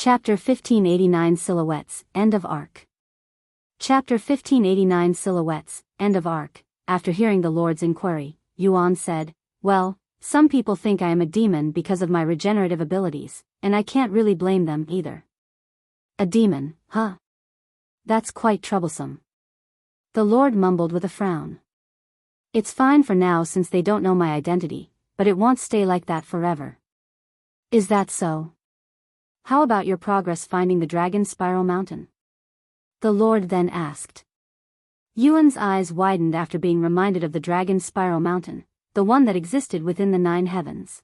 Chapter 1589 Silhouettes, End of Arc. Chapter 1589 Silhouettes, End of Arc. After hearing the Lord's inquiry, Yuan said, "Well, some people think I am a demon because of my regenerative abilities, and I can't really blame them either." "A demon, huh? That's quite troublesome." The Lord mumbled with a frown. "It's fine for now since they don't know my identity, but it won't stay like that forever." "Is that so? How about your progress finding the Dragon Spiral Mountain?" the Lord then asked. Yuan's eyes widened after being reminded of the Dragon Spiral Mountain, the one that existed within the 9 heavens.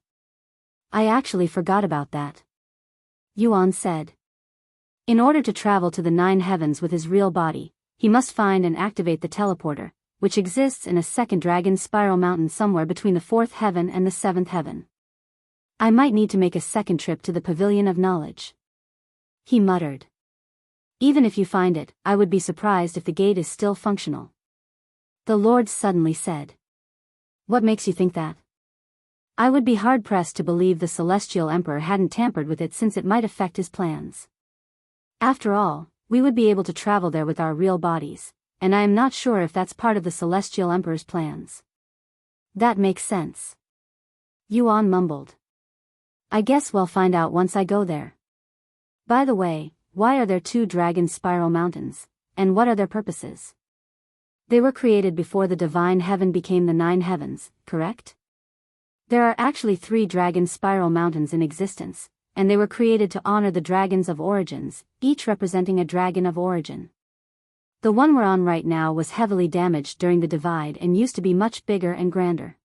"I actually forgot about that," Yuan said. In order to travel to the 9 heavens with his real body, he must find and activate the teleporter, which exists in a second Dragon Spiral Mountain somewhere between the 4th heaven and the 7th heaven. "I might need to make a second trip to the Pavilion of Knowledge," he muttered. "Even if you find it, I would be surprised if the gate is still functional," the Lord suddenly said. "What makes you think that?" "I would be hard-pressed to believe the Celestial Emperor hadn't tampered with it since it might affect his plans. After all, we would be able to travel there with our real bodies, and I am not sure if that's part of the Celestial Emperor's plans." "That makes sense," Yuan mumbled. "I guess we'll find out once I go there. By the way, why are there 2 Dragon Spiral Mountains, and what are their purposes?" "They were created before the Divine Heaven became the 9 heavens, correct? There are actually 3 Dragon Spiral Mountains in existence, and they were created to honor the Dragons of Origins, each representing a Dragon of Origin. The one we're on right now was heavily damaged during the Divide and used to be much bigger and grander.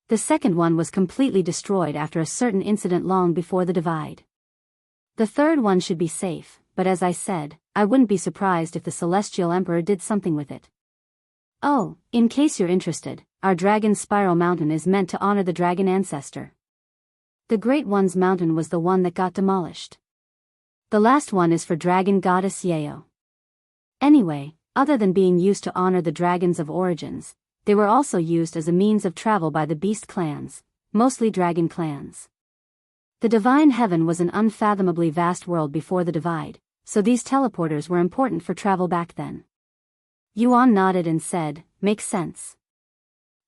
The second one was completely destroyed after a certain incident long before the Divide. The third one should be safe, but as I said, I wouldn't be surprised if the Celestial Emperor did something with it. Oh, in case you're interested, our Dragon Spiral Mountain is meant to honor the Dragon Ancestor. The Great One's mountain was the one that got demolished. The last one is for Dragon Goddess Yeo. Anyway, other than being used to honor the Dragons of Origins, they were also used as a means of travel by the beast clans, mostly dragon clans. The Divine Heaven was an unfathomably vast world before the Divide, so these teleporters were important for travel back then." Yuan nodded and said, "Makes sense.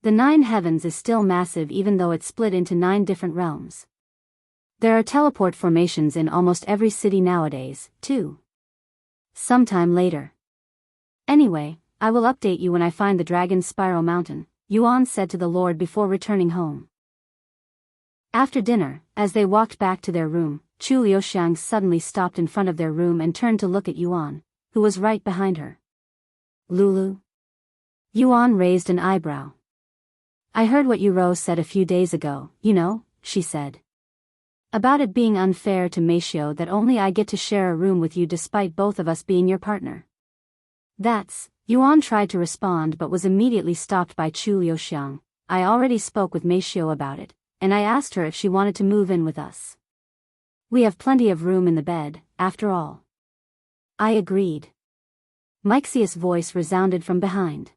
The 9 heavens is still massive even though it's split into 9 different realms. There are teleport formations in almost every city nowadays, too." "Sometime later. Anyway, I will update you when I find the Dragon Spiral Mountain," Yuan said to the Lord before returning home. After dinner, as they walked back to their room, Yuxiang suddenly stopped in front of their room and turned to look at Yuan, who was right behind her. "Lulu?" Yuan raised an eyebrow. "I heard what Yuro said a few days ago, she said. About it being unfair to Meixiu that only I get to share a room with you despite both of us being your partner." "That's," Yuan tried to respond but was immediately stopped by Yuxiang. "I already spoke with Meixiu about it, and I asked her if she wanted to move in with us. We have plenty of room in the bed, after all." I agreed. Meixiu's voice resounded from behind.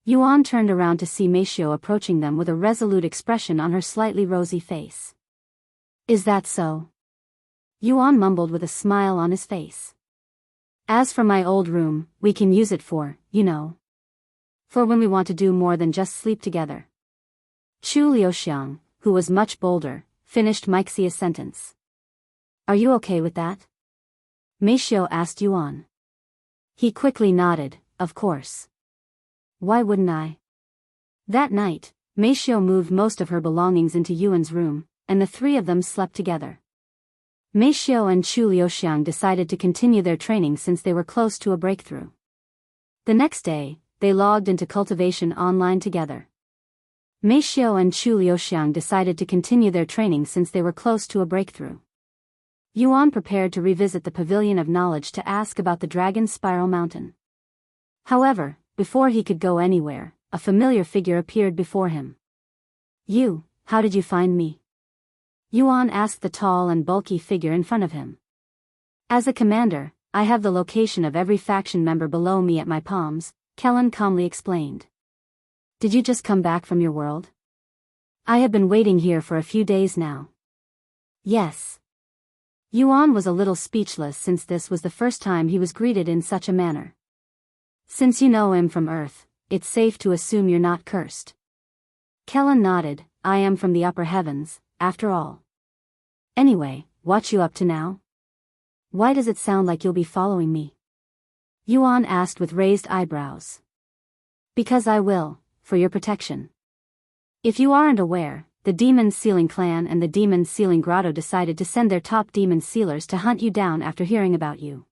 Yuan turned around to see Meixiu approaching them with a resolute expression on her slightly rosy face. "Is that so?" Yuan mumbled with a smile on his face. "As for my old room, we can use it for, for when we want to do more than just sleep together." Yuxiang, who was much bolder, finished Meixiu's sentence. "Are you okay with that?" Meixiu asked Yuan. He quickly nodded, "Of course. Why wouldn't I?" That night, Meixiu moved most of her belongings into Yuan's room, and the 3 of them slept together. Meixiu and Yuxiang decided to continue their training since they were close to a breakthrough. The next day, they logged into Cultivation online together. Meixiu and Yuxiang decided to continue their training since they were close to a breakthrough. Yuan prepared to revisit the Pavilion of Knowledge to ask about the Dragon Spiral Mountain. However, before he could go anywhere, a familiar figure appeared before him. How did you find me?" Yuan asked the tall and bulky figure in front of him. "As a commander, I have the location of every faction member below me at my palms," Kelan calmly explained. "Did you just come back from your world?" "I have been waiting here for a few days now." "Yes. Yuan was a little speechless since this was the first time he was greeted in such a manner. Since you know him from Earth, it's safe to assume you're not cursed. Kelan nodded. I am from the upper heavens, after all. Anyway, what you up to now? Why does it sound like you'll be following me? Yuan asked with raised eyebrows. Because I will, for your protection. If you aren't aware, the Demon Sealing Clan and the Demon Sealing Grotto decided to send their top demon sealers to hunt you down after hearing about you.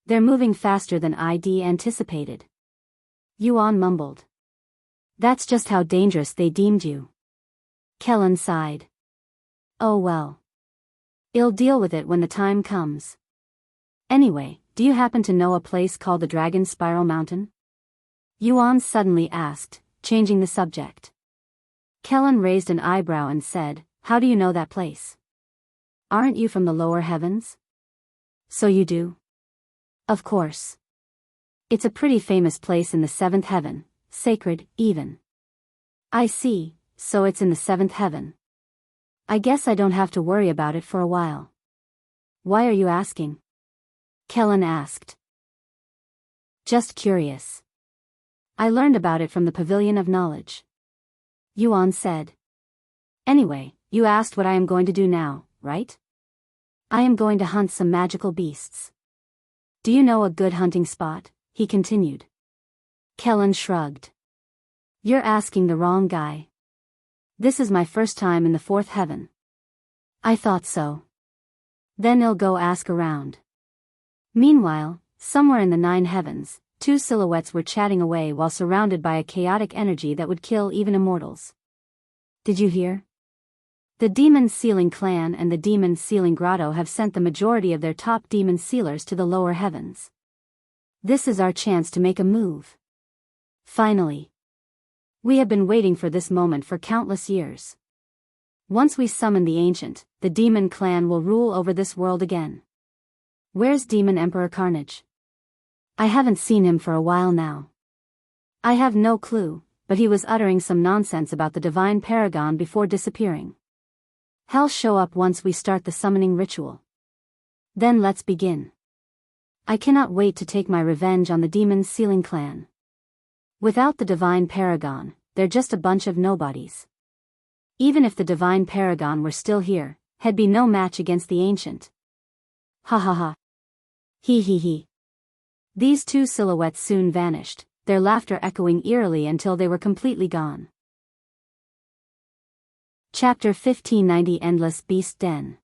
They're moving faster than I'd anticipated. Yuan mumbled. That's just how dangerous they deemed you. Kelan sighed. Oh well. I'll deal with it when the time comes. Anyway, do you happen to know a place called the Dragon Spiral Mountain? Yuan suddenly asked, changing the subject. Kelan raised an eyebrow and said, How do you know that place? Aren't you from the lower heavens? So you do? Of course. It's a pretty famous place in the seventh heaven, sacred, even. I see, so it's in the seventh heaven. I guess I don't have to worry about it for a while. Why are you asking? Kelan asked. Just curious. I learned about it from the Pavilion of Knowledge. Yuan said. Anyway, you asked what I am going to do now, right? I am going to hunt some magical beasts. Do you know a good hunting spot? He continued. Kelan shrugged. You're asking the wrong guy. This is my first time in the fourth heaven. I thought so. Then I'll go ask around. Meanwhile, somewhere in the nine heavens, two silhouettes were chatting away while surrounded by a chaotic energy that would kill even immortals. Did you hear? The Demon Sealing Clan and the Demon Sealing Grotto have sent the majority of their top demon sealers to the lower heavens. This is our chance to make a move. Finally. We have been waiting for this moment for countless years. Once we summon the Ancient, the Demon Clan will rule over this world again. Where's Demon Emperor Carnage? I haven't seen him for a while now. I have no clue, but he was uttering some nonsense about the Divine Paragon before disappearing. He'll show up once we start the summoning ritual. Then let's begin. I cannot wait to take my revenge on the Demon Sealing Clan. Without the Divine Paragon, they're just a bunch of nobodies. Even if the Divine Paragon were still here, he'd be no match against the Ancient. Ha ha ha. He he he. These two silhouettes soon vanished, their laughter echoing eerily until they were completely gone. Chapter 1590 Endless Beast Den.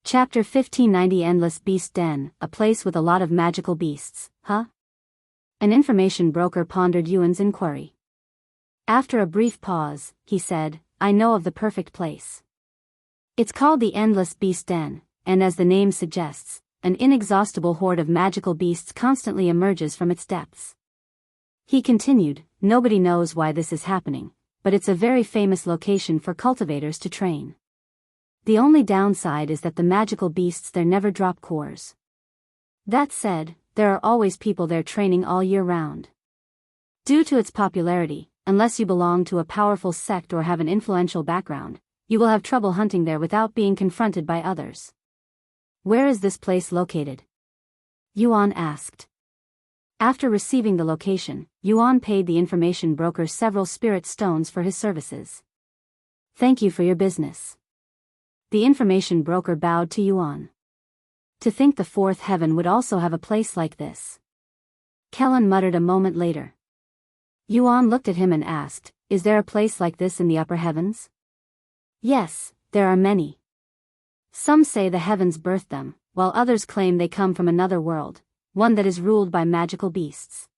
Chapter 1590 Endless Beast Den, a place with a lot of magical beasts, huh? An information broker pondered Yuan's inquiry. After a brief pause, he said, I know of the perfect place. It's called the Endless Beast Den, and as the name suggests, an inexhaustible horde of magical beasts constantly emerges from its depths. He continued, nobody knows why this is happening, but it's a very famous location for cultivators to train. The only downside is that the magical beasts there never drop cores. That said, there are always people there training all year round. Due to its popularity, unless you belong to a powerful sect or have an influential background, you will have trouble hunting there without being confronted by others. Where is this place located? Yuan asked. After receiving the location, Yuan paid the information broker several spirit stones for his services. Thank you for your business. The information broker bowed to Yuan. To think the fourth heaven would also have a place like this. Kelan muttered a moment later. Yuan looked at him and asked, Is there a place like this in the upper heavens? Yes, there are many. Some say the heavens birthed them, while others claim they come from another world, one that is ruled by magical beasts.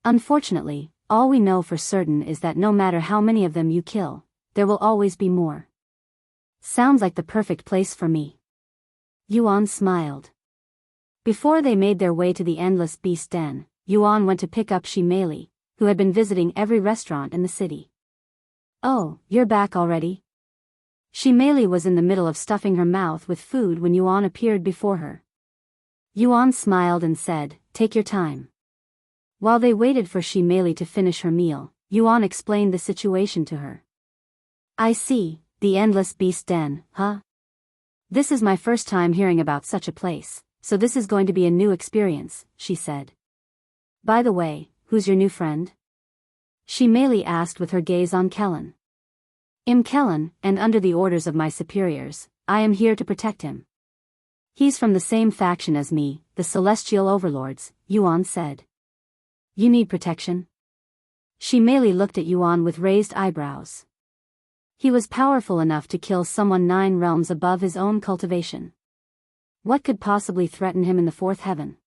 Unfortunately, all we know for certain is that no matter how many of them you kill, there will always be more. Sounds like the perfect place for me. Yuan smiled. Before they made their way to the Endless Beast Den, Yuan went to pick up Shimeli, who had been visiting every restaurant in the city. Oh, you're back already? Shimeli was in the middle of stuffing her mouth with food when Yuan appeared before her. Yuan smiled and said, Take your time. While they waited for Shimeli to finish her meal, Yuan explained the situation to her. I see, the Endless Beast Den, huh? This is my first time hearing about such a place, so this is going to be a new experience, she said. By the way, who's your new friend? She merely asked with her gaze on Kelan. I'm Kelan, and under the orders of my superiors, I am here to protect him. He's from the same faction as me, the Celestial Overlords, Yuan said. You need protection? She merely looked at Yuan with raised eyebrows. He was powerful enough to kill someone 9 realms above his own cultivation. What could possibly threaten him in the 4th heaven?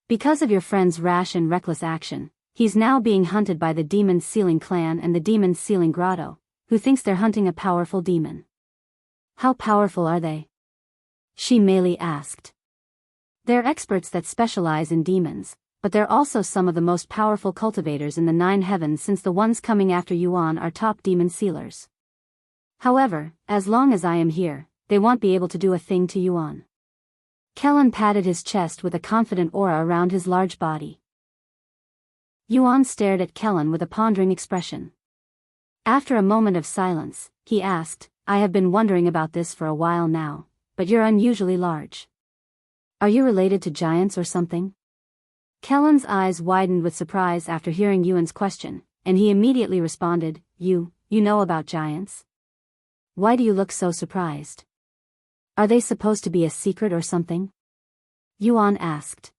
Because of your friend's rash and reckless action, he's now being hunted by the Demon Sealing Clan and the Demon Sealing Grotto, who thinks they're hunting a powerful demon. How powerful are they? She merely asked. They're experts that specialize in demons, but they're also some of the most powerful cultivators in the 9 heavens, since the ones coming after Yuan are top demon sealers. However, as long as I am here, they won't be able to do a thing to Yuan. Kelan patted his chest with a confident aura around his large body. Yuan stared at Kelan with a pondering expression. After a moment of silence, he asked, I have been wondering about this for a while now, but you're unusually large. Are you related to giants or something? Kelan's eyes widened with surprise after hearing Yuan's question, and he immediately responded, You know about giants? Why do you look so surprised? Are they supposed to be a secret or something? Yuan asked.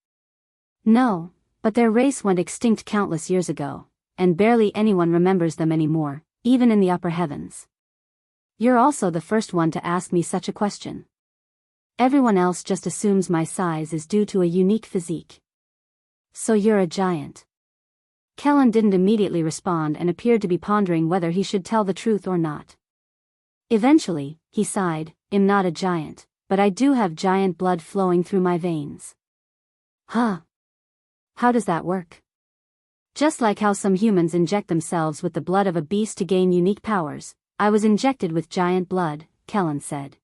No, but their race went extinct countless years ago, and barely anyone remembers them anymore, even in the upper heavens. You're also the first one to ask me such a question. Everyone else just assumes my size is due to a unique physique. So you're a giant. Kelan didn't immediately respond and appeared to be pondering whether he should tell the truth or not. Eventually, he sighed, I'm not a giant, but I do have giant blood flowing through my veins. Huh? How does that work? Just like how some humans inject themselves with the blood of a beast to gain unique powers, I was injected with giant blood, Kelan said.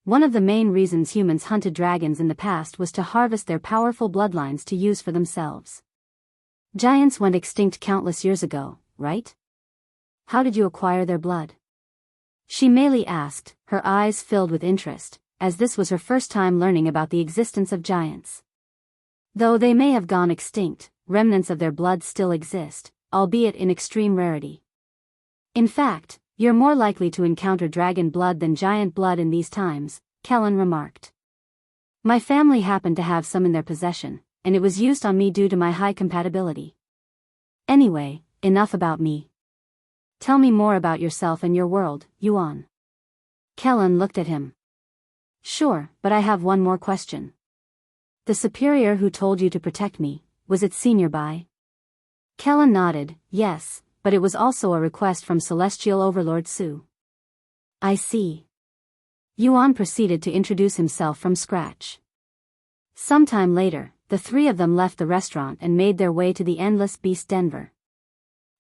One of the main reasons humans hunted dragons in the past was to harvest their powerful bloodlines to use for themselves. Giants went extinct countless years ago, right? How did you acquire their blood? She merely asked, her eyes filled with interest, as this was her first time learning about the existence of giants. Though they may have gone extinct, remnants of their blood still exist, albeit in extreme rarity. In fact, you're more likely to encounter dragon blood than giant blood in these times, Kelan remarked. My family happened to have some in their possession, and it was used on me due to my high compatibility. Anyway, enough about me. Tell me more about yourself and your world, Yuan. Kelan looked at him. Sure, but I have one more question. The superior who told you to protect me, was it seen nearby? Kelan nodded, yes, but it was also a request from Celestial Overlord Su. I see. Yuan proceeded to introduce himself from scratch. Sometime later, the 3 of them left the restaurant and made their way to the Endless Beast Denver.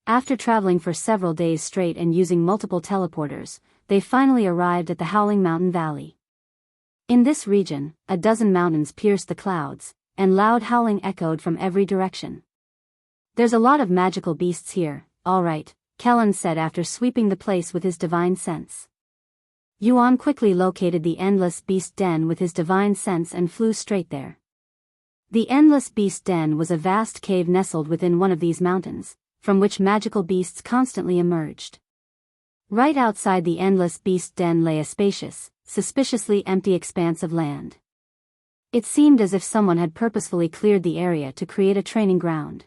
After traveling for several days straight and using multiple teleporters, they finally arrived at the Howling Mountain Valley. In this region, a dozen mountains pierced the clouds, and loud howling echoed from every direction. There's a lot of magical beasts here, all right, Kelan said after sweeping the place with his divine sense. Yuan quickly located the Endless Beast Den with his divine sense and flew straight there. The Endless Beast Den was a vast cave nestled within one of these mountains, from which magical beasts constantly emerged. Right outside the Endless Beast Den lay a spacious, suspiciously empty expanse of land. It seemed as if someone had purposefully cleared the area to create a training ground.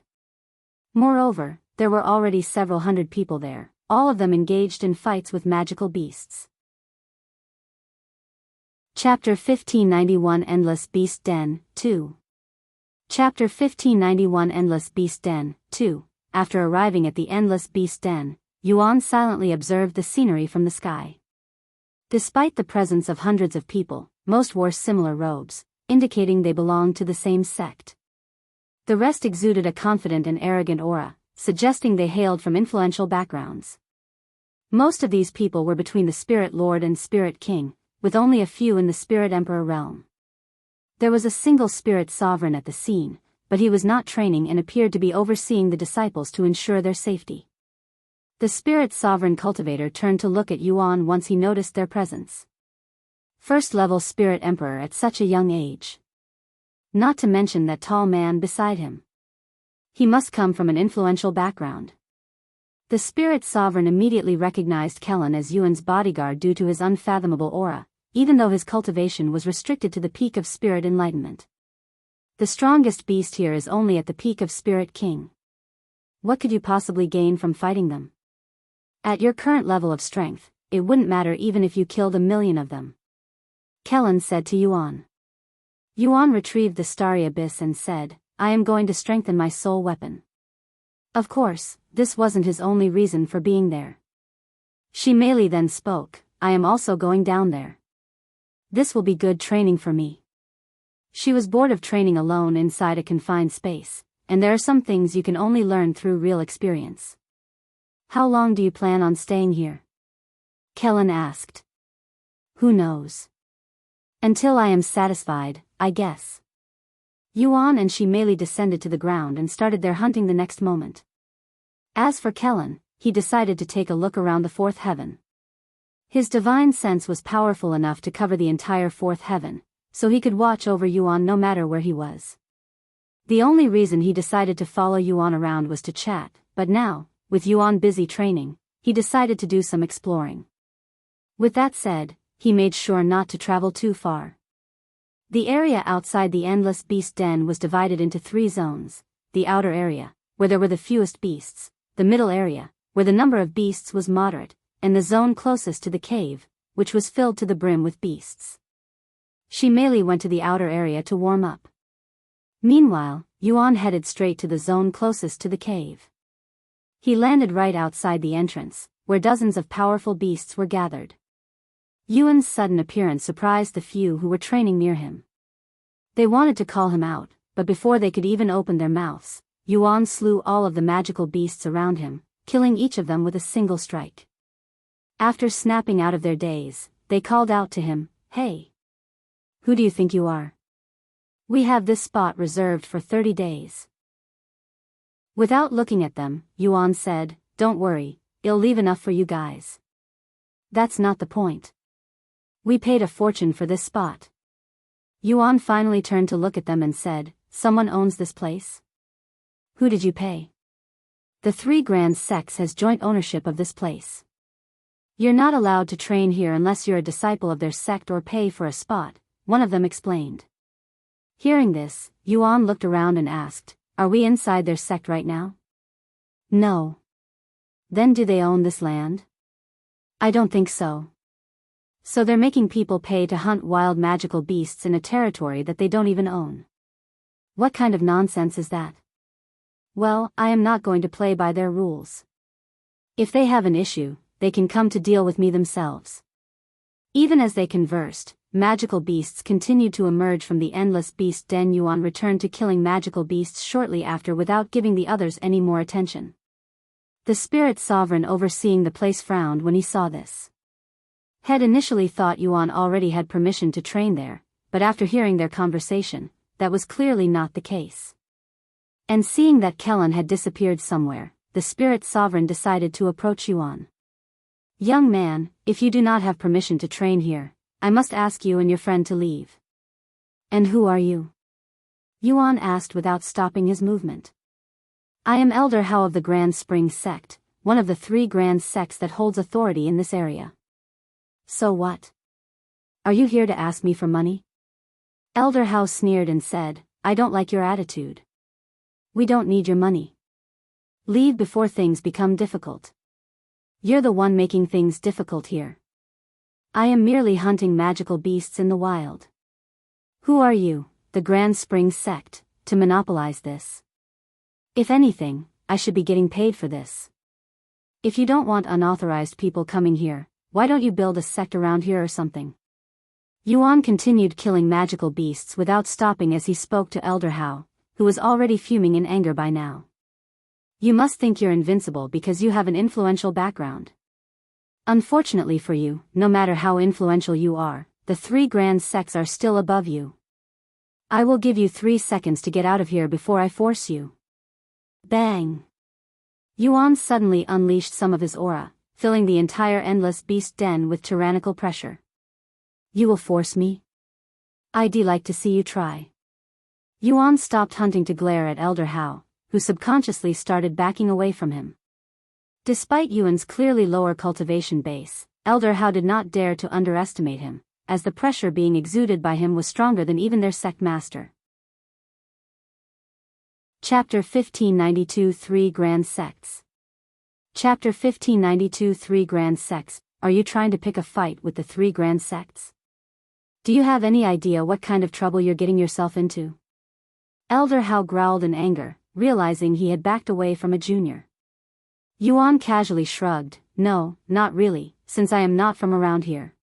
Moreover, there were already several hundred people there, all of them engaged in fights with magical beasts. Chapter 1591 Endless Beast Den, 2. Chapter 1591 Endless Beast Den, 2. After arriving at the Endless Beast Den, Yuan silently observed the scenery from the sky. Despite the presence of hundreds of people, most wore similar robes, indicating they belonged to the same sect. The rest exuded a confident and arrogant aura, suggesting they hailed from influential backgrounds. Most of these people were between the Spirit Lord and Spirit King, with only a few in the Spirit Emperor realm. There was a single Spirit Sovereign at the scene, but he was not training and appeared to be overseeing the disciples to ensure their safety. The Spirit Sovereign cultivator turned to look at Yuan once he noticed their presence. First-level Spirit Emperor at such a young age. Not to mention that tall man beside him. He must come from an influential background. The Spirit Sovereign immediately recognized Kelan as Yuan's bodyguard due to his unfathomable aura, even though his cultivation was restricted to the peak of Spirit Enlightenment. The strongest beast here is only at the peak of Spirit King. What could you possibly gain from fighting them? At your current level of strength, it wouldn't matter even if you killed 1,000,000 of them. Kelan said to Yuan. Yuan retrieved the starry abyss and said, I am going to strengthen my soul weapon. Of course, this wasn't his only reason for being there. Meixiu then spoke, I am also going down there. This will be good training for me. She was bored of training alone inside a confined space, and there are some things you can only learn through real experience. How long do you plan on staying here? Kelan asked. Who knows? Until I am satisfied, I guess. Yuan and Meixiu descended to the ground and started their hunting the next moment. As for Kelan, he decided to take a look around the fourth heaven. His divine sense was powerful enough to cover the entire fourth heaven, so he could watch over Yuan no matter where he was. The only reason he decided to follow Yuan around was to chat, but now, with Yuan busy training, he decided to do some exploring. With that said, he made sure not to travel too far. The area outside the endless beast den was divided into 3 zones: the outer area, where there were the fewest beasts, the middle area, where the number of beasts was moderate, and the zone closest to the cave, which was filled to the brim with beasts. Meixiu went to the outer area to warm up. Meanwhile, Yuan headed straight to the zone closest to the cave. He landed right outside the entrance, where dozens of powerful beasts were gathered. Yuan's sudden appearance surprised the few who were training near him. They wanted to call him out, but before they could even open their mouths, Yuan slew all of the magical beasts around him, killing each of them with a single strike. After snapping out of their daze, they called out to him, Hey! Who do you think you are? We have this spot reserved for 30 days. Without looking at them, Yuan said, Don't worry, it'll leave enough for you guys. That's not the point. We paid a fortune for this spot. Yuan finally turned to look at them and said, Someone owns this place? Who did you pay? The 3 grand sects has joint ownership of this place. You're not allowed to train here unless you're a disciple of their sect or pay for a spot, one of them explained. Hearing this, Yuan looked around and asked, Are we inside their sect right now? No. Then do they own this land? I don't think so. So they're making people pay to hunt wild magical beasts in a territory that they don't even own. What kind of nonsense is that? Well, I am not going to play by their rules. If they have an issue, they can come to deal with me themselves. Even as they conversed, magical beasts continued to emerge from the endless beast den. Yuan returned to killing magical beasts shortly after without giving the others any more attention. The spirit sovereign overseeing the place frowned when he saw this. Had initially thought Yuan already had permission to train there, but after hearing their conversation, that was clearly not the case. And seeing that Kelan had disappeared somewhere, the spirit sovereign decided to approach Yuan. Young man, if you do not have permission to train here, I must ask you and your friend to leave. And who are you? Yuan asked without stopping his movement. I am Elder Hao of the Grand Spring Sect, one of the 3 grand sects that holds authority in this area. So what? Are you here to ask me for money? Elder Hao sneered and said, I don't like your attitude. We don't need your money. Leave before things become difficult. You're the one making things difficult here. I am merely hunting magical beasts in the wild. Who are you, the Grand Spring Sect, to monopolize this? If anything, I should be getting paid for this. If you don't want unauthorized people coming here, why don't you build a sect around here or something? Yuan continued killing magical beasts without stopping as he spoke to Elder Hao, who was already fuming in anger by now. You must think you're invincible because you have an influential background. Unfortunately for you, no matter how influential you are, the 3 grand sects are still above you. I will give you 3 seconds to get out of here before I force you. Bang! Yuan suddenly unleashed some of his aura, filling the entire endless beast den with tyrannical pressure. You will force me? I'd like to see you try. Yuan stopped hunting to glare at Elder Hao, who subconsciously started backing away from him. Despite Yuan's clearly lower cultivation base, Elder Hao did not dare to underestimate him, as the pressure being exuded by him was stronger than even their sect master. Chapter 1592 3 Grand Sects. Chapter 1592 3 Grand Sects. Are you trying to pick a fight with the 3 Grand Sects? Do you have any idea what kind of trouble you're getting yourself into? Elder Hao growled in anger, realizing he had backed away from a junior. Yuan casually shrugged, no, not really, since I am not from around here.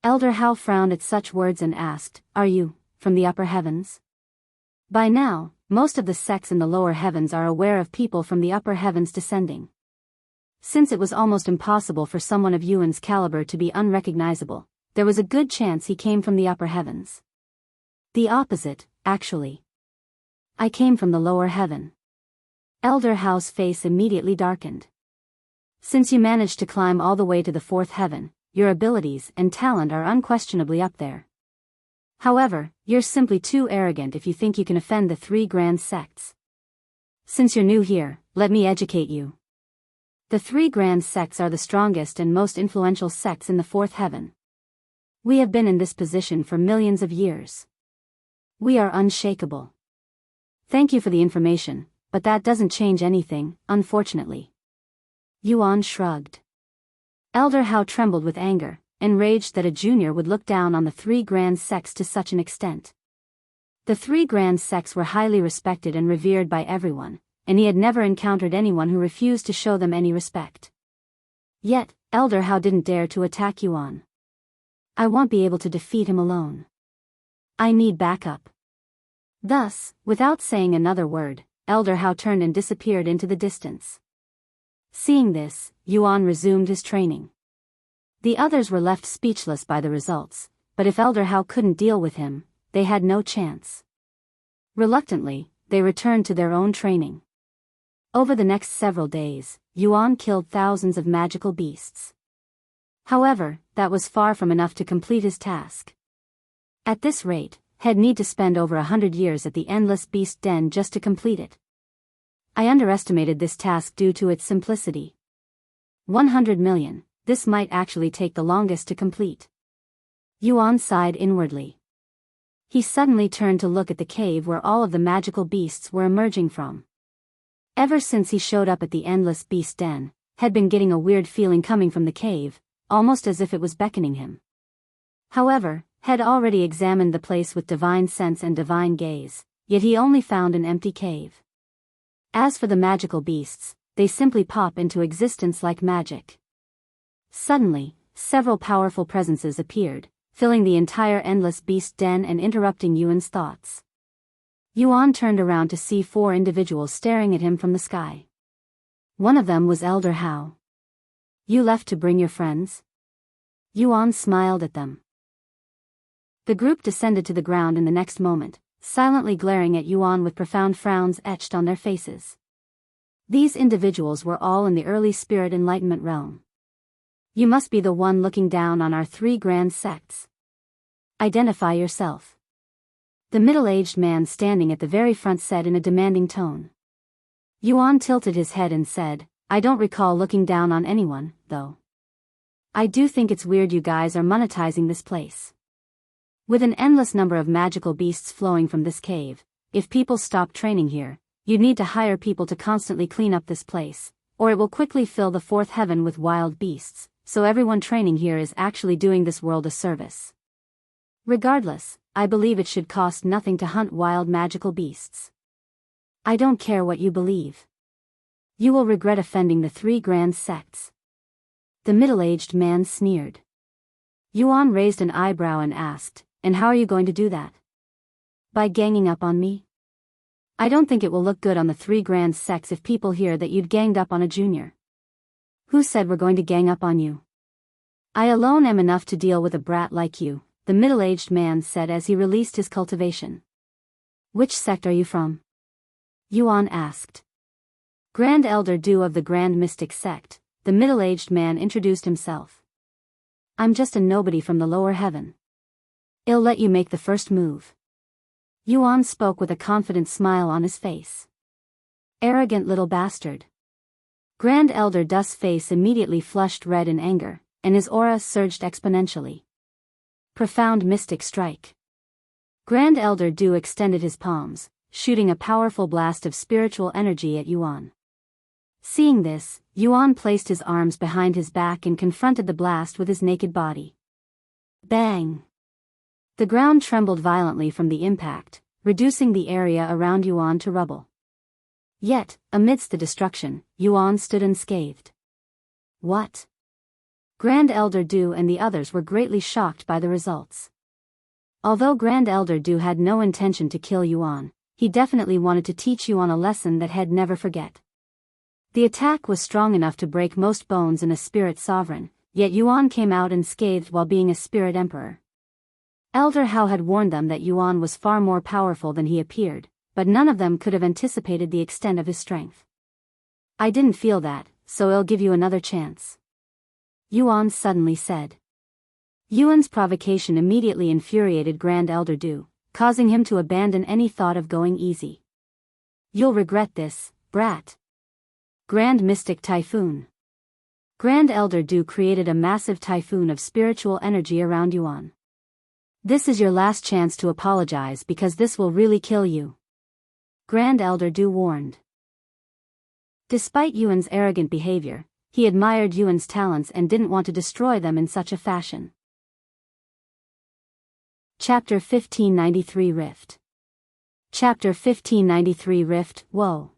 Elder Hao frowned at such words and asked, are you, from the upper heavens? By now, most of the sects in the lower heavens are aware of people from the upper heavens descending. Since it was almost impossible for someone of Yuan's caliber to be unrecognizable, there was a good chance he came from the upper heavens. The opposite, actually. I came from the lower heaven. Elder Hao's face immediately darkened. Since you managed to climb all the way to the 4th heaven, your abilities and talent are unquestionably up there. However, you're simply too arrogant if you think you can offend the 3 grand sects. Since you're new here, let me educate you. The 3 grand sects are the strongest and most influential sects in the 4th heaven. We have been in this position for millions of years. We are unshakable. Thank you for the information, but that doesn't change anything, unfortunately. Yuan shrugged. Elder Hao trembled with anger, enraged that a junior would look down on the 3 grand sects to such an extent. The 3 grand sects were highly respected and revered by everyone, and he had never encountered anyone who refused to show them any respect. Yet, Elder Hao didn't dare to attack Yuan. I won't be able to defeat him alone. I need backup. Thus, without saying another word, Elder Hao turned and disappeared into the distance. Seeing this, Yuan resumed his training. The others were left speechless by the results, but if Elder Hao couldn't deal with him, they had no chance. Reluctantly, they returned to their own training. Over the next several days, Yuan killed thousands of magical beasts. However, that was far from enough to complete his task. At this rate, he'd need to spend over 100 years at the endless beast den just to complete it. I underestimated this task due to its simplicity. 100 million. This might actually take the longest to complete. Yuan sighed inwardly. He suddenly turned to look at the cave where all of the magical beasts were emerging from. Ever since he showed up at the Endless Beast Den, had been getting a weird feeling coming from the cave, almost as if it was beckoning him. However, had already examined the place with divine sense and divine gaze, yet he only found an empty cave. As for the magical beasts, they simply pop into existence like magic. Suddenly, several powerful presences appeared, filling the entire Endless Beast Den and interrupting Yuan's thoughts. Yuan turned around to see 4 individuals staring at him from the sky. One of them was Elder Hao. You left to bring your friends? Yuan smiled at them. The group descended to the ground in the next moment, silently glaring at Yuan with profound frowns etched on their faces. These individuals were all in the early spirit enlightenment realm. You must be the one looking down on our 3 grand sects. Identify yourself. The middle-aged man standing at the very front said in a demanding tone. Yuan tilted his head and said, I don't recall looking down on anyone, though. I do think it's weird you guys are monetizing this place. With an endless number of magical beasts flowing from this cave, if people stop training here, you'd need to hire people to constantly clean up this place, or it will quickly fill the 4th heaven with wild beasts. So everyone training here is actually doing this world a service. Regardless, I believe it should cost nothing to hunt wild magical beasts. I don't care what you believe. You will regret offending the 3 grand sects. The middle-aged man sneered. Yuan raised an eyebrow and asked, and how are you going to do that? By ganging up on me? I don't think it will look good on the 3 grand sects if people hear that you'd ganged up on a junior. Who said we're going to gang up on you? I alone am enough to deal with a brat like you, the middle-aged man said as he released his cultivation. Which sect are you from? Yuan asked. Grand Elder Du of the Grand Mystic Sect, the middle-aged man introduced himself. I'm just a nobody from the lower heaven. I'll let you make the first move. Yuan spoke with a confident smile on his face. Arrogant little bastard. Grand Elder Du's face immediately flushed red in anger, and his aura surged exponentially. Profound mystic strike. Grand Elder Du extended his palms, shooting a powerful blast of spiritual energy at Yuan. Seeing this, Yuan placed his arms behind his back and confronted the blast with his naked body. Bang! The ground trembled violently from the impact, reducing the area around Yuan to rubble. Yet, amidst the destruction, Yuan stood unscathed. What? Grand Elder Du and the others were greatly shocked by the results. Although Grand Elder Du had no intention to kill Yuan, he definitely wanted to teach Yuan a lesson that he'd never forget. The attack was strong enough to break most bones in a spirit sovereign, yet Yuan came out unscathed while being a spirit emperor. Elder Hao had warned them that Yuan was far more powerful than he appeared, but none of them could have anticipated the extent of his strength. I didn't feel that, so I'll give you another chance. Yuan suddenly said. Yuan's provocation immediately infuriated Grand Elder Du, causing him to abandon any thought of going easy. You'll regret this, brat. Grand Mystic Typhoon. Grand Elder Du created a massive typhoon of spiritual energy around Yuan. This is your last chance to apologize because this will really kill you. Grand Elder Du warned. Despite Yuan's arrogant behavior, he admired Yuan's talents and didn't want to destroy them in such a fashion. Chapter 1593 Rift. Chapter 1593 Rift. Whoa.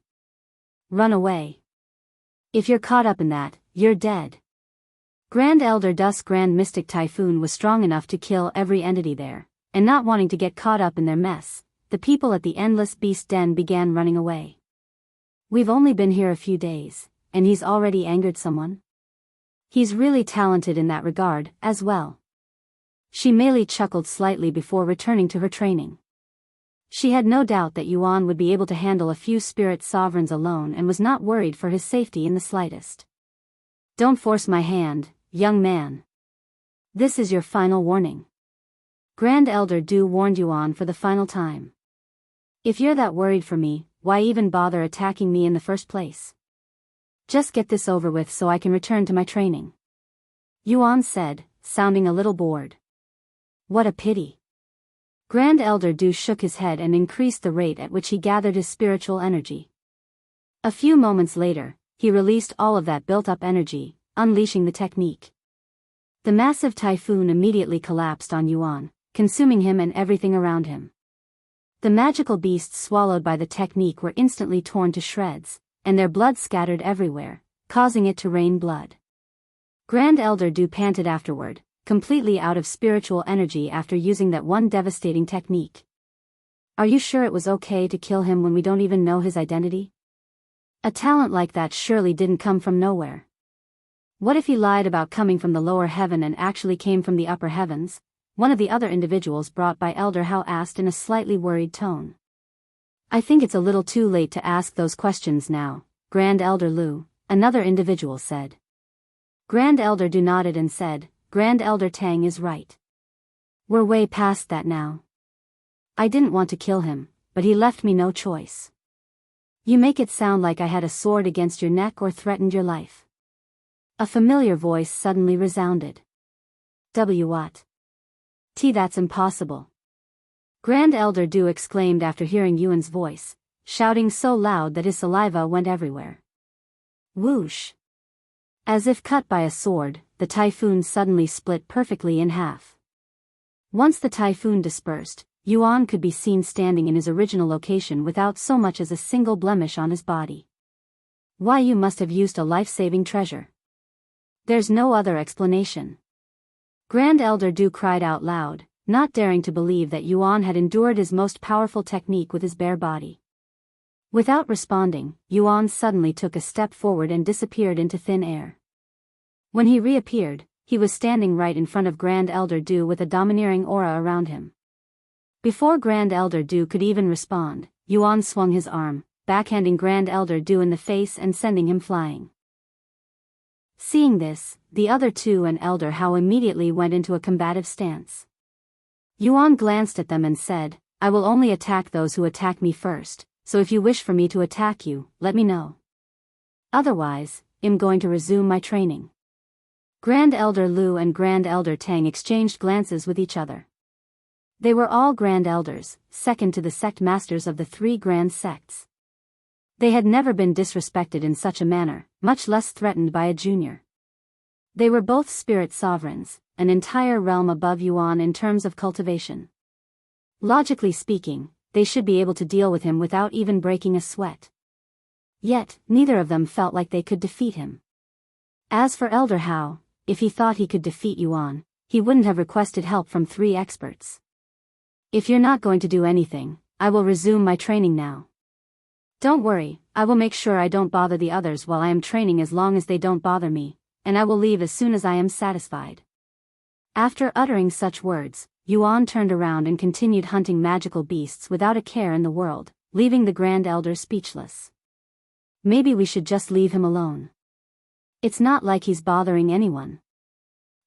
Run away. If you're caught up in that, you're dead. Grand Elder Du's Grand Mystic Typhoon was strong enough to kill every entity there, and not wanting to get caught up in their mess, the people at the Endless Beast Den began running away. We've only been here a few days, and he's already angered someone? He's really talented in that regard, as well. She merely chuckled slightly before returning to her training. She had no doubt that Yuan would be able to handle a few spirit sovereigns alone and was not worried for his safety in the slightest. Don't force my hand, young man. This is your final warning. Grand Elder Du warned Yuan for the final time. If you're that worried for me, why even bother attacking me in the first place? Just get this over with so I can return to my training. Yuan said, sounding a little bored. What a pity. Grand Elder Du shook his head and increased the rate at which he gathered his spiritual energy. A few moments later, he released all of that built-up energy, unleashing the technique. The massive typhoon immediately collapsed on Yuan, consuming him and everything around him. The magical beasts swallowed by the technique were instantly torn to shreds, and their blood scattered everywhere, causing it to rain blood. Grand Elder Du panted afterward, completely out of spiritual energy after using that one devastating technique. Are you sure it was okay to kill him when we don't even know his identity? A talent like that surely didn't come from nowhere. What if he lied about coming from the lower heaven and actually came from the upper heavens? One of the other individuals brought by Elder Hao asked in a slightly worried tone. I think it's a little too late to ask those questions now, Grand Elder Lu, another individual said. Grand Elder Du nodded and said, Grand Elder Tang is right. We're way past that now. I didn't want to kill him, but he left me no choice. You make it sound like I had a sword against your neck or threatened your life. A familiar voice suddenly resounded. What? That's impossible. Grand Elder Du exclaimed after hearing Yuan's voice, shouting so loud that his saliva went everywhere. Whoosh! As if cut by a sword, the typhoon suddenly split perfectly in half. Once the typhoon dispersed, Yuan could be seen standing in his original location without so much as a single blemish on his body. Why, you must have used a life-saving treasure. There's no other explanation. Grand Elder Du cried out loud, not daring to believe that Yuan had endured his most powerful technique with his bare body. Without responding, Yuan suddenly took a step forward and disappeared into thin air. When he reappeared, he was standing right in front of Grand Elder Du with a domineering aura around him. Before Grand Elder Du could even respond, Yuan swung his arm, backhanding Grand Elder Du in the face and sending him flying. Seeing this, the other two and Elder Hao immediately went into a combative stance. Yuan glanced at them and said, I will only attack those who attack me first, so if you wish for me to attack you, let me know. Otherwise, I'm going to resume my training. Grand Elder Lu and Grand Elder Tang exchanged glances with each other. They were all Grand Elders, second to the sect masters of the 3 grand sects. They had never been disrespected in such a manner, much less threatened by a junior. They were both spirit sovereigns, an entire realm above Yuan in terms of cultivation. Logically speaking, they should be able to deal with him without even breaking a sweat. Yet, neither of them felt like they could defeat him. As for Elder Hao, if he thought he could defeat Yuan, he wouldn't have requested help from 3 experts. If you're not going to do anything, I will resume my training now. Don't worry, I will make sure I don't bother the others while I am training as long as they don't bother me, and I will leave as soon as I am satisfied. After uttering such words, Yuan turned around and continued hunting magical beasts without a care in the world, leaving the Grand Elder speechless. Maybe we should just leave him alone. It's not like he's bothering anyone.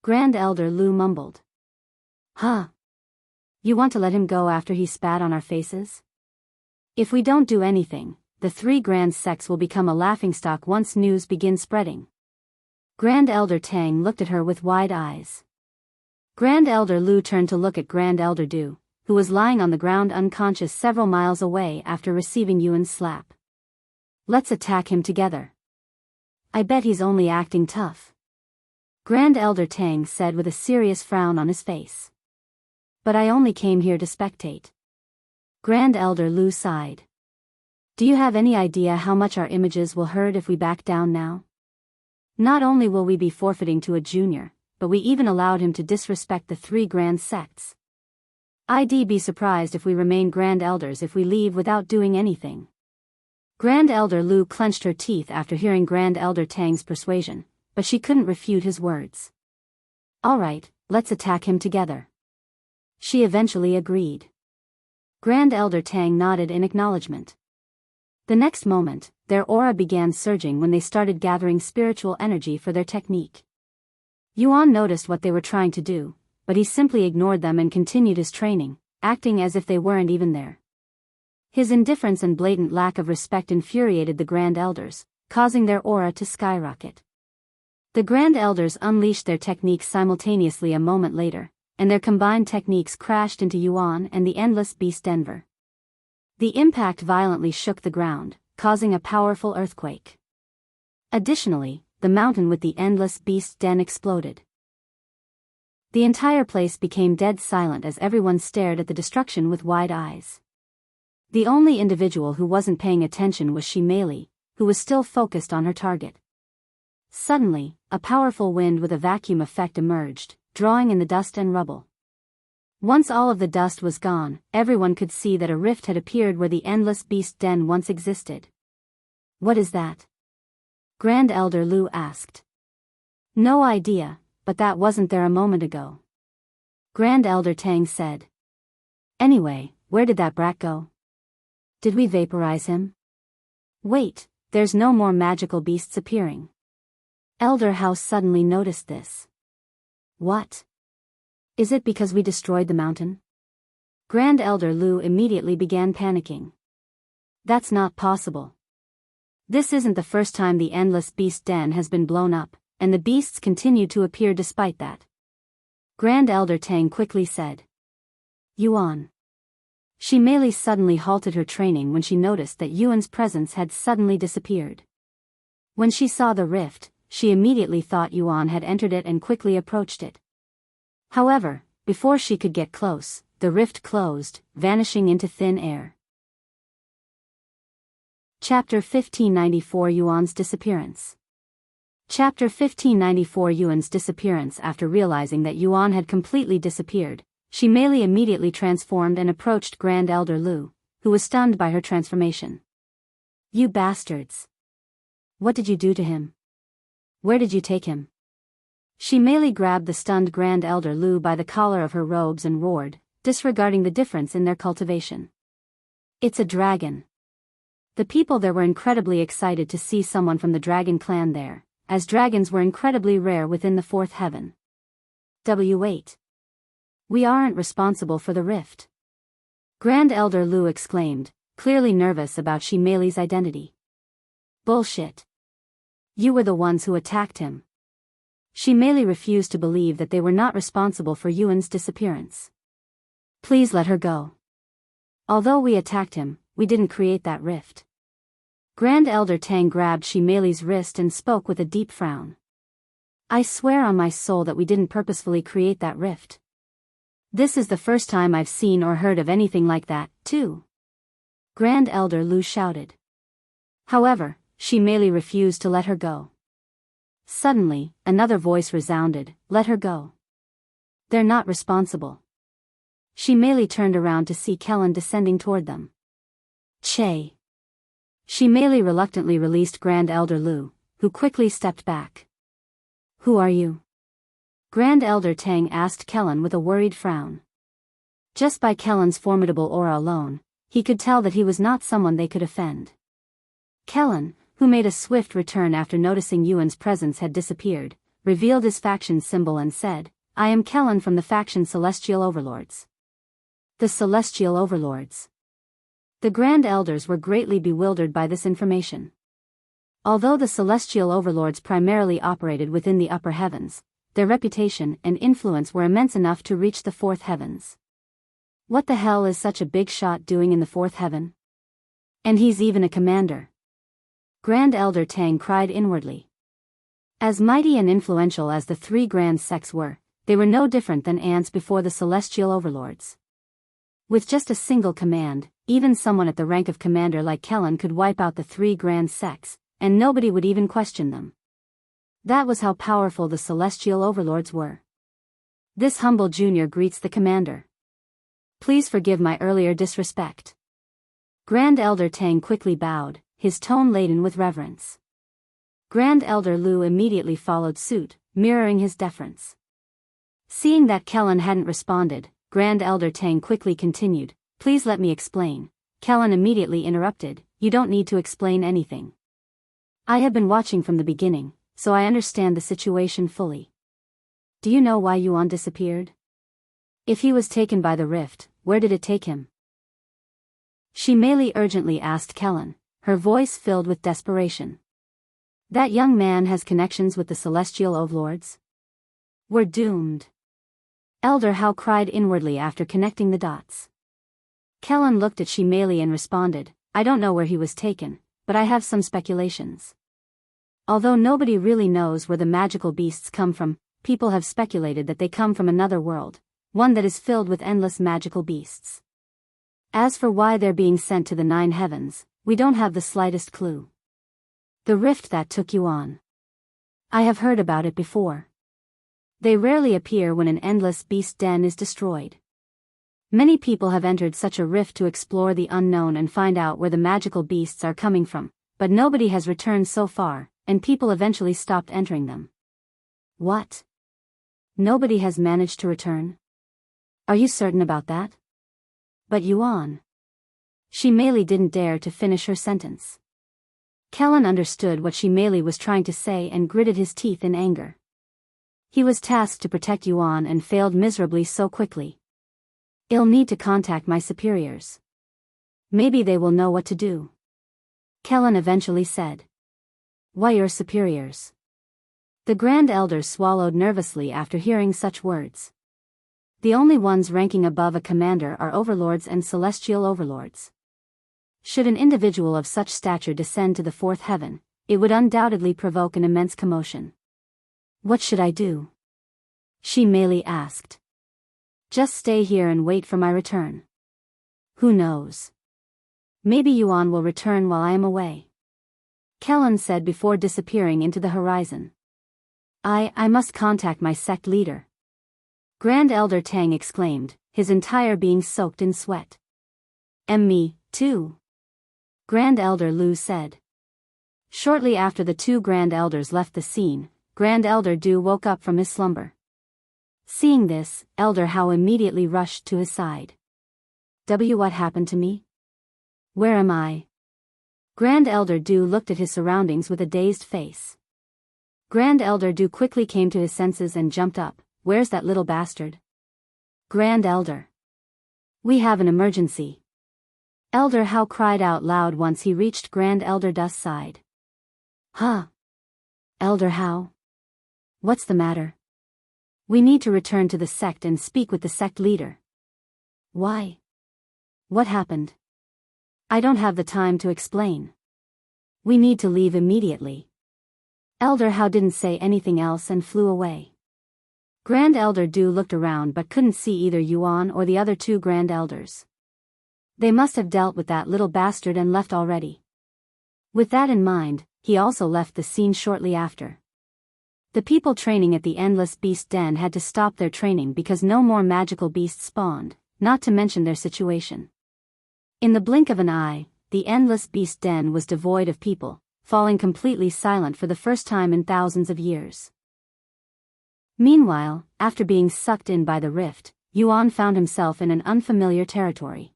Grand Elder Lu mumbled. Huh? You want to let him go after he spat on our faces? If we don't do anything, the 3 grand sects will become a laughingstock once news begins spreading. Grand Elder Tang looked at her with wide eyes. Grand Elder Lu turned to look at Grand Elder Du, who was lying on the ground unconscious several miles away after receiving Yuan's slap. Let's attack him together. I bet he's only acting tough. Grand Elder Tang said with a serious frown on his face. But I only came here to spectate. Grand Elder Lu sighed. Do you have any idea how much our images will hurt if we back down now? Not only will we be forfeiting to a junior, but we even allowed him to disrespect the 3 grand sects. I'd be surprised if we remain Grand Elders if we leave without doing anything. Grand Elder Lu clenched her teeth after hearing Grand Elder Tang's persuasion, but she couldn't refute his words. All right, let's attack him together. She eventually agreed. Grand Elder Tang nodded in acknowledgement. The next moment, their aura began surging when they started gathering spiritual energy for their technique. Yuan noticed what they were trying to do, but he simply ignored them and continued his training, acting as if they weren't even there. His indifference and blatant lack of respect infuriated the Grand Elders, causing their aura to skyrocket. The Grand Elders unleashed their techniques simultaneously a moment later, and their combined techniques crashed into Yuan and the Endless Beast Denver. The impact violently shook the ground, causing a powerful earthquake. Additionally, the mountain with the Endless Beast Den exploded. The entire place became dead silent as everyone stared at the destruction with wide eyes. The only individual who wasn't paying attention was Meixiu, who was still focused on her target. Suddenly, a powerful wind with a vacuum effect emerged, drawing in the dust and rubble. Once all of the dust was gone, everyone could see that a rift had appeared where the Endless Beast Den once existed. What is that? Grand Elder Lu asked. No idea, but that wasn't there a moment ago. Grand Elder Tang said. Anyway, where did that brat go? Did we vaporize him? Wait, there's no more magical beasts appearing. Elder Hao suddenly noticed this. What? Is it because we destroyed the mountain? Grand Elder Lu immediately began panicking. That's not possible. This isn't the first time the Endless Beast Den has been blown up, and the beasts continue to appear despite that. Grand Elder Tang quickly said. Yuan. Meixiu suddenly halted her training when she noticed that Yuan's presence had suddenly disappeared. When she saw the rift, she immediately thought Yuan had entered it and quickly approached it. However, before she could get close, the rift closed, vanishing into thin air. Chapter 1594 Yuan's Disappearance. Chapter 1594 Yuan's disappearance. After realizing that Yuan had completely disappeared, Meixiu immediately transformed and approached Grand Elder Lu, who was stunned by her transformation. You bastards! What did you do to him? Where did you take him? Meixiu grabbed the stunned Grand Elder Lu by the collar of her robes and roared, disregarding the difference in their cultivation. It's a dragon. The people there were incredibly excited to see someone from the dragon clan there, as dragons were incredibly rare within the fourth heaven. W8. We aren't responsible for the rift. Grand Elder Lu exclaimed, clearly nervous about Shimei's identity. Bullshit. You were the ones who attacked him. Shimei refused to believe that they were not responsible for Yuan's disappearance. Please let her go. Although we attacked him, we didn't create that rift. Grand Elder Tang grabbed Shimei's wrist and spoke with a deep frown. I swear on my soul that we didn't purposefully create that rift. This is the first time I've seen or heard of anything like that, too. Grand Elder Lu shouted. However, Shimei refused to let her go. Suddenly, another voice resounded, let her go. They're not responsible. Shimei turned around to see Kelan descending toward them. Che. Shimei reluctantly released Grand Elder Lu, who quickly stepped back. Who are you? Grand Elder Tang asked Kelan with a worried frown. Just by Kelan's formidable aura alone, he could tell that he was not someone they could offend. Kelan, who made a swift return after noticing Yuan's presence had disappeared, revealed his faction symbol and said, I am Kelan from the faction Celestial Overlords. The Celestial Overlords. The Grand Elders were greatly bewildered by this information. Although the Celestial Overlords primarily operated within the upper heavens, their reputation and influence were immense enough to reach the fourth heavens. What the hell is such a big shot doing in the fourth heaven? And he's even a commander. Grand Elder Tang cried inwardly. As mighty and influential as the three grand sects were, they were no different than ants before the Celestial Overlords. With just a single command, even someone at the rank of commander like Kelan could wipe out the three grand sects, and nobody would even question them. That was how powerful the Celestial Overlords were. This humble junior greets the commander. Please forgive my earlier disrespect. Grand Elder Tang quickly bowed, his tone laden with reverence. Grand Elder Lu immediately followed suit, mirroring his deference. Seeing that Kelan hadn't responded, Grand Elder Tang quickly continued, please let me explain. Kelan immediately interrupted, you don't need to explain anything. I have been watching from the beginning, so I understand the situation fully. Do you know why Yuan disappeared? If he was taken by the rift, where did it take him? Shimei urgently asked Kelan, her voice filled with desperation. That young man has connections with the Celestial Overlords? We're doomed. Elder Hao cried inwardly after connecting the dots. Kelan looked at Shimei and responded, I don't know where he was taken, but I have some speculations. Although nobody really knows where the magical beasts come from, people have speculated that they come from another world, one that is filled with endless magical beasts. As for why they're being sent to the 9 heavens, we don't have the slightest clue. The rift that took Yuan. I have heard about it before. They rarely appear when an endless beast den is destroyed. Many people have entered such a rift to explore the unknown and find out where the magical beasts are coming from, but nobody has returned so far, and people eventually stopped entering them. What? Nobody has managed to return? Are you certain about that? But Yuan. Shimei didn't dare to finish her sentence. Kelan understood what Shimei was trying to say and gritted his teeth in anger. He was tasked to protect Yuan and failed miserably so quickly. I'll need to contact my superiors. Maybe they will know what to do. Kelan eventually said. Why your superiors? The Grand Elders swallowed nervously after hearing such words. The only ones ranking above a commander are overlords and celestial overlords. Should an individual of such stature descend to the fourth heaven, it would undoubtedly provoke an immense commotion. What should I do? Shimei asked. Just stay here and wait for my return. Who knows? Maybe Yuan will return while I am away. Kelan said before disappearing into the horizon. I must contact my sect leader. Grand Elder Tang exclaimed, his entire being soaked in sweat. Me, too. Grand Elder Lu said. Shortly after the two Grand Elders left the scene, Grand Elder Du woke up from his slumber. Seeing this, Elder Hao immediately rushed to his side. What happened to me? Where am I? Grand Elder Du looked at his surroundings with a dazed face. Grand Elder Du quickly came to his senses and jumped up. Where's that little bastard? Grand Elder. We have an emergency. Elder Hao cried out loud once he reached Grand Elder Dust's side. Huh? Elder Hao? What's the matter? We need to return to the sect and speak with the sect leader. Why? What happened? I don't have the time to explain. We need to leave immediately. Elder Hao didn't say anything else and flew away. Grand Elder Du looked around but couldn't see either Yuan or the other two Grand Elders. They must have dealt with that little bastard and left already. With that in mind, he also left the scene shortly after. The people training at the Endless Beast Den had to stop their training because no more magical beasts spawned, not to mention their situation. In the blink of an eye, the Endless Beast Den was devoid of people, falling completely silent for the first time in thousands of years. Meanwhile, after being sucked in by the rift, Yuan found himself in an unfamiliar territory.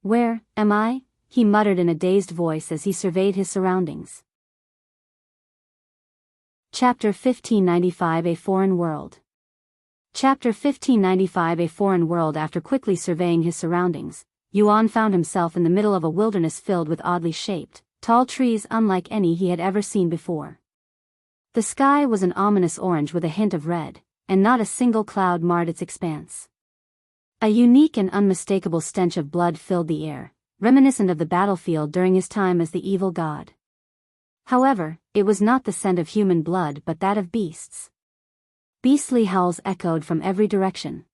Where am I? He muttered in a dazed voice as he surveyed his surroundings. Chapter 1595 A Foreign World. Chapter 1595 A Foreign World. After quickly surveying his surroundings, Yuan found himself in the middle of a wilderness filled with oddly shaped, tall trees unlike any he had ever seen before. The sky was an ominous orange with a hint of red, and not a single cloud marred its expanse. A unique and unmistakable stench of blood filled the air, reminiscent of the battlefield during his time as the evil god. However, it was not the scent of human blood but that of beasts. Beastly howls echoed from every direction.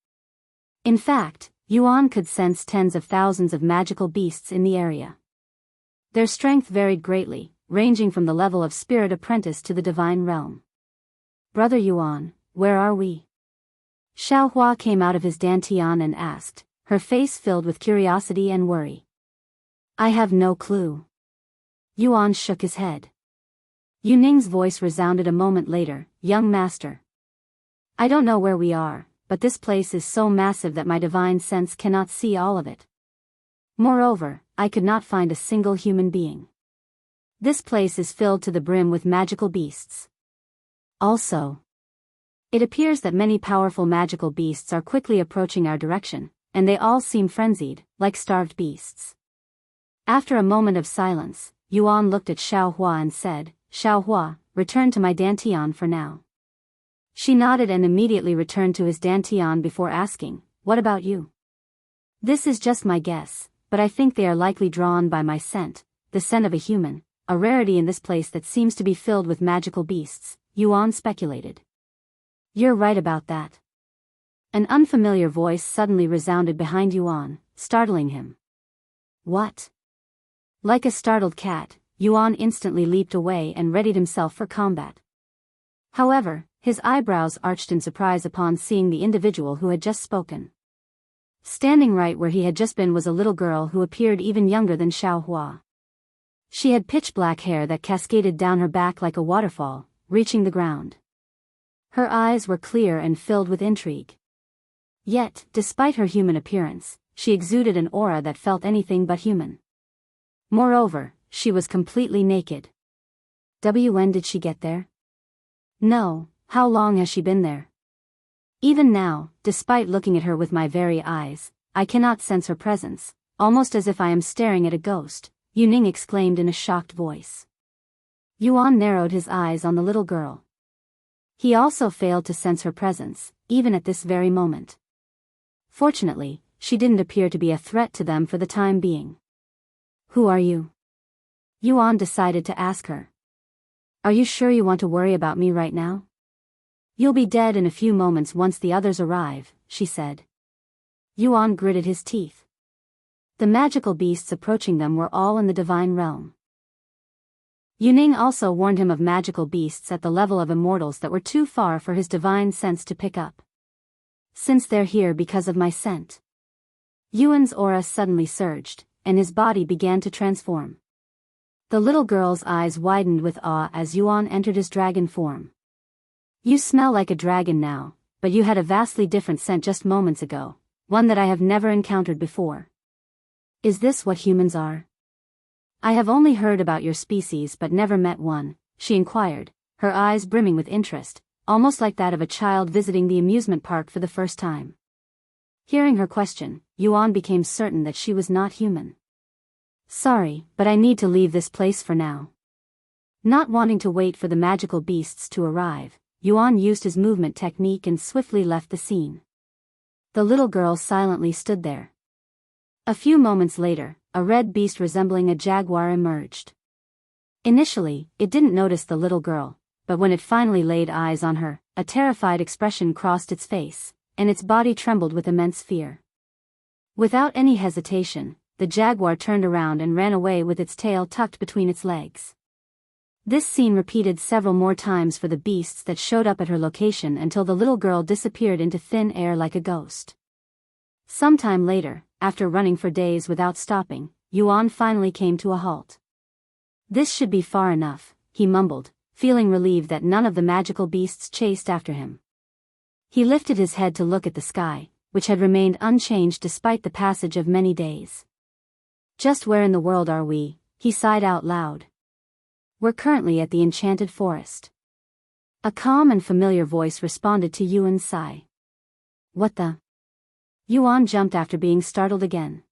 In fact, Yuan could sense tens of thousands of magical beasts in the area. Their strength varied greatly, ranging from the level of spirit apprentice to the divine realm. Brother Yuan, where are we? Xiaohua came out of his dantian and asked, her face filled with curiosity and worry. I have no clue. Yuan shook his head. Yuning's voice resounded a moment later, young master. I don't know where we are, but this place is so massive that my divine sense cannot see all of it. Moreover, I could not find a single human being. This place is filled to the brim with magical beasts. Also, it appears that many powerful magical beasts are quickly approaching our direction, and they all seem frenzied, like starved beasts. After a moment of silence, Yuan looked at Xiaohua and said, Xiaohua, return to my dantian for now. She nodded and immediately returned to his dantian before asking, what about you? This is just my guess, but I think they are likely drawn by my scent, the scent of a human, a rarity in this place that seems to be filled with magical beasts, Yuan speculated. You're right about that. An unfamiliar voice suddenly resounded behind Yuan, startling him. What? Like a startled cat, Yuan instantly leaped away and readied himself for combat. However, his eyebrows arched in surprise upon seeing the individual who had just spoken. Standing right where he had just been was a little girl who appeared even younger than Xiaohua. She had pitch-black hair that cascaded down her back like a waterfall, reaching the ground. Her eyes were clear and filled with intrigue. Yet, despite her human appearance, she exuded an aura that felt anything but human. Moreover, she was completely naked. When did she get there? No, how long has she been there? Even now, despite looking at her with my very eyes, I cannot sense her presence, almost as if I am staring at a ghost, Yuning exclaimed in a shocked voice. Yuan narrowed his eyes on the little girl. He also failed to sense her presence, even at this very moment. Fortunately, she didn't appear to be a threat to them for the time being. Who are you? Yuan decided to ask her. Are you sure you want to worry about me right now? You'll be dead in a few moments once the others arrive, she said. Yuan gritted his teeth. The magical beasts approaching them were all in the divine realm. Yuning also warned him of magical beasts at the level of immortals that were too far for his divine sense to pick up. Since they're here because of my scent. Yuan's aura suddenly surged, and his body began to transform. The little girl's eyes widened with awe as Yuan entered his dragon form. You smell like a dragon now, but you had a vastly different scent just moments ago, one that I have never encountered before. Is this what humans are? I have only heard about your species but never met one, she inquired, her eyes brimming with interest, almost like that of a child visiting the amusement park for the first time. Hearing her question, Yuan became certain that she was not human. Sorry, but I need to leave this place for now. Not wanting to wait for the magical beasts to arrive, Yuan used his movement technique and swiftly left the scene. The little girl silently stood there. A few moments later, a red beast resembling a jaguar emerged. Initially, it didn't notice the little girl, but when it finally laid eyes on her, a terrified expression crossed its face, and its body trembled with immense fear. Without any hesitation, the jaguar turned around and ran away with its tail tucked between its legs. This scene repeated several more times for the beasts that showed up at her location until the little girl disappeared into thin air like a ghost. Sometime later, after running for days without stopping, Yuan finally came to a halt. This should be far enough, he mumbled, feeling relieved that none of the magical beasts chased after him. He lifted his head to look at the sky, which had remained unchanged despite the passage of many days. Just where in the world are we? He sighed out loud. We're currently at the enchanted forest. A calm and familiar voice responded to Yuan's sigh. What the? Yuan jumped after being startled again.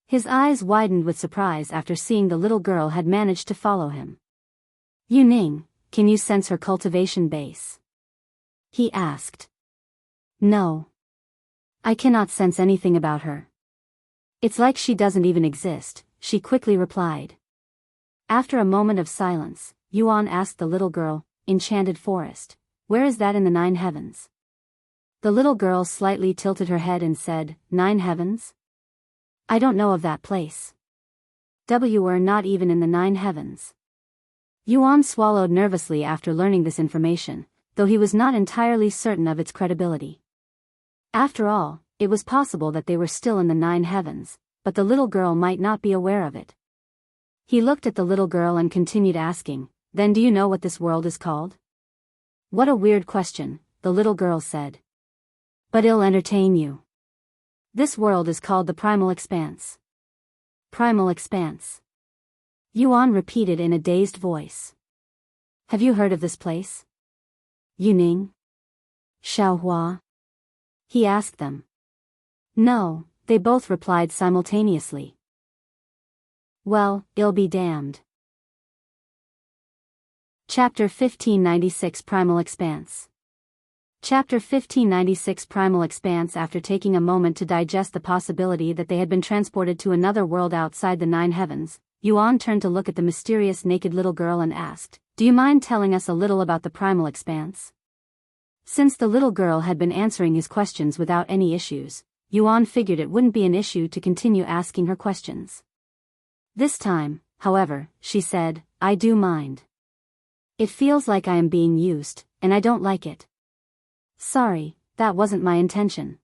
His eyes widened with surprise after seeing the little girl had managed to follow him. Yuning, can you sense her cultivation base? He asked. No. I cannot sense anything about her. It's like she doesn't even exist, she quickly replied. After a moment of silence, Yuan asked the little girl, Enchanted Forest, where is that in the 9 heavens? The little girl slightly tilted her head and said, 9 heavens? I don't know of that place. We're not even in the 9 heavens. Yuan swallowed nervously after learning this information, though he was not entirely certain of its credibility. After all, it was possible that they were still in the 9 heavens, but the little girl might not be aware of it. He looked at the little girl and continued asking, Then do you know what this world is called? What a weird question, the little girl said. But it'll entertain you. This world is called the Primal Expanse. Primal Expanse. Yuan repeated in a dazed voice. Have you heard of this place? Yuning? Xiaohua? He asked them. No, they both replied simultaneously. Well, it'll be damned. Chapter 1596 Primal Expanse. Chapter 1596 Primal Expanse. After taking a moment to digest the possibility that they had been transported to another world outside the 9 heavens, Yuan turned to look at the mysterious naked little girl and asked, Do you mind telling us a little about the Primal Expanse? Since the little girl had been answering his questions without any issues, Yuan figured it wouldn't be an issue to continue asking her questions. This time, however, she said, I do mind. It feels like I am being used, and I don't like it. Sorry, that wasn't my intention.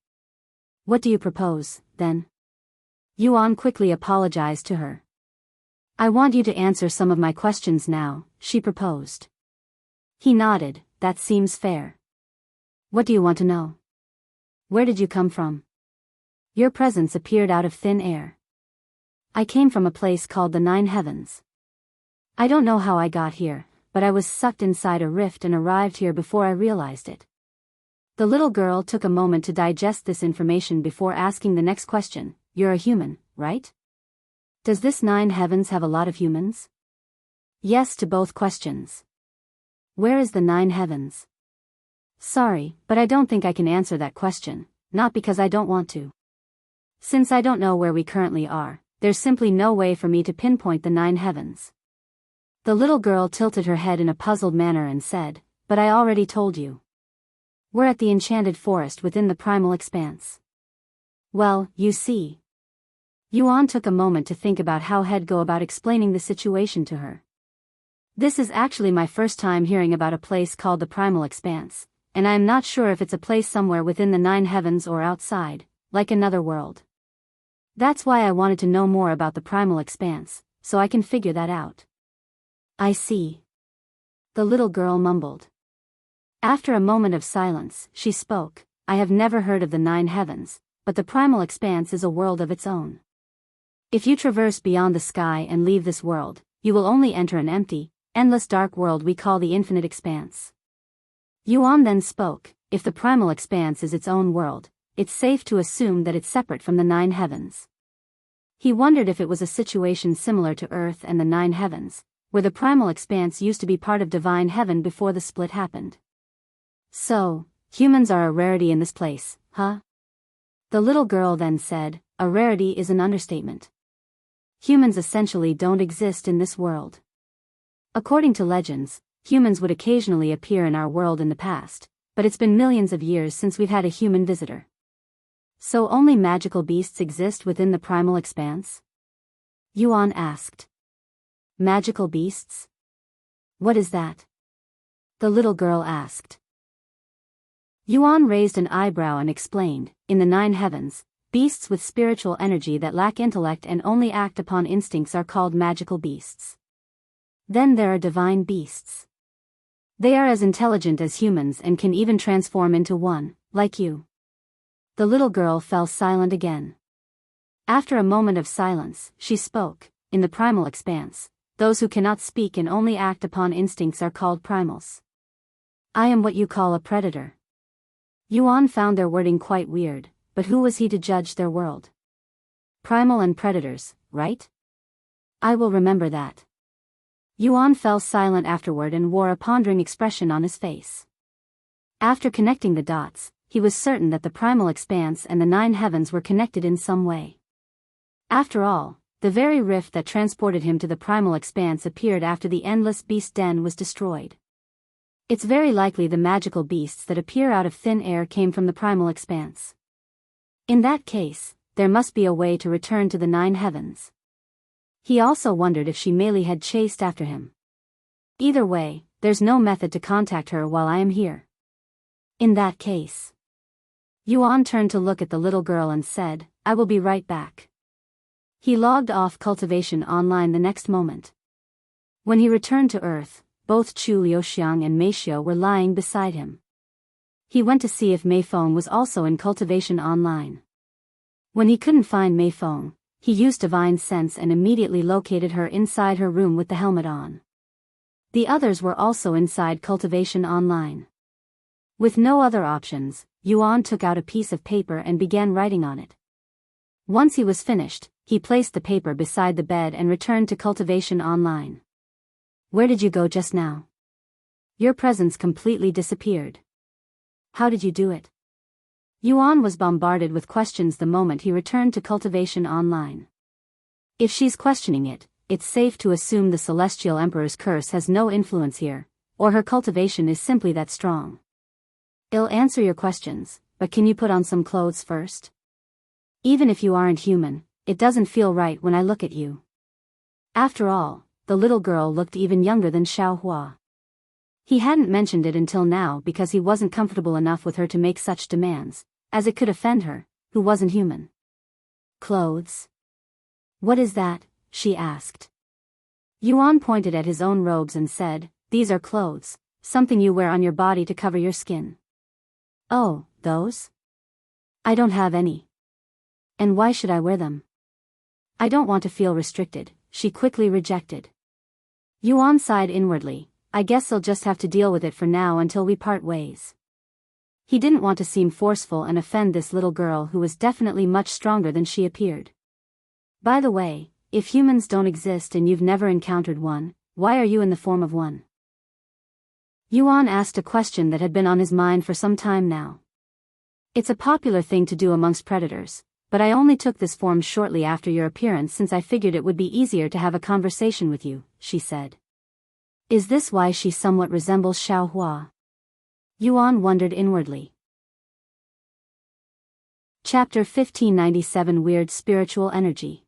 What do you propose, then? Yuan quickly apologized to her. I want you to answer some of my questions now, she proposed. He nodded, that seems fair. What do you want to know? Where did you come from? Your presence appeared out of thin air. I came from a place called the 9 heavens. I don't know how I got here, but I was sucked inside a rift and arrived here before I realized it. The little girl took a moment to digest this information before asking the next question. You're a human, right? Does this 9 heavens have a lot of humans? Yes to both questions. Where is the 9 heavens? Sorry, but I don't think I can answer that question, not because I don't want to. Since I don't know where we currently are, there's simply no way for me to pinpoint the 9 heavens. The little girl tilted her head in a puzzled manner and said, But I already told you. We're at the enchanted forest within the Primal Expanse. Well, you see. Yuan took a moment to think about how he'd go about explaining the situation to her. This is actually my first time hearing about a place called the Primal Expanse, and I am not sure if it's a place somewhere within the 9 heavens or outside, like another world. That's why I wanted to know more about the Primal Expanse, so I can figure that out. I see. The little girl mumbled. After a moment of silence, she spoke. I have never heard of the 9 heavens, but the Primal Expanse is a world of its own. If you traverse beyond the sky and leave this world, you will only enter an empty, endless dark world we call the Infinite Expanse. Yuan then spoke. If the Primal Expanse is its own world, it's safe to assume that it's separate from the 9 heavens. He wondered if it was a situation similar to Earth and the 9 heavens, where the primal expanse used to be part of divine heaven before the split happened. So, humans are a rarity in this place, huh? The little girl then said, a rarity is an understatement. Humans essentially don't exist in this world. According to legends, humans would occasionally appear in our world in the past, but it's been millions of years since we've had a human visitor. So only magical beasts exist within the primal expanse? Yuan asked. Magical beasts? What is that? The little girl asked. Yuan raised an eyebrow and explained, in the 9 heavens, beasts with spiritual energy that lack intellect and only act upon instincts are called magical beasts. Then there are divine beasts. They are as intelligent as humans and can even transform into one, like you. The little girl fell silent again. After a moment of silence, she spoke, in the primal expanse, those who cannot speak and only act upon instincts are called primals. I am what you call a predator. Yuan found their wording quite weird, but who was he to judge their world? Primal and predators, right? I will remember that. Yuan fell silent afterward and wore a pondering expression on his face. After connecting the dots, he was certain that the primal expanse and the 9 heavens were connected in some way. After all, the very rift that transported him to the primal expanse appeared after the endless beast den was destroyed. It's very likely the magical beasts that appear out of thin air came from the primal expanse. In that case, there must be a way to return to the 9 heavens. He also wondered if she merely had chased after him. Either way, there's no method to contact her while I am here. In that case. Yuan turned to look at the little girl and said, I will be right back. He logged off Cultivation Online the next moment. When he returned to Earth, both Yuxiang and Meixiu were lying beside him. He went to see if Feng was also in Cultivation Online. When he couldn't find Feng, he used divine sense and immediately located her inside her room with the helmet on. The others were also inside Cultivation Online. With no other options, Yuan took out a piece of paper and began writing on it. Once he was finished, he placed the paper beside the bed and returned to Cultivation Online. Where did you go just now? Your presence completely disappeared. How did you do it? Yuan was bombarded with questions the moment he returned to Cultivation Online. If she's questioning it, it's safe to assume the Celestial Emperor's curse has no influence here, or her cultivation is simply that strong. I'll answer your questions, but can you put on some clothes first? Even if you aren't human, it doesn't feel right when I look at you. After all, the little girl looked even younger than Xiaohua. He hadn't mentioned it until now because he wasn't comfortable enough with her to make such demands, as it could offend her, who wasn't human. Clothes? What is that? She asked. Yuan pointed at his own robes and said, these are clothes, something you wear on your body to cover your skin. Oh, those? I don't have any. And why should I wear them? I don't want to feel restricted, she quickly rejected. Yuan sighed inwardly, I guess I'll just have to deal with it for now until we part ways. He didn't want to seem forceful and offend this little girl who was definitely much stronger than she appeared. By the way, if humans don't exist and you've never encountered one, why are you in the form of one? Yuan asked a question that had been on his mind for some time now. It's a popular thing to do amongst predators, but I only took this form shortly after your appearance since I figured it would be easier to have a conversation with you, she said. Is this why she somewhat resembles Xiaohua? Yuan wondered inwardly. Chapter 1597 Weird Spiritual Energy.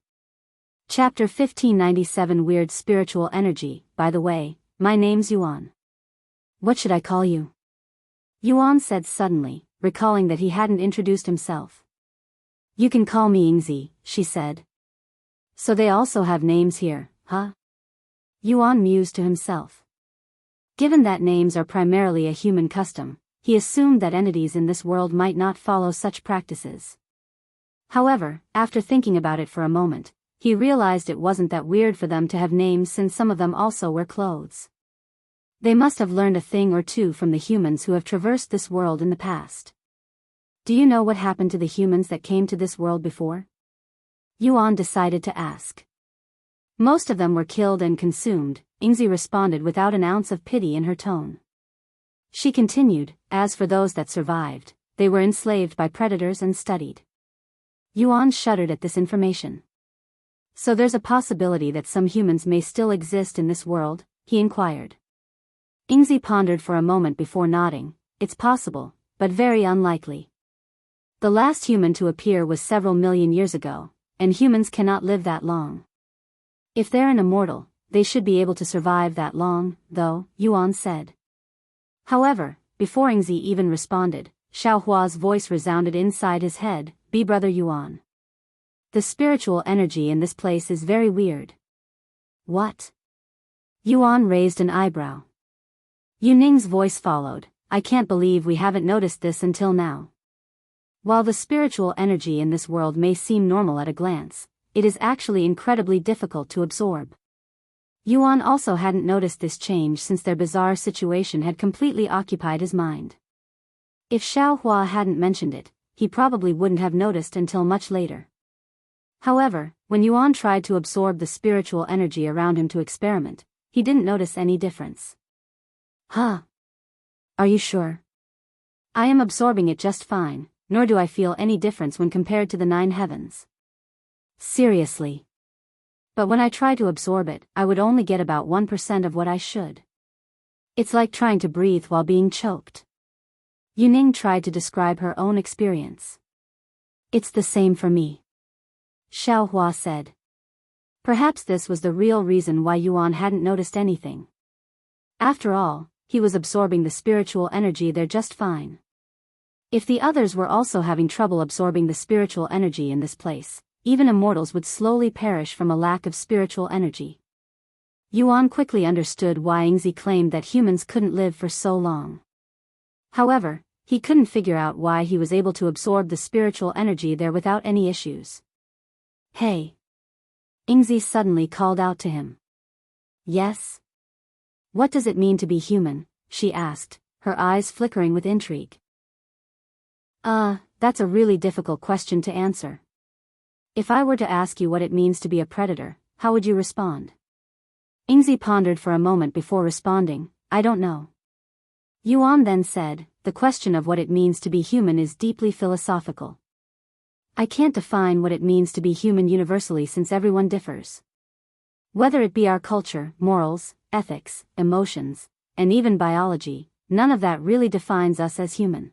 Chapter 1597 Weird Spiritual Energy. By the way, my name's Yuan. What should I call you? Yuan said suddenly, recalling that he hadn't introduced himself. You can call me Yingzi, she said. So they also have names here, huh? Yuan mused to himself. Given that names are primarily a human custom, he assumed that entities in this world might not follow such practices. However, after thinking about it for a moment, he realized it wasn't that weird for them to have names since some of them also wear clothes. They must have learned a thing or two from the humans who have traversed this world in the past. do you know what happened to the humans that came to this world before? Yuan decided to ask. Most of them were killed and consumed, Yingzi responded without an ounce of pity in her tone. She continued, as for those that survived, they were enslaved by predators and studied. Yuan shuddered at this information. So there's a possibility that some humans may still exist in this world, he inquired. Yingzi pondered for a moment before nodding. It's possible, but very unlikely. The last human to appear was several million years ago, and humans cannot live that long. If they're an immortal, they should be able to survive that long, though, Yuan said. However, before Yingzi even responded, Xiaohua's voice resounded inside his head, "Be brother Yuan. The spiritual energy in this place is very weird." What? Yuan raised an eyebrow. Yuning's voice followed, "I can't believe we haven't noticed this until now. While the spiritual energy in this world may seem normal at a glance, it is actually incredibly difficult to absorb." Yuan also hadn't noticed this change since their bizarre situation had completely occupied his mind. If Xiaohua hadn't mentioned it, he probably wouldn't have noticed until much later. However, when Yuan tried to absorb the spiritual energy around him to experiment, he didn't notice any difference. Huh? Are you sure? I am absorbing it just fine, nor do I feel any difference when compared to the 9 heavens. Seriously. But when I try to absorb it, I would only get about 1% of what I should. It's like trying to breathe while being choked. Yuning tried to describe her own experience. It's the same for me, Xiaohua said. Perhaps this was the real reason why Yuan hadn't noticed anything. After all, he was absorbing the spiritual energy there just fine. If the others were also having trouble absorbing the spiritual energy in this place, even immortals would slowly perish from a lack of spiritual energy. Yuan quickly understood why Yingzi claimed that humans couldn't live for so long. However, he couldn't figure out why he was able to absorb the spiritual energy there without any issues. Hey! Yingzi suddenly called out to him. Yes? What does it mean to be human? She asked, her eyes flickering with intrigue. That's a really difficult question to answer. If I were to ask you what it means to be a predator, how would you respond? Yingzi pondered for a moment before responding, I don't know. Yuan then said, the question of what it means to be human is deeply philosophical. I can't define what it means to be human universally since everyone differs. Whether it be our culture, morals, ethics, emotions, and even biology, none of that really defines us as human.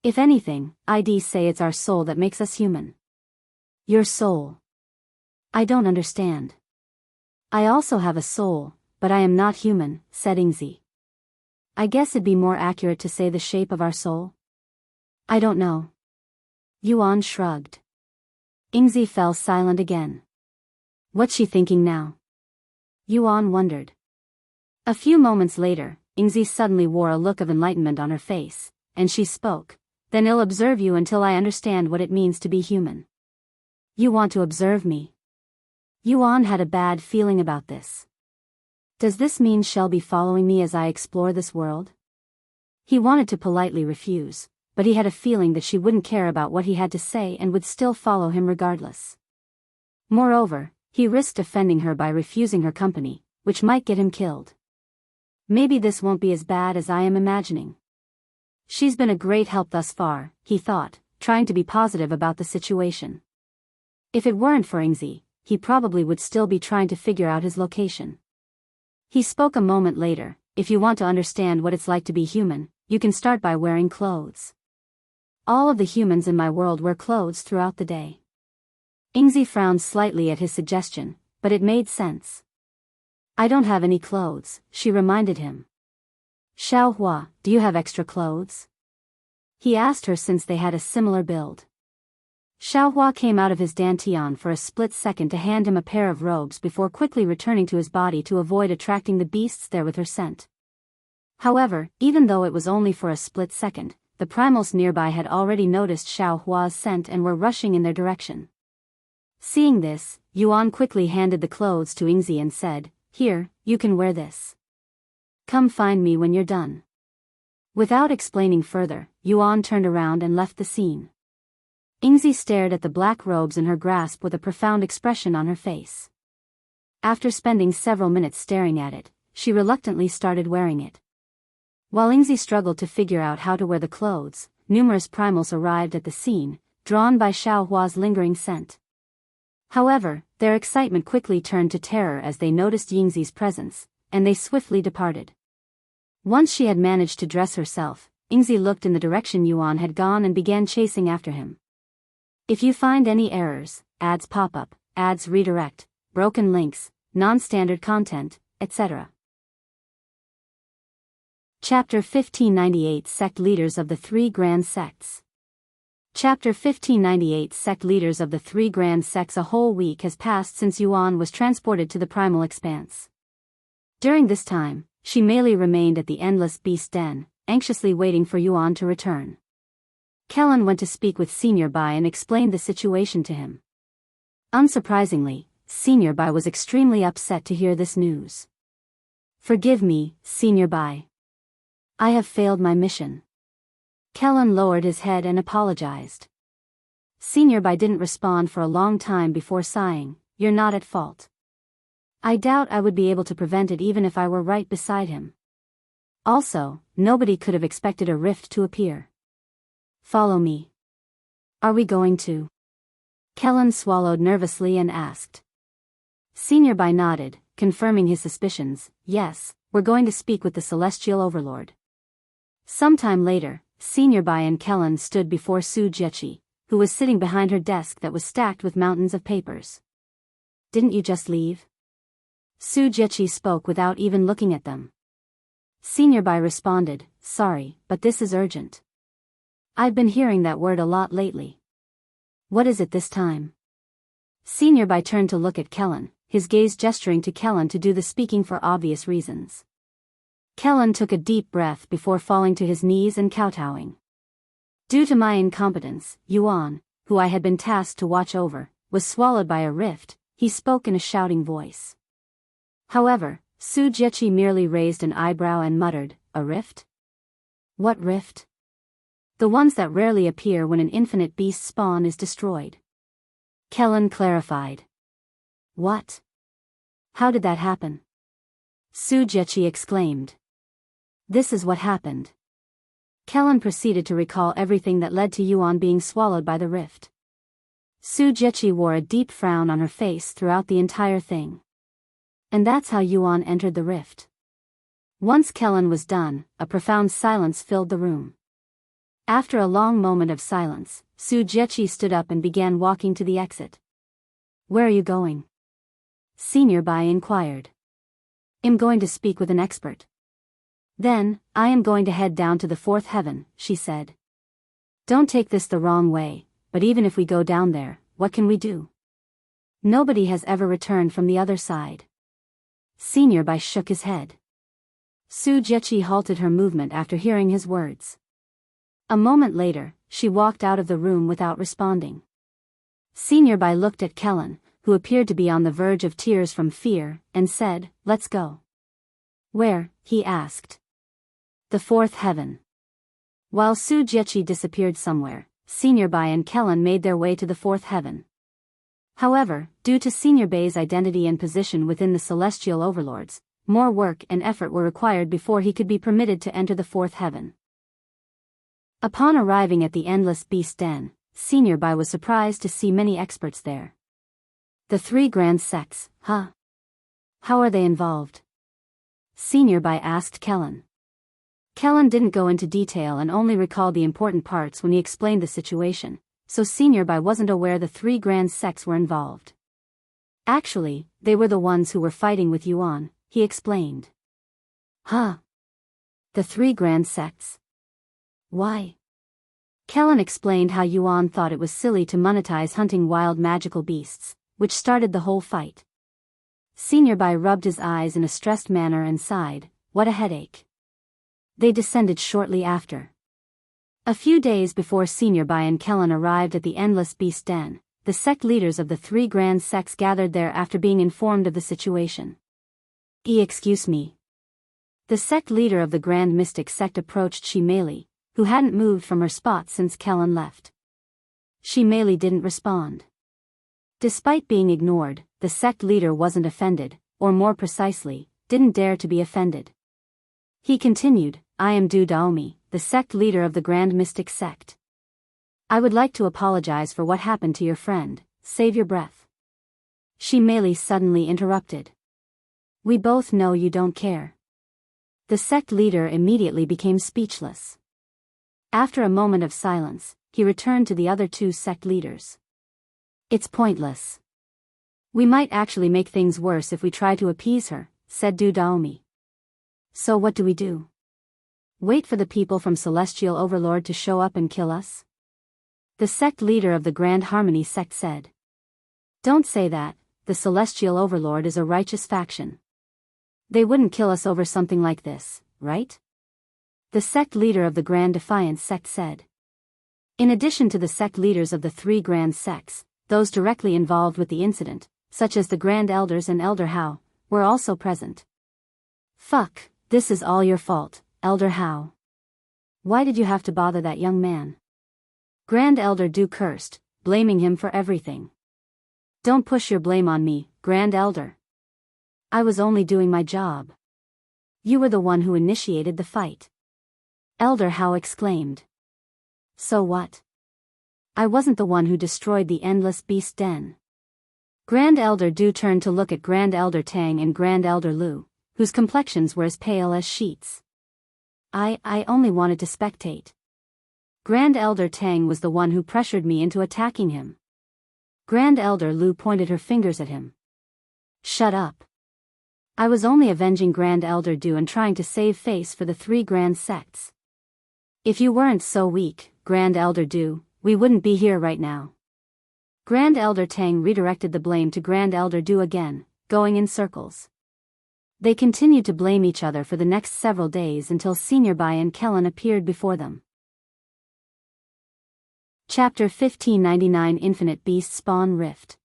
If anything, I'd say it's our soul that makes us human. Your soul. I don't understand. I also have a soul, but I am not human, said Yingzi. I guess it'd be more accurate to say the shape of our soul. I don't know. Yuan shrugged. Yingzi fell silent again. What's she thinking now? Yuan wondered. A few moments later, Yingzi suddenly wore a look of enlightenment on her face, and she spoke. Then I'll observe you until I understand what it means to be human. You want to observe me? Yuan had a bad feeling about this. Does this mean she'll be following me as I explore this world? He wanted to politely refuse, but he had a feeling that she wouldn't care about what he had to say and would still follow him regardless. Moreover, he risked offending her by refusing her company, which might get him killed. Maybe this won't be as bad as I am imagining. She's been a great help thus far, he thought, trying to be positive about the situation. If it weren't for Yingzi, he probably would still be trying to figure out his location. He spoke a moment later, if you want to understand what it's like to be human, you can start by wearing clothes. All of the humans in my world wear clothes throughout the day. Yingzi frowned slightly at his suggestion, but it made sense. I don't have any clothes, she reminded him. Xiaohua, do you have extra clothes? He asked her since they had a similar build. Xiaohua came out of his dantian for a split second to hand him a pair of robes before quickly returning to his body to avoid attracting the beasts there with her scent. However, even though it was only for a split second, the primals nearby had already noticed Xiaohua's scent and were rushing in their direction. Seeing this, Yuan quickly handed the clothes to Yingzi and said, Here, you can wear this. Come find me when you're done. Without explaining further, Yuan turned around and left the scene. Yingzi stared at the black robes in her grasp with a profound expression on her face. After spending several minutes staring at it, she reluctantly started wearing it. While Yingzi struggled to figure out how to wear the clothes, numerous primals arrived at the scene, drawn by Xiaohua's lingering scent. However, their excitement quickly turned to terror as they noticed Yingzi's presence, and they swiftly departed. Once she had managed to dress herself, Yingzi looked in the direction Yuan had gone and began chasing after him. If you find any errors, ads pop up, ads redirect, broken links, non-standard content, etc. Chapter 1598 Sect Leaders of the Three Grand Sects. Chapter 1598 Sect Leaders of the Three Grand Sects. A whole week has passed since Yuan was transported to the Primal Expanse. During this time, she merely remained at the Endless Beast Den, anxiously waiting for Yuan to return. Kelan went to speak with Senior Bai and explained the situation to him. Unsurprisingly, Senior Bai was extremely upset to hear this news. Forgive me, Senior Bai. I have failed my mission. Kelan lowered his head and apologized. Senior Bai didn't respond for a long time before sighing, You're not at fault. I doubt I would be able to prevent it even if I were right beside him. Also, nobody could have expected a rift to appear. Follow me. Are we going to? Kelan swallowed nervously and asked. Senior Bai nodded, confirming his suspicions. Yes, we're going to speak with the Celestial Overlord. Sometime later, Senior Bai and Kelan stood before Su Jiechi, who was sitting behind her desk that was stacked with mountains of papers. Didn't you just leave? Su Jiechi spoke without even looking at them. Senior Bai responded, Sorry, but this is urgent. I've been hearing that word a lot lately. What is it this time? Senior Bai turned to look at Kelan, his gaze gesturing to Kelan to do the speaking for obvious reasons. Kelan took a deep breath before falling to his knees and kowtowing. Due to my incompetence, Yuan, who I had been tasked to watch over, was swallowed by a rift, he spoke in a shouting voice. However, Su Jiechi merely raised an eyebrow and muttered, A rift? What rift? The ones that rarely appear when an infinite beast spawn is destroyed. Kelan clarified. What? How did that happen? Su Jiechi exclaimed. This is what happened. Kelan proceeded to recall everything that led to Yuan being swallowed by the rift. Su Jiechi wore a deep frown on her face throughout the entire thing. And that's how Yuan entered the rift. Once Kelan was done, a profound silence filled the room. After a long moment of silence, Su Jiechi stood up and began walking to the exit. Where are you going? Senior Bai inquired. I'm going to speak with an expert. Then, I am going to head down to the fourth heaven, she said. Don't take this the wrong way, but even if we go down there, what can we do? Nobody has ever returned from the other side. Senior Bai shook his head. Su Jiechi halted her movement after hearing his words. A moment later, she walked out of the room without responding. Senior Bai looked at Kelan, who appeared to be on the verge of tears from fear, and said, Let's go. Where? He asked. The fourth heaven. While Su Jiechi disappeared somewhere, Senior Bai and Kelan made their way to the fourth heaven. However, due to Senior Bai's identity and position within the Celestial Overlords, more work and effort were required before he could be permitted to enter the fourth heaven. Upon arriving at the Endless Beast Den, Senior Bai was surprised to see many experts there. The three grand sects, huh? How are they involved? Senior Bai asked Kelan. Kelan didn't go into detail and only recalled the important parts when he explained the situation, so Senior Bai wasn't aware the three grand sects were involved. Actually, they were the ones who were fighting with Yuan, he explained. Huh? The three grand sects? Why? Kelan explained how Yuan thought it was silly to monetize hunting wild magical beasts, which started the whole fight. Senior Bai rubbed his eyes in a stressed manner and sighed, What a headache. They descended shortly after. A few days before Senior Bai and Kelan arrived at the Endless Beast Den, the sect leaders of the three grand sects gathered there after being informed of the situation. Excuse me. The sect leader of the Grand Mystic Sect approached Shimeli, who hadn't moved from her spot since Kelan left. Shimeli didn't respond. Despite being ignored, the sect leader wasn't offended, or more precisely, didn't dare to be offended. He continued, I am Du Daomi, the sect leader of the Grand Mystic Sect. I would like to apologize for what happened to your friend. Save your breath. Shimeli suddenly interrupted. We both know you don't care. The sect leader immediately became speechless. After a moment of silence, he returned to the other two sect leaders. It's pointless. We might actually make things worse if we try to appease her, said Du Daomi. So what do we do? Wait for the people from Celestial Overlord to show up and kill us? The sect leader of the Grand Harmony Sect said. Don't say that, the Celestial Overlord is a righteous faction. They wouldn't kill us over something like this, right? The sect leader of the Grand Defiance Sect said. In addition to the sect leaders of the three Grand Sects, those directly involved with the incident, such as the Grand Elders and Elder Hao, were also present. Fuck, this is all your fault, Elder Hao. Why did you have to bother that young man? Grand Elder Du cursed, blaming him for everything. Don't push your blame on me, Grand Elder. I was only doing my job. You were the one who initiated the fight. Elder Hao exclaimed. So what? I wasn't the one who destroyed the Endless Beast Den. Grand Elder Du turned to look at Grand Elder Tang and Grand Elder Lu, whose complexions were as pale as sheets. I only wanted to spectate. Grand Elder Tang was the one who pressured me into attacking him. Grand Elder Lu pointed her fingers at him. Shut up. I was only avenging Grand Elder Du and trying to save face for the three Grand Sects. If you weren't so weak, Grand Elder Du, we wouldn't be here right now. Grand Elder Tang redirected the blame to Grand Elder Du again, going in circles. They continued to blame each other for the next several days until Senior Bai and Kelan appeared before them. Chapter 1599 Infinite Beast Spawn Rift.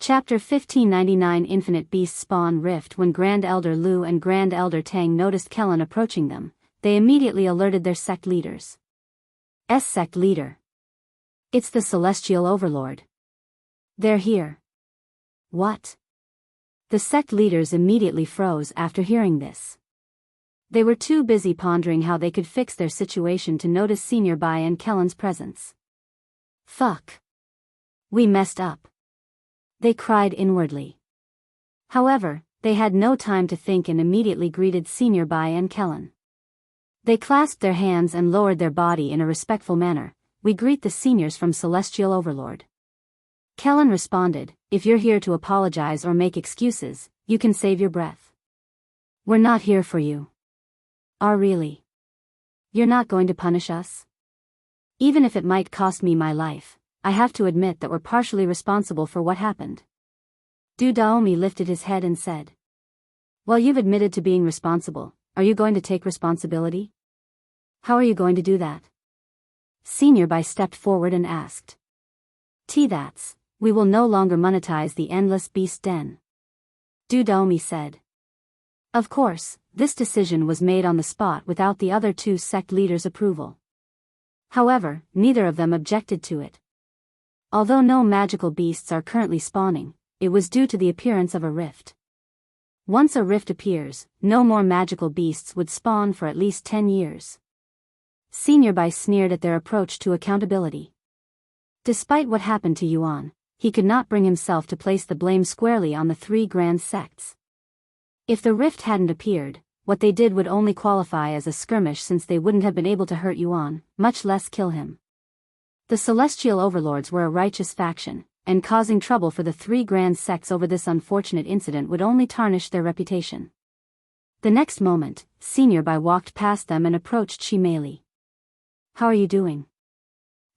Chapter 1599 Infinite Beast Spawn Rift. When Grand Elder Lu and Grand Elder Tang noticed Kelan approaching them, they immediately alerted their sect leaders. Sect leader. It's the Celestial Overlord. They're here. What? The sect leaders immediately froze after hearing this. They were too busy pondering how they could fix their situation to notice Senior Bai and Kelan's presence. Fuck. We messed up. They cried inwardly. However, they had no time to think and immediately greeted Senior Bai and Kelan. They clasped their hands and lowered their body in a respectful manner. We greet the seniors from Celestial Overlord. Kelan responded, if you're here to apologize or make excuses, you can save your breath. We're not here for you. Really? You're not going to punish us? Even if it might cost me my life, I have to admit that we're partially responsible for what happened. Du Daomi lifted his head and said. Well, you've admitted to being responsible. Are you going to take responsibility? How are you going to do that? Senior Bai stepped forward and asked. That's, we will no longer monetize the Endless Beast Den. Du Daomi said. Of course, this decision was made on the spot without the other two sect leaders' approval. However, neither of them objected to it. Although no magical beasts are currently spawning, it was due to the appearance of a rift. Once a rift appears, no more magical beasts would spawn for at least 10 years. Senior Bai sneered at their approach to accountability. Despite what happened to Yuan, he could not bring himself to place the blame squarely on the three Grand Sects. If the rift hadn't appeared, what they did would only qualify as a skirmish since they wouldn't have been able to hurt Yuan, much less kill him. The Celestial Overlords were a righteous faction, and causing trouble for the three Grand Sects over this unfortunate incident would only tarnish their reputation. The next moment, Senior Bai walked past them and approached Shimeli. How are you doing?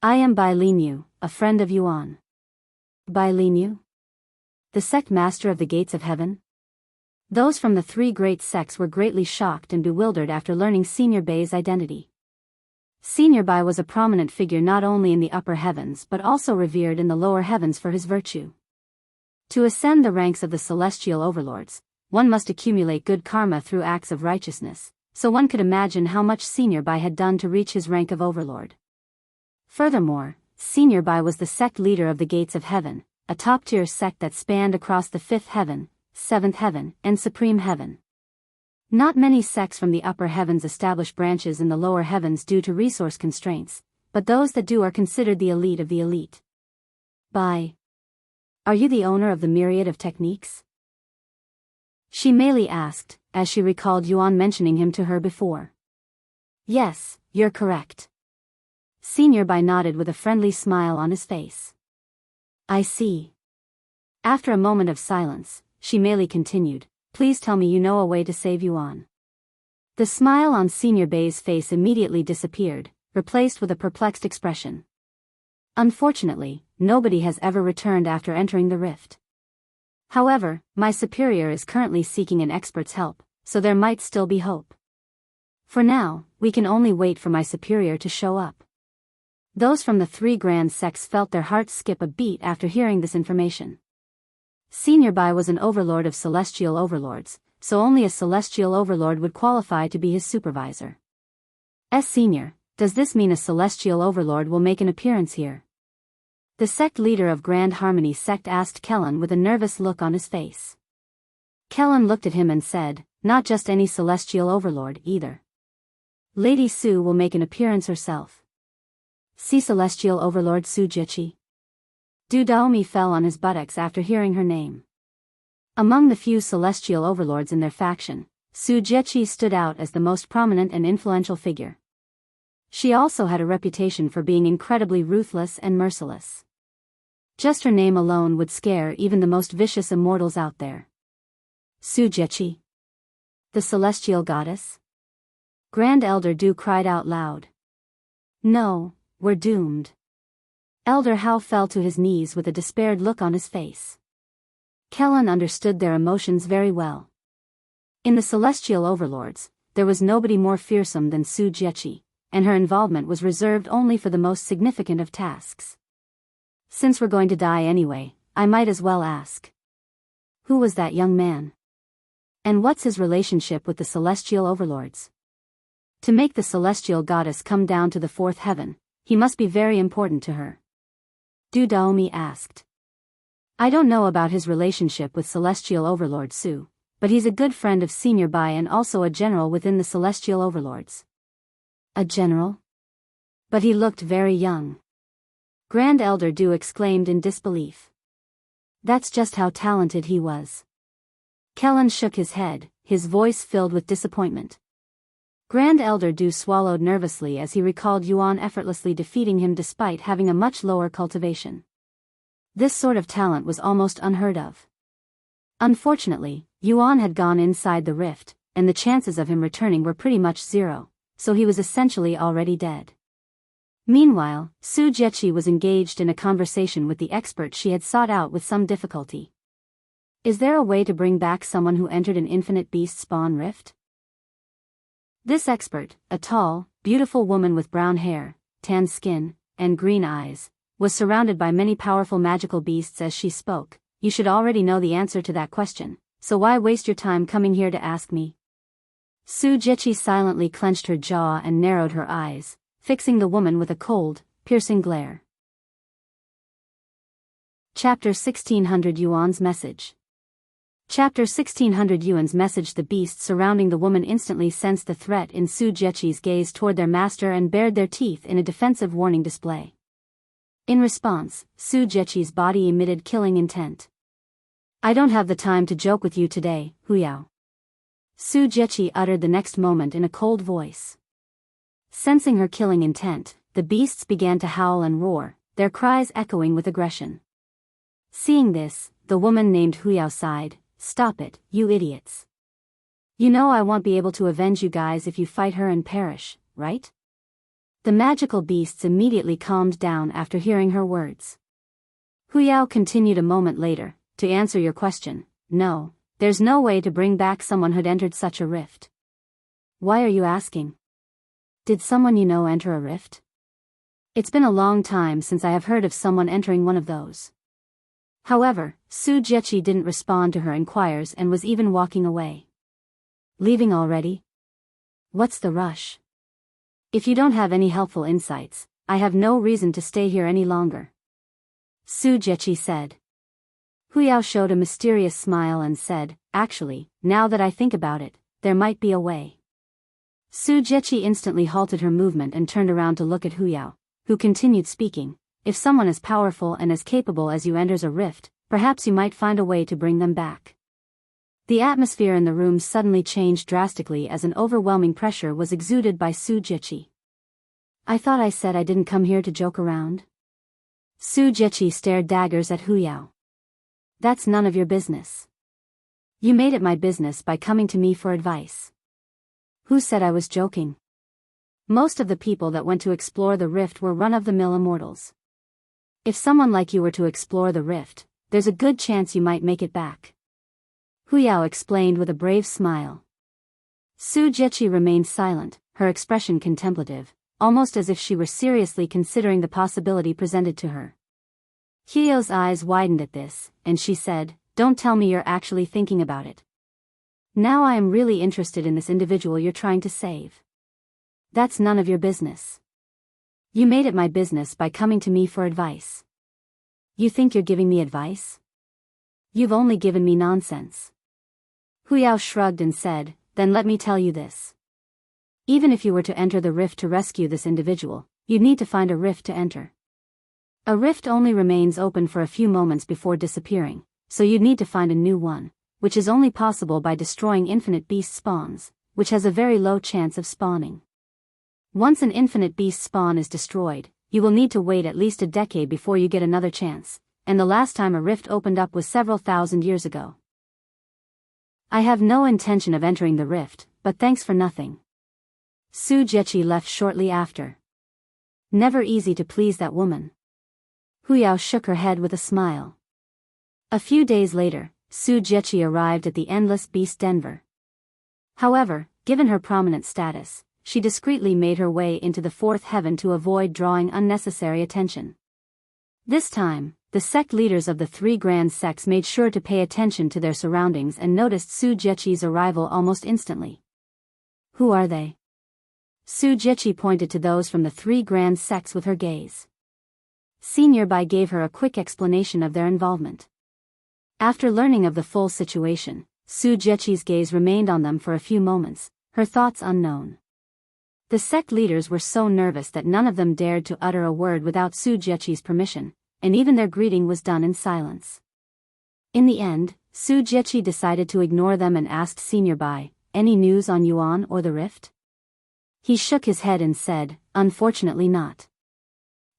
I am Bai Linyu, a friend of Yuan. Bai Linyu? The sect master of the Gates of Heaven? Those from the three great sects were greatly shocked and bewildered after learning Senior Bai's identity. Senior Bai was a prominent figure not only in the upper heavens but also revered in the lower heavens for his virtue. To ascend the ranks of the Celestial Overlords, one must accumulate good karma through acts of righteousness, so one could imagine how much Senior Bai had done to reach his rank of overlord. Furthermore, Senior Bai was the sect leader of the Gates of Heaven, a top-tier sect that spanned across the 5th heaven, 7th heaven, and supreme heaven. Not many sects from the upper heavens establish branches in the lower heavens due to resource constraints, but those that do are considered the elite of the elite. Bai. Are you the owner of the myriad of techniques? She merely asked, as she recalled Yuan mentioning him to her before. Yes, you're correct. Senior Bai nodded with a friendly smile on his face. I see. After a moment of silence, she merely continued, please tell me you know a way to save Yuan. The smile on Senior Bai's face immediately disappeared, replaced with a perplexed expression. Unfortunately, nobody has ever returned after entering the rift. However, my superior is currently seeking an expert's help, so there might still be hope. For now, we can only wait for my superior to show up. Those from the 3 grand sects felt their hearts skip a beat after hearing this information. Senior Bai was an overlord of celestial overlords, so only a celestial overlord would qualify to be his supervisor. Senior, does this mean a celestial overlord will make an appearance here? The sect leader of Grand Harmony Sect asked Kelan with a nervous look on his face. Kelan looked at him and said, not just any celestial overlord either. Lady Su will make an appearance herself. See Celestial Overlord Su Jiqi. Du Daomi fell on his buttocks after hearing her name. Among the few celestial overlords in their faction, Su Jiqi stood out as the most prominent and influential figure. She also had a reputation for being incredibly ruthless and merciless. Just her name alone would scare even the most vicious immortals out there. Su Jiqi. The celestial goddess? Grand Elder Du cried out loud. No, we're doomed. Elder Hao fell to his knees with a despaired look on his face. Kelan understood their emotions very well. In the celestial overlords, there was nobody more fearsome than Su Jiqi, and her involvement was reserved only for the most significant of tasks. Since we're going to die anyway, I might as well ask. Who was that young man? And what's his relationship with the celestial overlords? To make the celestial goddess come down to the 4th heaven, he must be very important to her. Du Daomi asked. I don't know about his relationship with celestial overlord Su, but he's a good friend of Senior Bai and also a general within the celestial overlords. A general? But he looked very young. Grand Elder Du exclaimed in disbelief. That's just how talented he was. Kelan shook his head, his voice filled with disappointment. Grand Elder Du swallowed nervously as he recalled Yuan effortlessly defeating him despite having a much lower cultivation. This sort of talent was almost unheard of. Unfortunately, Yuan had gone inside the rift, and the chances of him returning were pretty much zero, so he was essentially already dead. Meanwhile, Su Jiqi was engaged in a conversation with the expert she had sought out with some difficulty. Is there a way to bring back someone who entered an infinite beast spawn rift? This expert, a tall, beautiful woman with brown hair, tan skin, and green eyes, was surrounded by many powerful magical beasts as she spoke. You should already know the answer to that question, so why waste your time coming here to ask me? Su Jiqi silently clenched her jaw and narrowed her eyes, fixing the woman with a cold, piercing glare. Chapter 1600 Yuan's Message. Chapter 1600 Yuan's message. The beasts surrounding the woman instantly sensed the threat in Su Jiqi's gaze toward their master and bared their teeth in a defensive warning display. In response, Su Jiqi's body emitted killing intent. I don't have the time to joke with you today, Huyao. Su Jiqi uttered the next moment in a cold voice. Sensing her killing intent, the beasts began to howl and roar, their cries echoing with aggression. Seeing this, the woman named Huyao sighed. Stop it, you idiots. You know I won't be able to avenge you guys if you fight her and perish, right? The magical beasts immediately calmed down after hearing her words. Huyao continued a moment later, to answer your question, no, there's no way to bring back someone who'd entered such a rift. Why are you asking? Did someone you know enter a rift? It's been a long time since I have heard of someone entering one of those. However, Su Jiechi didn't respond to her inquiries and was even walking away. Leaving already? What's the rush? If you don't have any helpful insights, I have no reason to stay here any longer. Su Jiechi said. Huyao showed a mysterious smile and said, actually, now that I think about it, there might be a way. Su Jiechi instantly halted her movement and turned around to look at Huyao, who continued speaking. If someone as powerful and as capable as you enters a rift, perhaps you might find a way to bring them back. The atmosphere in the room suddenly changed drastically as an overwhelming pressure was exuded by Su Jiechi. I thought I said I didn't come here to joke around. Su Jiechi stared daggers at Huyao. That's none of your business. You made it my business by coming to me for advice. Who said I was joking? Most of the people that went to explore the rift were run-of-the-mill immortals. If someone like you were to explore the rift, there's a good chance you might make it back. Huyao explained with a brave smile. Su Jiechi remained silent, her expression contemplative, almost as if she were seriously considering the possibility presented to her. Huyao's eyes widened at this, and she said, don't tell me you're actually thinking about it. Now I am really interested in this individual you're trying to save. That's none of your business. You made it my business by coming to me for advice. You think you're giving me advice? You've only given me nonsense. Huyao shrugged and said, then let me tell you this. Even if you were to enter the rift to rescue this individual, you'd need to find a rift to enter. A rift only remains open for a few moments before disappearing, so you'd need to find a new one, which is only possible by destroying infinite beast spawns, which has a very low chance of spawning. Once an infinite beast spawn is destroyed, you will need to wait at least a decade before you get another chance, and the last time a rift opened up was several thousand years ago. I have no intention of entering the rift, but thanks for nothing. Su Jiechi left shortly after. Never easy to please that woman. Huyao shook her head with a smile. A few days later, Su Jiechi arrived at the Endless Beast Denver. However, given her prominent status, she discreetly made her way into the fourth heaven to avoid drawing unnecessary attention. This time, the sect leaders of the three grand sects made sure to pay attention to their surroundings and noticed Su Jiechi's arrival almost instantly. Who are they? Su Jiechi pointed to those from the three grand sects with her gaze. Senior Bai gave her a quick explanation of their involvement. After learning of the full situation, Su Jiechi's gaze remained on them for a few moments, her thoughts unknown. The sect leaders were so nervous that none of them dared to utter a word without Su Jiechi's permission, and even their greeting was done in silence. In the end, Su Jiechi decided to ignore them and asked Senior Bai, any news on Yuan or the rift? He shook his head and said, unfortunately not.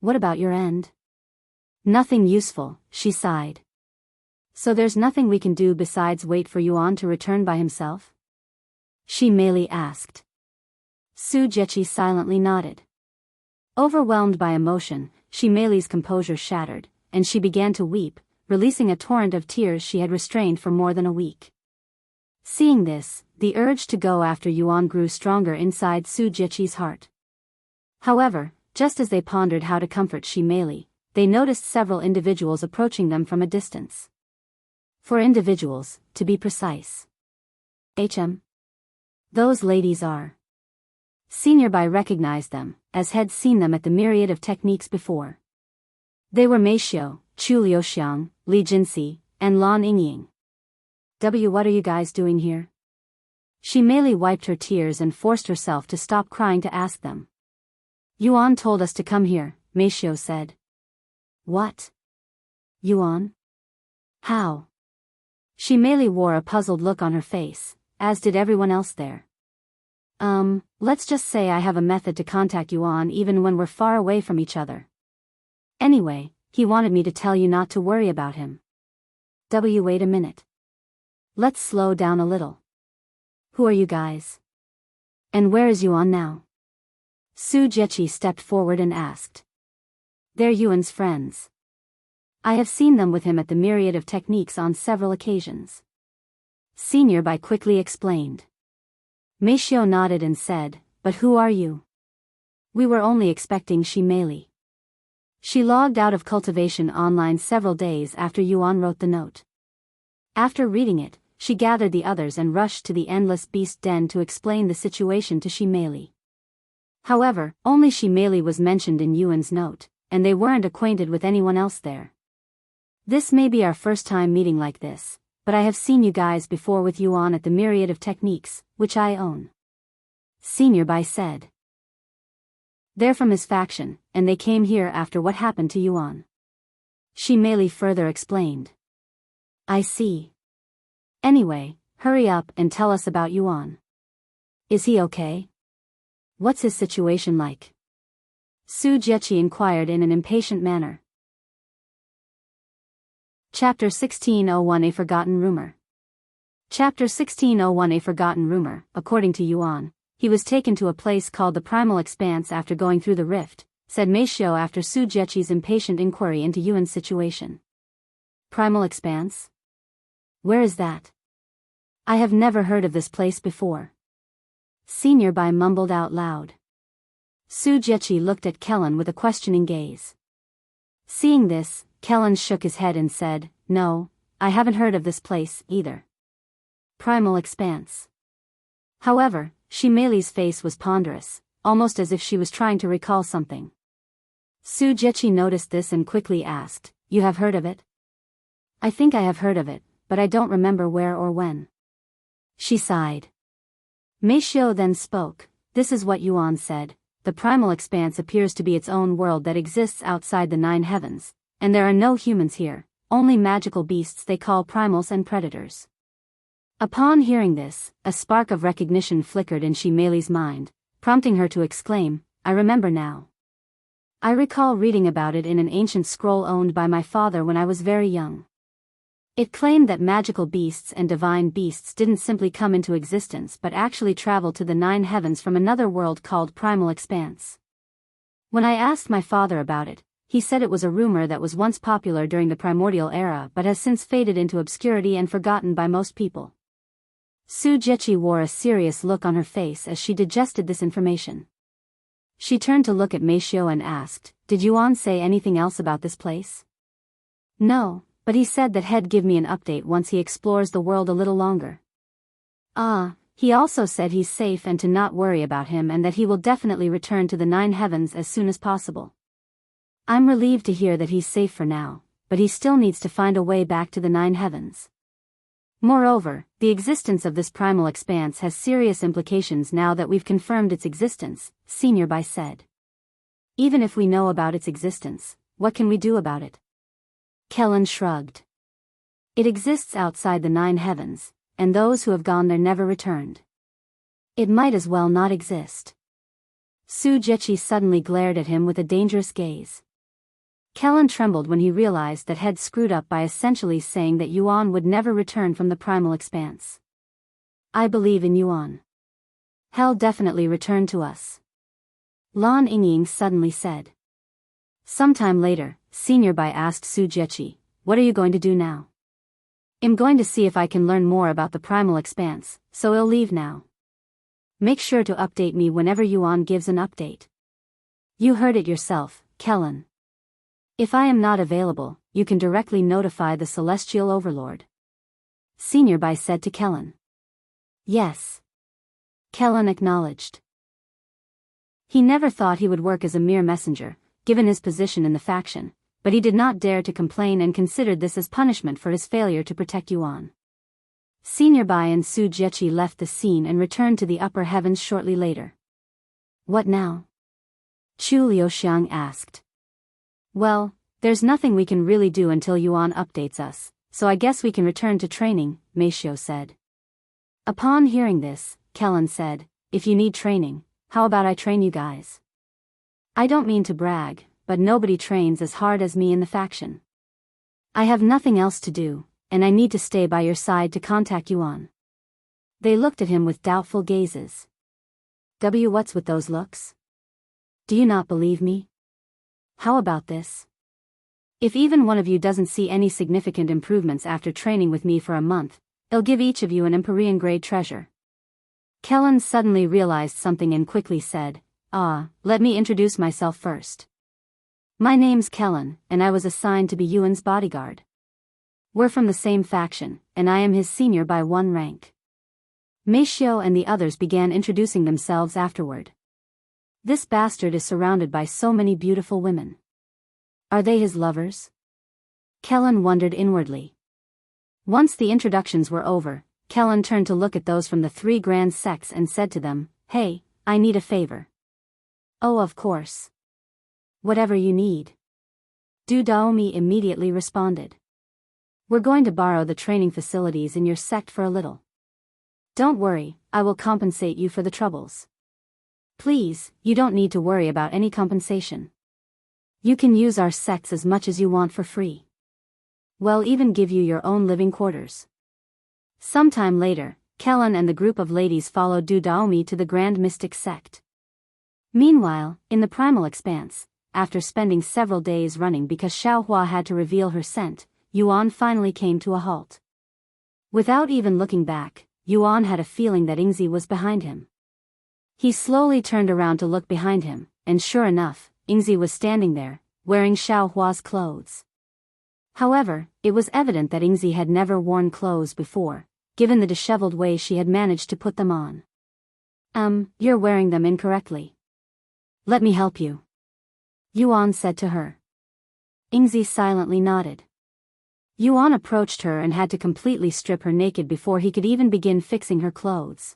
What about your end? Nothing useful, she sighed. So there's nothing we can do besides wait for Yuan to return by himself? She merely asked. Su Jiechi silently nodded. Overwhelmed by emotion, Mei's composure shattered, and she began to weep, releasing a torrent of tears she had restrained for more than a week. Seeing this, the urge to go after Yuan grew stronger inside Su Jiechi's heart. However, just as they pondered how to comfort Mei, they noticed several individuals approaching them from a distance. 4 individuals, to be precise. Those ladies are. Senior Bai recognized them, as had seen them at the myriad of techniques before. They were Meixiu, Chu Liuxiang, Li Jinxi, and Lan Yingying. What are you guys doing here? Mei wiped her tears and forced herself to stop crying to ask them. Yuan told us to come here, Meixiu said. What? Yuan? How? Mei wore a puzzled look on her face, as did everyone else there. Let's just say I have a method to contact Yuan even when we're far away from each other. Anyway, he wanted me to tell you not to worry about him. Wait a minute. Let's slow down a little. Who are you guys? And where is Yuan now? Su Jiechi stepped forward and asked. They're Yuan's friends. I have seen them with him at the myriad of techniques on several occasions. Senior Bai quickly explained. Meixiu nodded and said, but who are you? We were only expecting Mei. She logged out of Cultivation Online several days after Yuan wrote the note. After reading it, she gathered the others and rushed to the Endless Beast Den to explain the situation to Meixiu. However, only Meixiu was mentioned in Yuan's note, and they weren't acquainted with anyone else there. This may be our first time meeting like this, but I have seen you guys before with Yuan at the myriad of techniques, which I own. Senior Bai said. They're from his faction, and they came here after what happened to Yuan. Meixiu further explained. I see. Anyway, hurry up and tell us about Yuan. Is he okay? What's his situation like? Su Jieqi inquired in an impatient manner. Chapter 1601 A Forgotten Rumor. Chapter 1601 A Forgotten Rumor. According to Yuan, he was taken to a place called the Primal Expanse after going through the rift, said Meixiu after Su Jieqi's impatient inquiry into Yuan's situation. Primal Expanse? Where is that? I have never heard of this place before. Senior Bai mumbled out loud. Su Jieqi looked at Kelan with a questioning gaze. Seeing this, Kelan shook his head and said, No, I haven't heard of this place, either. Primal Expanse. However, Meixiu's face was ponderous, almost as if she was trying to recall something. Su Jieqi noticed this and quickly asked, You have heard of it? I think I have heard of it, but I don't remember where or when. She sighed. Meixiu then spoke. This is what Yuan said. The Primal Expanse appears to be its own world that exists outside the 9 heavens, and there are no humans here, only magical beasts they call primals and predators. Upon hearing this, a spark of recognition flickered in Meixiu's mind, prompting her to exclaim, I remember now. I recall reading about it in an ancient scroll owned by my father when I was very young. It claimed that magical beasts and divine beasts didn't simply come into existence but actually traveled to the 9 heavens from another world called Primal Expanse. When I asked my father about it, he said it was a rumor that was once popular during the primordial era but has since faded into obscurity and forgotten by most people. Su Jieqi wore a serious look on her face as she digested this information. She turned to look at Meixiu and asked, Did Yuan say anything else about this place? No. But he said that he'd give me an update once he explores the world a little longer. He also said he's safe and to not worry about him and that he will definitely return to the 9 heavens as soon as possible. I'm relieved to hear that he's safe for now, but he still needs to find a way back to the 9 heavens. Moreover, the existence of this Primal Expanse has serious implications now that we've confirmed its existence, Senior Bai said. Even if we know about its existence, what can we do about it? Kelan shrugged. It exists outside the 9 heavens, and those who have gone there never returned. It might as well not exist. Su Jieqi suddenly glared at him with a dangerous gaze. Kelan trembled when he realized that he'd screwed up by essentially saying that Yuan would never return from the Primal Expanse. I believe in Yuan. He'll definitely return to us. Lan Yingying suddenly said. Sometime later, Senior Bai asked Su Jieqi, What are you going to do now? I'm going to see if I can learn more about the Primal Expanse, so I'll leave now. Make sure to update me whenever Yuan gives an update. You heard it yourself, Kelan. If I am not available, you can directly notify the Celestial Overlord. Senior Bai said to Kelan. Yes. Kelan acknowledged. He never thought he would work as a mere messenger, given his position in the faction, but he did not dare to complain and considered this as punishment for his failure to protect Yuan. Senior Bai and Su Jieqi left the scene and returned to the upper heavens shortly later. What now? Chu Liuxiang asked. Well, there's nothing we can really do until Yuan updates us, so I guess we can return to training, Meixiu said. Upon hearing this, Kelan said, If you need training, how about I train you guys? I don't mean to brag, but nobody trains as hard as me in the faction. I have nothing else to do, and I need to stay by your side to contact Yuan. They looked at him with doubtful gazes. What's with those looks? Do you not believe me? How about this? If even one of you doesn't see any significant improvements after training with me for a month, I'll give each of you an Empyrean grade treasure. Kelan suddenly realized something and quickly said, let me introduce myself first. My name's Kelan, and I was assigned to be Yuan's bodyguard. We're from the same faction, and I am his senior by 1 rank. Meixiu and the others began introducing themselves afterward. This bastard is surrounded by so many beautiful women. Are they his lovers? Kelan wondered inwardly. Once the introductions were over, Kelan turned to look at those from the 3 grand sects and said to them, "Hey, I need a favor." "Oh, of course. Whatever you need." Du Daomi immediately responded. "We're going to borrow the training facilities in your sect for a little. Don't worry, I will compensate you for the troubles." "Please, you don't need to worry about any compensation. You can use our sects as much as you want for free. We'll even give you your own living quarters." Sometime later, Kelan and the group of ladies followed Du Daomi to the Grand Mystic Sect. Meanwhile, in the Primal Expanse, after spending several days running because Xiaohua had to reveal her scent, Yuan finally came to a halt. Without even looking back, Yuan had a feeling that Yingzi was behind him. He slowly turned around to look behind him, and sure enough, Yingzi was standing there, wearing Xiaohua's clothes. However, it was evident that Yingzi had never worn clothes before, given the disheveled way she had managed to put them on. You're wearing them incorrectly. Let me help you," Yuan said to her. Yingzi silently nodded. Yuan approached her and had to completely strip her naked before he could even begin fixing her clothes.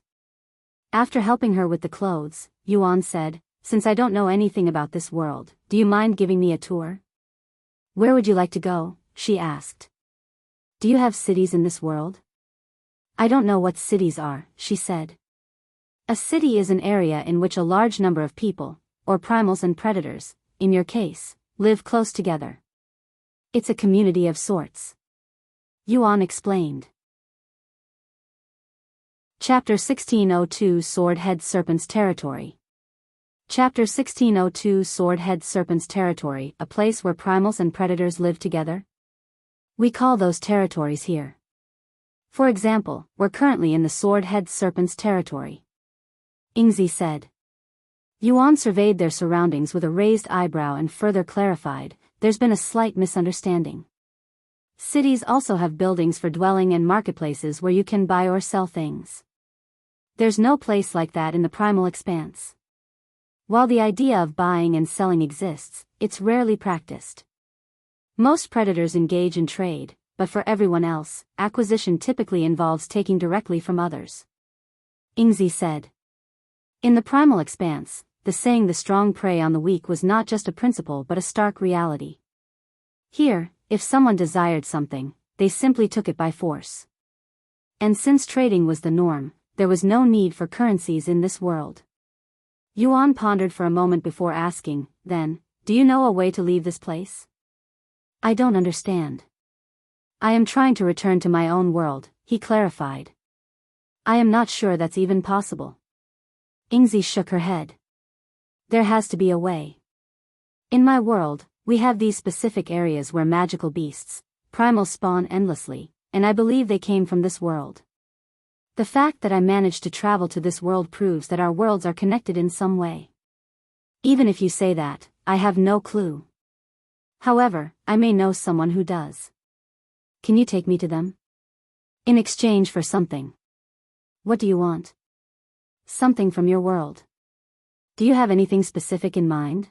After helping her with the clothes, Yuan said, "Since I don't know anything about this world, do you mind giving me a tour?" "Where would you like to go?" she asked. "Do you have cities in this world?" "I don't know what cities are," she said. "A city is an area in which a large number of people, or primals and predators, in your case, live close together. It's a community of sorts," Yuan explained. Chapter 1602 Sword-Head Serpent's Territory. Chapter 1602 Sword-Head Serpent's Territory, a place where primals and predators live together? We call those territories here. For example, we're currently in the Sword-Head Serpent's territory, Yingzi said. Yuan surveyed their surroundings with a raised eyebrow and further clarified, "There's been a slight misunderstanding. Cities also have buildings for dwelling and marketplaces where you can buy or sell things. There's no place like that in the Primal Expanse. While the idea of buying and selling exists, it's rarely practiced. Most predators engage in trade, but for everyone else, acquisition typically involves taking directly from others," Yingzi said. In the Primal Expanse, the saying "the strong prey on the weak" was not just a principle but a stark reality. Here, if someone desired something, they simply took it by force. And since trading was the norm, there was no need for currencies in this world. Yuan pondered for a moment before asking, "Then, do you know a way to leave this place?" "I don't understand." "I am trying to return to my own world," he clarified. "I am not sure that's even possible." Yingzi shook her head. "There has to be a way. In my world, we have these specific areas where magical beasts, primals spawn endlessly, and I believe they came from this world. The fact that I managed to travel to this world proves that our worlds are connected in some way. Even if you say that, I have no clue. However, I may know someone who does. Can you take me to them? In exchange for something." "What do you want?" "Something from your world." "Do you have anything specific in mind?"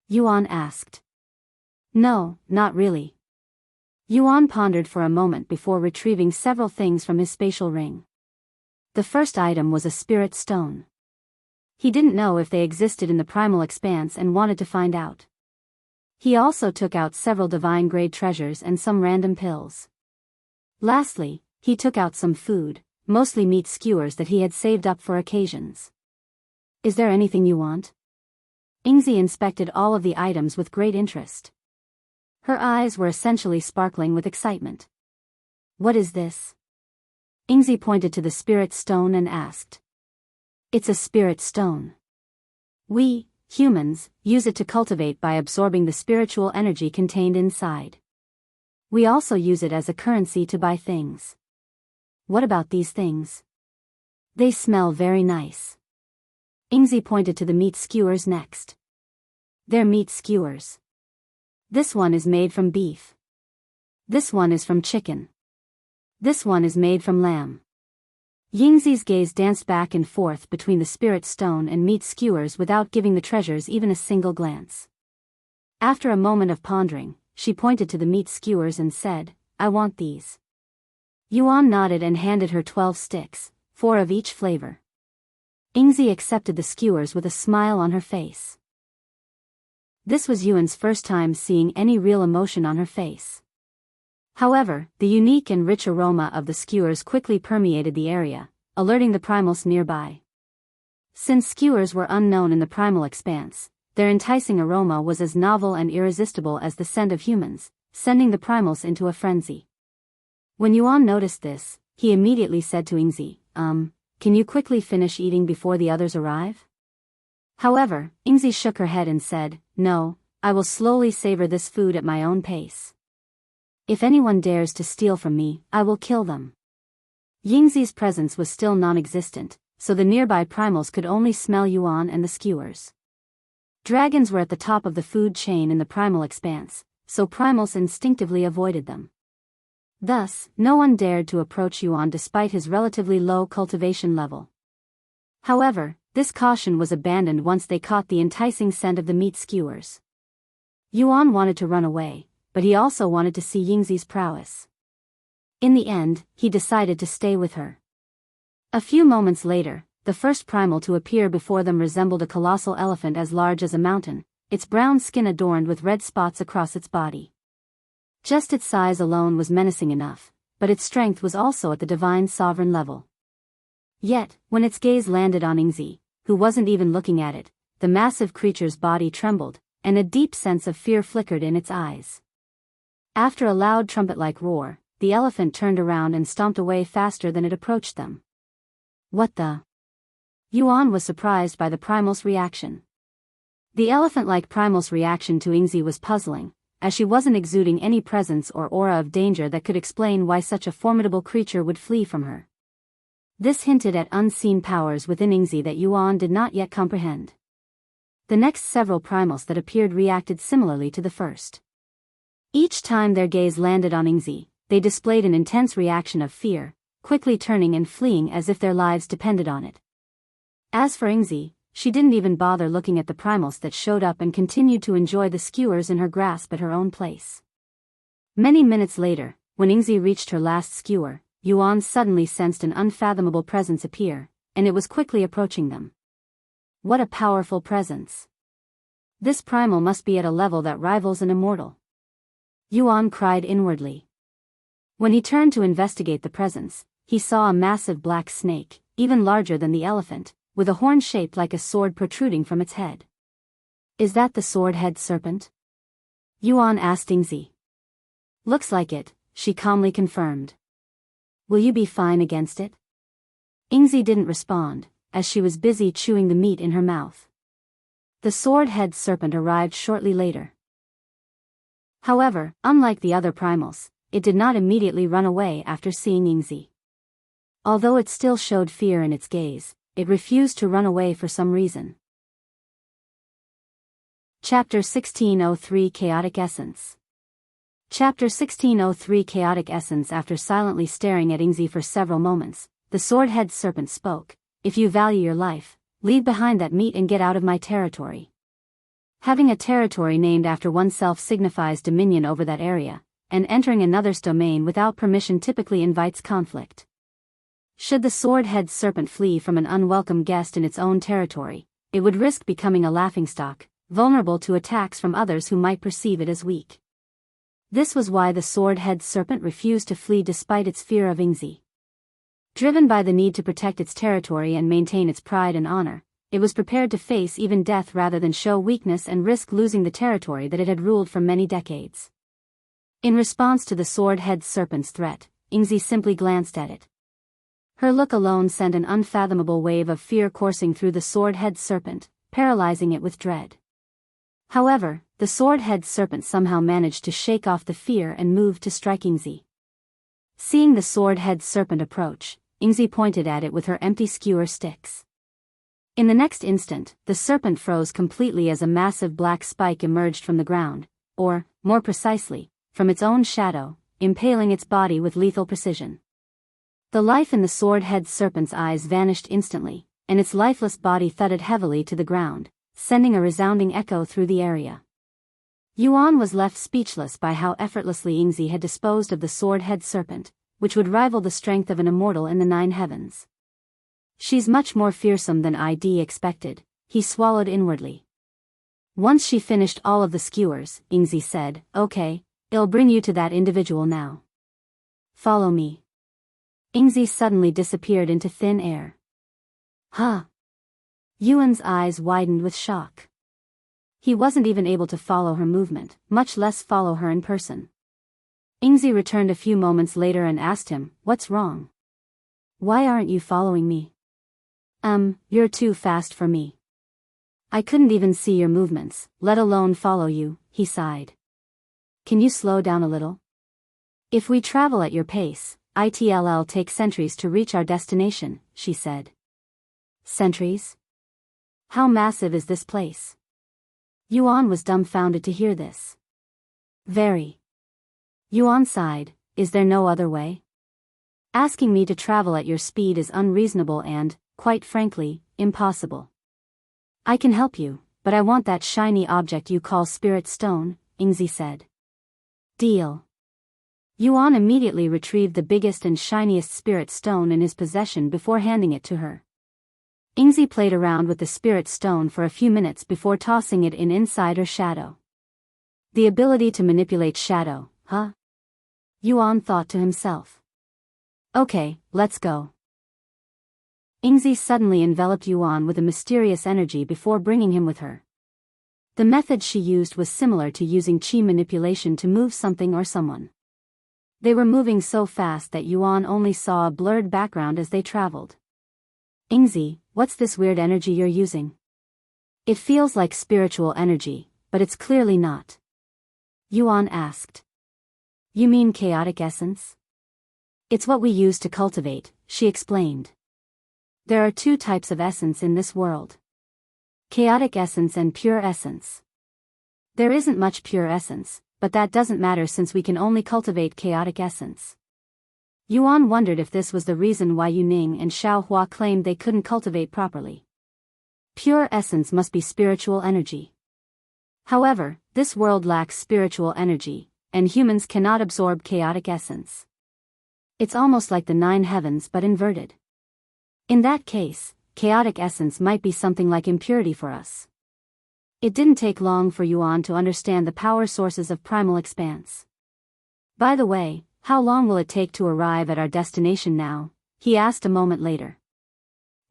Yuan asked. "No, not really." Yuan pondered for a moment before retrieving several things from his spatial ring. The first item was a spirit stone. He didn't know if they existed in the Primal Expanse and wanted to find out. He also took out several divine-grade treasures and some random pills. Lastly, he took out some food, mostly meat skewers that he had saved up for occasions. "Is there anything you want?" Yingzi inspected all of the items with great interest. Her eyes were essentially sparkling with excitement. "What is this?" Yingzi pointed to the spirit stone and asked. "It's a spirit stone. We, humans, use it to cultivate by absorbing the spiritual energy contained inside. We also use it as a currency to buy things." "What about these things?" "They smell very nice." Yingzi pointed to the meat skewers next. "They're meat skewers. This one is made from beef. This one is from chicken. This one is made from lamb. Yingzi's gaze danced back and forth between the spirit stone and meat skewers without giving the treasures even a single glance. After a moment of pondering, she pointed to the meat skewers and said, "I want these." Yuan nodded and handed her 12 sticks, 4 of each flavor. Yingzi accepted the skewers with a smile on her face. This was Yuan's first time seeing any real emotion on her face. However, the unique and rich aroma of the skewers quickly permeated the area, alerting the primals nearby. Since skewers were unknown in the primal expanse, their enticing aroma was as novel and irresistible as the scent of humans, sending the primals into a frenzy. When Yuan noticed this, he immediately said to Yingzi, "Can you quickly finish eating before the others arrive?" However, Yingzi shook her head and said, "No, I will slowly savor this food at my own pace. If anyone dares to steal from me, I will kill them." Yingzi's presence was still non-existent, so the nearby primals could only smell Yuan and the skewers. Dragons were at the top of the food chain in the primal expanse, so primals instinctively avoided them. Thus, no one dared to approach Yuan despite his relatively low cultivation level. However, this caution was abandoned once they caught the enticing scent of the meat skewers. Yuan wanted to run away, but he also wanted to see Yingzi's prowess. In the end, he decided to stay with her. A few moments later, the first primal to appear before them resembled a colossal elephant as large as a mountain, its brown skin adorned with red spots across its body. Just its size alone was menacing enough, but its strength was also at the divine sovereign level. Yet, when its gaze landed on Yingzi, who wasn't even looking at it, the massive creature's body trembled, and a deep sense of fear flickered in its eyes. After a loud trumpet-like roar, the elephant turned around and stomped away faster than it approached them. What the? Yuan was surprised by the primal's reaction. The elephant-like primal's reaction to Yingzi was puzzling, as she wasn't exuding any presence or aura of danger that could explain why such a formidable creature would flee from her. This hinted at unseen powers within Yingzi that Yuan did not yet comprehend. The next several primals that appeared reacted similarly to the first. Each time their gaze landed on Yingzi, they displayed an intense reaction of fear, quickly turning and fleeing as if their lives depended on it. As for Yingzi, she didn't even bother looking at the primals that showed up and continued to enjoy the skewers in her grasp at her own place. Many minutes later, when Yingzi reached her last skewer, Yuan suddenly sensed an unfathomable presence appear, and it was quickly approaching them. What a powerful presence! This primal must be at a level that rivals an immortal. Yuan cried inwardly. When he turned to investigate the presence, he saw a massive black snake, even larger than the elephant, with a horn shaped like a sword protruding from its head. "Is that the sword-head serpent?" Yuan asked Yingzi. "Looks like it," she calmly confirmed. "Will you be fine against it?" Yingzi didn't respond, as she was busy chewing the meat in her mouth. The sword-head serpent arrived shortly later. However, unlike the other primals, it did not immediately run away after seeing Yingzi. Although it still showed fear in its gaze, it refused to run away for some reason. Chapter 1603 Chaotic Essence. Chapter 1603 Chaotic Essence. After silently staring at Yingzi for several moments, the sword-head serpent spoke, "If you value your life, leave behind that meat and get out of my territory." Having a territory named after oneself signifies dominion over that area, and entering another's domain without permission typically invites conflict. Should the sword-head serpent flee from an unwelcome guest in its own territory, it would risk becoming a laughingstock, vulnerable to attacks from others who might perceive it as weak. This was why the sword-head serpent refused to flee despite its fear of Yingzi. Driven by the need to protect its territory and maintain its pride and honor, it was prepared to face even death rather than show weakness and risk losing the territory that it had ruled for many decades. In response to the sword-head serpent's threat, Yingzi simply glanced at it. Her look alone sent an unfathomable wave of fear coursing through the sword-head serpent, paralyzing it with dread. However, the sword-head serpent somehow managed to shake off the fear and moved to strike Yingzi. Seeing the sword-head serpent approach, Yingzi pointed at it with her empty skewer sticks. In the next instant, the serpent froze completely as a massive black spike emerged from the ground, or, more precisely, from its own shadow, impaling its body with lethal precision. The life in the sword-head serpent's eyes vanished instantly, and its lifeless body thudded heavily to the ground, sending a resounding echo through the area. Yuan was left speechless by how effortlessly Yingzi had disposed of the sword-head serpent, which would rival the strength of an immortal in the 9 heavens. She's much more fearsome than I'd expected, he swallowed inwardly. Once she finished all of the skewers, Yingzi said, okay, I'll bring you to that individual now. Follow me. Yingzi suddenly disappeared into thin air. Huh? Yuan's eyes widened with shock. He wasn't even able to follow her movement, much less follow her in person. Yingzi returned a few moments later and asked him, what's wrong? Why aren't you following me? You're too fast for me. I couldn't even see your movements, let alone follow you, he sighed. Can you slow down a little? If we travel at your pace, it'll take centuries to reach our destination, she said. Centuries? How massive is this place? Yuan was dumbfounded to hear this. Very. Yuan sighed, is there no other way? Asking me to travel at your speed is unreasonable and, quite frankly, impossible. I can help you, but I want that shiny object you call Spirit Stone, Yingzi said. Deal. Yuan immediately retrieved the biggest and shiniest Spirit Stone in his possession before handing it to her. Yingzi played around with the Spirit Stone for a few minutes before tossing it inside her shadow. The ability to manipulate shadow, huh? Yuan thought to himself. Okay, let's go. Yingzi suddenly enveloped Yuan with a mysterious energy before bringing him with her. The method she used was similar to using chi manipulation to move something or someone. They were moving so fast that Yuan only saw a blurred background as they traveled. Yingzi, what's this weird energy you're using? It feels like spiritual energy, but it's clearly not. Yuan asked. You mean chaotic essence? It's what we use to cultivate, she explained. There are 2 types of essence in this world. Chaotic essence and pure essence. There isn't much pure essence, but that doesn't matter since we can only cultivate chaotic essence. Yuan wondered if this was the reason why Yuning and Xiaohua claimed they couldn't cultivate properly. Pure essence must be spiritual energy. However, this world lacks spiritual energy, and humans cannot absorb chaotic essence. It's almost like the 9 heavens but inverted. In that case, chaotic essence might be something like impurity for us. It didn't take long for Yuan to understand the power sources of Primal Expanse. By the way, how long will it take to arrive at our destination now? He asked a moment later.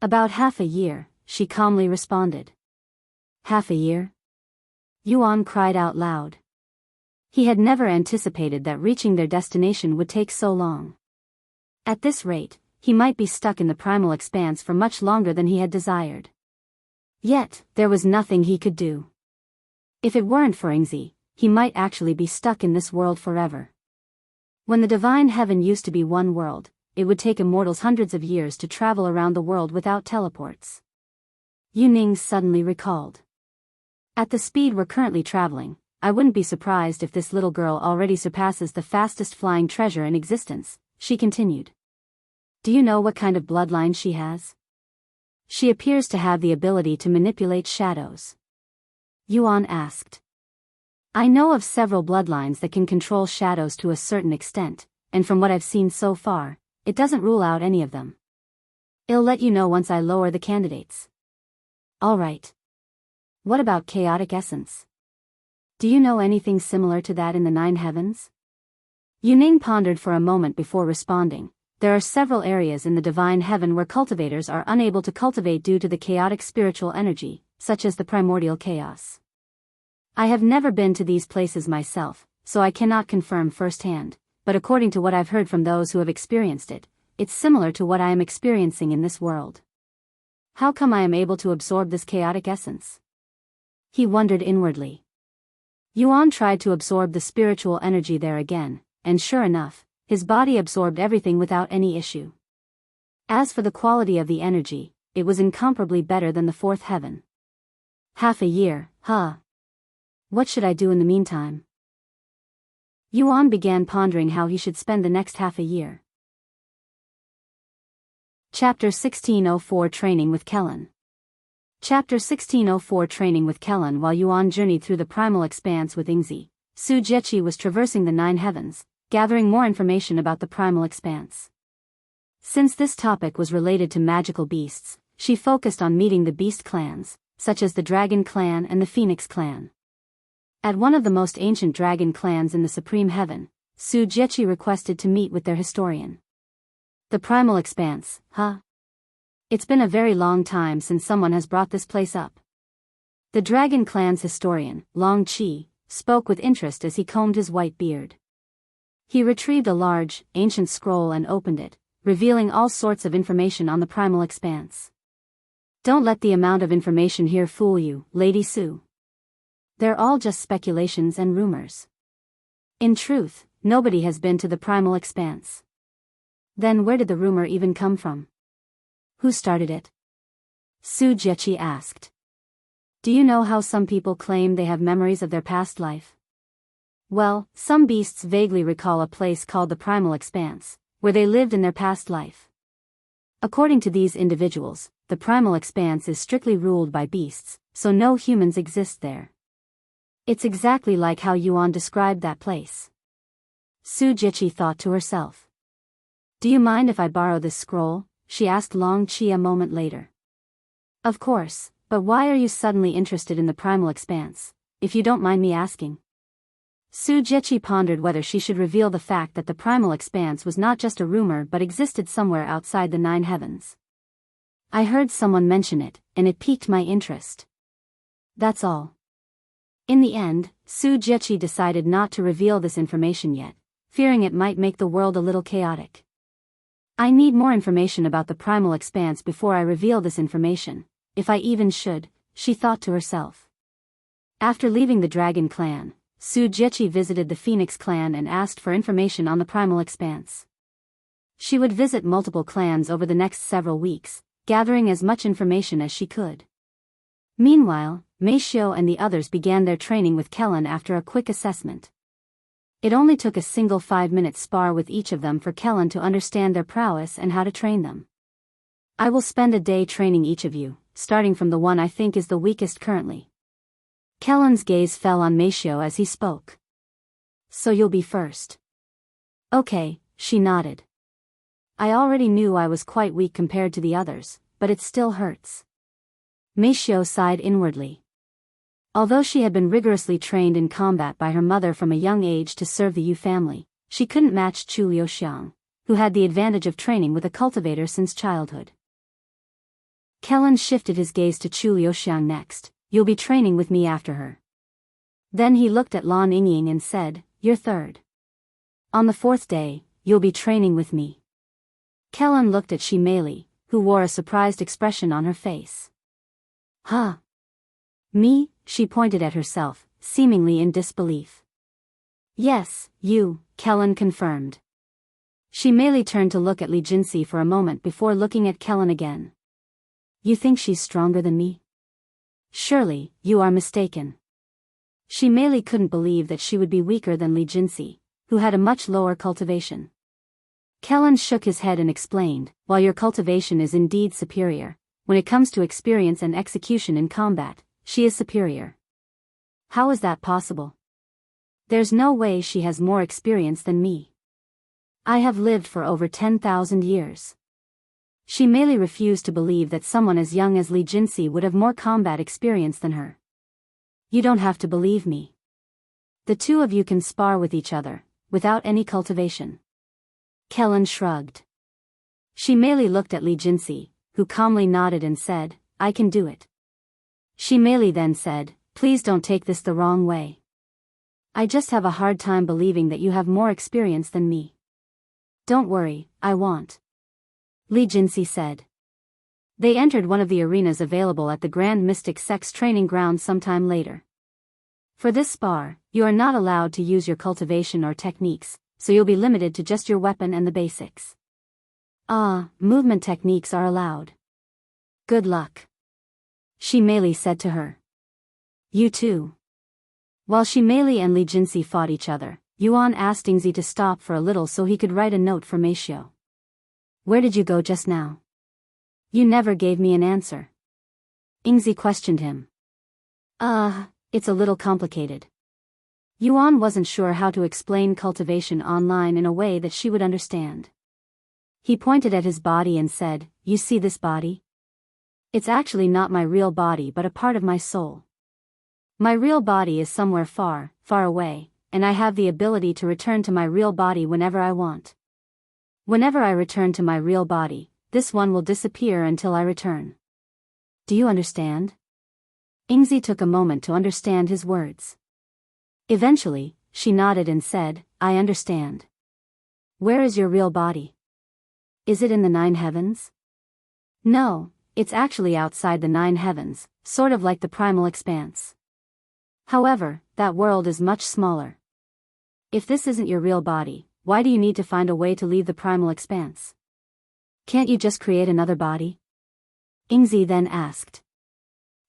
About half a year, she calmly responded. Half a year? Yuan cried out loud. He had never anticipated that reaching their destination would take so long. At this rate, he might be stuck in the Primal Expanse for much longer than he had desired. Yet, there was nothing he could do. If it weren't for Yingzi, he might actually be stuck in this world forever. When the divine heaven used to be one world, it would take immortals hundreds of years to travel around the world without teleports. Yuning suddenly recalled. At the speed we're currently traveling, I wouldn't be surprised if this little girl already surpasses the fastest flying treasure in existence, she continued. Do you know what kind of bloodline she has? She appears to have the ability to manipulate shadows. Yuan asked. I know of several bloodlines that can control shadows to a certain extent, and from what I've seen so far, it doesn't rule out any of them. I'll let you know once I lower the candidates. Alright. What about chaotic essence? Do you know anything similar to that in the 9 heavens? Yuning pondered for a moment before responding. There are several areas in the divine heaven where cultivators are unable to cultivate due to the chaotic spiritual energy, such as the primordial chaos. I have never been to these places myself, so I cannot confirm firsthand, but according to what I've heard from those who have experienced it, it's similar to what I am experiencing in this world. How come I am able to absorb this chaotic essence? He wondered inwardly. Yuan tried to absorb the spiritual energy there again, and sure enough, his body absorbed everything without any issue. As for the quality of the energy, it was incomparably better than the 4th heaven. Half a year, huh? What should I do in the meantime? Yuan began pondering how he should spend the next half a year. Chapter 1604 Training with Kelan. Chapter 1604 Training with Kelan. While Yuan journeyed through the primal expanse with Yingzi, Su Jieqi was traversing the 9 heavens, gathering more information about the primal expanse. Since this topic was related to magical beasts, she focused on meeting the beast clans, such as the Dragon Clan and the Phoenix Clan. At one of the most ancient dragon clans in the Supreme Heaven, Su Jieqi requested to meet with their historian. The primal expanse, huh? It's been a very long time since someone has brought this place up. The Dragon Clan's historian, Long Qi, spoke with interest as he combed his white beard. He retrieved a large, ancient scroll and opened it, revealing all sorts of information on the primal expanse. Don't let the amount of information here fool you, Lady Su. They're all just speculations and rumors. In truth, nobody has been to the primal expanse. Then where did the rumor even come from? Who started it? Su Jieqi asked. Do you know how some people claim they have memories of their past life? Well, some beasts vaguely recall a place called the primal expanse, where they lived in their past life. According to these individuals, the primal expanse is strictly ruled by beasts, so no humans exist there. It's exactly like how Yuan described that place. Su Jieqi thought to herself. Do you mind if I borrow this scroll? She asked Long Qi a moment later. Of course, but why are you suddenly interested in the primal expanse, if you don't mind me asking? Su Jieqi pondered whether she should reveal the fact that the primal expanse was not just a rumor but existed somewhere outside the 9 heavens. I heard someone mention it, and it piqued my interest. That's all. In the end, Su Jieqi decided not to reveal this information yet, fearing it might make the world a little chaotic. I need more information about the primal expanse before I reveal this information, if I even should, she thought to herself. After leaving the Dragon Clan, Su Jieqi visited the Phoenix Clan and asked for information on the primal expanse. She would visit multiple clans over the next several weeks, gathering as much information as she could. Meanwhile, Meixiu and the others began their training with Kelan after a quick assessment. It only took a single 5-minute spar with each of them for Kelan to understand their prowess and how to train them. I will spend a day training each of you, starting from the one I think is the weakest currently. Kelan's gaze fell on Meixiu as he spoke. So you'll be first. Okay, she nodded. I already knew I was quite weak compared to the others, but it still hurts. Meixiu sighed inwardly. Although she had been rigorously trained in combat by her mother from a young age to serve the Yu family, she couldn't match Yuxiang, who had the advantage of training with a cultivator since childhood. Kelan shifted his gaze to Yuxiang next. You'll be training with me after her. Then he looked at Lan Yingying and said, you're third. On the 4th day, you'll be training with me. Kelan looked at Meixiu, who wore a surprised expression on her face. Huh? Me? She pointed at herself, seemingly in disbelief. Yes, you, Kelan confirmed. Meixiu turned to look at Li Jinsi for a moment before looking at Kelan again. You think she's stronger than me? Surely, you are mistaken. Meixiu couldn't believe that she would be weaker than Li Jinsi, who had a much lower cultivation. Kelan shook his head and explained, while your cultivation is indeed superior, when it comes to experience and execution in combat, she is superior. How is that possible? There's no way she has more experience than me. I have lived for over 10,000 years. Meixiu refused to believe that someone as young as Li Jinsi would have more combat experience than her. You don't have to believe me. The two of you can spar with each other, without any cultivation. Kelan shrugged. Meixiu looked at Li Jinsi, who calmly nodded and said, I can do it. Meixiu then said, please don't take this the wrong way. I just have a hard time believing that you have more experience than me. Don't worry, I won't. Li Jinsi said. They entered one of the arenas available at the Grand Mystic Sects training ground sometime later. For this spar, you are not allowed to use your cultivation or techniques, so you'll be limited to just your weapon and the basics. Movement techniques are allowed. Good luck. Meixiu said to her. You too. While Meixiu and Li Jinsi fought each other, Yuan asked Yingzi to stop for a little so he could write a note for Meixiu. Where did you go just now? You never gave me an answer. Yingzi questioned him. It's a little complicated. Yuan wasn't sure how to explain cultivation online in a way that she would understand. He pointed at his body and said, You see this body? It's actually not my real body but a part of my soul. My real body is somewhere far, far away, and I have the ability to return to my real body whenever I want. Whenever I return to my real body, this one will disappear until I return. Do you understand? Yingzi took a moment to understand his words. Eventually, she nodded and said, I understand. Where is your real body? Is it in the 9 heavens? No, it's actually outside the 9 heavens, sort of like the Primal Expanse. However, that world is much smaller. If this isn't your real body, why do you need to find a way to leave the Primal Expanse? Can't you just create another body? Yingzi then asked.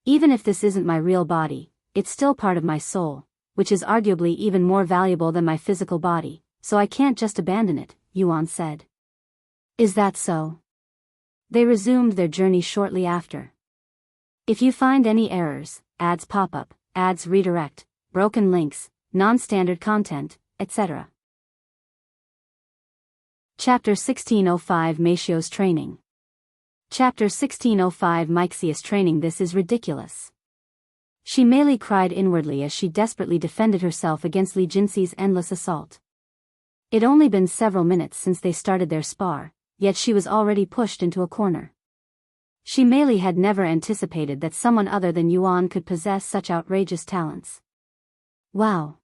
Even if this isn't my real body, it's still part of my soul, which is arguably even more valuable than my physical body, so I can't just abandon it, Yuan said. Is that so? They resumed their journey shortly after. If you find any errors, ads pop up, ads redirect, broken links, non-standard content, etc. Chapter 1605 Meixiu's Training. Chapter 1605 Meixiu's Training. This is ridiculous. She merely cried inwardly as she desperately defended herself against Li Jinxi's endless assault. It'd only been several minutes since they started their spar, yet she was already pushed into a corner. She merely had never anticipated that someone other than Yuan could possess such outrageous talents. Wow.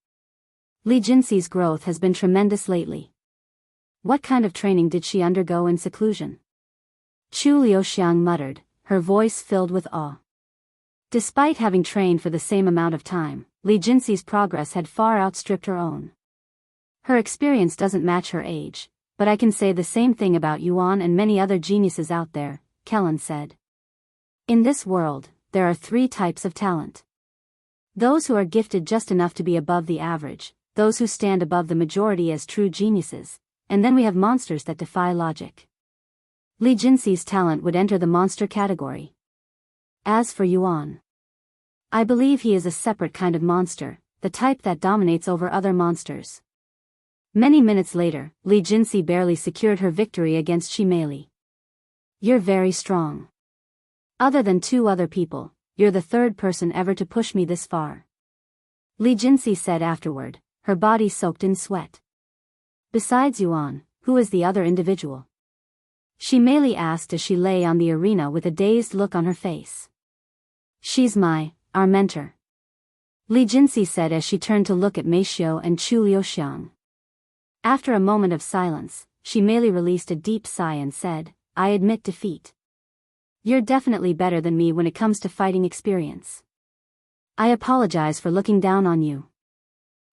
Li Jinxi's growth has been tremendous lately. What kind of training did she undergo in seclusion? Yuxiang muttered, her voice filled with awe. Despite having trained for the same amount of time, Li Jinxi's progress had far outstripped her own. Her experience doesn't match her age, but I can say the same thing about Yuan and many other geniuses out there, Kelan said. In this world, there are 3 types of talent. Those who are gifted just enough to be above the average, those who stand above the majority as true geniuses, and then we have monsters that defy logic. Li Jinxi's talent would enter the monster category. As for Yuan, I believe he is a separate kind of monster, the type that dominates over other monsters. Many minutes later, Li Jinxi barely secured her victory against Shimeli. You're very strong. Other than 2 other people, you're the 3rd person ever to push me this far. Li Jinxi said afterward, her body soaked in sweat. Besides Yuan, who is the other individual? Shimeli asked as she lay on the arena with a dazed look on her face. She's our mentor. Li Jinxi said as she turned to look at Meixiu and Yuxiang. After a moment of silence, Shimeli released a deep sigh and said, I admit defeat. You're definitely better than me when it comes to fighting experience. I apologize for looking down on you.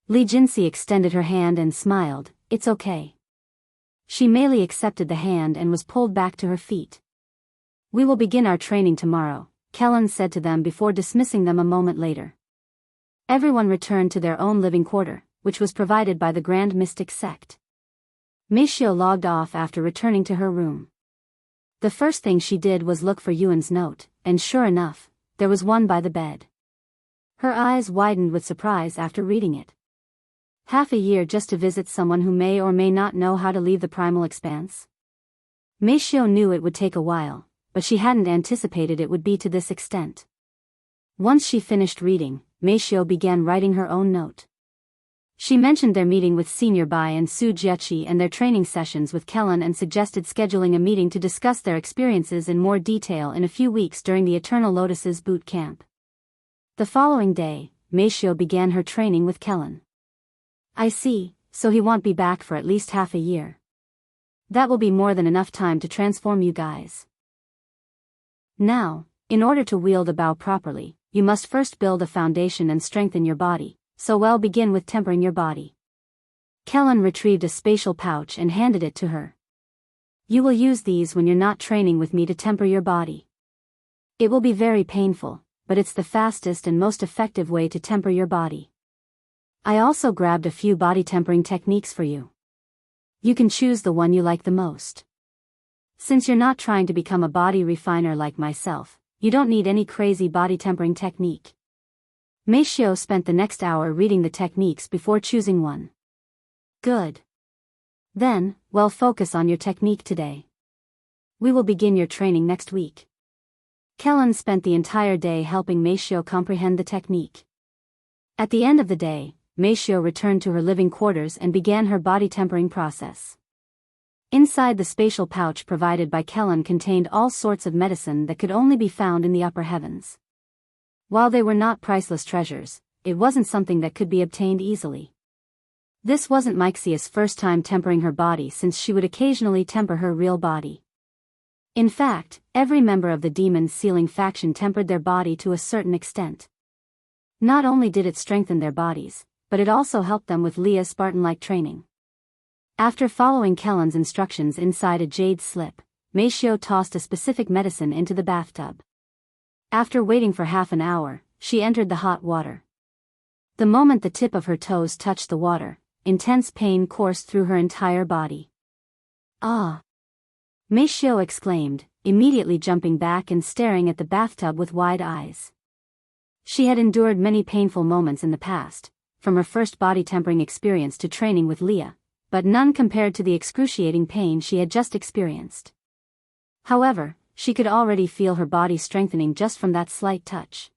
Li Jinxi extended her hand and smiled, it's okay. Shimeli accepted the hand and was pulled back to her feet. We will begin our training tomorrow, Kelan said to them before dismissing them a moment later. Everyone returned to their own living quarter, which was provided by the Grand Mystic Sect. Meixiu logged off after returning to her room. The first thing she did was look for Yuan's note, and sure enough, there was one by the bed. Her eyes widened with surprise after reading it. Half a year just to visit someone who may or may not know how to leave the Primal Expanse? Meixiu knew it would take a while, but she hadn't anticipated it would be to this extent. Once she finished reading, Meixiu began writing her own note. She mentioned their meeting with Senior Bai and Su Jiaqi and their training sessions with Kelan and suggested scheduling a meeting to discuss their experiences in more detail in a few weeks during the Eternal Lotus's boot camp. The following day, Meixiu began her training with Kelan. I see, so he won't be back for at least half a year. That will be more than enough time to transform you guys. Now, in order to wield a bow properly, you must first build a foundation and strengthen your body, so begin with tempering your body. Kelan retrieved a spatial pouch and handed it to her. You will use these when you're not training with me to temper your body. It will be very painful, but it's the fastest and most effective way to temper your body. I also grabbed a few body tempering techniques for you. You can choose the one you like the most. Since you're not trying to become a body refiner like myself, you don't need any crazy body tempering technique. Meixiu spent the next hour reading the techniques before choosing one. Good. Then, well, focus on your technique today. We will begin your training next week. Kelan spent the entire day helping Meixiu comprehend the technique. At the end of the day, Meixiu returned to her living quarters and began her body tempering process. Inside the spatial pouch provided by Kelan contained all sorts of medicine that could only be found in the upper heavens. While they were not priceless treasures, it wasn't something that could be obtained easily. This wasn't Meixiu's first time tempering her body, since she would occasionally temper her real body. In fact, every member of the Demon's Sealing faction tempered their body to a certain extent. Not only did it strengthen their bodies, but it also helped them with Leah's Spartan-like training. After following Kelan's instructions inside a jade slip, Meixiu tossed a specific medicine into the bathtub. After waiting for half an hour, she entered the hot water. The moment the tip of her toes touched the water, intense pain coursed through her entire body. Ah! Meixiu exclaimed, immediately jumping back and staring at the bathtub with wide eyes. She had endured many painful moments in the past, from her first body tempering experience to training with Leah, but none compared to the excruciating pain she had just experienced. However, she could already feel her body strengthening just from that slight touch.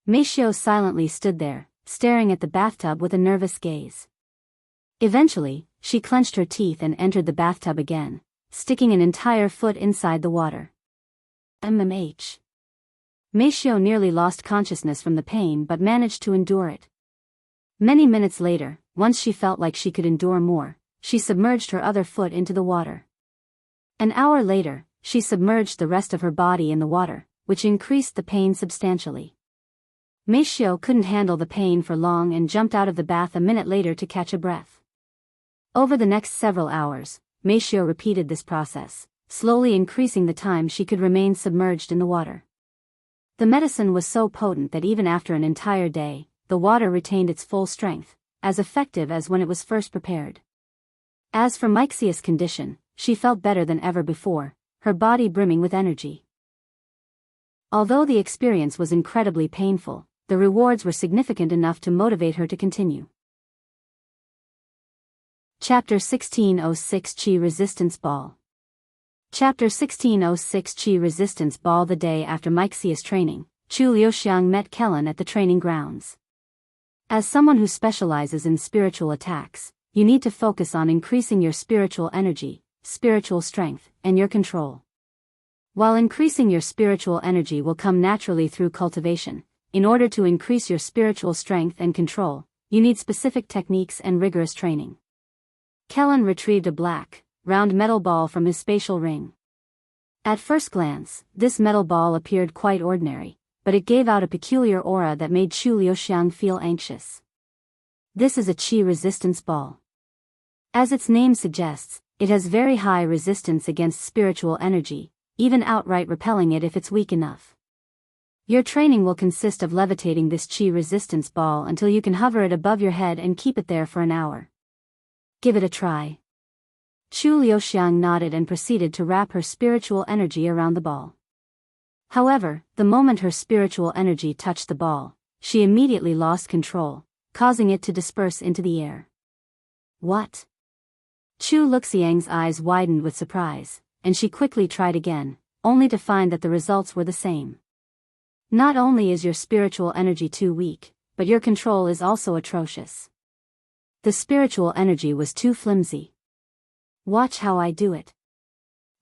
Meixiu silently stood there, staring at the bathtub with a nervous gaze. Eventually, she clenched her teeth and entered the bathtub again, sticking an entire foot inside the water. MMH. Meixiu nearly lost consciousness from the pain but managed to endure it. Many minutes later, once she felt like she could endure more, she submerged her other foot into the water. An hour later, she submerged the rest of her body in the water, which increased the pain substantially. Meixiu couldn't handle the pain for long and jumped out of the bath a minute later to catch a breath. Over the next several hours, Meixiu repeated this process, slowly increasing the time she could remain submerged in the water. The medicine was so potent that even after an entire day, the water retained its full strength, as effective as when it was first prepared. As for Meixiu's condition, she felt better than ever before, her body brimming with energy. Although the experience was incredibly painful, the rewards were significant enough to motivate her to continue. Chapter 1606 Qi Resistance Ball. Chapter 1606 Qi Resistance Ball. The day after Meixiu's training, Yuxiang met Kelan at the training grounds. As someone who specializes in spiritual attacks, you need to focus on increasing your spiritual energy, spiritual strength, and your control. While increasing your spiritual energy will come naturally through cultivation, in order to increase your spiritual strength and control, you need specific techniques and rigorous training. Kelan retrieved a black, round metal ball from his spatial ring. At first glance, this metal ball appeared quite ordinary, but it gave out a peculiar aura that made Yuxiang feel anxious. This is a Qi resistance ball. As its name suggests, it has very high resistance against spiritual energy, even outright repelling it if it's weak enough. Your training will consist of levitating this Qi resistance ball until you can hover it above your head and keep it there for an hour. Give it a try. Yuxiang nodded and proceeded to wrap her spiritual energy around the ball. However, the moment her spiritual energy touched the ball, she immediately lost control, causing it to disperse into the air. What? Wuxiang's eyes widened with surprise, and she quickly tried again, only to find that the results were the same. Not only is your spiritual energy too weak, but your control is also atrocious. The spiritual energy was too flimsy. Watch how I do it.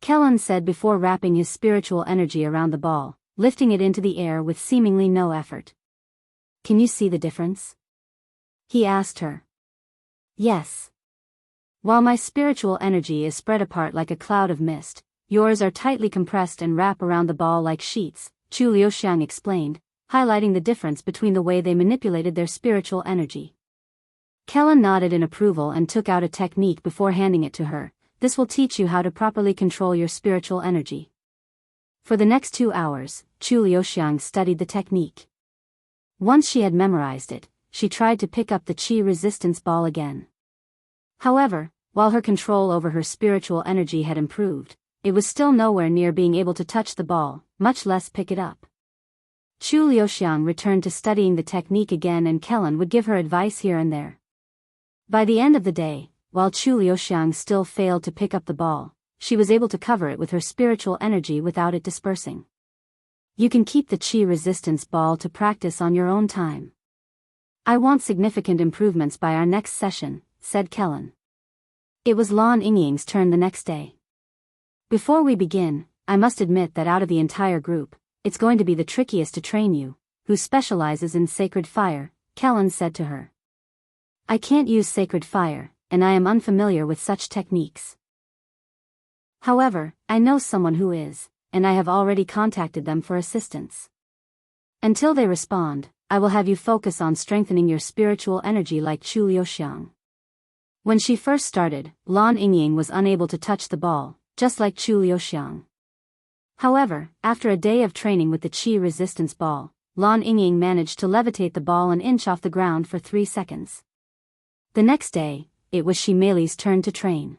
Kelan said before wrapping his spiritual energy around the ball, lifting it into the air with seemingly no effort. Can you see the difference? He asked her. Yes. While my spiritual energy is spread apart like a cloud of mist, yours are tightly compressed and wrap around the ball like sheets, Yuxiang explained, highlighting the difference between the way they manipulated their spiritual energy. Kelan nodded in approval and took out a technique before handing it to her. This will teach you how to properly control your spiritual energy. For the next 2 hours, Yuxiang studied the technique. Once she had memorized it, she tried to pick up the chi resistance ball again. However, while her control over her spiritual energy had improved, it was still nowhere near being able to touch the ball, much less pick it up. Yuxiang returned to studying the technique again, and Kelan would give her advice here and there. By the end of the day, while Yuxiang still failed to pick up the ball, she was able to cover it with her spiritual energy without it dispersing. You can keep the chi resistance ball to practice on your own time. I want significant improvements by our next session, said Kelan. It was Lan Yingying's turn the next day. Before we begin, I must admit that out of the entire group, it's going to be the trickiest to train you, who specializes in sacred fire, Kelan said to her. I can't use sacred fire, and I am unfamiliar with such techniques. However, I know someone who is, and I have already contacted them for assistance. Until they respond, I will have you focus on strengthening your spiritual energy like Yuxiang. When she first started, Lan Yingying was unable to touch the ball, just like Yuxiang. However, after a day of training with the chi resistance ball, Lan Yingying managed to levitate the ball an inch off the ground for 3 seconds. The next day, it was Meili's turn to train.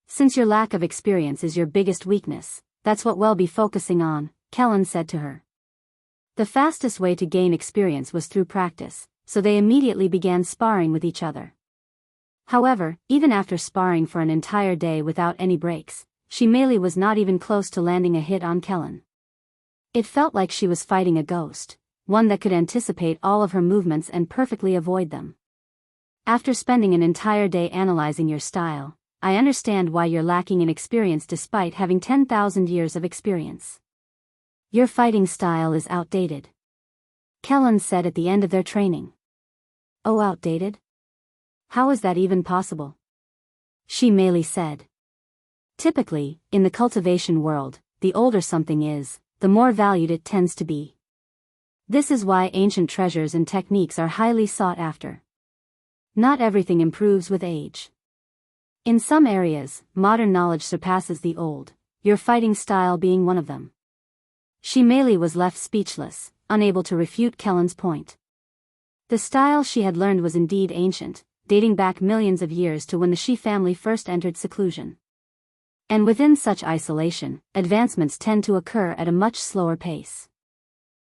Since your lack of experience is your biggest weakness, that's what we'll be focusing on, Kelan said to her. The fastest way to gain experience was through practice, so they immediately began sparring with each other. However, even after sparring for an entire day without any breaks, Meili was not even close to landing a hit on Kelan. It felt like she was fighting a ghost, one that could anticipate all of her movements and perfectly avoid them. After spending an entire day analyzing your style, I understand why you're lacking in experience despite having 10,000 years of experience. Your fighting style is outdated, Kelan said at the end of their training. Oh, outdated? How is that even possible? Meili said. Typically, in the cultivation world, the older something is, the more valued it tends to be. This is why ancient treasures and techniques are highly sought after. Not everything improves with age. In some areas, modern knowledge surpasses the old, your fighting style being one of them. Meili was left speechless, unable to refute Kelan's point. The style she had learned was indeed ancient, dating back millions of years to when the Shi family first entered seclusion. And within such isolation, advancements tend to occur at a much slower pace.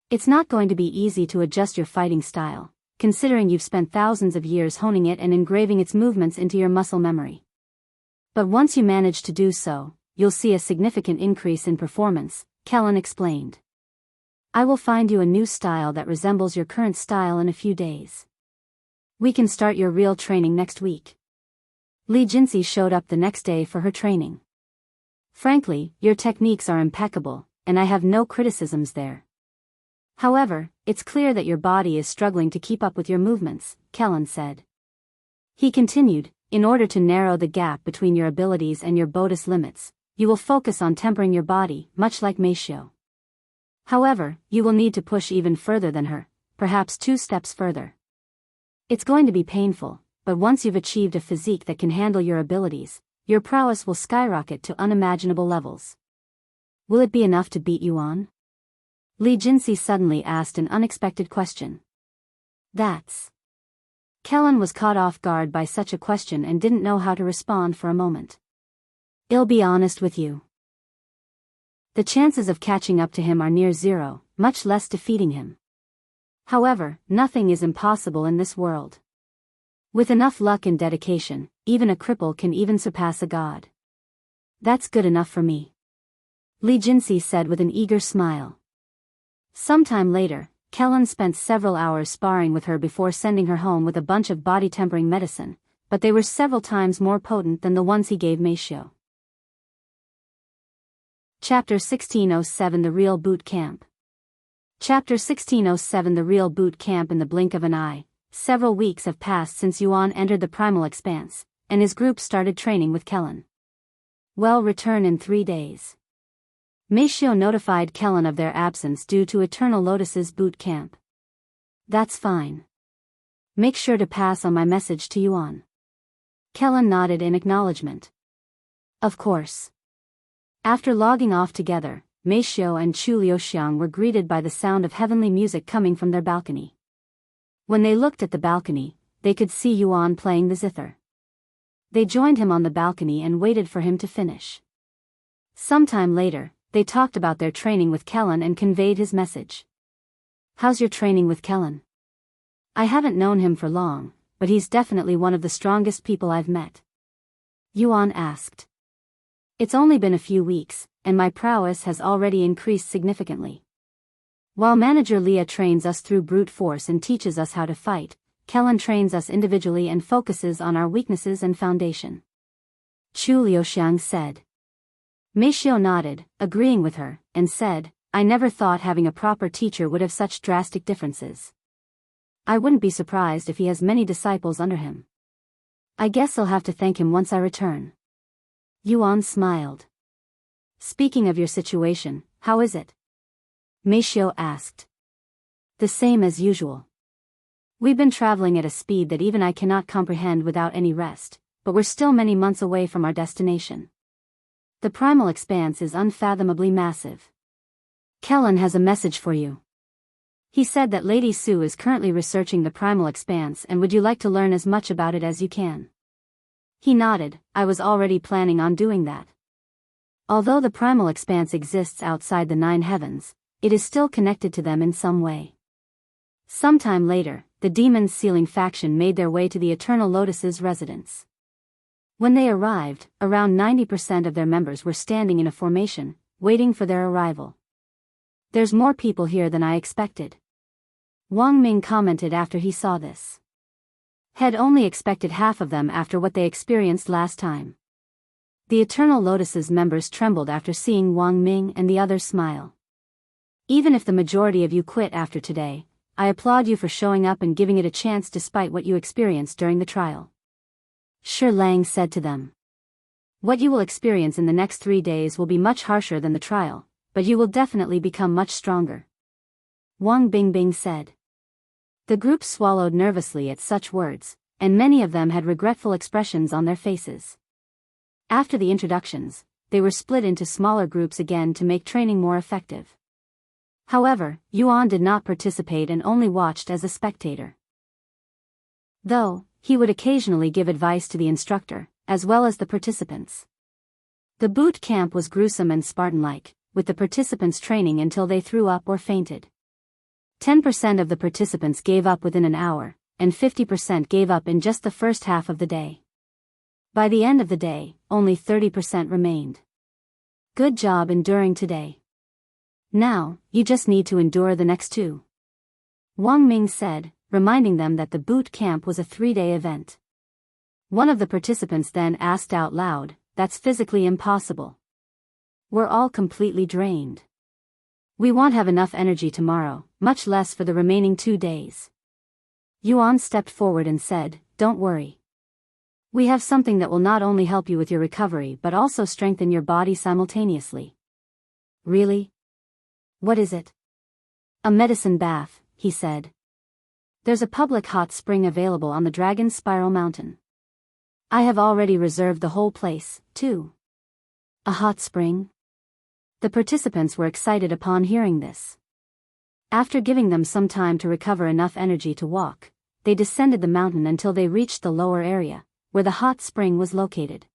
It's not going to be easy to adjust your fighting style, considering you've spent thousands of years honing it and engraving its movements into your muscle memory. But once you manage to do so, you'll see a significant increase in performance, Kelan explained. I will find you a new style that resembles your current style in a few days. We can start your real training next week. Li Jinzi showed up the next day for her training. Frankly, your techniques are impeccable, and I have no criticisms there. However, it's clear that your body is struggling to keep up with your movements, Kelan said. He continued, in order to narrow the gap between your abilities and your bonus limits, you will focus on tempering your body, much like Meixiu. However, you will need to push even further than her, perhaps 2 steps further. It's going to be painful, but once you've achieved a physique that can handle your abilities, your prowess will skyrocket to unimaginable levels. Will it be enough to beat Yuan? Li Jinzi suddenly asked an unexpected question. That's... Kelan was caught off guard by such a question and didn't know how to respond for a moment. I'll be honest with you. The chances of catching up to him are near zero, much less defeating him. However, nothing is impossible in this world. With enough luck and dedication, even a cripple can even surpass a god. That's good enough for me, Li Jinzi said with an eager smile. Sometime later, Kelan spent several hours sparring with her before sending her home with a bunch of body-tempering medicine, but they were several times more potent than the ones he gave Meixiu. Chapter 1607 The Real Boot Camp. Chapter 1607 The Real Boot Camp. In the blink of an eye, several weeks have passed since Yuan entered the Primal Expanse, and his group started training with Kelan. Well, return in 3 days. Meixiu notified Kelan of their absence due to Eternal Lotus's boot camp. That's fine. Make sure to pass on my message to Yuan. Kelan nodded in acknowledgement. Of course. After logging off together, Meixiu and Yuxiang were greeted by the sound of heavenly music coming from their balcony. When they looked at the balcony, they could see Yuan playing the zither. They joined him on the balcony and waited for him to finish. Sometime later, they talked about their training with Kelan and conveyed his message. "How's your training with Kelan?" "I haven't known him for long, but he's definitely one of the strongest people I've met," Yuan asked. "It's only been a few weeks, and my prowess has already increased significantly. While Manager Leah trains us through brute force and teaches us how to fight, Kelan trains us individually and focuses on our weaknesses and foundation," Yuxiang said. Meixiu nodded, agreeing with her, and said, "I never thought having a proper teacher would have such drastic differences. I wouldn't be surprised if he has many disciples under him. I guess I'll have to thank him once I return." Yuan smiled. "Speaking of your situation, how is it?" Meixiu asked. "The same as usual. We've been traveling at a speed that even I cannot comprehend without any rest, but we're still many months away from our destination. The Primal Expanse is unfathomably massive. Kelan has a message for you. He said that Lady Su is currently researching the Primal Expanse and would you like to learn as much about it as you can?" He nodded. "I was already planning on doing that. Although the Primal Expanse exists outside the 9 heavens, it is still connected to them in some way." Sometime later, the Demon's Sealing faction made their way to the Eternal Lotus's residence. When they arrived, around 90% of their members were standing in a formation, waiting for their arrival. "There's more people here than I expected," Wang Ming commented after he saw this. Had only expected half of them after what they experienced last time. The Eternal Lotus's members trembled after seeing Wang Ming and the others smile. "Even if the majority of you quit after today, I applaud you for showing up and giving it a chance despite what you experienced during the trial," Shi Lang said to them. "What you will experience in the next 3 days will be much harsher than the trial, but you will definitely become much stronger," Wang Bingbing said. The group swallowed nervously at such words, and many of them had regretful expressions on their faces. After the introductions, they were split into smaller groups again to make training more effective. However, Yuan did not participate and only watched as a spectator. Though, he would occasionally give advice to the instructor, as well as the participants. The boot camp was gruesome and Spartan-like, with the participants training until they threw up or fainted. 10% of the participants gave up within an hour, and 50% gave up in just the first half of the day. By the end of the day, only 30% remained. "Good job enduring today. Now, you just need to endure the next 2," Wang Ming said, reminding them that the boot camp was a 3-day event. One of the participants then asked out loud, "That's physically impossible. We're all completely drained. We won't have enough energy tomorrow, much less for the remaining 2 days." Yuan stepped forward and said, "Don't worry. We have something that will not only help you with your recovery but also strengthen your body simultaneously." "Really? What is it?" "A medicine bath," he said. "There's a public hot spring available on the Dragon Spiral Mountain. I have already reserved the whole place, too." "A hot spring?" The participants were excited upon hearing this. After giving them some time to recover enough energy to walk, they descended the mountain until they reached the lower area, where the hot spring was located.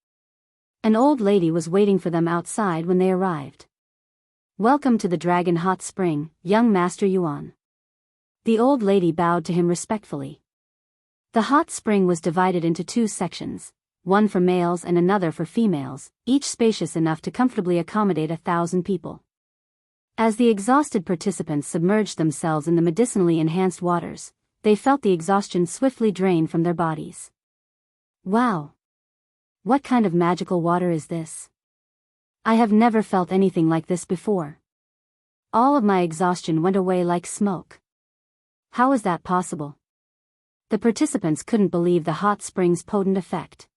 An old lady was waiting for them outside when they arrived. "Welcome to the Dragon Hot Spring, young Master Yuan." The old lady bowed to him respectfully. The hot spring was divided into 2 sections, one for males and another for females, each spacious enough to comfortably accommodate 1,000 people. As the exhausted participants submerged themselves in the medicinally enhanced waters, they felt the exhaustion swiftly drain from their bodies. "Wow! What kind of magical water is this? I have never felt anything like this before. All of my exhaustion went away like smoke. How is that possible?" The participants couldn't believe the hot spring's potent effect.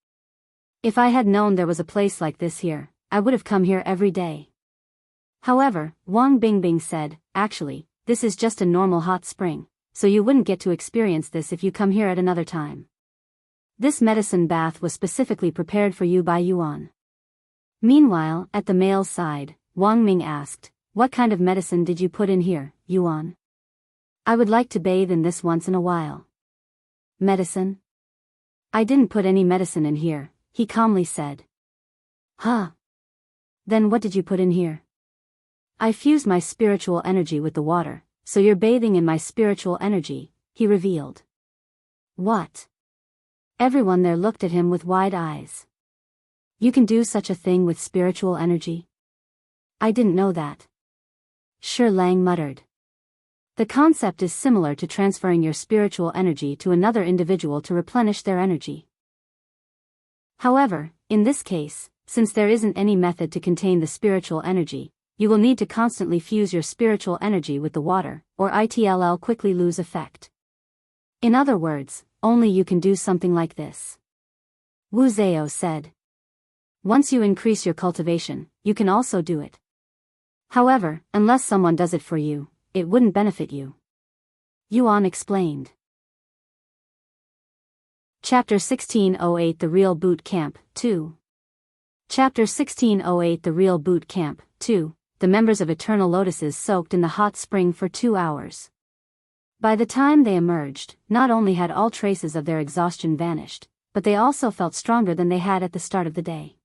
"If I had known there was a place like this here, I would have come here every day." However, Wang Bingbing said, "Actually, this is just a normal hot spring, so you wouldn't get to experience this if you come here at another time. This medicine bath was specifically prepared for you by Yuan." Meanwhile, at the male's side, Wang Ming asked, "What kind of medicine did you put in here, Yuan?" I would like to bathe in this once in a while. Medicine? I didn't put any medicine in here, he calmly said. Huh? Then what did you put in here? I fused my spiritual energy with the water, so you're bathing in my spiritual energy, he revealed. What? Everyone there looked at him with wide eyes. You can do such a thing with spiritual energy? I didn't know that. Shi Lang muttered. The concept is similar to transferring your spiritual energy to another individual to replenish their energy. However, in this case, since there isn't any method to contain the spiritual energy, you will need to constantly fuse your spiritual energy with the water, or it'll quickly lose effect. In other words, only you can do something like this. Wu Zhao said. Once you increase your cultivation, you can also do it. However, unless someone does it for you, it wouldn't benefit you. Yuan explained. Chapter 1608 The Real Boot Camp, 2. Chapter 1608 The Real Boot Camp, 2. The members of Eternal Lotuses soaked in the hot spring for 2 hours. By the time they emerged, not only had all traces of their exhaustion vanished, but they also felt stronger than they had at the start of the day.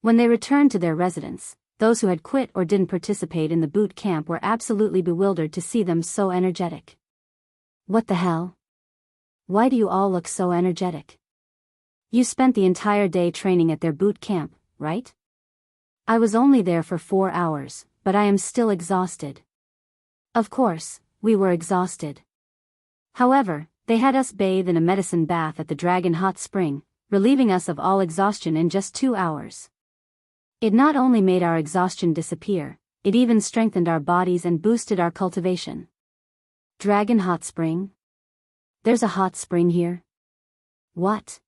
When they returned to their residence, those who had quit or didn't participate in the boot camp were absolutely bewildered to see them so energetic. What the hell? Why do you all look so energetic? You spent the entire day training at their boot camp, right? I was only there for 4 hours, but I am still exhausted. Of course, we were exhausted. However, they had us bathe in a medicine bath at the Dragon Hot Spring, relieving us of all exhaustion in just 2 hours. It not only made our exhaustion disappear, it even strengthened our bodies and boosted our cultivation. Dragon Hot Spring? There's a hot spring here? What?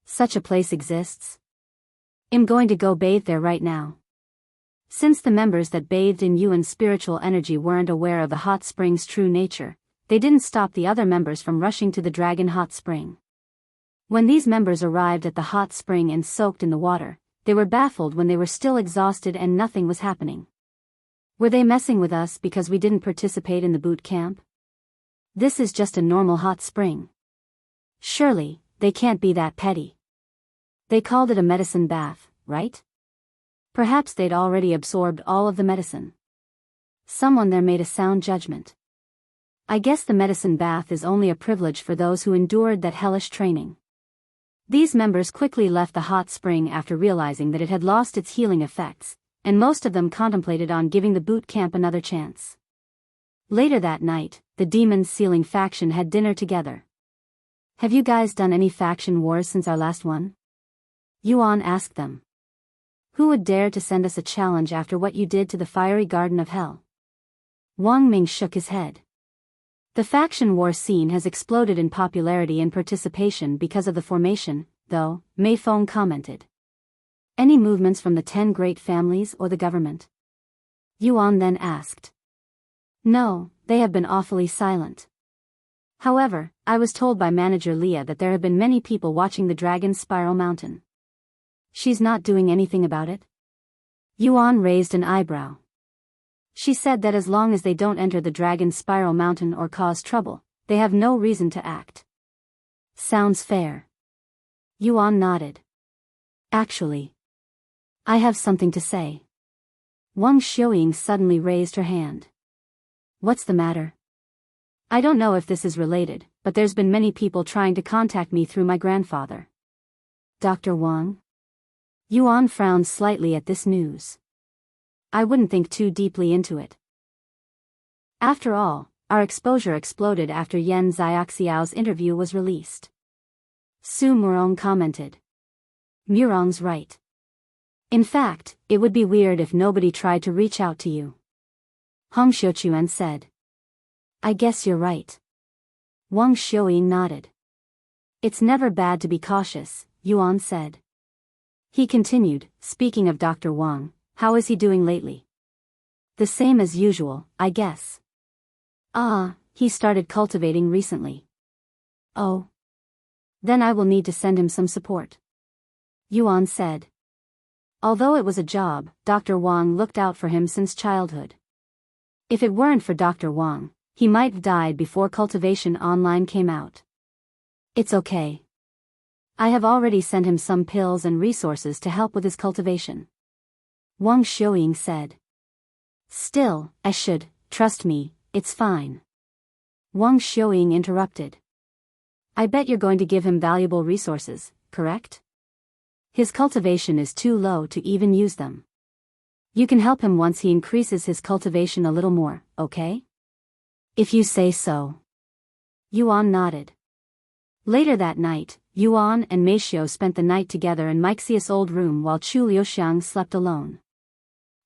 Such a place exists? I'm going to go bathe there right now. Since the members that bathed in Yuan's spiritual energy weren't aware of the hot spring's true nature, they didn't stop the other members from rushing to the Dragon Hot Spring. When these members arrived at the hot spring and soaked in the water, they were baffled when they were still exhausted and nothing was happening. Were they messing with us because we didn't participate in the boot camp? This is just a normal hot spring. Surely, they can't be that petty. They called it a medicine bath, right? Perhaps they'd already absorbed all of the medicine. Someone there made a sound judgment. I guess the medicine bath is only a privilege for those who endured that hellish training. These members quickly left the hot spring after realizing that it had lost its healing effects, and most of them contemplated on giving the boot camp another chance. Later that night, the Demons Sealing faction had dinner together. Have you guys done any faction wars since our last one? Yuan asked them. Who would dare to send us a challenge after what you did to the fiery garden of hell? Wang Ming shook his head. The faction war scene has exploded in popularity and participation because of the formation, though, Feng commented. Any movements from the 10 great families or the government? Yuan then asked. No, they have been awfully silent. However, I was told by manager Leah that there have been many people watching the Dragon's Spiral Mountain. She's not doing anything about it? Yuan raised an eyebrow. She said that as long as they don't enter the Dragon's Spiral Mountain or cause trouble, they have no reason to act. Sounds fair. Yuan nodded. Actually, I have something to say. Wang Xiuying suddenly raised her hand. What's the matter? I don't know if this is related, but there's been many people trying to contact me through my grandfather. Dr. Wang? Yuan frowned slightly at this news. I wouldn't think too deeply into it. After all, our exposure exploded after Yan Xiaoxiao's interview was released. Su Murong commented. Murong's right. In fact, it would be weird if nobody tried to reach out to you. Hong Xiuquan said. I guess you're right. Wang Xiuying nodded. It's never bad to be cautious, Yuan said. He continued, speaking of Dr. Wang, how is he doing lately? The same as usual, I guess. He started cultivating recently. Oh. Then I will need to send him some support. Yuan said. Although it was a job, Dr. Wang looked out for him since childhood. If it weren't for Dr. Wang, He might have died before Cultivation Online came out. It's okay. I have already sent him some pills and resources to help with his cultivation. Wang Xiuying said. Still, I should, trust me, it's fine. Wang Xiuying interrupted. I bet you're going to give him valuable resources, correct? His cultivation is too low to even use them. You can help him once he increases his cultivation a little more, okay? If you say so. Yuan nodded. Later that night, Yuan and Meixiu spent the night together in Meixiu's old room while Yuxiang slept alone.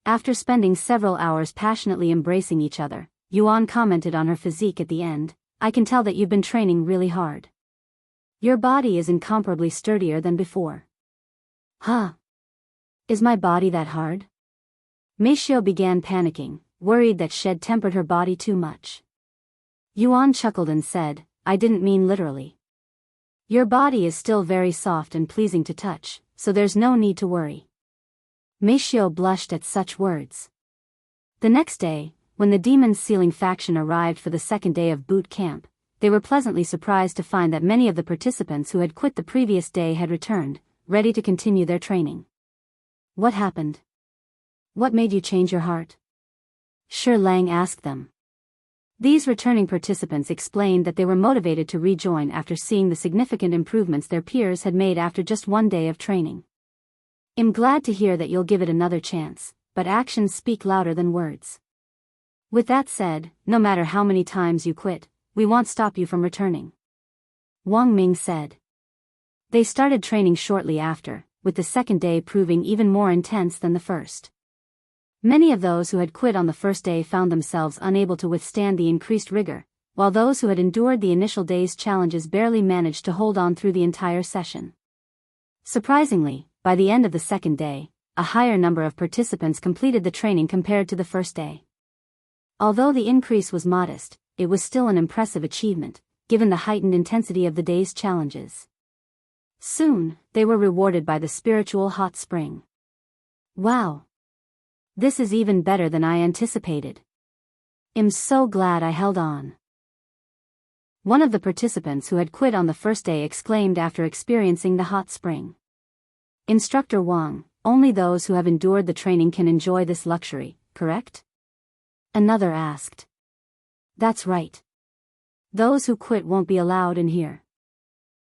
After spending several hours passionately embracing each other, Yuan commented on her physique at the end. I can tell that you've been training really hard. Your body is incomparably sturdier than before. Huh? Is my body that hard? Meixiu began panicking, worried that she had tempered her body too much. Yuan chuckled and said, I didn't mean literally. Your body is still very soft and pleasing to touch, so there's no need to worry. Meixiu blushed at such words. The next day, when the Demon Sealing faction arrived for the second day of boot camp, they were pleasantly surprised to find that many of the participants who had quit the previous day had returned, ready to continue their training. What happened? What made you change your heart? Shi Lang asked them. These returning participants explained that they were motivated to rejoin after seeing the significant improvements their peers had made after just one day of training. I'm glad to hear that you'll give it another chance, but actions speak louder than words. With that said, no matter how many times you quit, we won't stop you from returning. Wang Ming said. They started training shortly after, with the second day proving even more intense than the first. Many of those who had quit on the first day found themselves unable to withstand the increased rigor, while those who had endured the initial day's challenges barely managed to hold on through the entire session. Surprisingly, by the end of the second day, a higher number of participants completed the training compared to the first day. Although the increase was modest, it was still an impressive achievement, given the heightened intensity of the day's challenges. Soon, they were rewarded by the spiritual hot spring. Wow! This is even better than I anticipated. I'm so glad I held on. One of the participants who had quit on the first day exclaimed after experiencing the hot spring. Instructor Wang, only those who have endured the training can enjoy this luxury, correct? Another asked. That's right. Those who quit won't be allowed in here.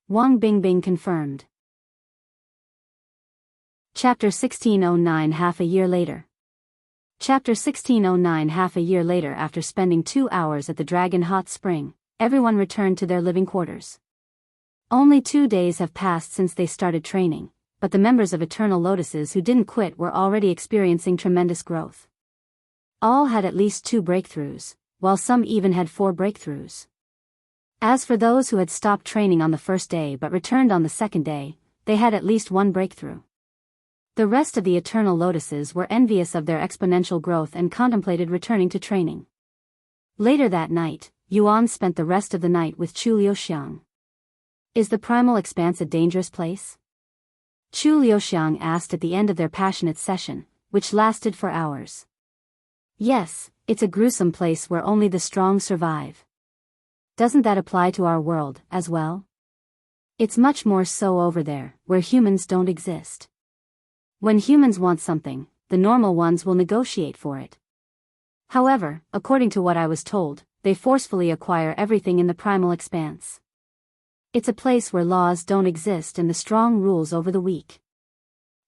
Wang Bingbing confirmed. Chapter 1609 Half a year later. Chapter 1609 Half a year later, after spending 2 hours at the Dragon Hot Spring, everyone returned to their living quarters. Only 2 days have passed since they started training, but the members of Eternal Lotuses who didn't quit were already experiencing tremendous growth. All had at least 2 breakthroughs, while some even had 4 breakthroughs. As for those who had stopped training on the first day but returned on the second day, they had at least 1 breakthrough. The rest of the Eternal Lotuses were envious of their exponential growth and contemplated returning to training. Later that night, Yuan spent the rest of the night with Yuxiang. Is the Primal Expanse a dangerous place? Yuxiang asked at the end of their passionate session, which lasted for hours. Yes, it's a gruesome place where only the strong survive. Doesn't that apply to our world, as well? It's much more so over there, where humans don't exist. When humans want something, the normal ones will negotiate for it. However, according to what I was told, they forcefully acquire everything in the Primal Expanse. It's a place where laws don't exist and the strong rules over the weak.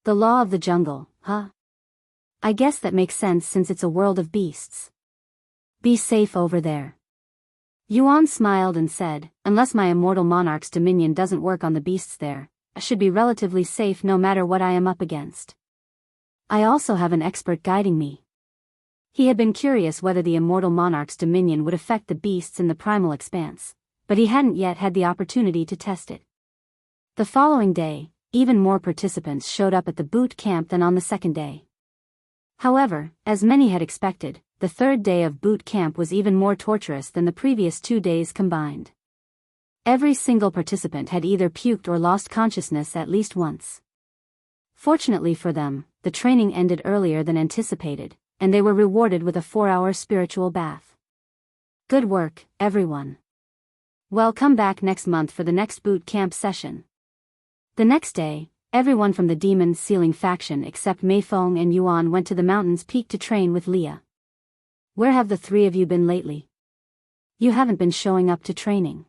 The law of the jungle, huh? I guess that makes sense since it's a world of beasts. Be safe over there. Yuan smiled and said, unless my immortal monarch's dominion doesn't work on the beasts there, I should be relatively safe no matter what I am up against. I also have an expert guiding me. He had been curious whether the immortal monarch's dominion would affect the beasts in the Primal Expanse, but he hadn't yet had the opportunity to test it. The following day, even more participants showed up at the boot camp than on the second day. However, as many had expected, the third day of boot camp was even more torturous than the previous 2 days combined. Every single participant had either puked or lost consciousness at least once. Fortunately for them, the training ended earlier than anticipated, and they were rewarded with a 4-hour spiritual bath. Good work, everyone. Well, come back next month for the next boot camp session. The next day, everyone from the Demon's Ceiling faction except Feng and Yuan went to the mountain's peak to train with Leah. Where have the three of you been lately? You haven't been showing up to training.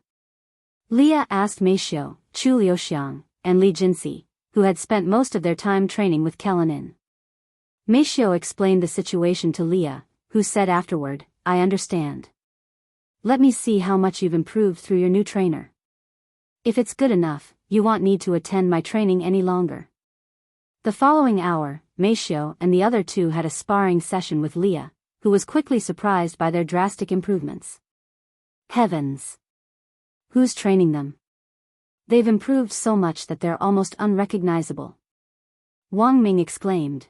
Leah asked Meixiu, Yuxiang, and Li Jinsi, who had spent most of their time training with Kelan. Meixiu explained the situation to Leah, who said afterward, I understand. Let me see how much you've improved through your new trainer. If it's good enough, you won't need to attend my training any longer. The following hour, Meixiu and the other two had a sparring session with Leah, who was quickly surprised by their drastic improvements. Heavens! Who's training them? They've improved so much that they're almost unrecognizable. Wang Ming exclaimed.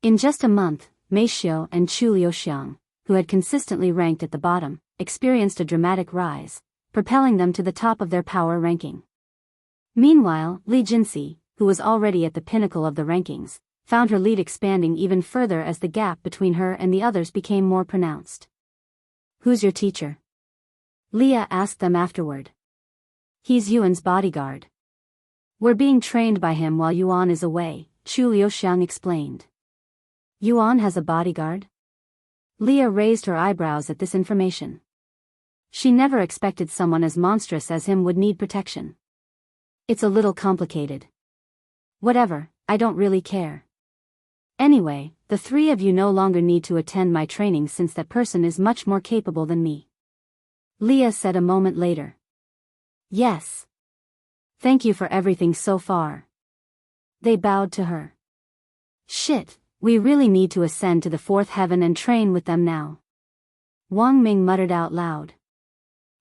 In just a month, Meixiu and Yuxiang, who had consistently ranked at the bottom, experienced a dramatic rise, propelling them to the top of their power ranking. Meanwhile, Li Jinsi, who was already at the pinnacle of the rankings, found her lead expanding even further as the gap between her and the others became more pronounced. Who's your teacher? Leah asked them afterward. He's Yuan's bodyguard. We're being trained by him while Yuan is away, Yuxiang explained. Yuan has a bodyguard? Leah raised her eyebrows at this information. She never expected someone as monstrous as him would need protection. It's a little complicated. Whatever, I don't really care. Anyway, the three of you no longer need to attend my training since that person is much more capable than me. Leah said a moment later. Yes. Thank you for everything so far. They bowed to her. Shit, we really need to ascend to the fourth heaven and train with them now. Wang Ming muttered out loud.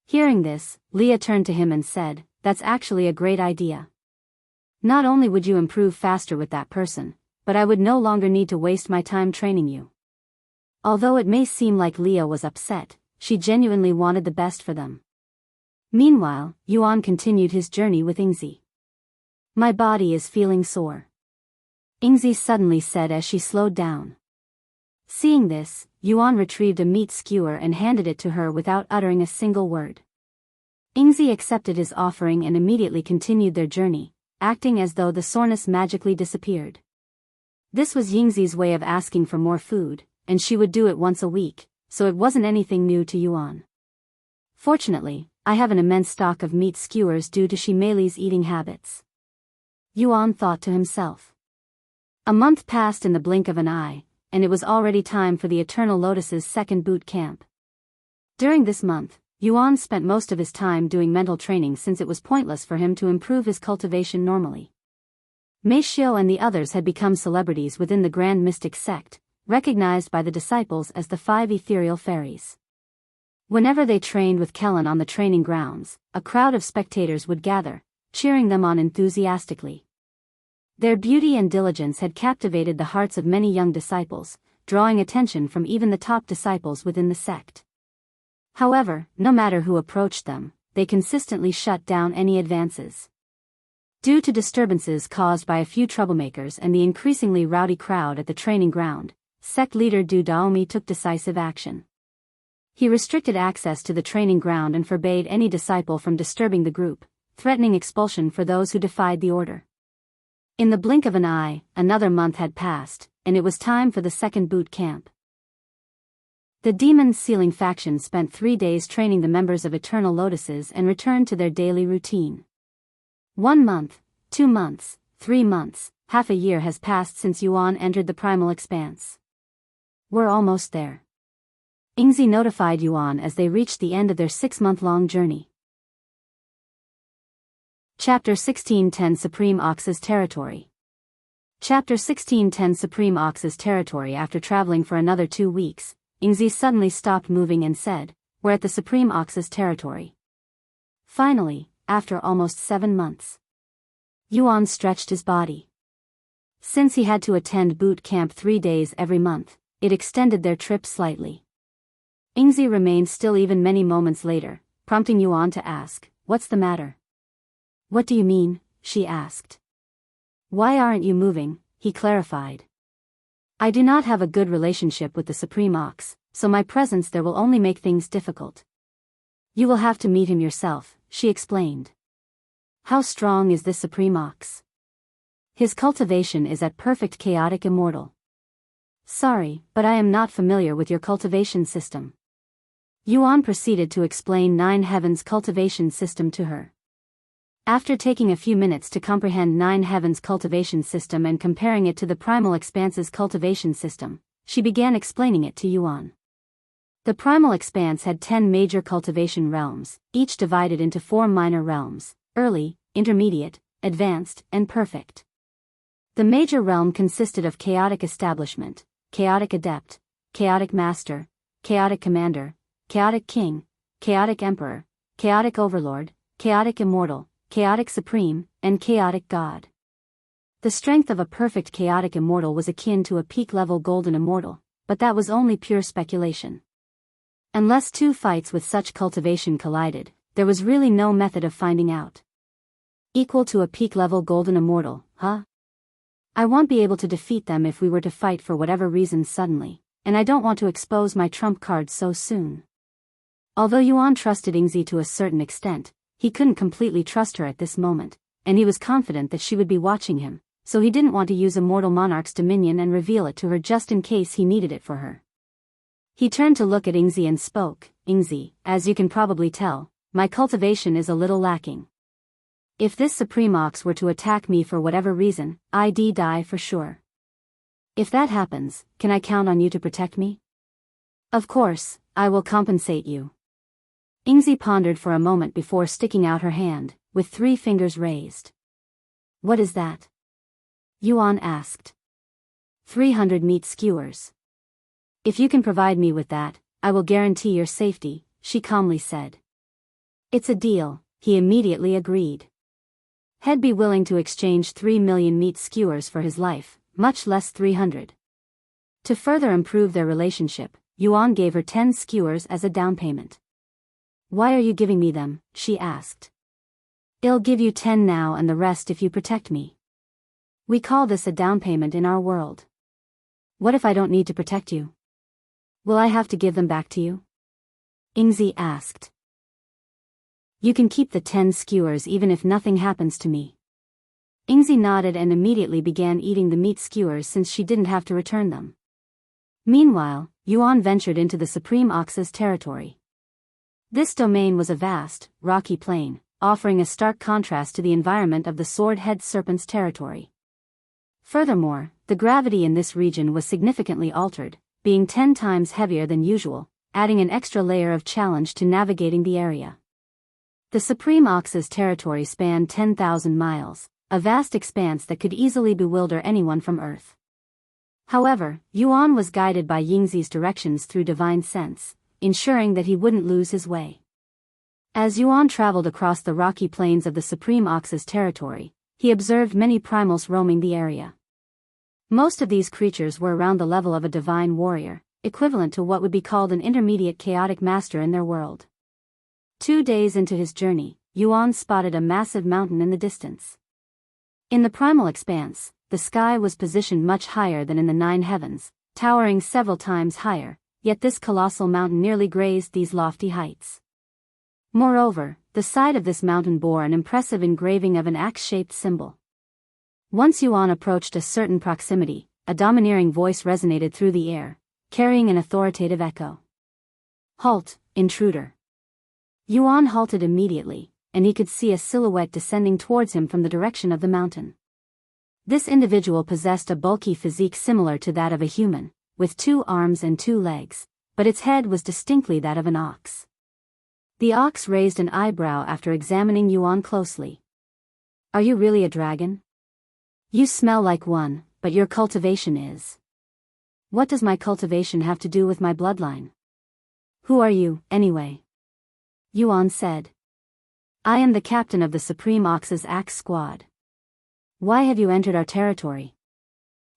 Hearing this, Leah turned to him and said, That's actually a great idea. Not only would you improve faster with that person, but I would no longer need to waste my time training you. Although it may seem like Leah was upset, she genuinely wanted the best for them. Meanwhile, Yuan continued his journey with Yingzi. My body is feeling sore. Yingzi suddenly said as she slowed down. Seeing this, Yuan retrieved a meat skewer and handed it to her without uttering a single word. Yingzi accepted his offering and immediately continued their journey, acting as though the soreness magically disappeared. This was Yingzi's way of asking for more food, and she would do it once a week, so it wasn't anything new to Yuan. Fortunately, I have an immense stock of meat skewers due to Shimei's eating habits. Yuan thought to himself. A month passed in the blink of an eye, and it was already time for the Eternal Lotus's second boot camp. During this month, Yuan spent most of his time doing mental training since it was pointless for him to improve his cultivation normally. Meixiu and the others had become celebrities within the Grand Mystic Sect, recognized by the disciples as the Five Ethereal Fairies. Whenever they trained with Kelan on the training grounds, a crowd of spectators would gather, cheering them on enthusiastically. Their beauty and diligence had captivated the hearts of many young disciples, drawing attention from even the top disciples within the sect. However, no matter who approached them, they consistently shut down any advances. Due to disturbances caused by a few troublemakers and the increasingly rowdy crowd at the training ground, sect leader Du Daomi took decisive action. He restricted access to the training ground and forbade any disciple from disturbing the group, threatening expulsion for those who defied the order. In the blink of an eye, another month had passed, and it was time for the second boot camp. The Demon's Ceiling faction spent 3 days training the members of Eternal Lotuses and returned to their daily routine. 1 month, 2 months, 3 months, half a year has passed since Yuan entered the Primal Expanse. We're almost there. Yingzi notified Yuan as they reached the end of their 6-month-long journey. Chapter 1610 Supreme Ox's Territory. Chapter 1610 Supreme Ox's Territory. After traveling for another 2 weeks, Yingzi suddenly stopped moving and said, We're at the Supreme Ox's territory. Finally, after almost 7 months. Yuan stretched his body. Since he had to attend boot camp 3 days every month, it extended their trip slightly. Yingzi remained still even many moments later, prompting Yuan to ask, What's the matter? What do you mean? She asked. Why aren't you moving? He clarified. I do not have a good relationship with the Supreme Ox, so my presence there will only make things difficult. You will have to meet him yourself, she explained. How strong is this Supreme Ox? His cultivation is at perfect chaotic immortal. Sorry, but I am not familiar with your cultivation system. Yuan proceeded to explain Nine Heavens' cultivation system to her. After taking a few minutes to comprehend Nine Heavens' cultivation system and comparing it to the Primal Expanse's cultivation system, she began explaining it to Yuan. The Primal Expanse had 10 major cultivation realms, each divided into 4 minor realms: early, intermediate, advanced, and perfect. The major realm consisted of Chaotic Establishment, Chaotic Adept, Chaotic Master, Chaotic Commander, Chaotic King, Chaotic Emperor, Chaotic Overlord, Chaotic Immortal, Chaotic Supreme, and Chaotic God. The strength of a perfect Chaotic Immortal was akin to a peak-level Golden Immortal, but that was only pure speculation. Unless two fights with such cultivation collided, there was really no method of finding out. Equal to a peak-level Golden Immortal, huh? I won't be able to defeat them if we were to fight for whatever reason suddenly, and I don't want to expose my trump card so soon. Although Yuan trusted Yingzi to a certain extent, he couldn't completely trust her at this moment, and he was confident that she would be watching him, so he didn't want to use Immortal Monarch's dominion and reveal it to her just in case he needed it for her. He turned to look at Yingzi and spoke, "Yingzi, as you can probably tell, my cultivation is a little lacking. If this Supreme Ox were to attack me for whatever reason, I'd die for sure. If that happens, can I count on you to protect me?" "Of course, I will compensate you." Yingzi pondered for a moment before sticking out her hand, with 3 fingers raised. "What is that?" Yuan asked. 300 meat skewers. "If you can provide me with that, I will guarantee your safety," she calmly said. "It's a deal," he immediately agreed. He'd be willing to exchange 3 million meat skewers for his life, much less 300. To further improve their relationship, Yuan gave her 10 skewers as a down payment. "Why are you giving me them?" she asked. "I'll give you 10 now and the rest if you protect me. We call this a down payment in our world." "What if I don't need to protect you? Will I have to give them back to you?" Yingzi asked. "You can keep the 10 skewers even if nothing happens to me." Yingzi nodded and immediately began eating the meat skewers since she didn't have to return them. Meanwhile, Yuan ventured into the Supreme Ox's territory. This domain was a vast, rocky plain, offering a stark contrast to the environment of the sword-head serpent's territory. Furthermore, the gravity in this region was significantly altered, being 10 times heavier than usual, adding an extra layer of challenge to navigating the area. The Supreme Ox's territory spanned 10,000 miles, a vast expanse that could easily bewilder anyone from Earth. However, Yuan was guided by Yingzi's directions through divine sense, ensuring that he wouldn't lose his way. As Yuan traveled across the rocky plains of the Supreme Ox's territory, he observed many primals roaming the area. Most of these creatures were around the level of a divine warrior, equivalent to what would be called an intermediate chaotic master in their world. 2 days into his journey, Yuan spotted a massive mountain in the distance. In the Primal Expanse, the sky was positioned much higher than in the Nine Heavens, towering several times higher, yet this colossal mountain nearly grazed these lofty heights. Moreover, the side of this mountain bore an impressive engraving of an axe-shaped symbol. Once Yuan approached a certain proximity, a domineering voice resonated through the air, carrying an authoritative echo. "Halt, intruder." Yuan halted immediately, and he could see a silhouette descending towards him from the direction of the mountain. This individual possessed a bulky physique similar to that of a human, with 2 arms and 2 legs, but its head was distinctly that of an ox. The ox raised an eyebrow after examining Yuan closely. "Are you really a dragon? You smell like one, but your cultivation is. What does my cultivation have to do with my bloodline? Who are you, anyway?" Yuan said. "I am the captain of the Supreme Ox's Axe Squad. Why have you entered our territory?"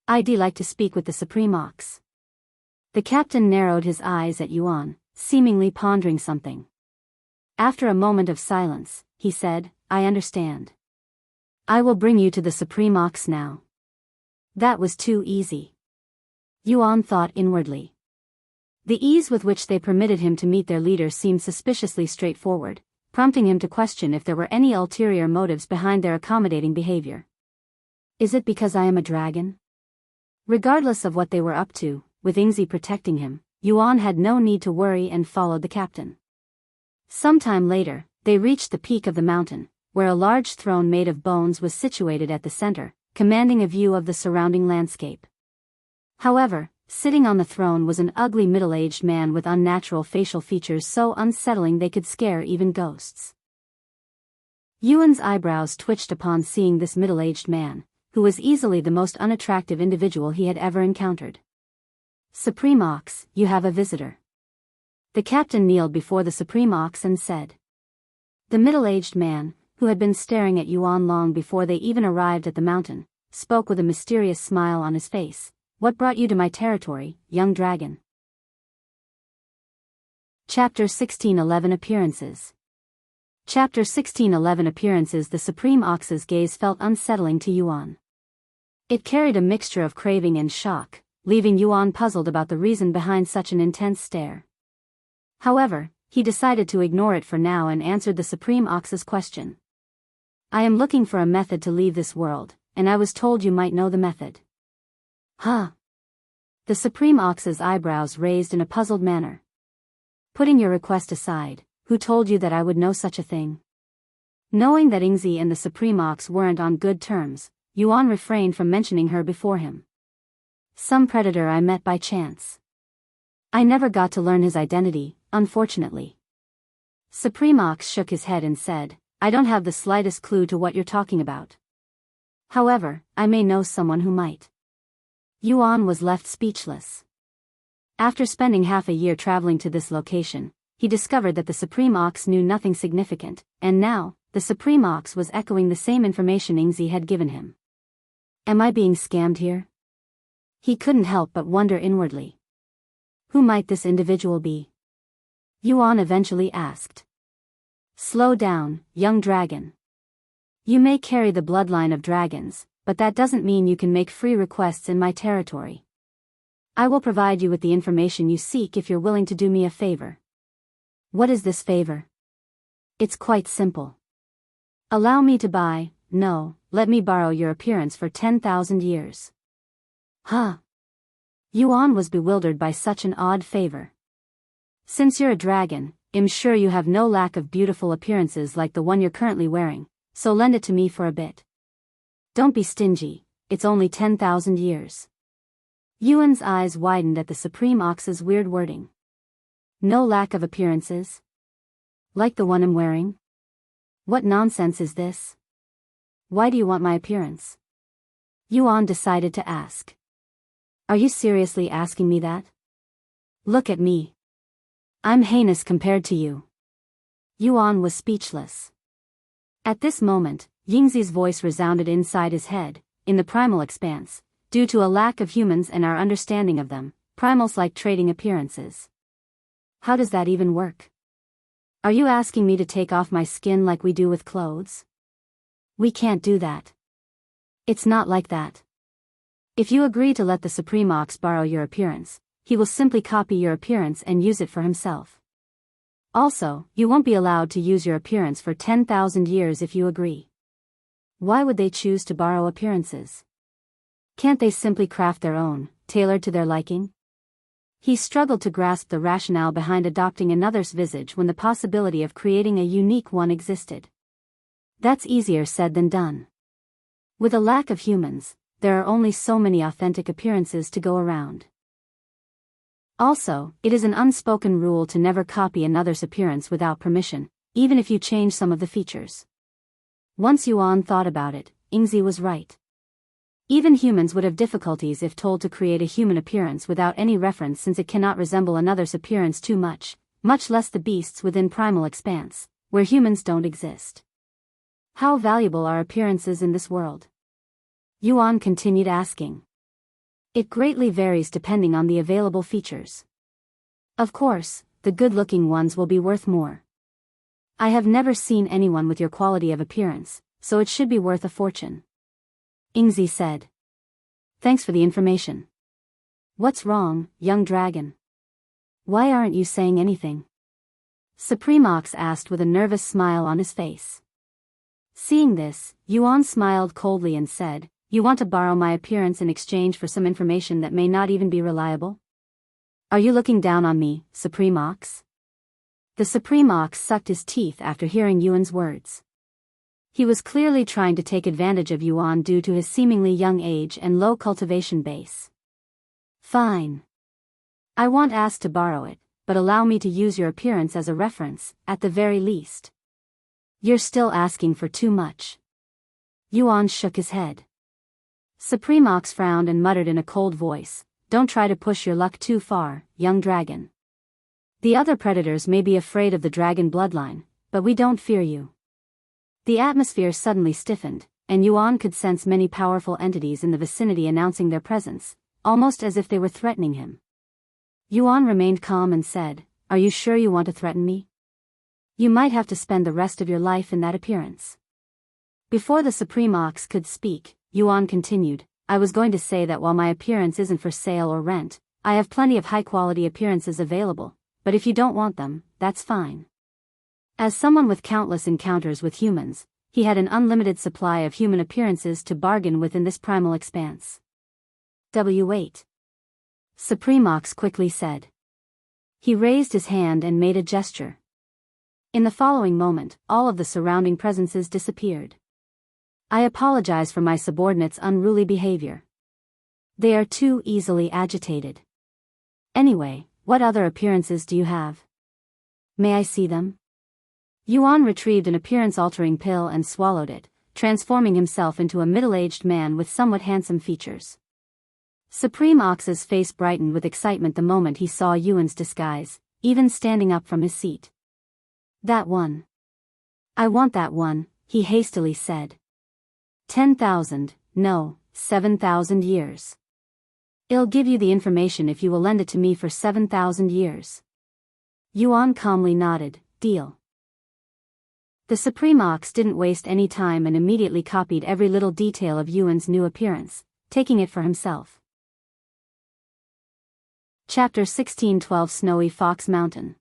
"I'd like to speak with the Supreme Ox." The captain narrowed his eyes at Yuan, seemingly pondering something. After a moment of silence, he said, "I understand. I will bring you to the Supreme Ox now." That was too easy. Yuan thought inwardly. The ease with which they permitted him to meet their leader seemed suspiciously straightforward, prompting him to question if there were any ulterior motives behind their accommodating behavior. Is it because I am a dragon? Regardless of what they were up to, with Yingzi protecting him, Yuan had no need to worry and followed the captain. Sometime later, they reached the peak of the mountain, where a large throne made of bones was situated at the center, commanding a view of the surrounding landscape. However, sitting on the throne was an ugly middle-aged man with unnatural facial features so unsettling they could scare even ghosts. Yuan's eyebrows twitched upon seeing this middle-aged man, who was easily the most unattractive individual he had ever encountered. Supreme Ox, you have a visitor. The captain kneeled before the Supreme Ox and said. The middle-aged man, who had been staring at Yuan long before they even arrived at the mountain, spoke with a mysterious smile on his face. What brought you to my territory, young dragon? Chapter 1611 Appearances. Chapter 1611 Appearances. The Supreme Ox's gaze felt unsettling to Yuan. It carried a mixture of craving and shock, leaving Yuan puzzled about the reason behind such an intense stare. However, he decided to ignore it for now and answered the Supreme Ox's question. I am looking for a method to leave this world, and I was told you might know the method. Huh? The Supreme Ox's eyebrows raised in a puzzled manner. Putting your request aside, who told you that I would know such a thing? Knowing that Yingzi and the Supreme Ox weren't on good terms, Yuan refrained from mentioning her before him. Some predator I met by chance. I never got to learn his identity, unfortunately. Supreme Ox shook his head and said, I don't have the slightest clue to what you're talking about. However, I may know someone who might. Yuan was left speechless. After spending half a year traveling to this location, he discovered that the Supreme Ox knew nothing significant, and now, the Supreme Ox was echoing the same information Yingzi had given him. Am I being scammed here? He couldn't help but wonder inwardly. Who might this individual be? Yuan eventually asked. Slow down, young dragon. You may carry the bloodline of dragons, but that doesn't mean you can make free requests in my territory. I will provide you with the information you seek if you're willing to do me a favor. What is this favor? It's quite simple. Allow me to let me borrow your appearance for 10,000 years. Huh? Yuan was bewildered by such an odd favor. Since you're a dragon, I'm sure you have no lack of beautiful appearances like the one you're currently wearing, so lend it to me for a bit. Don't be stingy, it's only 10,000 years. Yuan's eyes widened at the Supreme Ox's weird wording. No lack of appearances? Like the one I'm wearing? What nonsense is this? Why do you want my appearance? Yuan decided to ask. Are you seriously asking me that? Look at me. I'm heinous compared to you. Yuan was speechless. At this moment, Yingzi's voice resounded inside his head, in the Primal Expanse. Due to a lack of humans and our understanding of them, primals like trading appearances. How does that even work? Are you asking me to take off my skin like we do with clothes? We can't do that. It's not like that. If you agree to let the Supreme Ox borrow your appearance, he will simply copy your appearance and use it for himself. Also, you won't be allowed to use your appearance for 10,000 years if you agree. Why would they choose to borrow appearances? Can't they simply craft their own, tailored to their liking? He struggled to grasp the rationale behind adopting another's visage when the possibility of creating a unique one existed. That's easier said than done. With a lack of humans, there are only so many authentic appearances to go around. Also, it is an unspoken rule to never copy another's appearance without permission, even if you change some of the features. Once Yuan thought about it, Yingzi was right. Even humans would have difficulties if told to create a human appearance without any reference, since it cannot resemble another's appearance too much less the beasts within Primal Expanse, where humans don't exist. How valuable are appearances in this world? Yuan continued asking. It greatly varies depending on the available features. Of course, the good-looking ones will be worth more. I have never seen anyone with your quality of appearance, so it should be worth a fortune. Yingzi said. Thanks for the information. What's wrong, young dragon? Why aren't you saying anything? Supremox asked with a nervous smile on his face. Seeing this, Yuan smiled coldly and said, "You want to borrow my appearance in exchange for some information that may not even be reliable? Are you looking down on me, Supremox?" The Supremox sucked his teeth after hearing Yuan's words. He was clearly trying to take advantage of Yuan due to his seemingly young age and low cultivation base. Fine. I won't ask to borrow it, but allow me to use your appearance as a reference, at the very least. You're still asking for too much. Yuan shook his head. Supremox frowned and muttered in a cold voice, "Don't try to push your luck too far, young dragon. The other predators may be afraid of the dragon bloodline, but we don't fear you." The atmosphere suddenly stiffened, and Yuan could sense many powerful entities in the vicinity announcing their presence, almost as if they were threatening him. Yuan remained calm and said, "Are you sure you want to threaten me? You might have to spend the rest of your life in that appearance." Before the Supremox could speak, Yuan continued, "I was going to say that while my appearance isn't for sale or rent, I have plenty of high-quality appearances available, but if you don't want them, that's fine." As someone with countless encounters with humans, he had an unlimited supply of human appearances to bargain with in this primal expanse. W8. Supremox quickly said. He raised his hand and made a gesture. In the following moment, all of the surrounding presences disappeared. "I apologize for my subordinates' unruly behavior. They are too easily agitated. Anyway, what other appearances do you have? May I see them?" Yuan retrieved an appearance-altering pill and swallowed it, transforming himself into a middle-aged man with somewhat handsome features. Supremox's face brightened with excitement the moment he saw Yuan's disguise, even standing up from his seat. "That one. I want that one," he hastily said. 10,000, no, 7,000 years. I'll give you the information if you will lend it to me for 7,000 years. Yuan calmly nodded, "Deal." The Supremox didn't waste any time and immediately copied every little detail of Yuan's new appearance, taking it for himself. Chapter 1612 Snowy Fox Mountain.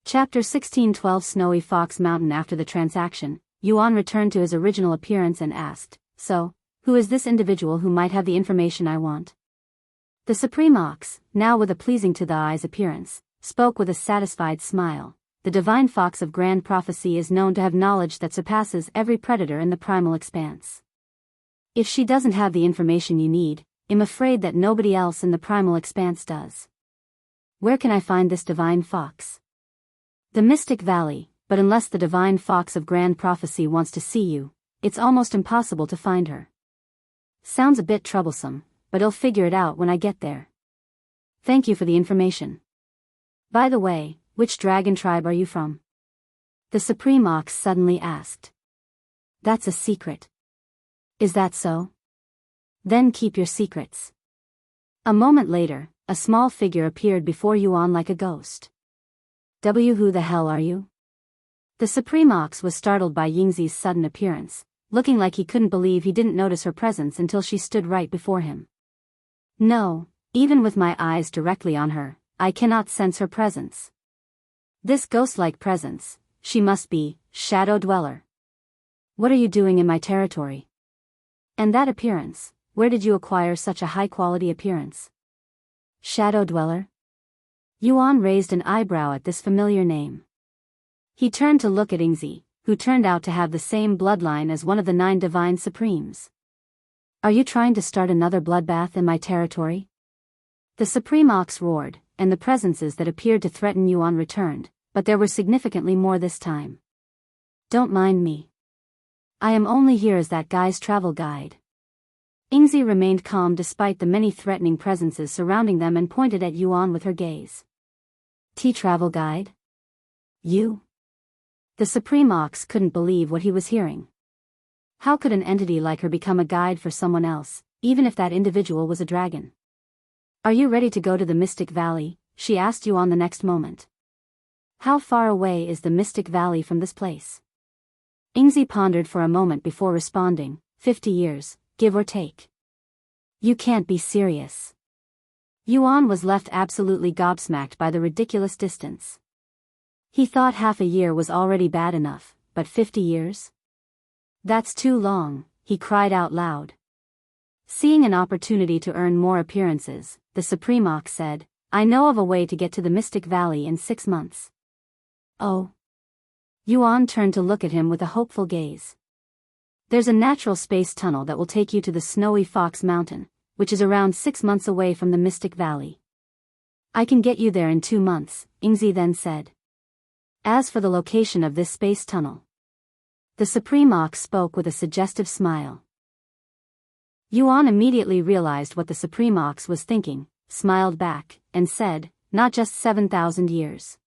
Chapter 1612 Snowy Fox Mountain. After the transaction, Yuan returned to his original appearance and asked, "So, who is this individual who might have the information I want?" The Supremox, now with a pleasing to the eyes appearance, spoke with a satisfied smile. "The divine fox of grand prophecy is known to have knowledge that surpasses every predator in the primal expanse. If she doesn't have the information you need, I'm afraid that nobody else in the primal expanse does. Where can I find this divine fox?" "The Mystic Valley, but unless the divine fox of grand prophecy wants to see you, it's almost impossible to find her." "Sounds a bit troublesome, but I'll figure it out when I get there. Thank you for the information. By the way, which dragon tribe are you from?" The Supremox suddenly asked. "That's a secret." "Is that so? Then keep your secrets." A moment later, a small figure appeared before Yuan like a ghost. Who the hell are you?" The Supremox was startled by Yingzi's sudden appearance, looking like he couldn't believe he didn't notice her presence until she stood right before him. "No, even with my eyes directly on her, I cannot sense her presence. This ghost-like presence, she must be Shadow Dweller. What are you doing in my territory? And that appearance, where did you acquire such a high-quality appearance?" "Shadow Dweller?" Yuan raised an eyebrow at this familiar name. He turned to look at Yingzi, who turned out to have the same bloodline as one of the 9 divine supremes. "Are you trying to start another bloodbath in my territory?" The Supremox roared, and the presences that appeared to threaten Yuan returned, but there were significantly more this time. "Don't mind me. I am only here as that guy's travel guide." Yingzi remained calm despite the many threatening presences surrounding them and pointed at Yuan with her gaze. "Travel guide? You?" The Supremox couldn't believe what he was hearing. How could an entity like her become a guide for someone else, even if that individual was a dragon? "Are you ready to go to the Mystic Valley?" she asked Yuan the next moment. "How far away is the Mystic Valley from this place?" Yingzi pondered for a moment before responding, 50 years, give or take." "You can't be serious." Yuan was left absolutely gobsmacked by the ridiculous distance. He thought half a year was already bad enough, but 50 years? That's too long, he cried out loud. Seeing an opportunity to earn more appearances, the Supreme Ox said, I know of a way to get to the Mystic Valley in 6 months. Oh. Yuan turned to look at him with a hopeful gaze. There's a natural space tunnel that will take you to the snowy Fox Mountain, which is around 6 months away from the Mystic Valley. I can get you there in 2 months, Yingzi then said. As for the location of this space tunnel. The Supreme Ox spoke with a suggestive smile. Yuan immediately realized what the Supreme Ox was thinking, smiled back, and said, not just 7,000 years.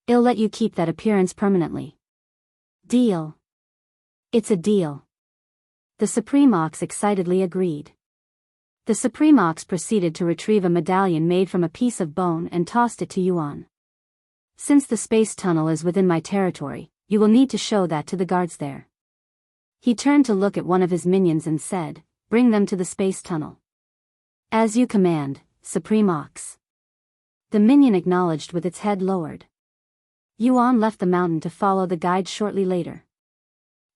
I'll let you keep that appearance permanently. Deal. It's a deal. The Supreme Ox excitedly agreed. The Supreme Ox proceeded to retrieve a medallion made from a piece of bone and tossed it to Yuan. Since the space tunnel is within my territory, you will need to show that to the guards there. He turned to look at one of his minions and said, bring them to the space tunnel. As you command, Supreme Ox. The minion acknowledged with its head lowered. Yuan left the mountain to follow the guide shortly later.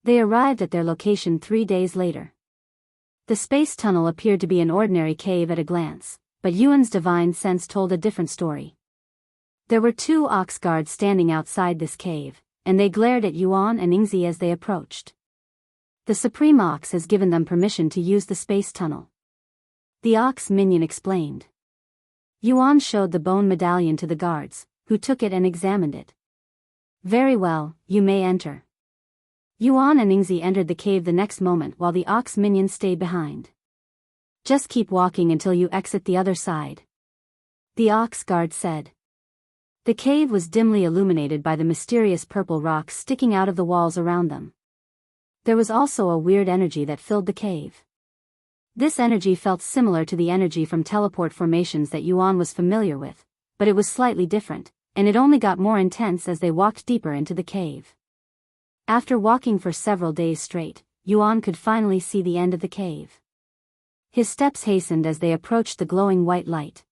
They arrived at their location 3 days later. The space tunnel appeared to be an ordinary cave at a glance, but Yuan's divine sense told a different story. There were 2 ox guards standing outside this cave, and they glared at Yuan and Yingzi as they approached. The Supreme Ox has given them permission to use the space tunnel. The ox minion explained. Yuan showed the bone medallion to the guards, who took it and examined it. Very well, you may enter. Yuan and Yingzi entered the cave the next moment while the ox minion stayed behind. Just keep walking until you exit the other side. The ox guard said. The cave was dimly illuminated by the mysterious purple rocks sticking out of the walls around them. There was also a weird energy that filled the cave. This energy felt similar to the energy from teleport formations that Yuan was familiar with, but it was slightly different, and it only got more intense as they walked deeper into the cave. After walking for several days straight, Yuan could finally see the end of the cave. His steps hastened as they approached the glowing white light.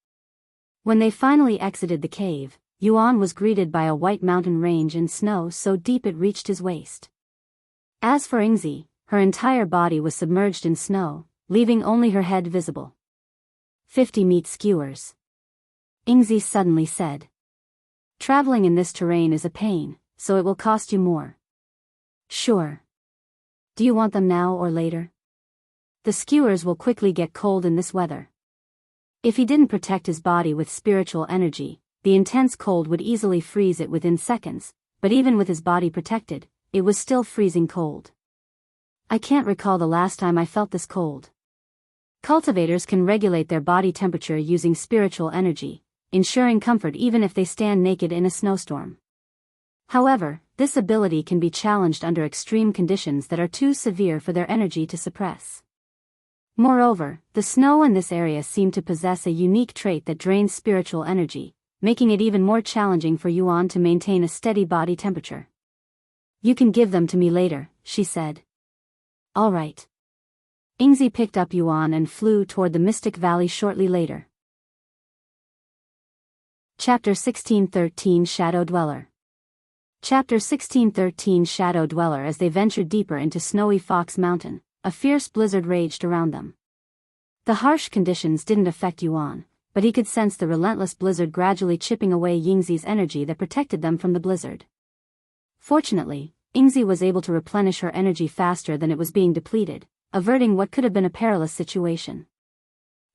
When they finally exited the cave, Yuan was greeted by a white mountain range in snow so deep it reached his waist. As for Yingzi, her entire body was submerged in snow, leaving only her head visible. 50 meat skewers. Yingzi suddenly said. Traveling in this terrain is a pain, so it will cost you more. Sure. Do you want them now or later? The skewers will quickly get cold in this weather. If he didn't protect his body with spiritual energy, the intense cold would easily freeze it within seconds, but even with his body protected, it was still freezing cold. I can't recall the last time I felt this cold. Cultivators can regulate their body temperature using spiritual energy, ensuring comfort even if they stand naked in a snowstorm. However, this ability can be challenged under extreme conditions that are too severe for their energy to suppress. Moreover, the snow in this area seemed to possess a unique trait that drains spiritual energy, making it even more challenging for Yuan to maintain a steady body temperature. You can give them to me later, she said. All right. Yingzi picked up Yuan and flew toward the Mystic Valley shortly later. Chapter 1613 Shadow Dweller. Chapter 1613 Shadow Dweller. As they ventured deeper into snowy Fox Mountain, a fierce blizzard raged around them. The harsh conditions didn't affect Yuan, but he could sense the relentless blizzard gradually chipping away Yingzi's energy that protected them from the blizzard. Fortunately, Yingzi was able to replenish her energy faster than it was being depleted, averting what could have been a perilous situation.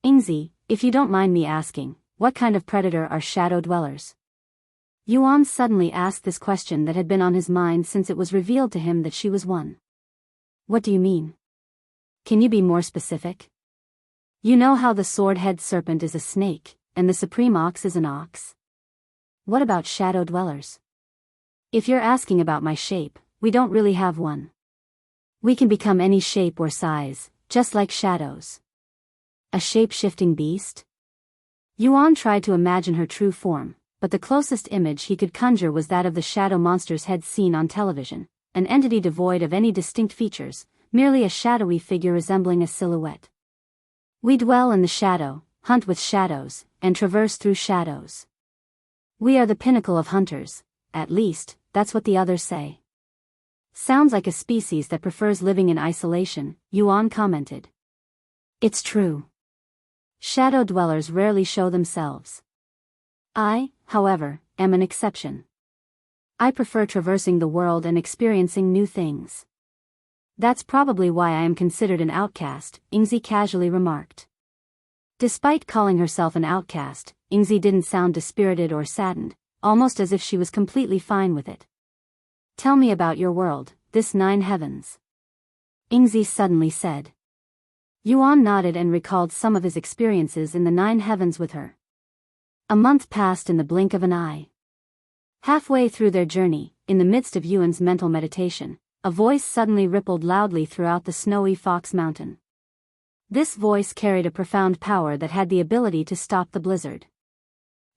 Yingzi, if you don't mind me asking, what kind of predator are shadow dwellers? Yuan suddenly asked this question that had been on his mind since it was revealed to him that she was one. What do you mean? Can you be more specific? You know how the sword-head serpent is a snake, and the supreme ox is an ox? What about shadow dwellers? If you're asking about my shape, we don't really have one. We can become any shape or size, just like shadows. A shape-shifting beast? Yuan tried to imagine her true form, but the closest image he could conjure was that of the shadow monster's head seen on television, an entity devoid of any distinct features, merely a shadowy figure resembling a silhouette. We dwell in the shadow, hunt with shadows, and traverse through shadows. We are the pinnacle of hunters, at least, that's what the others say. Sounds like a species that prefers living in isolation, Yuan commented. It's true. Shadow dwellers rarely show themselves. I, however, am an exception. I prefer traversing the world and experiencing new things. That's probably why I am considered an outcast, Yingzi casually remarked. Despite calling herself an outcast, Yingzi didn't sound dispirited or saddened, almost as if she was completely fine with it. Tell me about your world, this 9 heavens. Yingzi suddenly said. Yuan nodded and recalled some of his experiences in the 9 heavens with her. A month passed in the blink of an eye. Halfway through their journey, in the midst of Yuan's mental meditation, a voice suddenly rippled loudly throughout the snowy Fox Mountain. This voice carried a profound power that had the ability to stop the blizzard.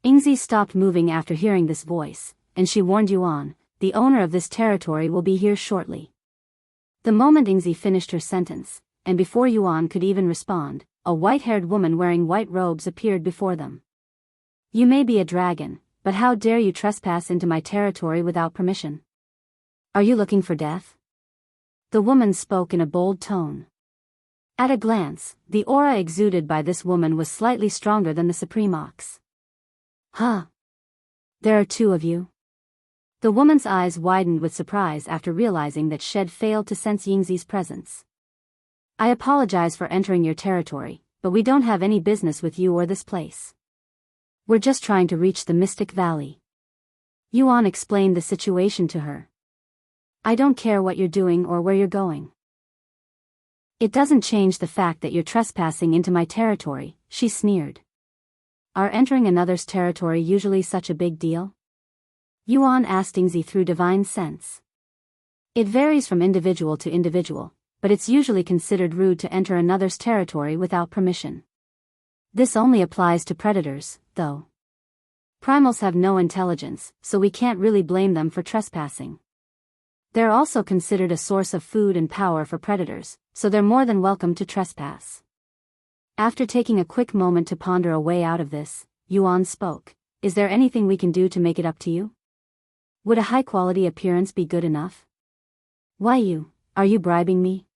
Yingzi stopped moving after hearing this voice, and she warned Yuan, the owner of this territory will be here shortly. The moment Yingzi finished her sentence, and before Yuan could even respond, a white-haired woman wearing white robes appeared before them. You may be a dragon, but how dare you trespass into my territory without permission? Are you looking for death? The woman spoke in a bold tone. At a glance, the aura exuded by this woman was slightly stronger than the Supreme Ox. Huh? There are 2 of you? The woman's eyes widened with surprise after realizing that Shed failed to sense Yingzi's presence. I apologize for entering your territory, but we don't have any business with you or this place. We're just trying to reach the Mystic Valley. Yuan explained the situation to her. I don't care what you're doing or where you're going. It doesn't change the fact that you're trespassing into my territory, she sneered. Are entering another's territory usually such a big deal? Yuan asked Yingzi through divine sense. It varies from individual to individual, but it's usually considered rude to enter another's territory without permission. This only applies to predators, though. Primals have no intelligence, so we can't really blame them for trespassing. They're also considered a source of food and power for predators, so they're more than welcome to trespass. After taking a quick moment to ponder a way out of this, Yuan spoke. Is there anything we can do to make it up to you? Would a high-quality appearance be good enough? Why you? Are you bribing me?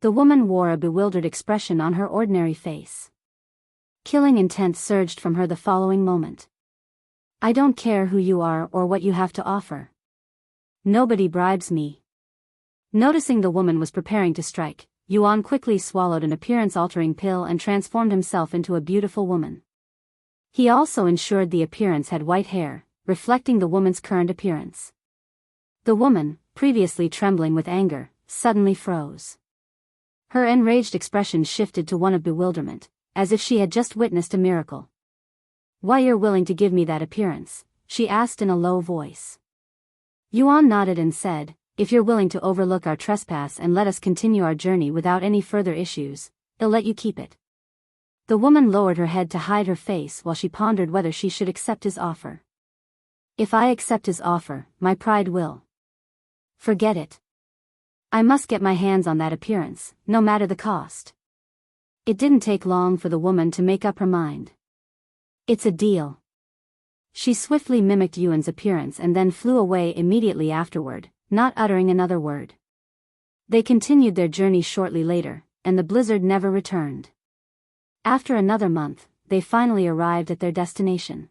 The woman wore a bewildered expression on her ordinary face. Killing intent surged from her the following moment. I don't care who you are or what you have to offer. Nobody bribes me. Noticing the woman was preparing to strike, Yuan quickly swallowed an appearance-altering pill and transformed himself into a beautiful woman. He also ensured the appearance had white hair, reflecting the woman's current appearance. The woman, previously trembling with anger, suddenly froze. Her enraged expression shifted to one of bewilderment, as if she had just witnessed a miracle. Why you're willing to give me that appearance? She asked in a low voice. Yuan nodded and said, if you're willing to overlook our trespass and let us continue our journey without any further issues, I'll let you keep it. The woman lowered her head to hide her face while she pondered whether she should accept his offer. If I accept his offer, my pride will. Forget it. I must get my hands on that appearance, no matter the cost. It didn't take long for the woman to make up her mind. It's a deal. She swiftly mimicked Yuan's appearance and then flew away immediately afterward, not uttering another word. They continued their journey shortly later, and the blizzard never returned. After another month, they finally arrived at their destination.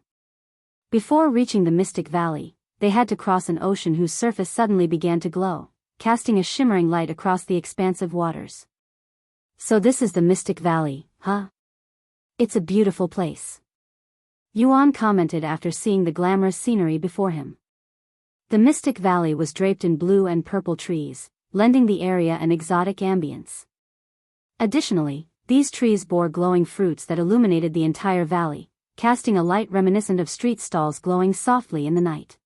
Before reaching the Mystic Valley, they had to cross an ocean whose surface suddenly began to glow, casting a shimmering light across the expansive waters. So this is the Mystic Valley, huh? It's a beautiful place. Yuan commented after seeing the glamorous scenery before him. The Mystic Valley was draped in blue and purple trees, lending the area an exotic ambience. Additionally, these trees bore glowing fruits that illuminated the entire valley, casting a light reminiscent of street stalls glowing softly in the night.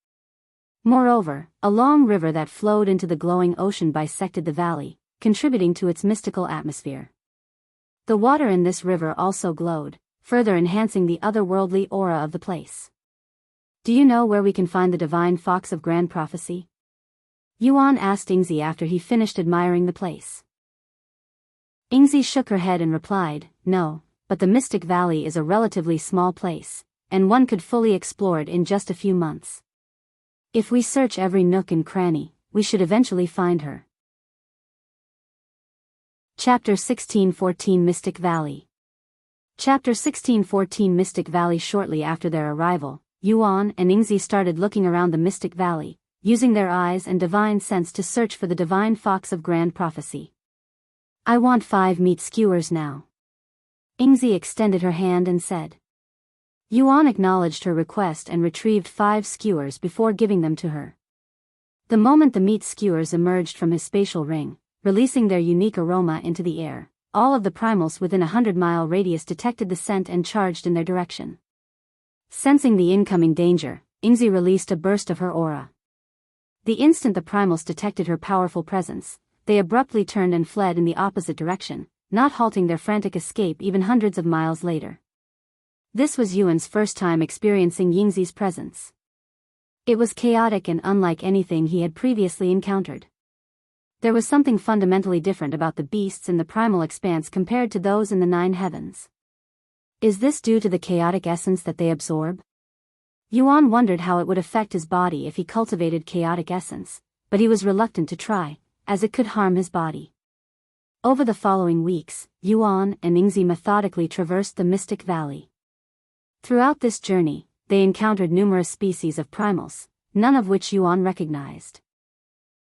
Moreover, a long river that flowed into the glowing ocean bisected the valley, contributing to its mystical atmosphere. The water in this river also glowed, further enhancing the otherworldly aura of the place. Do you know where we can find the divine fox of grand prophecy? Yuan asked Yingzi after he finished admiring the place. Yingzi shook her head and replied, no, but the Mystic Valley is a relatively small place, and one could fully explore it in just a few months. If we search every nook and cranny, we should eventually find her. Chapter 1614 Mystic Valley. Chapter 1614 Mystic Valley. Shortly after their arrival, Yuan and Yingzi started looking around the Mystic Valley, using their eyes and divine sense to search for the divine fox of grand prophecy. I want 5 meat skewers now. Yingzi extended her hand and said. Yuan acknowledged her request and retrieved 5 skewers before giving them to her. The moment the meat skewers emerged from his spatial ring, releasing their unique aroma into the air, all of the primals within a 100-mile radius detected the scent and charged in their direction. Sensing the incoming danger, Yingzi released a burst of her aura. The instant the primals detected her powerful presence, they abruptly turned and fled in the opposite direction, not halting their frantic escape even hundreds of miles later. This was Yuan's first time experiencing Yingzi's presence. It was chaotic and unlike anything he had previously encountered. There was something fundamentally different about the beasts in the primal expanse compared to those in the 9 heavens. Is this due to the chaotic essence that they absorb? Yuan wondered how it would affect his body if he cultivated chaotic essence, but he was reluctant to try, as it could harm his body. Over the following weeks, Yuan and Yingzi methodically traversed the Mystic Valley. Throughout this journey, they encountered numerous species of primals, none of which Yuan recognized.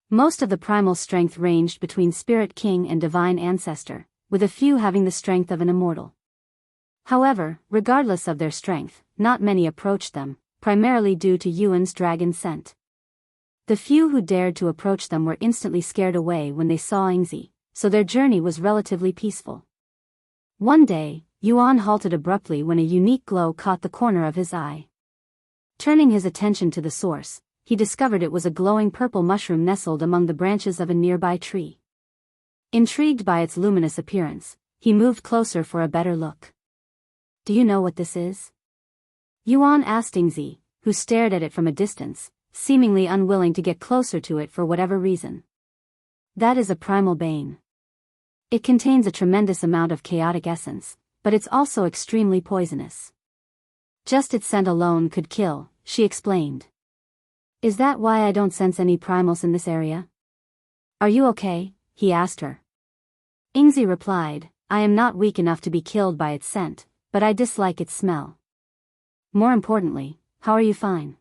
Most of the primal strength ranged between Spirit King and Divine Ancestor, with a few having the strength of an immortal. However, regardless of their strength, not many approached them, primarily due to Yuan's dragon scent. The few who dared to approach them were instantly scared away when they saw Yingzi, so their journey was relatively peaceful. One day, Yuan halted abruptly when a unique glow caught the corner of his eye. Turning his attention to the source, he discovered it was a glowing purple mushroom nestled among the branches of a nearby tree. Intrigued by its luminous appearance, he moved closer for a better look. Do you know what this is? Yuan asked Yingzi, who stared at it from a distance, seemingly unwilling to get closer to it for whatever reason. That is a primal bane. It contains a tremendous amount of chaotic essence, but it's also extremely poisonous. Just its scent alone could kill, she explained. Is that why I don't sense any primals in this area? Are you okay? He asked her. Yingzi replied, I am not weak enough to be killed by its scent, but I dislike its smell. More importantly, how are you fine?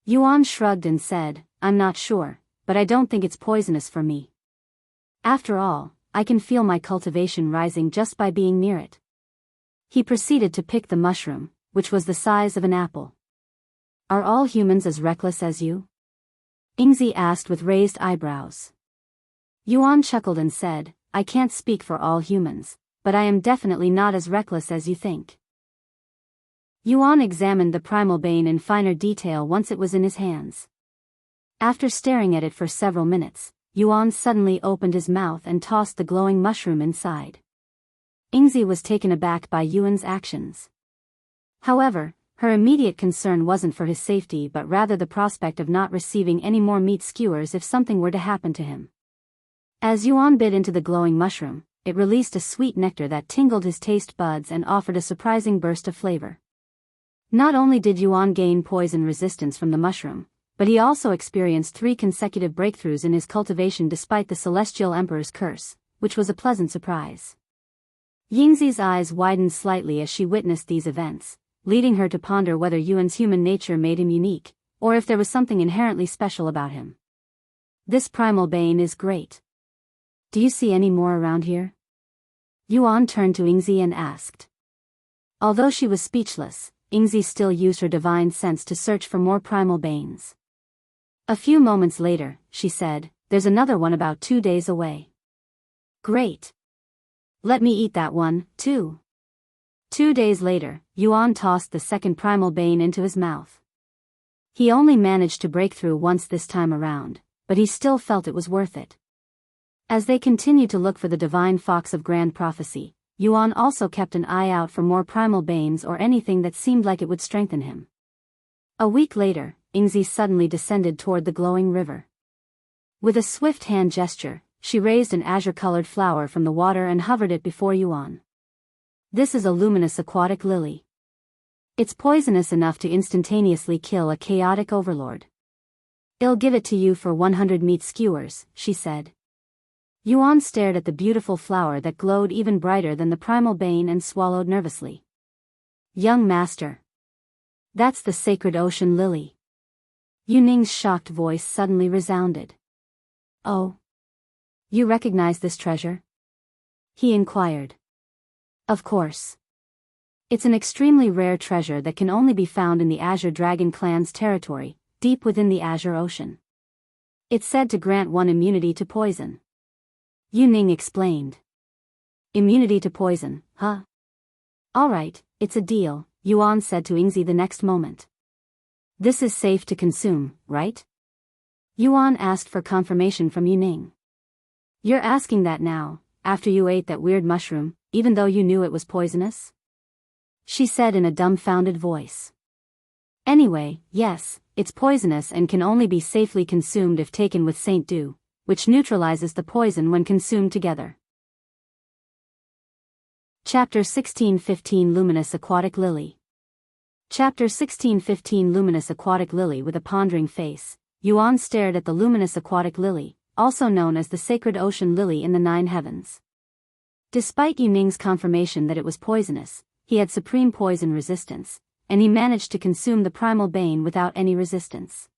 Yuan shrugged and said, I'm not sure, but I don't think it's poisonous for me. After all, I can feel my cultivation rising just by being near it. He proceeded to pick the mushroom, which was the size of an apple. Are all humans as reckless as you? Yingzi asked with raised eyebrows. Yuan chuckled and said, I can't speak for all humans, but I am definitely not as reckless as you think. Yuan examined the primal bane in finer detail once it was in his hands. After staring at it for several minutes, Yuan suddenly opened his mouth and tossed the glowing mushroom inside. Yingzi was taken aback by Yuan's actions. However, her immediate concern wasn't for his safety but rather the prospect of not receiving any more meat skewers if something were to happen to him. As Yuan bit into the glowing mushroom, it released a sweet nectar that tingled his taste buds and offered a surprising burst of flavor. Not only did Yuan gain poison resistance from the mushroom, but he also experienced 3 consecutive breakthroughs in his cultivation despite the Celestial Emperor's curse, which was a pleasant surprise. Yingzi's eyes widened slightly as she witnessed these events, leading her to ponder whether Yuan's human nature made him unique, or if there was something inherently special about him. This primal bane is great. Do you see any more around here? Yuan turned to Yingzi and asked. Although she was speechless, Yingzi still used her divine sense to search for more primal banes. A few moments later, she said, there's another one about 2 days away. Great. Let me eat that one, too. 2 days later, Yuan tossed the second primal bane into his mouth. He only managed to break through once this time around, but he still felt it was worth it. As they continued to look for the divine fox of grand prophecy, Yuan also kept an eye out for more primal banes or anything that seemed like it would strengthen him. A week later, Yingzi suddenly descended toward the glowing river. With a swift hand gesture, she raised an azure-colored flower from the water and hovered it before Yuan. This is a luminous aquatic lily. It's poisonous enough to instantaneously kill a chaotic overlord. I'll give it to you for 100 meat skewers, she said. Yuan stared at the beautiful flower that glowed even brighter than the primal bane and swallowed nervously. Young master. That's the sacred ocean lily. Yuning's shocked voice suddenly resounded. Oh. You recognize this treasure? He inquired. Of course. It's an extremely rare treasure that can only be found in the Azure Dragon clan's territory, deep within the Azure Ocean. It's said to grant one immunity to poison. Yuning explained. Immunity to poison, huh? Alright, it's a deal, Yuan said to Yingzi the next moment. This is safe to consume, right? Yuan asked for confirmation from Yuning. You're asking that now, after you ate that weird mushroom, even though you knew it was poisonous? She said in a dumbfounded voice. Anyway, yes, it's poisonous and can only be safely consumed if taken with Saint Dew, which neutralizes the poison when consumed together. Chapter 1615 Luminous Aquatic Lily. Chapter 1615 Luminous Aquatic Lily. With a pondering face, Yuan stared at the luminous aquatic lily, also known as the sacred ocean lily in the nine heavens. Despite Yuning's confirmation that it was poisonous, he had supreme poison resistance, and he managed to consume the primal bane without any resistance.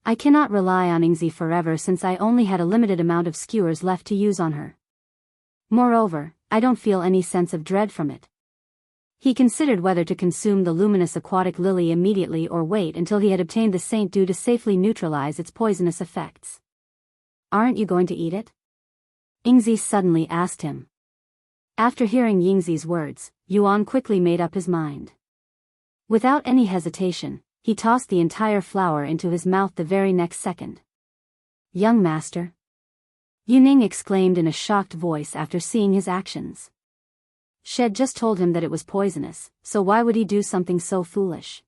I cannot rely on Yingzi forever since I only had a limited amount of skewers left to use on her. Moreover, I don't feel any sense of dread from it. He considered whether to consume the luminous aquatic lily immediately or wait until he had obtained the Saint Dew to safely neutralize its poisonous effects. Aren't you going to eat it? Yingzi suddenly asked him. After hearing Yingzi's words, Yuan quickly made up his mind. Without any hesitation, he tossed the entire flower into his mouth the very next second. Young master? Yuning exclaimed in a shocked voice after seeing his actions. Shed just told him that it was poisonous, so why would he do something so foolish?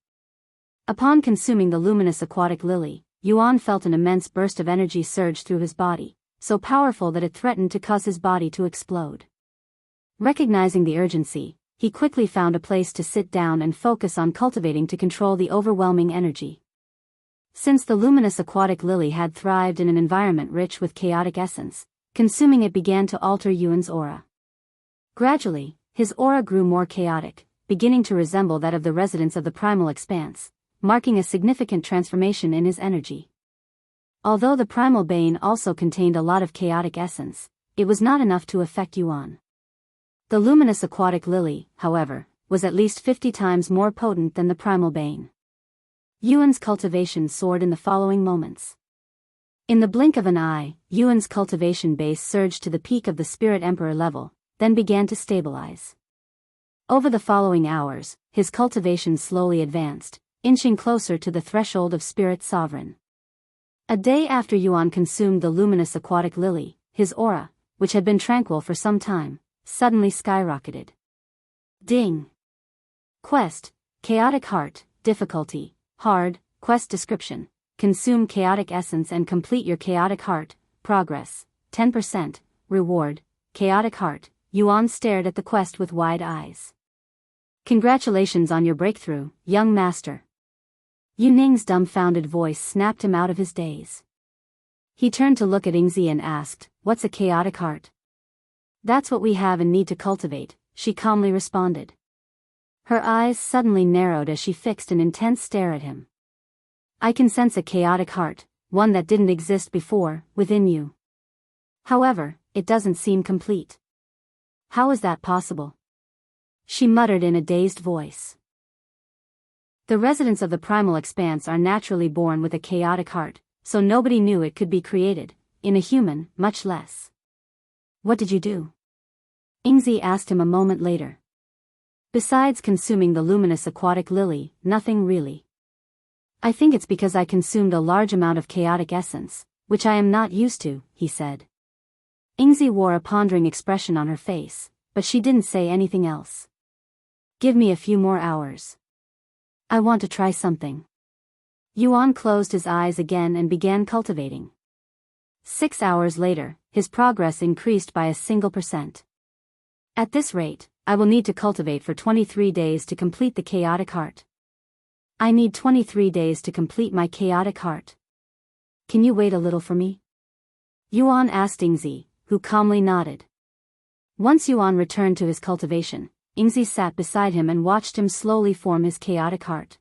Upon consuming the luminous aquatic lily, Yuan felt an immense burst of energy surge through his body, so powerful that it threatened to cause his body to explode. Recognizing the urgency, he quickly found a place to sit down and focus on cultivating to control the overwhelming energy. Since the luminous aquatic lily had thrived in an environment rich with chaotic essence, consuming it began to alter Yuan's aura. Gradually, his aura grew more chaotic, beginning to resemble that of the residents of the Primal Expanse, marking a significant transformation in his energy. Although the Primal Bane also contained a lot of chaotic essence, it was not enough to affect Yuan. The luminous aquatic lily, however, was at least 50 times more potent than the Primal Bane. Yuan's cultivation soared in the following moments. In the blink of an eye, Yuan's cultivation base surged to the peak of the Spirit Emperor level, then began to stabilize. Over the following hours, his cultivation slowly advanced, inching closer to the threshold of Spirit Sovereign. A day after Yuan consumed the luminous aquatic lily, his aura, which had been tranquil for some time, suddenly skyrocketed. Ding! Quest, Chaotic Heart, Difficulty, Hard, Quest Description, Consume Chaotic Essence and complete your Chaotic Heart, Progress, 10%, Reward, Chaotic Heart. Yuan stared at the quest with wide eyes. Congratulations on your breakthrough, young master. Yuning's dumbfounded voice snapped him out of his daze. He turned to look at Yingzi and asked, "What's a chaotic heart?" "That's what we have and need to cultivate," she calmly responded. Her eyes suddenly narrowed as she fixed an intense stare at him. "I can sense a chaotic heart, one that didn't exist before, within you. However, it doesn't seem complete." "How is that possible?" she muttered in a dazed voice. The residents of the Primal Expanse are naturally born with a chaotic heart, so nobody knew it could be created, in a human, much less. "What did you do?" Yingzi asked him a moment later. "Besides consuming the luminous aquatic lily, nothing really. I think it's because I consumed a large amount of chaotic essence, which I am not used to," he said. Yingzi wore a pondering expression on her face, but she didn't say anything else. "Give me a few more hours. I want to try something." Yuan closed his eyes again and began cultivating. 6 hours later, his progress increased by a single %. At this rate, I will need to cultivate for 23 days to complete the chaotic heart. I need 23 days to complete my chaotic heart. Can you wait a little for me? Yuan asked Yingzi, who calmly nodded. Once Yuan returned to his cultivation, Yingzi sat beside him and watched him slowly form his chaotic heart.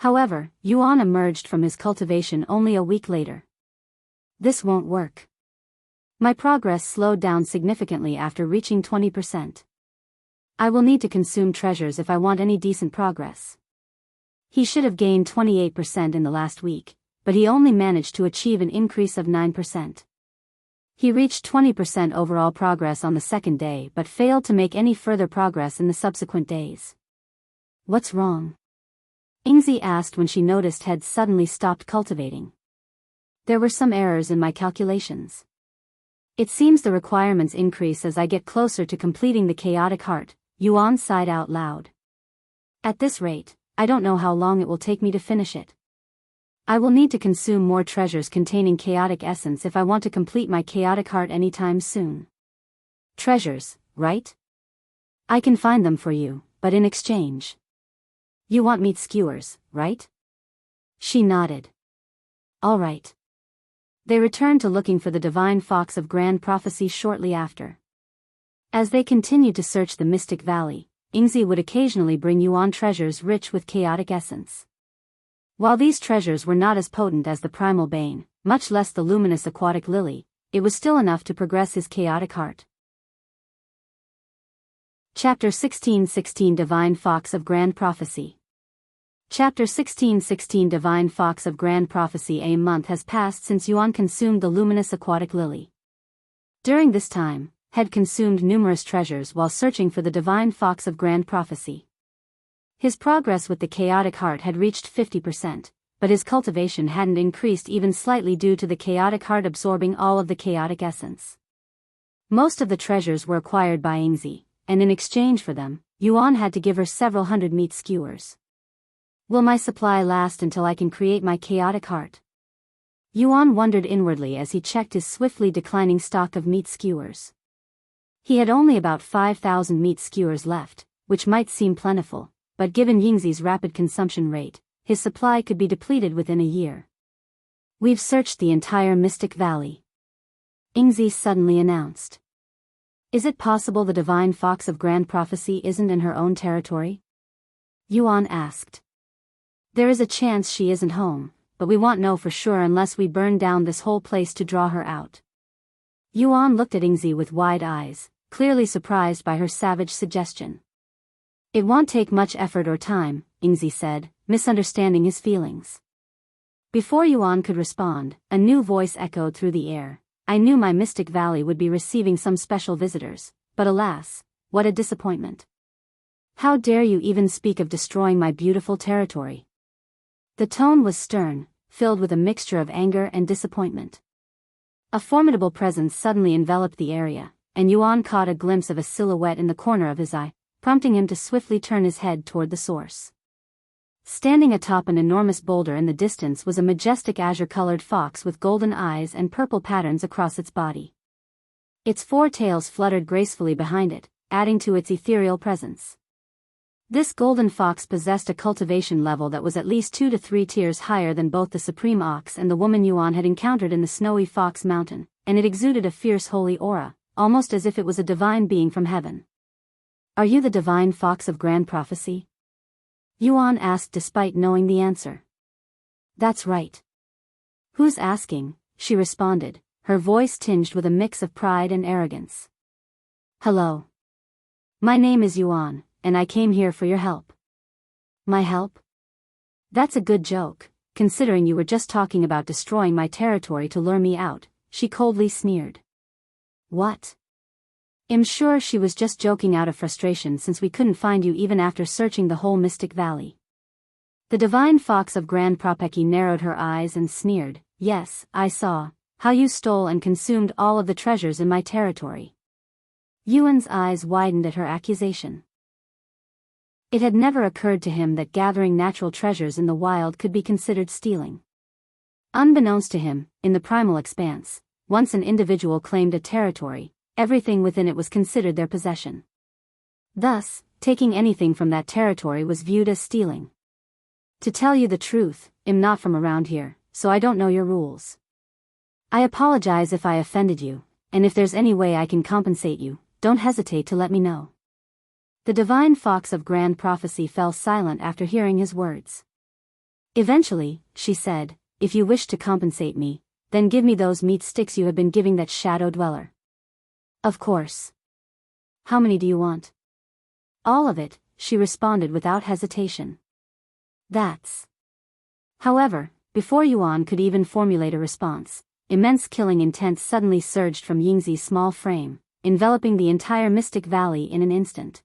However, Yuan emerged from his cultivation only a week later. This won't work. My progress slowed down significantly after reaching 20%. I will need to consume treasures if I want any decent progress. He should have gained 28% in the last week, but he only managed to achieve an increase of 9%. He reached 20% overall progress on the second day but failed to make any further progress in the subsequent days. What's wrong? Yingzi asked when she noticed had suddenly stopped cultivating. There were some errors in my calculations. It seems the requirements increase as I get closer to completing the chaotic heart, Yuan sighed out loud. At this rate, I don't know how long it will take me to finish it. I will need to consume more treasures containing chaotic essence if I want to complete my chaotic heart anytime soon. Treasures, right? I can find them for you, but in exchange. You want meat skewers, right? She nodded. All right. They returned to looking for the divine fox of grand prophecy shortly after. As they continued to search the Mystic Valley, Yingzi would occasionally bring Yuan treasures rich with chaotic essence. While these treasures were not as potent as the Primal Bane, much less the Luminous Aquatic Lily, it was still enough to progress his chaotic heart. Chapter 16:16 Divine Fox of Grand Prophecy. Chapter 16:16 Divine Fox of Grand Prophecy. A month has passed since Yuan consumed the Luminous Aquatic Lily. During this time, had consumed numerous treasures while searching for the Divine Fox of Grand Prophecy. His progress with the chaotic heart had reached 50%, but his cultivation hadn't increased even slightly due to the chaotic heart absorbing all of the chaotic essence. Most of the treasures were acquired by Yingzi, and in exchange for them, Yuan had to give her several hundred meat skewers. Will my supply last until I can create my chaotic heart? Yuan wondered inwardly as he checked his swiftly declining stock of meat skewers. He had only about 5,000 meat skewers left, which might seem plentiful, but given Yingzi's rapid consumption rate, his supply could be depleted within a year. We've searched the entire Mystic Valley, Yingzi suddenly announced. Is it possible the Divine Fox of Grand Prophecy isn't in her own territory? Yuan asked. There is a chance she isn't home, but we won't know for sure unless we burn down this whole place to draw her out. Yuan looked at Yingzi with wide eyes, clearly surprised by her savage suggestion. It won't take much effort or time, Yingzi said, misunderstanding his feelings. Before Yuan could respond, a new voice echoed through the air. I knew my Mystic Valley would be receiving some special visitors, but alas, what a disappointment. How dare you even speak of destroying my beautiful territory? The tone was stern, filled with a mixture of anger and disappointment. A formidable presence suddenly enveloped the area, and Yuan caught a glimpse of a silhouette in the corner of his eye, prompting him to swiftly turn his head toward the source. Standing atop an enormous boulder in the distance was a majestic azure-colored fox with golden eyes and purple patterns across its body. Its four tails fluttered gracefully behind it, adding to its ethereal presence. This golden fox possessed a cultivation level that was at least 2 to 3 tiers higher than both the Supreme Ox and the woman Yuan had encountered in the snowy Fox Mountain, and it exuded a fierce holy aura, almost as if it was a divine being from heaven. Are you the Divine Fox of Grand Prophecy? Yuan asked despite knowing the answer. That's right. Who's asking? She responded, her voice tinged with a mix of pride and arrogance. Hello. My name is Yuan, and I came here for your help. My help? That's a good joke, considering you were just talking about destroying my territory to lure me out, she coldly sneered. What? I'm sure she was just joking out of frustration since we couldn't find you even after searching the whole Mystic Valley. The Divine Fox of Grand Prophecy narrowed her eyes and sneered, Yes, I saw how you stole and consumed all of the treasures in my territory. Yuan's eyes widened at her accusation. It had never occurred to him that gathering natural treasures in the wild could be considered stealing. Unbeknownst to him, in the Primal Expanse, once an individual claimed a territory, everything within it was considered their possession. Thus, taking anything from that territory was viewed as stealing. To tell you the truth, I'm not from around here, so I don't know your rules. I apologize if I offended you, and if there's any way I can compensate you, don't hesitate to let me know. The divine fox of grand prophecy fell silent after hearing his words. Eventually, she said, if you wish to compensate me, then give me those meat sticks you have been giving that shadow dweller. Of course. How many do you want? All of it, she responded without hesitation. That's. However, before Yuan could even formulate a response, immense killing intent suddenly surged from Yingzi's small frame, enveloping the entire Mystic Valley in an instant.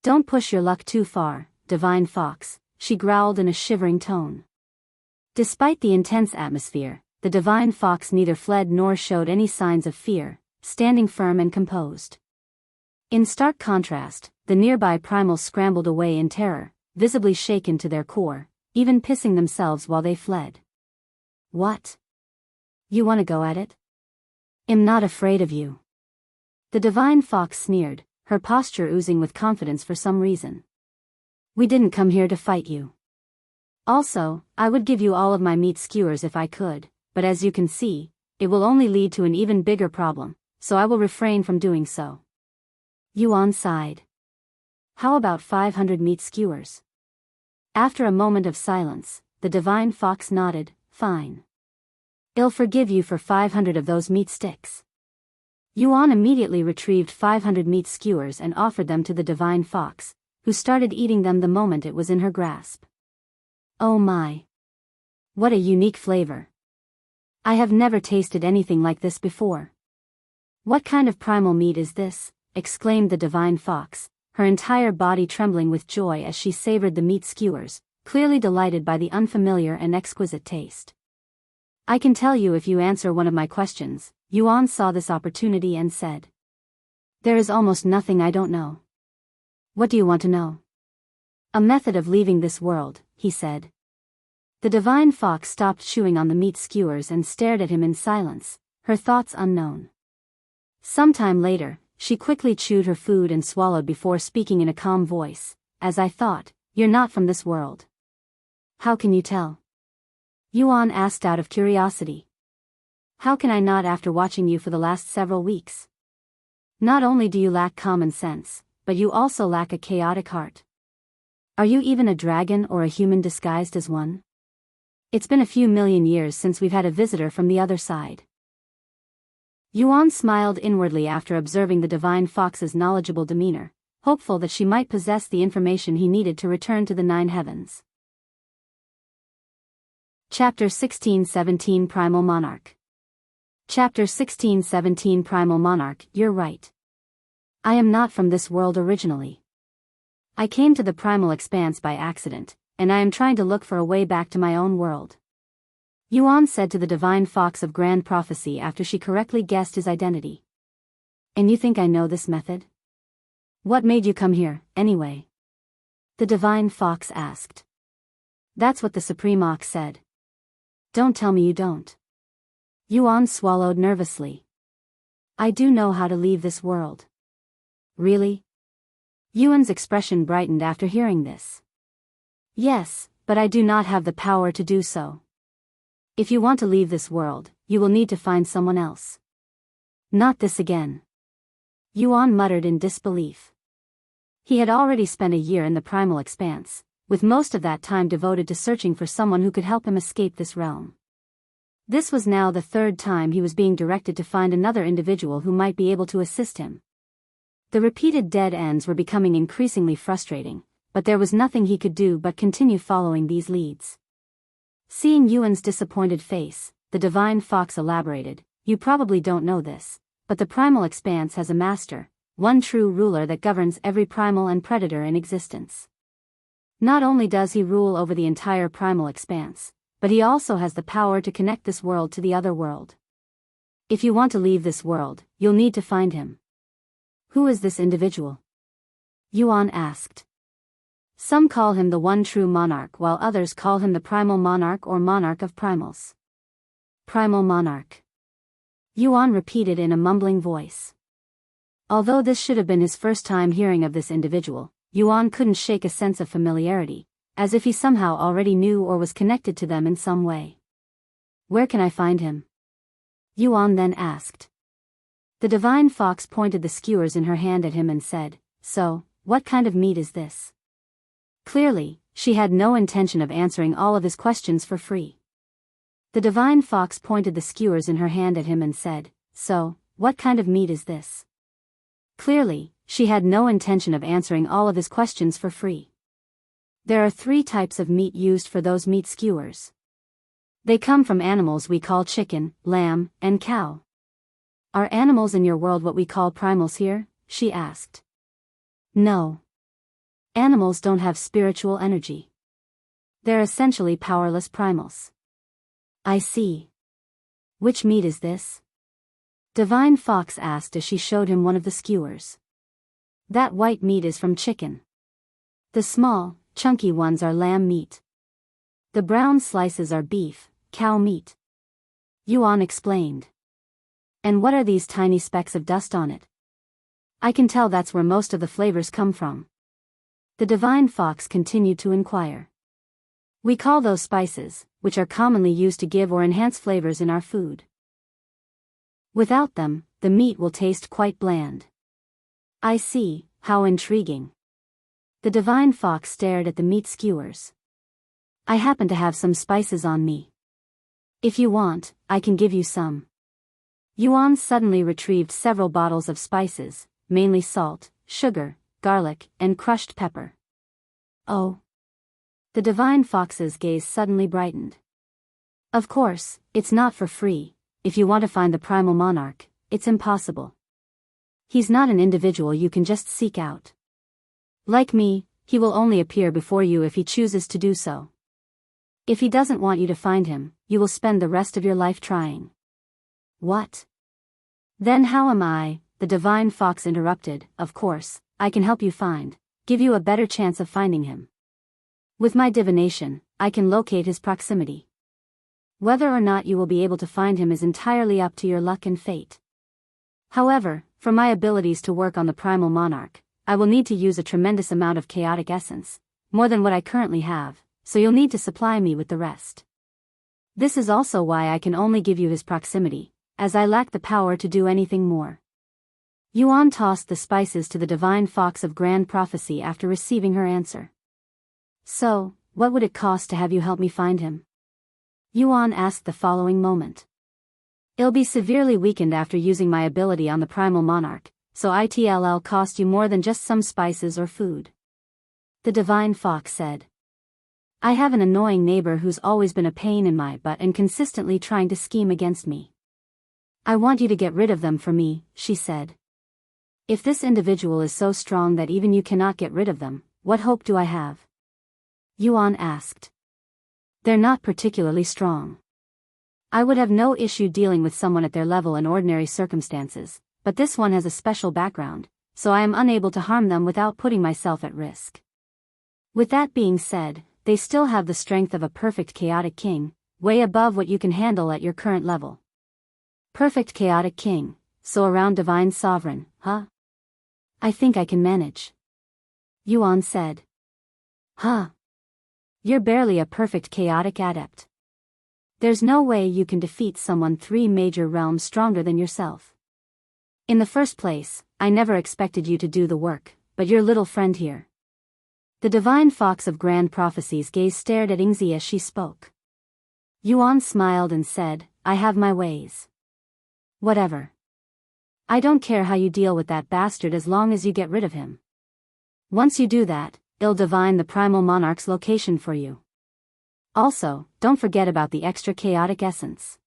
Don't push your luck too far, divine fox, she growled in a shivering tone. Despite the intense atmosphere, the divine fox neither fled nor showed any signs of fear, standing firm and composed. In stark contrast, the nearby Primal scrambled away in terror, visibly shaken to their core, even pissing themselves while they fled. What? You want to go at it? I'm not afraid of you. The divine fox sneered, her posture oozing with confidence for some reason. We didn't come here to fight you. Also, I would give you all of my meat skewers if I could, but as you can see, it will only lead to an even bigger problem, so I will refrain from doing so. Yuan sighed. How about 500 meat skewers? After a moment of silence, the divine fox nodded, fine. I'll forgive you for 500 of those meat sticks. Yuan immediately retrieved 500 meat skewers and offered them to the divine fox, who started eating them the moment it was in her grasp. Oh my! What a unique flavor! I have never tasted anything like this before. What kind of primal meat is this? Exclaimed the divine fox, her entire body trembling with joy as she savored the meat skewers, clearly delighted by the unfamiliar and exquisite taste. I can tell you if you answer one of my questions. Yuan saw this opportunity and said. There is almost nothing I don't know. What do you want to know? A method of leaving this world, he said. The divine fox stopped chewing on the meat skewers and stared at him in silence, her thoughts unknown. Sometime later, she quickly chewed her food and swallowed before speaking in a calm voice. As I thought, you're not from this world. How can you tell? Yuan asked out of curiosity. How can I not after watching you for the last several weeks? Not only do you lack common sense, but you also lack a chaotic heart. Are you even a dragon or a human disguised as one? It's been a few million years since we've had a visitor from the other side. Yuan smiled inwardly after observing the divine fox's knowledgeable demeanor, hopeful that she might possess the information he needed to return to the Nine Heavens. Chapter 16-17 Primal Monarch. Chapter 16-17 Primal Monarch. You're right. I am not from this world originally. I came to the Primal Expanse by accident, and I am trying to look for a way back to my own world. Yuan said to the divine fox of grand prophecy after she correctly guessed his identity. And you think I know this method? What made you come here, anyway? The divine fox asked. That's what the Supreme Ox said. Don't tell me you don't. Yuan swallowed nervously. I do know how to leave this world. Really? Yuan's expression brightened after hearing this. Yes, but I do not have the power to do so. If you want to leave this world, you will need to find someone else. Not this again. Yuan muttered in disbelief. He had already spent a year in the Primal Expanse, with most of that time devoted to searching for someone who could help him escape this realm. This was now the third time he was being directed to find another individual who might be able to assist him. The repeated dead ends were becoming increasingly frustrating, but there was nothing he could do but continue following these leads. Seeing Yuan's disappointed face, the divine fox elaborated, you probably don't know this, but the Primal Expanse has a master, one true ruler that governs every primal and predator in existence. Not only does he rule over the entire Primal Expanse, but he also has the power to connect this world to the other world. If you want to leave this world, you'll need to find him. Who is this individual? Yuan asked. Some call him the one true monarch while others call him the Primal Monarch or Monarch of Primals. Primal Monarch. Yuan repeated in a mumbling voice. Although this should have been his first time hearing of this individual, Yuan couldn't shake a sense of familiarity, as if he somehow already knew or was connected to them in some way. Where can I find him? Yuan then asked. The divine fox pointed the skewers in her hand at him and said, So, what kind of meat is this? Clearly, she had no intention of answering all of his questions for free. The divine fox pointed the skewers in her hand at him and said, So, what kind of meat is this? Clearly, she had no intention of answering all of his questions for free. There are 3 types of meat used for those meat skewers. They come from animals we call chicken, lamb, and cow. Are animals in your world what we call primals here? She asked. No. Animals don't have spiritual energy. They're essentially powerless primals. I see. Which meat is this? Divine Fox asked as she showed him one of the skewers. That white meat is from chicken. The small, chunky ones are lamb meat. The brown slices are beef, cow meat. Yuan explained. And what are these tiny specks of dust on it? I can tell that's where most of the flavors come from. The divine fox continued to inquire. We call those spices, which are commonly used to give or enhance flavors in our food. Without them, the meat will taste quite bland. I see, how intriguing. The divine fox stared at the meat skewers. I happen to have some spices on me. If you want, I can give you some. Yuan suddenly retrieved several bottles of spices, mainly salt, sugar, garlic, and crushed pepper. Oh. The divine fox's gaze suddenly brightened. Of course, it's not for free. If you want to find the primal monarch, it's impossible. He's not an individual you can just seek out. Like me, he will only appear before you if he chooses to do so. If he doesn't want you to find him, you will spend the rest of your life trying. What? Then how am I? The divine fox interrupted. Of course, I can help you give you a better chance of finding him. With my divination, I can locate his proximity. Whether or not you will be able to find him is entirely up to your luck and fate. However, for my abilities to work on the primal monarch, I will need to use a tremendous amount of chaotic essence, more than what I currently have, so you'll need to supply me with the rest. This is also why I can only give you his proximity, as I lack the power to do anything more. Yuan tossed the spices to the divine fox of grand prophecy after receiving her answer. So, what would it cost to have you help me find him? Yuan asked the following moment. It'll be severely weakened after using my ability on the primal monarch, so it'll cost you more than just some spices or food. The divine fox said. I have an annoying neighbor who's always been a pain in my butt and consistently trying to scheme against me. I want you to get rid of them for me, she said. If this individual is so strong that even you cannot get rid of them, what hope do I have? Yuan asked. They're not particularly strong. I would have no issue dealing with someone at their level in ordinary circumstances, but this one has a special background, so I am unable to harm them without putting myself at risk. With that being said, they still have the strength of a perfect chaotic king, way above what you can handle at your current level. Perfect chaotic king, so around divine sovereign, huh? I think I can manage. Yuan said. Huh? You're barely a perfect chaotic adept. There's no way you can defeat someone 3 major realms stronger than yourself. In the first place, I never expected you to do the work, but your little friend here. The divine fox of grand prophecies gaze stared at Xianxia as she spoke. Yuan smiled and said, I have my ways. Whatever. I don't care how you deal with that bastard as long as you get rid of him. Once you do that, I'll divine the primal monarch's location for you. Also, don't forget about the extra chaotic essence.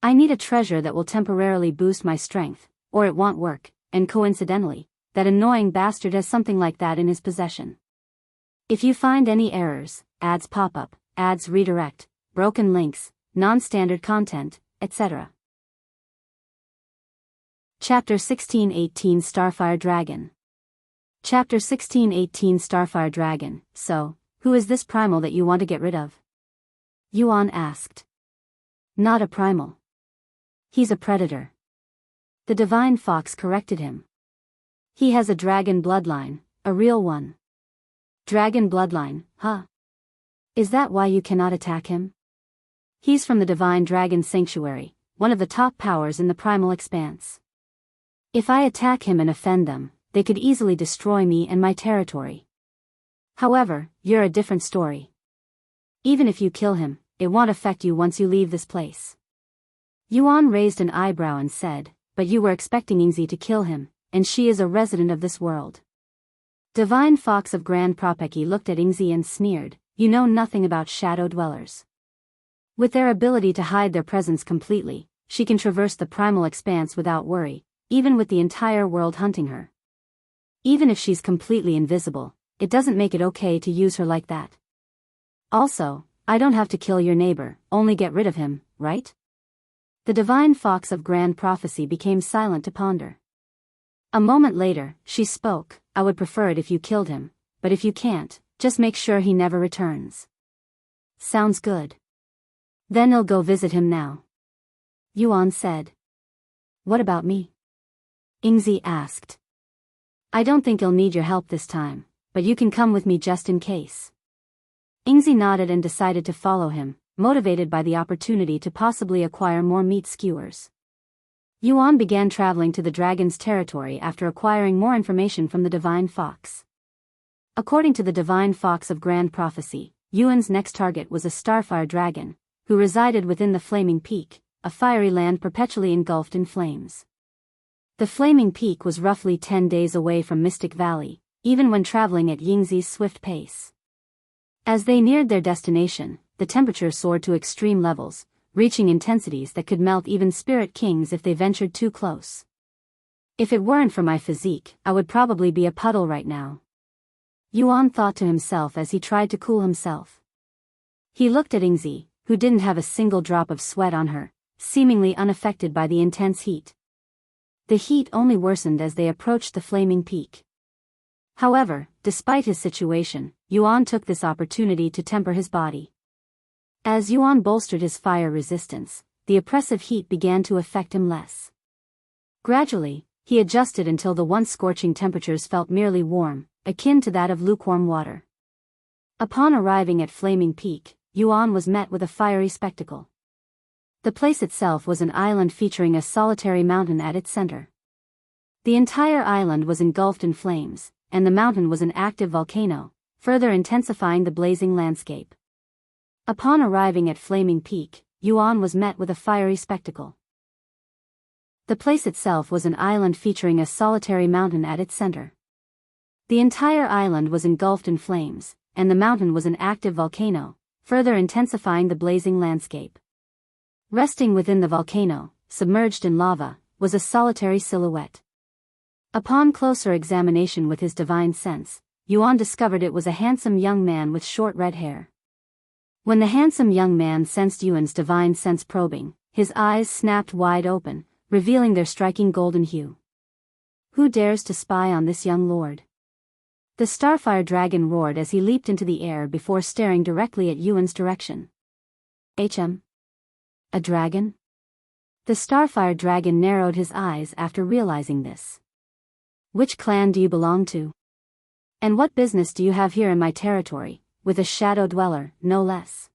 I need a treasure that will temporarily boost my strength, or it won't work, and coincidentally, that annoying bastard has something like that in his possession. If you find any errors, ads pop up, ads redirect, broken links, non-standard content, etc. Chapter 1618 Starfire Dragon. Chapter 1618 Starfire Dragon. So, who is this primal that you want to get rid of? Yuan asked. Not a primal. He's a predator. The divine fox corrected him. He has a dragon bloodline, a real one. Dragon bloodline, huh? Is that why you cannot attack him? He's from the Divine Dragon Sanctuary, one of the top powers in the Primal Expanse. If I attack him and offend them, they could easily destroy me and my territory. However, you're a different story. Even if you kill him, it won't affect you once you leave this place. Yuan raised an eyebrow and said, but you were expecting Yingzi to kill him, and she is a resident of this world. Divine Fox of Grand Propeki looked at Yingzi and sneered, you know nothing about shadow dwellers. With their ability to hide their presence completely, she can traverse the Primal Expanse without worry, even with the entire world hunting her. Even if she's completely invisible, it doesn't make it okay to use her like that. Also, I don't have to kill your neighbor, only get rid of him, right? The Divine Fox of Grand Prophecy became silent to ponder. A moment later, she spoke, I would prefer it if you killed him, but if you can't, just make sure he never returns. Sounds good. Then I'll go visit him now. Yuan said. What about me? Yingzi asked. I don't think I'll need your help this time, but you can come with me just in case. Yingzi nodded and decided to follow him, motivated by the opportunity to possibly acquire more meat skewers. Yuan began traveling to the dragon's territory after acquiring more information from the Divine Fox. According to the Divine Fox of Grand Prophecy, Yuan's next target was a Starfire dragon, who resided within the Flaming Peak, a fiery land perpetually engulfed in flames. The Flaming Peak was roughly 10 days away from Mystic Valley, even when traveling at Yingzi's swift pace. As they neared their destination, the temperature soared to extreme levels, reaching intensities that could melt even spirit kings if they ventured too close. If it weren't for my physique, I would probably be a puddle right now. Yuan thought to himself as he tried to cool himself. He looked at Yingzi, who didn't have a single drop of sweat on her, seemingly unaffected by the intense heat. The heat only worsened as they approached the Flaming Peak. However, despite his situation, Yuan took this opportunity to temper his body. As Yuan bolstered his fire resistance, the oppressive heat began to affect him less. Gradually, he adjusted until the once scorching temperatures felt merely warm, akin to that of lukewarm water. Upon arriving at Flaming Peak, Yuan was met with a fiery spectacle. The place itself was an island featuring a solitary mountain at its center. The entire island was engulfed in flames, and the mountain was an active volcano, further intensifying the blazing landscape. Upon arriving at Flaming Peak, Yuan was met with a fiery spectacle. The place itself was an island featuring a solitary mountain at its center. The entire island was engulfed in flames, and the mountain was an active volcano, further intensifying the blazing landscape. Resting within the volcano, submerged in lava, was a solitary silhouette. Upon closer examination with his divine sense, Yuan discovered it was a handsome young man with short red hair. When the handsome young man sensed Yuan's divine sense probing, his eyes snapped wide open, revealing their striking golden hue. Who dares to spy on this young lord? The Starfire dragon roared as he leaped into the air before staring directly at Yuan's direction. A dragon? The Starfire dragon narrowed his eyes after realizing this. Which clan do you belong to? And what business do you have here in my territory, with a shadow dweller, no less?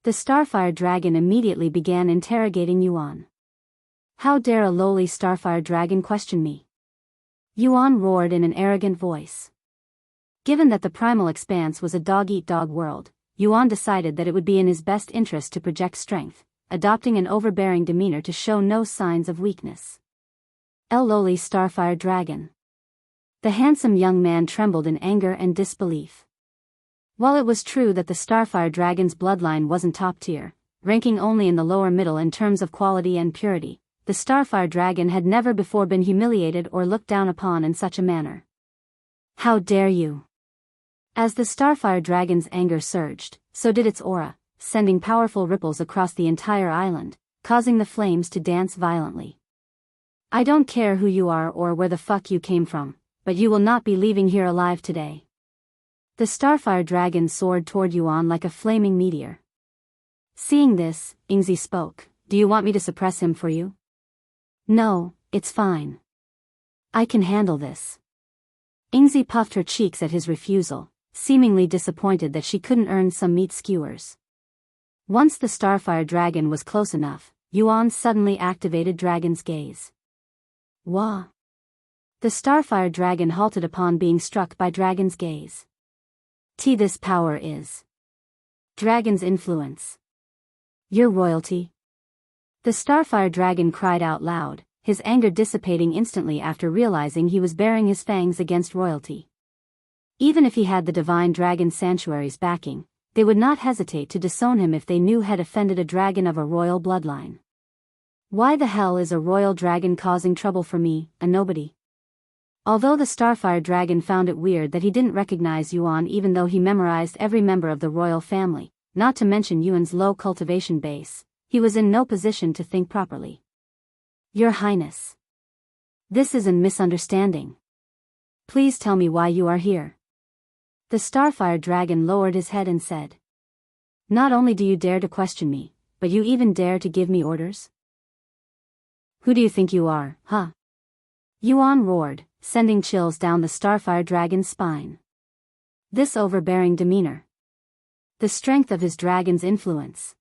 The Starfire dragon immediately began interrogating Yuan. How dare a lowly Starfire dragon question me? Yuan roared in an arrogant voice. Given that the Primal Expanse was a dog-eat-dog world, Yuan decided that it would be in his best interest to project strength, adopting an overbearing demeanor to show no signs of weakness. Lowly Starfire dragon. The handsome young man trembled in anger and disbelief. While it was true that the Starfire dragon's bloodline wasn't top tier, ranking only in the lower middle in terms of quality and purity, the Starfire dragon had never before been humiliated or looked down upon in such a manner. How dare you! As the Starfire dragon's anger surged, so did its aura, sending powerful ripples across the entire island, causing the flames to dance violently. I don't care who you are or where the fuck you came from, but you will not be leaving here alive today. The Starfire dragon soared toward Yuan like a flaming meteor. Seeing this, Yingzi spoke, do you want me to suppress him for you? No, it's fine. I can handle this. Yingzi puffed her cheeks at his refusal, seemingly disappointed that she couldn't earn some meat skewers. Once the Starfire dragon was close enough, Yuan suddenly activated Dragon's Gaze. Wah! The Starfire dragon halted upon being struck by Dragon's Gaze. This power is Dragon's influence. Your royalty. The Starfire dragon cried out loud, his anger dissipating instantly after realizing he was baring his fangs against royalty. Even if he had the divine dragon sanctuary's backing, they would not hesitate to disown him if they knew had offended a dragon of a royal bloodline. Why the hell is a royal dragon causing trouble for me, a nobody? Although the Starfire dragon found it weird that he didn't recognize Yuan even though he memorized every member of the royal family, not to mention Yuan's low cultivation base, he was in no position to think properly. Your Highness. This is a misunderstanding. Please tell me why you are here. The Starfire dragon lowered his head and said. Not only do you dare to question me, but you even dare to give me orders? Who do you think you are, huh? Yuan roared, sending chills down the Starfire dragon's spine. This overbearing demeanor. The strength of his dragon's influence.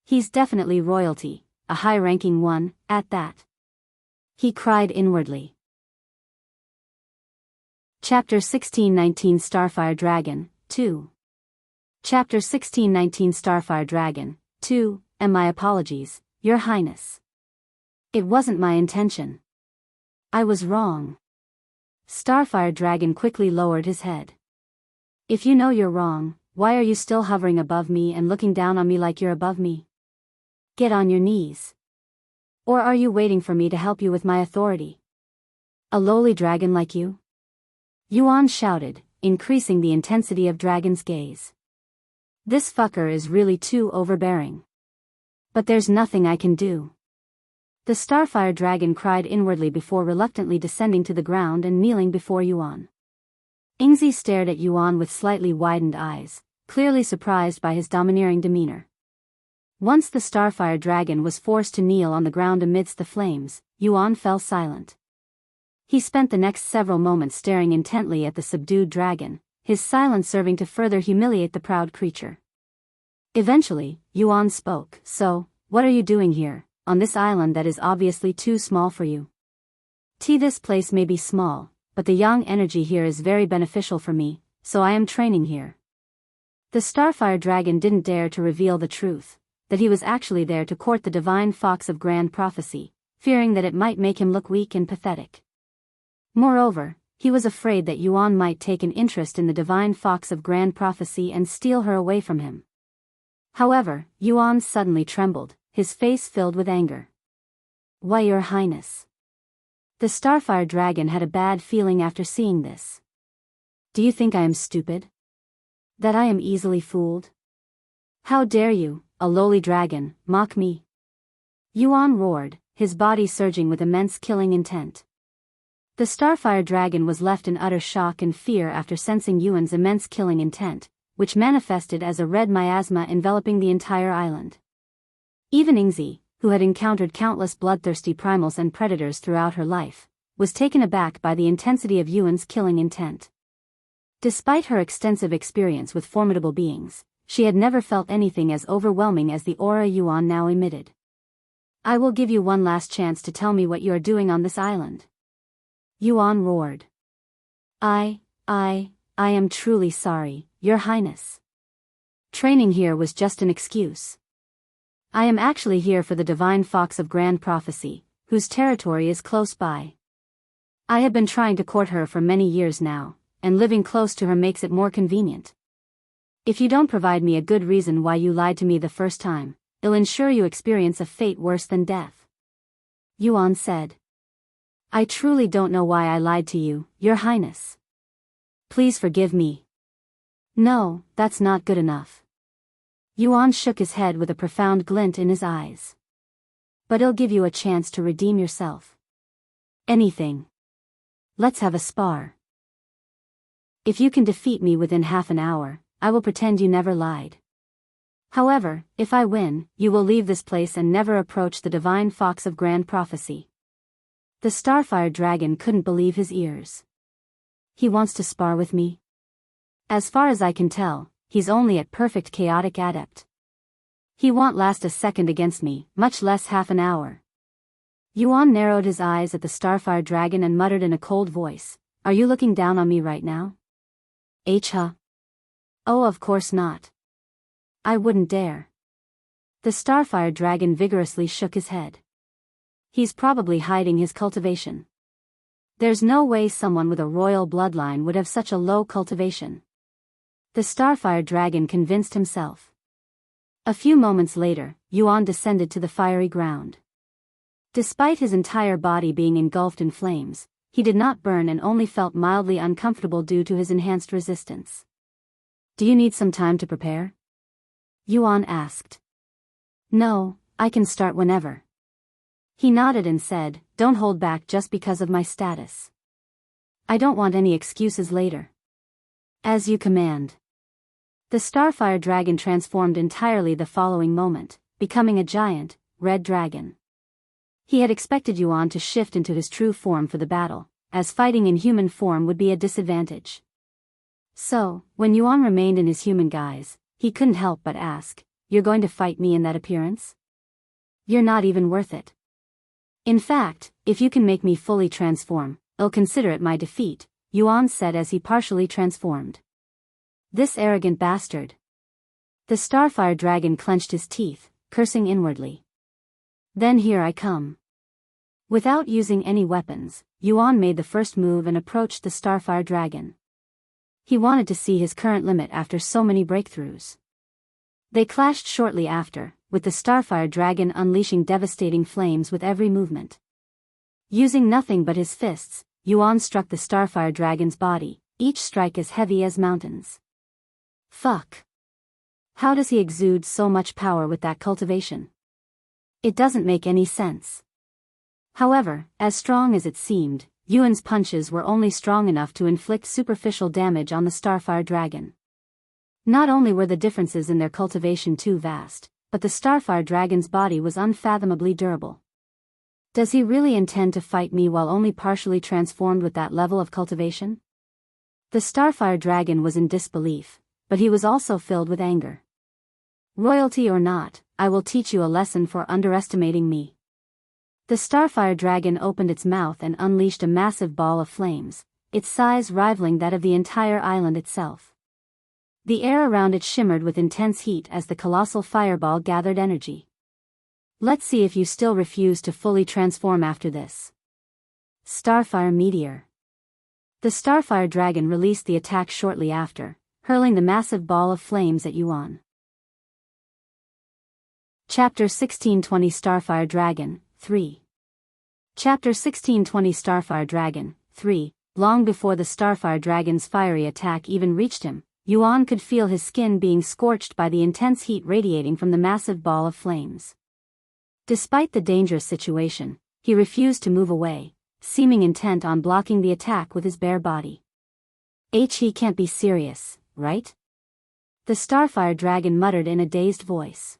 He's definitely royalty, a high-ranking one, at that. He cried inwardly. Chapter 1619 Starfire Dragon, 2. Chapter 1619 Starfire Dragon, 2, and my apologies, Your Highness. It wasn't my intention. I was wrong. Starfire Dragon quickly lowered his head. If you know you're wrong, why are you still hovering above me and looking down on me like you're above me? Get on your knees. Or are you waiting for me to help you with my authority? A lowly dragon like you? Yuan shouted, increasing the intensity of Dragon's Gaze. This fucker is really too overbearing. But there's nothing I can do. The Starfire dragon cried inwardly before reluctantly descending to the ground and kneeling before Yuan. Yingzi stared at Yuan with slightly widened eyes, clearly surprised by his domineering demeanor. Once the Starfire dragon was forced to kneel on the ground amidst the flames, Yuan fell silent. He spent the next several moments staring intently at the subdued dragon, his silence serving to further humiliate the proud creature. Eventually, Yuan spoke. So, what are you doing here, on this island that is obviously too small for you? This place may be small, but the yang energy here is very beneficial for me, so I am training here. The Starfire dragon didn't dare to reveal the truth, that he was actually there to court the divine fox of grand prophecy, fearing that it might make him look weak and pathetic. Moreover, he was afraid that Yuan might take an interest in the divine fox of grand prophecy and steal her away from him. However, Yuan suddenly trembled, his face filled with anger. Why, Your Highness? The Starfire dragon had a bad feeling after seeing this. Do you think I am stupid? That I am easily fooled? How dare you, a lowly dragon, mock me? Yuan roared, his body surging with immense killing intent. The Starfire dragon was left in utter shock and fear after sensing Yuan's immense killing intent, which manifested as a red miasma enveloping the entire island. Even Yingzi, who had encountered countless bloodthirsty primals and predators throughout her life, was taken aback by the intensity of Yuan's killing intent. Despite her extensive experience with formidable beings, she had never felt anything as overwhelming as the aura Yuan now emitted. I will give you one last chance to tell me what you are doing on this island. Yuan roared. I am truly sorry, Your Highness. Training here was just an excuse. I am actually here for the divine fox of grand prophecy, whose territory is close by. I have been trying to court her for many years now, and living close to her makes it more convenient. If you don't provide me a good reason why you lied to me the first time, I'll ensure you experience a fate worse than death. Yuan said. I truly don't know why I lied to you, Your Highness. Please forgive me. No, that's not good enough. Yuan shook his head with a profound glint in his eyes. But I'll give you a chance to redeem yourself. Anything. Let's have a spar. If you can defeat me within half an hour, I will pretend you never lied. However, if I win, you will leave this place and never approach the divine fox of grand prophecy. The Starfire dragon couldn't believe his ears. He wants to spar with me? As far as I can tell, he's only at perfect chaotic adept. He won't last a second against me, much less half an hour. Yuan narrowed his eyes at the Starfire dragon and muttered in a cold voice, "Are you looking down on me right now?" Huh? Oh, of course not. I wouldn't dare. The Starfire dragon vigorously shook his head. He's probably hiding his cultivation. There's no way someone with a royal bloodline would have such a low cultivation. The Starfire dragon convinced himself. A few moments later, Yuan descended to the fiery ground. Despite his entire body being engulfed in flames, he did not burn and only felt mildly uncomfortable due to his enhanced resistance. "Do you need some time to prepare?" Yuan asked. "No, I can start whenever." He nodded and said, "Don't hold back just because of my status. I don't want any excuses later." "As you command." The Starfire dragon transformed entirely the following moment, becoming a giant, red dragon. He had expected Yuan to shift into his true form for the battle, as fighting in human form would be a disadvantage. So, when Yuan remained in his human guise, he couldn't help but ask, "You're going to fight me in that appearance? You're not even worth it. In fact, if you can make me fully transform, I'll consider it my defeat," Yuan said as he partially transformed. This arrogant bastard. The Starfire dragon clenched his teeth, cursing inwardly. "Then here I come." Without using any weapons, Yuan made the first move and approached the Starfire dragon. He wanted to see his current limit after so many breakthroughs. They clashed shortly after, with the Starfire dragon unleashing devastating flames with every movement. Using nothing but his fists, Yuan struck the Starfire dragon's body, each strike as heavy as mountains. Fuck. How does he exude so much power with that cultivation? It doesn't make any sense. However, as strong as it seemed, Yuan's punches were only strong enough to inflict superficial damage on the Starfire dragon. Not only were the differences in their cultivation too vast, but the Starfire dragon's body was unfathomably durable. Does he really intend to fight me while only partially transformed with that level of cultivation? The Starfire dragon was in disbelief, but he was also filled with anger. "Royalty or not, I will teach you a lesson for underestimating me." The Starfire dragon opened its mouth and unleashed a massive ball of flames, its size rivaling that of the entire island itself. The air around it shimmered with intense heat as the colossal fireball gathered energy. "Let's see if you still refuse to fully transform after this." Starfire Meteor. The Starfire dragon released the attack shortly after, hurling the massive ball of flames at Yuan. Chapter 1620 Starfire Dragon, 3. Chapter 1620 Starfire Dragon, 3. Long before the Starfire dragon's fiery attack even reached him, Yuan could feel his skin being scorched by the intense heat radiating from the massive ball of flames. Despite the dangerous situation, he refused to move away, seeming intent on blocking the attack with his bare body. He can't be serious, right? The Starfire dragon muttered in a dazed voice.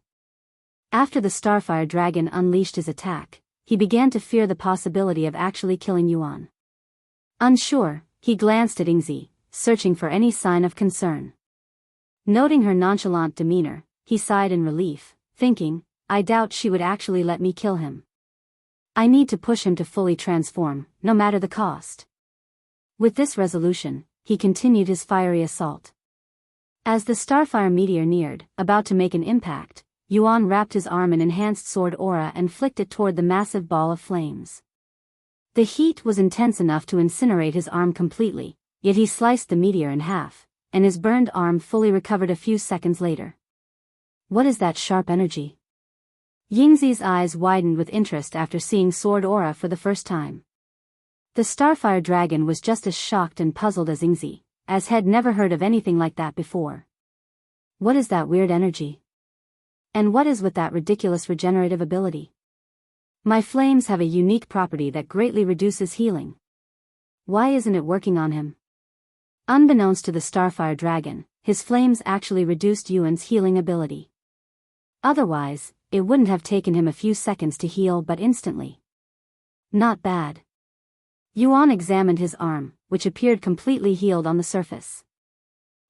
After the Starfire dragon unleashed his attack, he began to fear the possibility of actually killing Yuan. Unsure, he glanced at Yingzi, searching for any sign of concern. Noting her nonchalant demeanor, he sighed in relief, thinking, "I doubt she would actually let me kill him. I need to push him to fully transform, no matter the cost." With this resolution, he continued his fiery assault. As the Starfire meteor neared, about to make an impact, Yuan wrapped his arm in enhanced sword aura and flicked it toward the massive ball of flames. The heat was intense enough to incinerate his arm completely, yet he sliced the meteor in half, and his burned arm fully recovered a few seconds later. What is that sharp energy? Yingzi's eyes widened with interest after seeing sword aura for the first time. The Starfire dragon was just as shocked and puzzled as Yingzi, as had never heard of anything like that before. What is that weird energy? And what is with that ridiculous regenerative ability? My flames have a unique property that greatly reduces healing. Why isn't it working on him? Unbeknownst to the Starfire dragon, his flames actually reduced Yuan's healing ability. Otherwise, it wouldn't have taken him a few seconds to heal but instantly. Not bad, Yuan examined his arm, which appeared completely healed on the surface.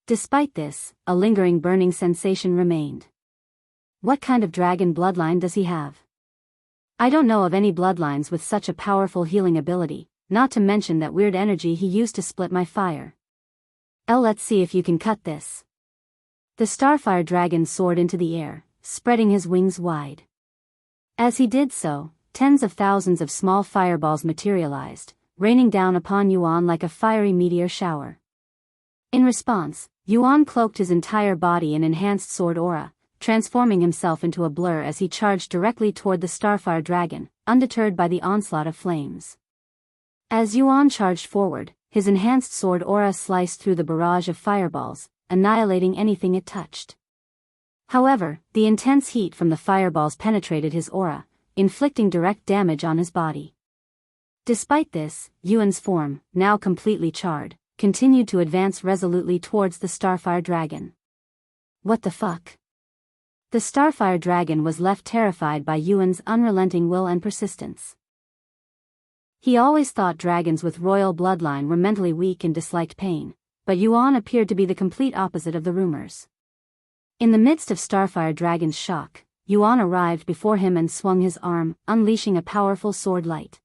Despite this, a lingering burning sensation remained. What kind of dragon bloodline does he have? I don't know of any bloodlines with such a powerful healing ability, not to mention that weird energy he used to split my fire. Let's see if you can cut this. The Starfire dragon soared into the air, spreading his wings wide. As he did so, tens of thousands of small fireballs materialized, raining down upon Yuan like a fiery meteor shower. In response, Yuan cloaked his entire body in enhanced sword aura, transforming himself into a blur as he charged directly toward the Starfire dragon, undeterred by the onslaught of flames. As Yuan charged forward, his enhanced sword aura sliced through the barrage of fireballs, annihilating anything it touched. However, the intense heat from the fireballs penetrated his aura, inflicting direct damage on his body. Despite this, Yuan's form, now completely charred, continued to advance resolutely towards the Starfire dragon. What the fuck? The Starfire dragon was left terrified by Yuan's unrelenting will and persistence. He always thought dragons with royal bloodline were mentally weak and disliked pain, but Yuan appeared to be the complete opposite of the rumors. In the midst of Starfire dragon's shock, Yuan arrived before him and swung his arm, unleashing a powerful sword light.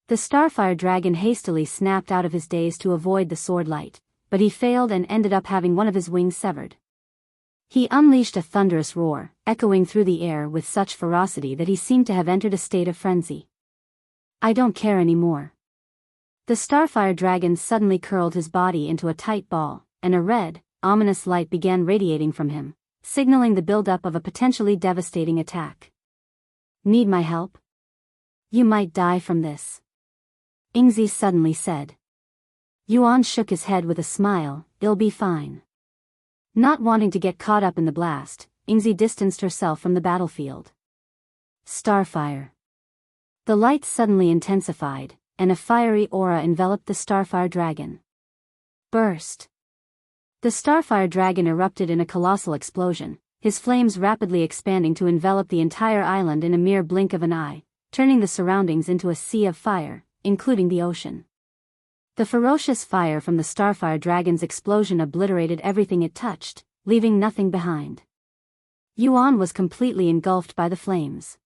The Starfire dragon hastily snapped out of his daze to avoid the sword light, but he failed and ended up having one of his wings severed. He unleashed a thunderous roar, echoing through the air with such ferocity that he seemed to have entered a state of frenzy. I don't care anymore. The Starfire dragon suddenly curled his body into a tight ball, and a red, ominous light began radiating from him, signaling the buildup of a potentially devastating attack. Need my help? You might die from this. Yingzi suddenly said. Yuan shook his head with a smile, it'll be fine. Not wanting to get caught up in the blast, Yingzi distanced herself from the battlefield. Starfire. The light suddenly intensified, and a fiery aura enveloped the Starfire dragon. Burst. The Starfire dragon erupted in a colossal explosion, his flames rapidly expanding to envelop the entire island in a mere blink of an eye, turning the surroundings into a sea of fire, including the ocean. The ferocious fire from the Starfire dragon's explosion obliterated everything it touched, leaving nothing behind. Yuan was completely engulfed by the flames.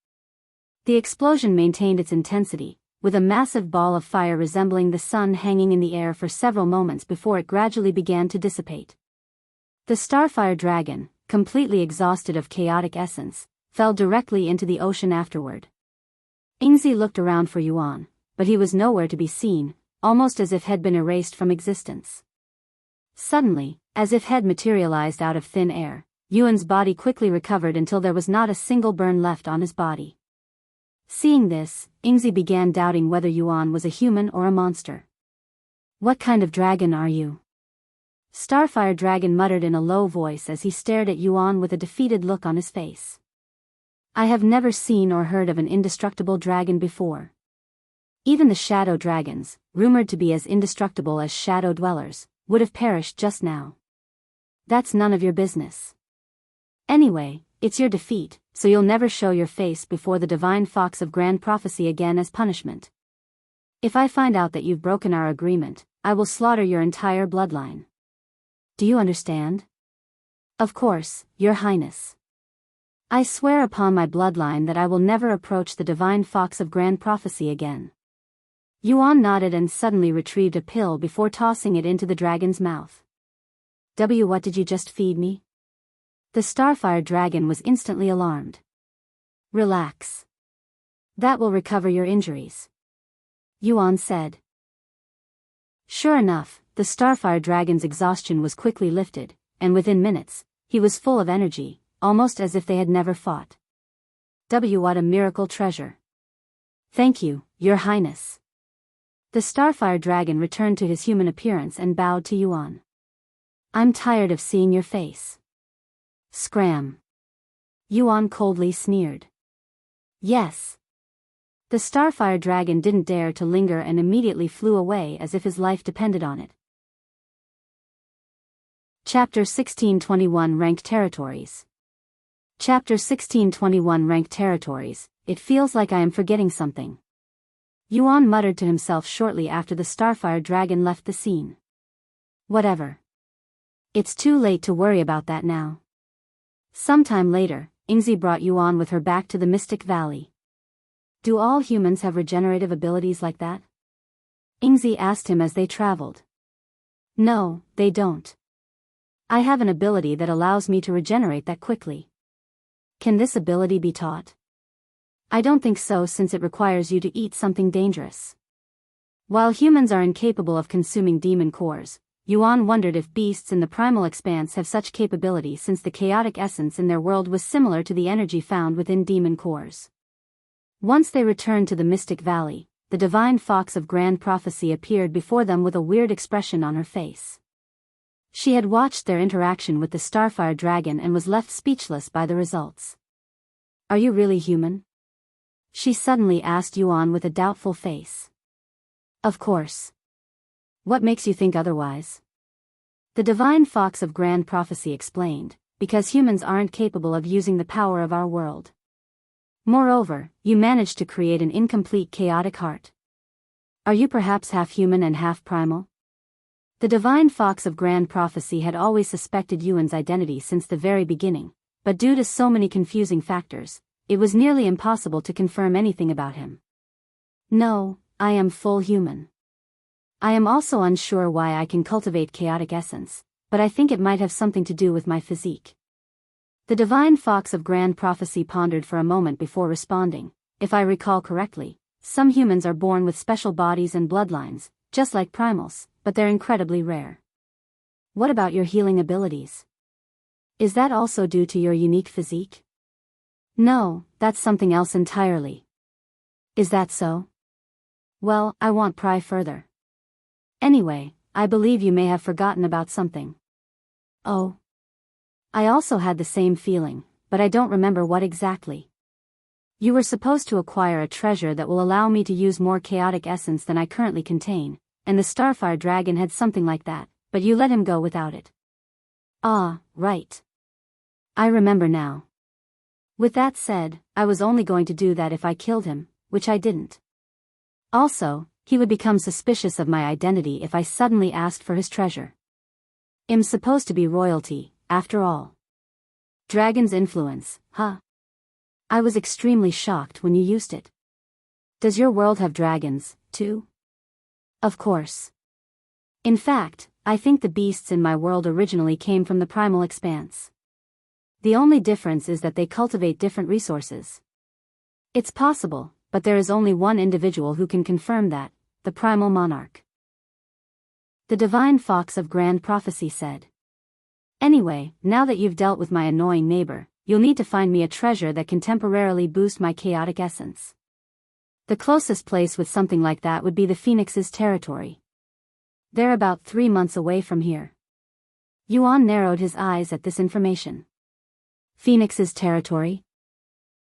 The explosion maintained its intensity, with a massive ball of fire resembling the sun hanging in the air for several moments before it gradually began to dissipate. The Starfire dragon, completely exhausted of chaotic essence, fell directly into the ocean afterward. Yingzi looked around for Yuan, but he was nowhere to be seen, almost as if he had been erased from existence. Suddenly, as if he had materialized out of thin air, Yuan's body quickly recovered until there was not a single burn left on his body. Seeing this, Yingzi began doubting whether Yuan was a human or a monster. What kind of dragon are you? Starfire dragon muttered in a low voice as he stared at Yuan with a defeated look on his face. I have never seen or heard of an indestructible dragon before. Even the shadow dragons, rumored to be as indestructible as shadow dwellers, would have perished just now. That's none of your business. Anyway, it's your defeat, so you'll never show your face before the divine fox of grand prophecy again as punishment. If I find out that you've broken our agreement, I will slaughter your entire bloodline. Do you understand? Of course, Your Highness. I swear upon my bloodline that I will never approach the divine fox of grand prophecy again. Yuan nodded and suddenly retrieved a pill before tossing it into the dragon's mouth. What did you just feed me? The Starfire dragon was instantly alarmed. Relax. That will recover your injuries, Yuan said. Sure enough, the Starfire dragon's exhaustion was quickly lifted, and within minutes, he was full of energy, almost as if they had never fought. What a miracle treasure. Thank you, Your Highness. The Starfire dragon returned to his human appearance and bowed to Yuan. I'm tired of seeing your face. Scram. Yuan coldly sneered. Yes. The Starfire dragon didn't dare to linger and immediately flew away as if his life depended on it. Chapter 1621 Ranked Territories. Chapter 1621 Ranked Territories. It feels like I am forgetting something. Yuan muttered to himself shortly after the Starfire dragon left the scene. Whatever. It's too late to worry about that now. Sometime later, Yingzi brought Yuan with her back to the Mystic Valley. Do all humans have regenerative abilities like that? Yingzi asked him as they traveled. No, they don't. I have an ability that allows me to regenerate that quickly. Can this ability be taught? I don't think so, since it requires you to eat something dangerous. While humans are incapable of consuming demon cores, Yuan wondered if beasts in the Primal Expanse have such capability, since the chaotic essence in their world was similar to the energy found within demon cores. Once they returned to the Mystic Valley, the divine fox of Grand Prophecy appeared before them with a weird expression on her face. She had watched their interaction with the Starfire dragon and was left speechless by the results. Are you really human? She suddenly asked Yuan with a doubtful face. Of course. What makes you think otherwise? The divine fox of Grand Prophecy explained, because humans aren't capable of using the power of our world. Moreover, you managed to create an incomplete chaotic heart. Are you perhaps half human and half primal? The divine fox of Grand Prophecy had always suspected Yuan's identity since the very beginning, but due to so many confusing factors, it was nearly impossible to confirm anything about him. No, I am full human. I am also unsure why I can cultivate chaotic essence, but I think it might have something to do with my physique. The divine fox of Grand Prophecy pondered for a moment before responding. If I recall correctly, some humans are born with special bodies and bloodlines, just like primals, but they're incredibly rare. What about your healing abilities? Is that also due to your unique physique? No, that's something else entirely. Is that so? Well, I won't pry further. Anyway, I believe you may have forgotten about something. Oh. I also had the same feeling, but I don't remember what exactly. You were supposed to acquire a treasure that will allow me to use more chaotic essence than I currently contain, and the Starfire dragon had something like that, but you let him go without it. Ah, right. I remember now. With that said, I was only going to do that if I killed him, which I didn't. Also, he would become suspicious of my identity if I suddenly asked for his treasure. I'm supposed to be royalty, after all. Dragon's influence, huh? I was extremely shocked when you used it. Does your world have dragons, too? Of course. In fact, I think the beasts in my world originally came from the Primal Expanse. The only difference is that they cultivate different resources. It's possible, but there is only one individual who can confirm that, the Primal Monarch. The divine fox of Grand Prophecy said. Anyway, now that you've dealt with my annoying neighbor, you'll need to find me a treasure that can temporarily boost my chaotic essence. The closest place with something like that would be the Phoenix's territory. They're about 3 months away from here. Yuan narrowed his eyes at this information. Phoenix's territory?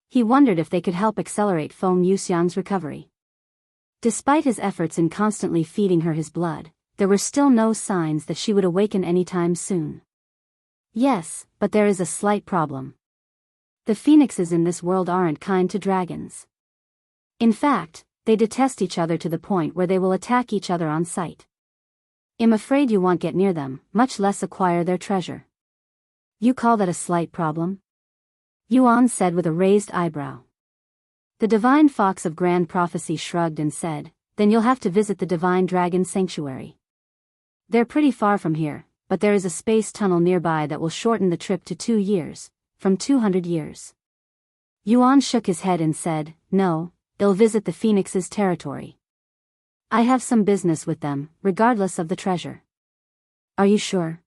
He wondered if they could help accelerate Feng Yuxiang's recovery. Despite his efforts in constantly feeding her his blood, there were still no signs that she would awaken anytime soon. Yes, but there is a slight problem. The phoenixes in this world aren't kind to dragons. In fact, they detest each other to the point where they will attack each other on sight. I'm afraid you won't get near them, much less acquire their treasure. You call that a slight problem? Yuan said with a raised eyebrow. The divine fox of Grand Prophecy shrugged and said, then you'll have to visit the divine dragon sanctuary. They're pretty far from here, but there is a space tunnel nearby that will shorten the trip to 2 years, from 200 years. Yuan shook his head and said, no, they'll visit the Phoenix's territory. I have some business with them, regardless of the treasure. Are you sure?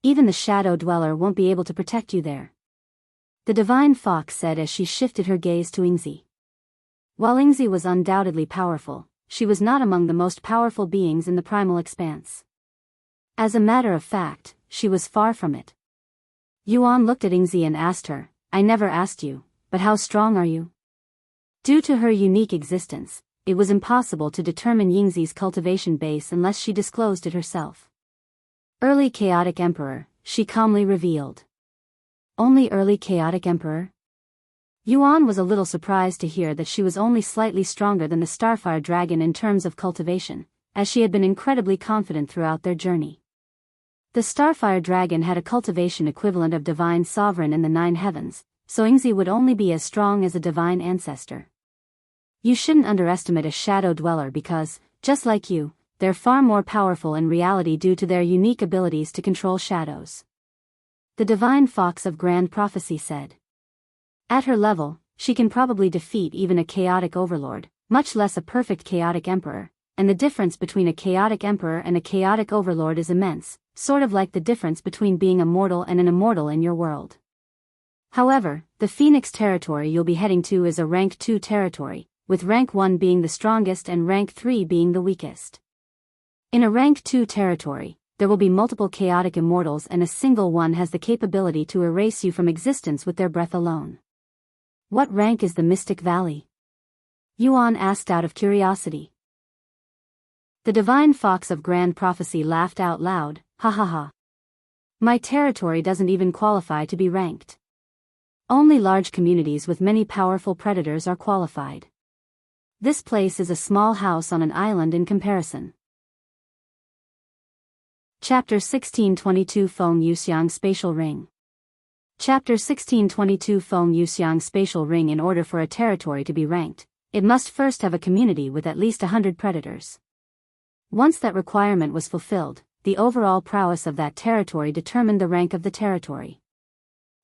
Even the Shadow Dweller won't be able to protect you there. The divine fox said as she shifted her gaze to Yingzi. While Yingzi was undoubtedly powerful, she was not among the most powerful beings in the Primal Expanse. As a matter of fact, she was far from it. Yuan looked at Yingzi and asked her, I never asked you, but how strong are you? Due to her unique existence, it was impossible to determine Yingzi's cultivation base unless she disclosed it herself. Early Chaotic Emperor, she calmly revealed. Only early Chaotic Emperor? Yuan was a little surprised to hear that she was only slightly stronger than the Starfire dragon in terms of cultivation, as she had been incredibly confident throughout their journey. The Starfire dragon had a cultivation equivalent of divine sovereign in the 9 heavens, so Yingzi would only be as strong as a divine ancestor. You shouldn't underestimate a shadow dweller because, just like you, they're far more powerful in reality due to their unique abilities to control shadows. The divine fox of grand prophecy said. At her level, she can probably defeat even a chaotic overlord, much less a perfect chaotic emperor, and the difference between a chaotic emperor and a chaotic overlord is immense, sort of like the difference between being a mortal and an immortal in your world. However, the Phoenix territory you'll be heading to is a rank 2 territory, with rank 1 being the strongest and rank 3 being the weakest. In a rank 2 territory, there will be multiple chaotic immortals and a single one has the capability to erase you from existence with their breath alone. What rank is the Mystic Valley? Yuan asked out of curiosity. The divine fox of grand prophecy laughed out loud, ha ha ha. My territory doesn't even qualify to be ranked. Only large communities with many powerful predators are qualified. This place is a small house on an island in comparison. Chapter 1622 Feng Yuxiang Spatial Ring. Chapter 1622 Feng Yuxiang Spatial Ring. In order for a territory to be ranked, it must first have a community with at least 100 predators. Once that requirement was fulfilled, the overall prowess of that territory determined the rank of the territory.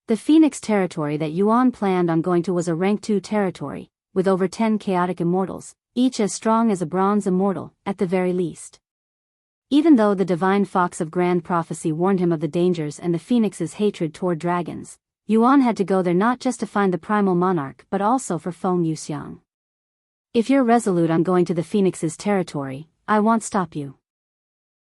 The Phoenix territory that Yuan planned on going to was a rank 2 territory, with over 10 chaotic immortals, each as strong as a bronze immortal, at the very least. Even though the divine fox of grand prophecy warned him of the dangers and the Phoenix's hatred toward dragons, Yuan had to go there not just to find the Primal Monarch but also for Feng Yuxiang. If you're resolute on going to the Phoenix's territory, I won't stop you.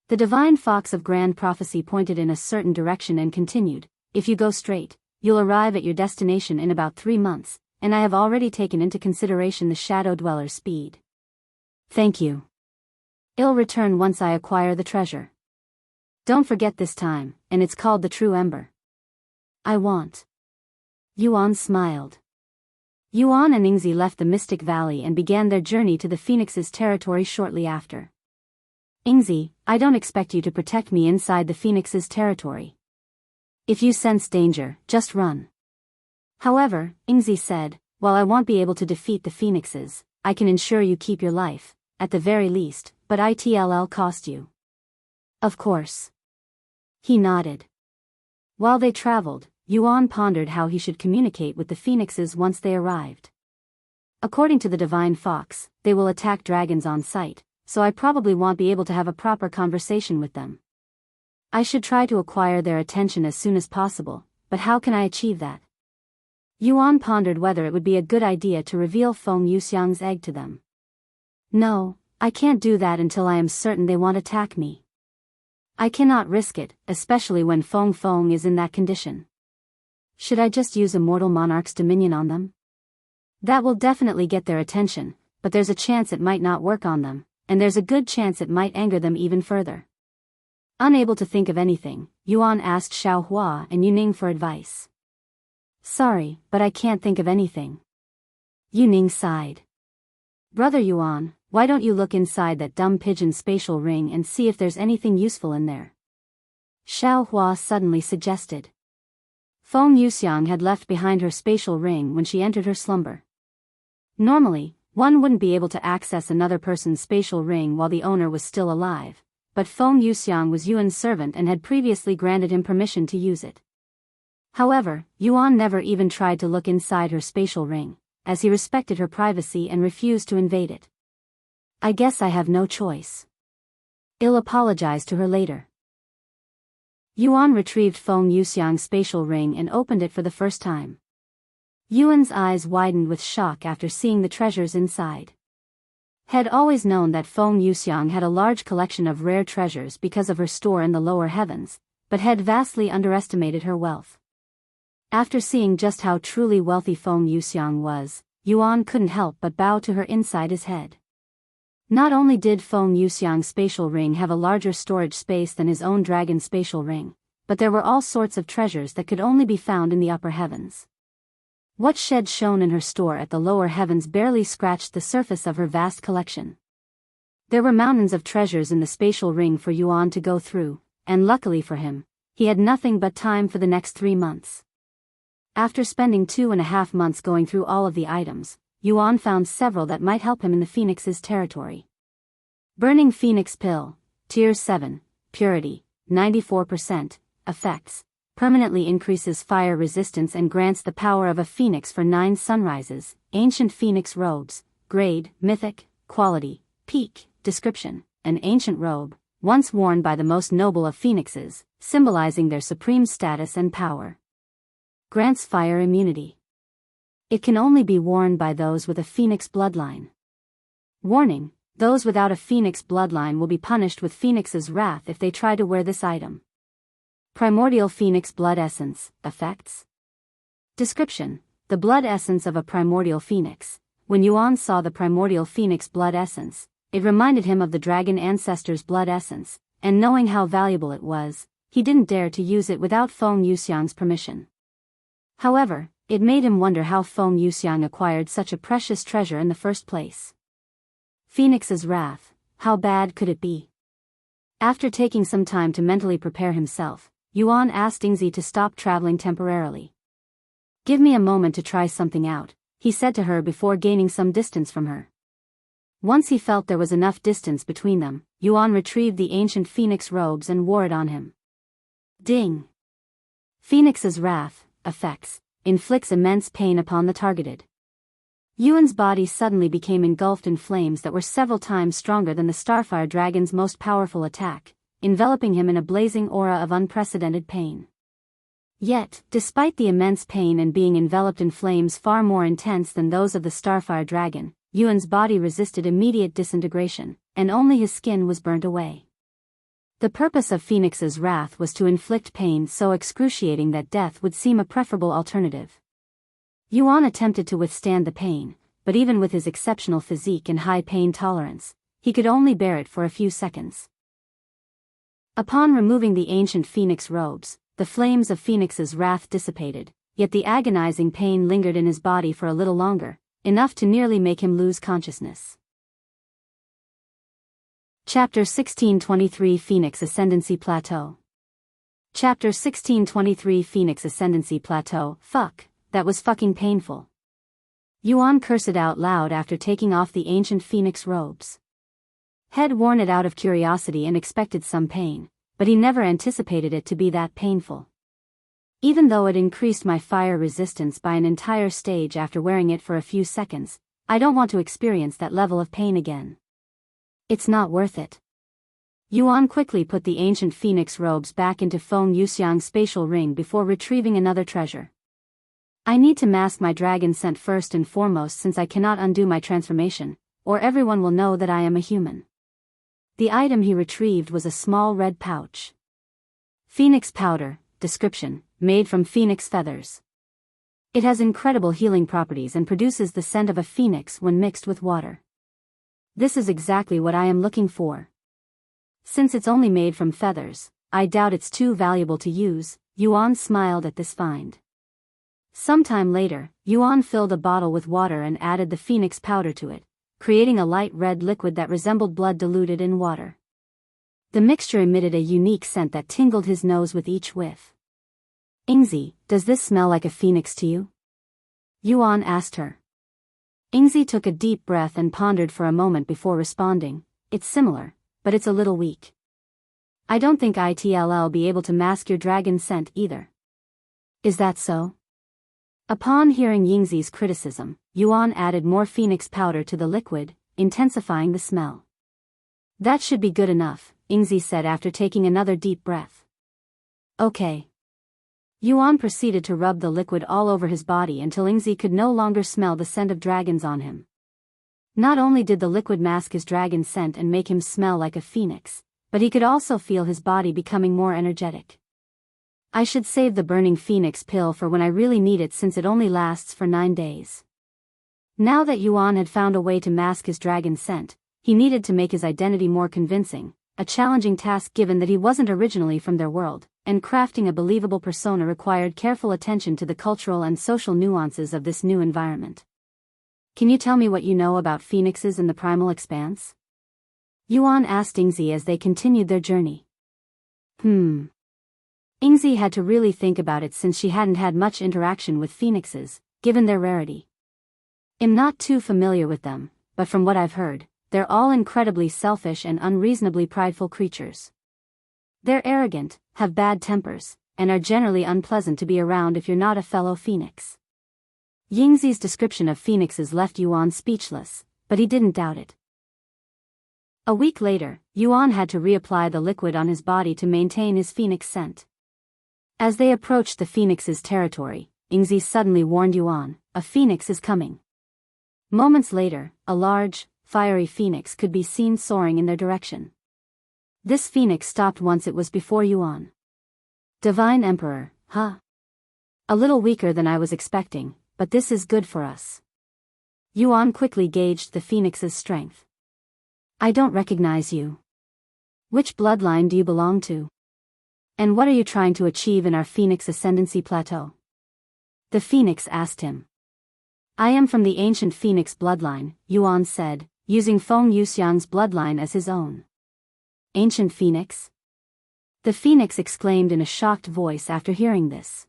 The divine fox of grand prophecy pointed in a certain direction and continued, if you go straight, you'll arrive at your destination in about 3 months, and I have already taken into consideration the Shadow Dweller's speed. Thank you. I'll return once I acquire the treasure. Don't forget this time, and it's called the True Ember. I won't. Yuan smiled. Yuan and Yingzi left the Mystic Valley and began their journey to the Phoenix's territory shortly after. Yingzi, I don't expect you to protect me inside the Phoenix's territory. If you sense danger, just run. However, Yingzi said, while I won't be able to defeat the Phoenixes, I can ensure you keep your life, at the very least, but it'll cost you. Of course. He nodded. While they traveled, Yuan pondered how he should communicate with the Phoenixes once they arrived. According to the divine fox, they will attack dragons on sight, so I probably won't be able to have a proper conversation with them. I should try to acquire their attention as soon as possible, but how can I achieve that? Yuan pondered whether it would be a good idea to reveal Feng Yuxiang's egg to them. No, I can't do that until I am certain they won't attack me. I cannot risk it, especially when Feng is in that condition. Should I just use Immortal Monarch's dominion on them? That will definitely get their attention, but there's a chance it might not work on them, and there's a good chance it might anger them even further. Unable to think of anything, Yuan asked Xiaohua and Yuning for advice. Sorry, but I can't think of anything. Yuning sighed. Brother Yuan, why don't you look inside that dumb pigeon spatial ring and see if there's anything useful in there? Xiaohua suddenly suggested. Feng Yuxiang had left behind her spatial ring when she entered her slumber. Normally, one wouldn't be able to access another person's spatial ring while the owner was still alive, but Feng Yuxiang was Yuan's servant and had previously granted him permission to use it. However, Yuan never even tried to look inside her spatial ring, as he respected her privacy and refused to invade it. I guess I have no choice. I'll apologize to her later. Yuan retrieved Feng Yuxiang's spatial ring and opened it for the first time. Yuan's eyes widened with shock after seeing the treasures inside. Had always known that Feng Yuxiang had a large collection of rare treasures because of her store in the lower heavens, but had vastly underestimated her wealth. After seeing just how truly wealthy Feng Yuxiang was, Yuan couldn't help but bow to her inside his head. Not only did Feng Yuxiang's spatial ring have a larger storage space than his own dragon spatial ring, but there were all sorts of treasures that could only be found in the upper heavens. What shed shone in her store at the lower heavens barely scratched the surface of her vast collection. There were mountains of treasures in the spatial ring for Yuan to go through, and luckily for him, he had nothing but time for the next 3 months. After spending 2.5 months going through all of the items, Yuan found several that might help him in the Phoenix's territory. Burning Phoenix Pill, Tier 7, Purity, 94%, Effects, permanently increases fire resistance and grants the power of a phoenix for 9 sunrises. Ancient Phoenix Robes, Grade, Mythic, Quality, Peak, Description, an ancient robe, once worn by the most noble of phoenixes, symbolizing their supreme status and power. Grants fire immunity. It can only be worn by those with a phoenix bloodline. Warning: those without a phoenix bloodline will be punished with Phoenix's wrath if they try to wear this item. Primordial Phoenix Blood Essence, Effects. Description: the blood essence of a primordial phoenix. When Yuan saw the primordial phoenix blood essence, it reminded him of the dragon ancestor's blood essence, and knowing how valuable it was, he didn't dare to use it without Feng Yuxiang's permission. However, it made him wonder how Feng Yuxiang acquired such a precious treasure in the first place. Phoenix's wrath, how bad could it be? After taking some time to mentally prepare himself, Yuan asked Yingzi to stop traveling temporarily. "Give me a moment to try something out," he said to her before gaining some distance from her. Once he felt there was enough distance between them, Yuan retrieved the ancient phoenix robes and wore it on him. Ding! Phoenix's wrath, Effects, inflicts immense pain upon the targeted. Yuan's body suddenly became engulfed in flames that were several times stronger than the Starfire dragon's most powerful attack, enveloping him in a blazing aura of unprecedented pain. Yet, despite the immense pain and being enveloped in flames far more intense than those of the Starfire dragon, Yuan's body resisted immediate disintegration, and only his skin was burnt away. The purpose of Phoenix's wrath was to inflict pain so excruciating that death would seem a preferable alternative. Yuan attempted to withstand the pain, but even with his exceptional physique and high pain tolerance, he could only bear it for a few seconds. Upon removing the ancient phoenix robes, the flames of Phoenix's wrath dissipated, yet the agonizing pain lingered in his body for a little longer, enough to nearly make him lose consciousness. Chapter 1623 Phoenix Ascendancy Plateau. Chapter 1623 Phoenix Ascendancy Plateau. Fuck, that was fucking painful. Yuan cursed out loud after taking off the ancient phoenix robes. Had worn it out of curiosity and expected some pain, but he never anticipated it to be that painful. Even though it increased my fire resistance by an entire stage after wearing it for a few seconds, I don't want to experience that level of pain again. It's not worth it. Yuan quickly put the ancient phoenix robes back into Feng Yuxiang's spatial ring before retrieving another treasure. I need to mask my dragon scent first and foremost since I cannot undo my transformation, or everyone will know that I am a human. The item he retrieved was a small red pouch. Phoenix Powder, Description, made from phoenix feathers. It has incredible healing properties and produces the scent of a phoenix when mixed with water. This is exactly what I am looking for. Since it's only made from feathers, I doubt it's too valuable to use. Yuan smiled at this find. Sometime later, Yuan filled a bottle with water and added the phoenix powder to it, creating a light red liquid that resembled blood diluted in water. The mixture emitted a unique scent that tingled his nose with each whiff. "Yingzi, does this smell like a phoenix to you?" Yuan asked her. Yingzi took a deep breath and pondered for a moment before responding, "It's similar, but it's a little weak. I don't think it'll be able to mask your dragon scent either." "Is that so?" Upon hearing Yingzi's criticism, Yuan added more phoenix powder to the liquid, intensifying the smell. "That should be good enough," Yingzi said after taking another deep breath. "Okay." Yuan proceeded to rub the liquid all over his body until Yingzi could no longer smell the scent of dragons on him. Not only did the liquid mask his dragon scent and make him smell like a phoenix, but he could also feel his body becoming more energetic. "I should save the burning phoenix pill for when I really need it since it only lasts for 9 days. Now that Yuan had found a way to mask his dragon scent, he needed to make his identity more convincing, a challenging task given that he wasn't originally from their world, and crafting a believable persona required careful attention to the cultural and social nuances of this new environment. Can you tell me what you know about phoenixes in the Primal Expanse? Yuan asked Yingzi as they continued their journey. Yingzi had to really think about it since she hadn't had much interaction with phoenixes, given their rarity. I'm not too familiar with them, but from what I've heard, they're all incredibly selfish and unreasonably prideful creatures. They're arrogant, have bad tempers, and are generally unpleasant to be around if you're not a fellow phoenix. Yingzi's description of phoenixes left Yuan speechless, but he didn't doubt it. A week later, Yuan had to reapply the liquid on his body to maintain his phoenix scent. As they approached the phoenix's territory, Yingzi suddenly warned Yuan, "A phoenix is coming." Moments later, a large, fiery phoenix could be seen soaring in their direction. This phoenix stopped once it was before Yuan. "Divine Emperor, huh? A little weaker than I was expecting, but this is good for us." Yuan quickly gauged the phoenix's strength. "I don't recognize you. Which bloodline do you belong to? And what are you trying to achieve in our Phoenix Ascendancy Plateau?" The phoenix asked him. "I am from the ancient Phoenix bloodline," Yuan said, using Feng Yuxiang's bloodline as his own. "Ancient Phoenix?" The phoenix exclaimed in a shocked voice after hearing this.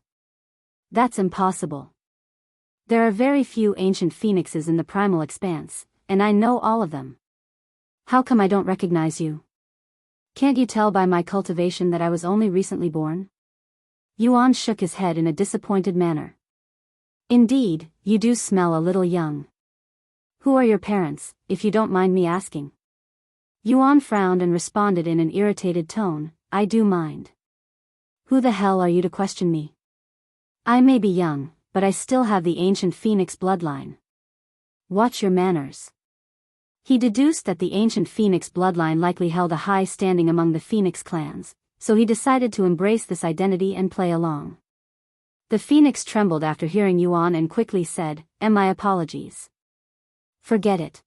"That's impossible. There are very few ancient phoenixes in the Primal Expanse, and I know all of them. How come I don't recognize you? Can't you tell by my cultivation that I was only recently born?" Yuan shook his head in a disappointed manner. "Indeed, you do smell a little young. Who are your parents, if you don't mind me asking?" Yuan frowned and responded in an irritated tone, "I do mind. Who the hell are you to question me? I may be young, but I still have the ancient Phoenix bloodline. Watch your manners." He deduced that the ancient Phoenix bloodline likely held a high standing among the Phoenix clans, so he decided to embrace this identity and play along. The phoenix trembled after hearing Yuan and quickly said, "My apologies. Forget it.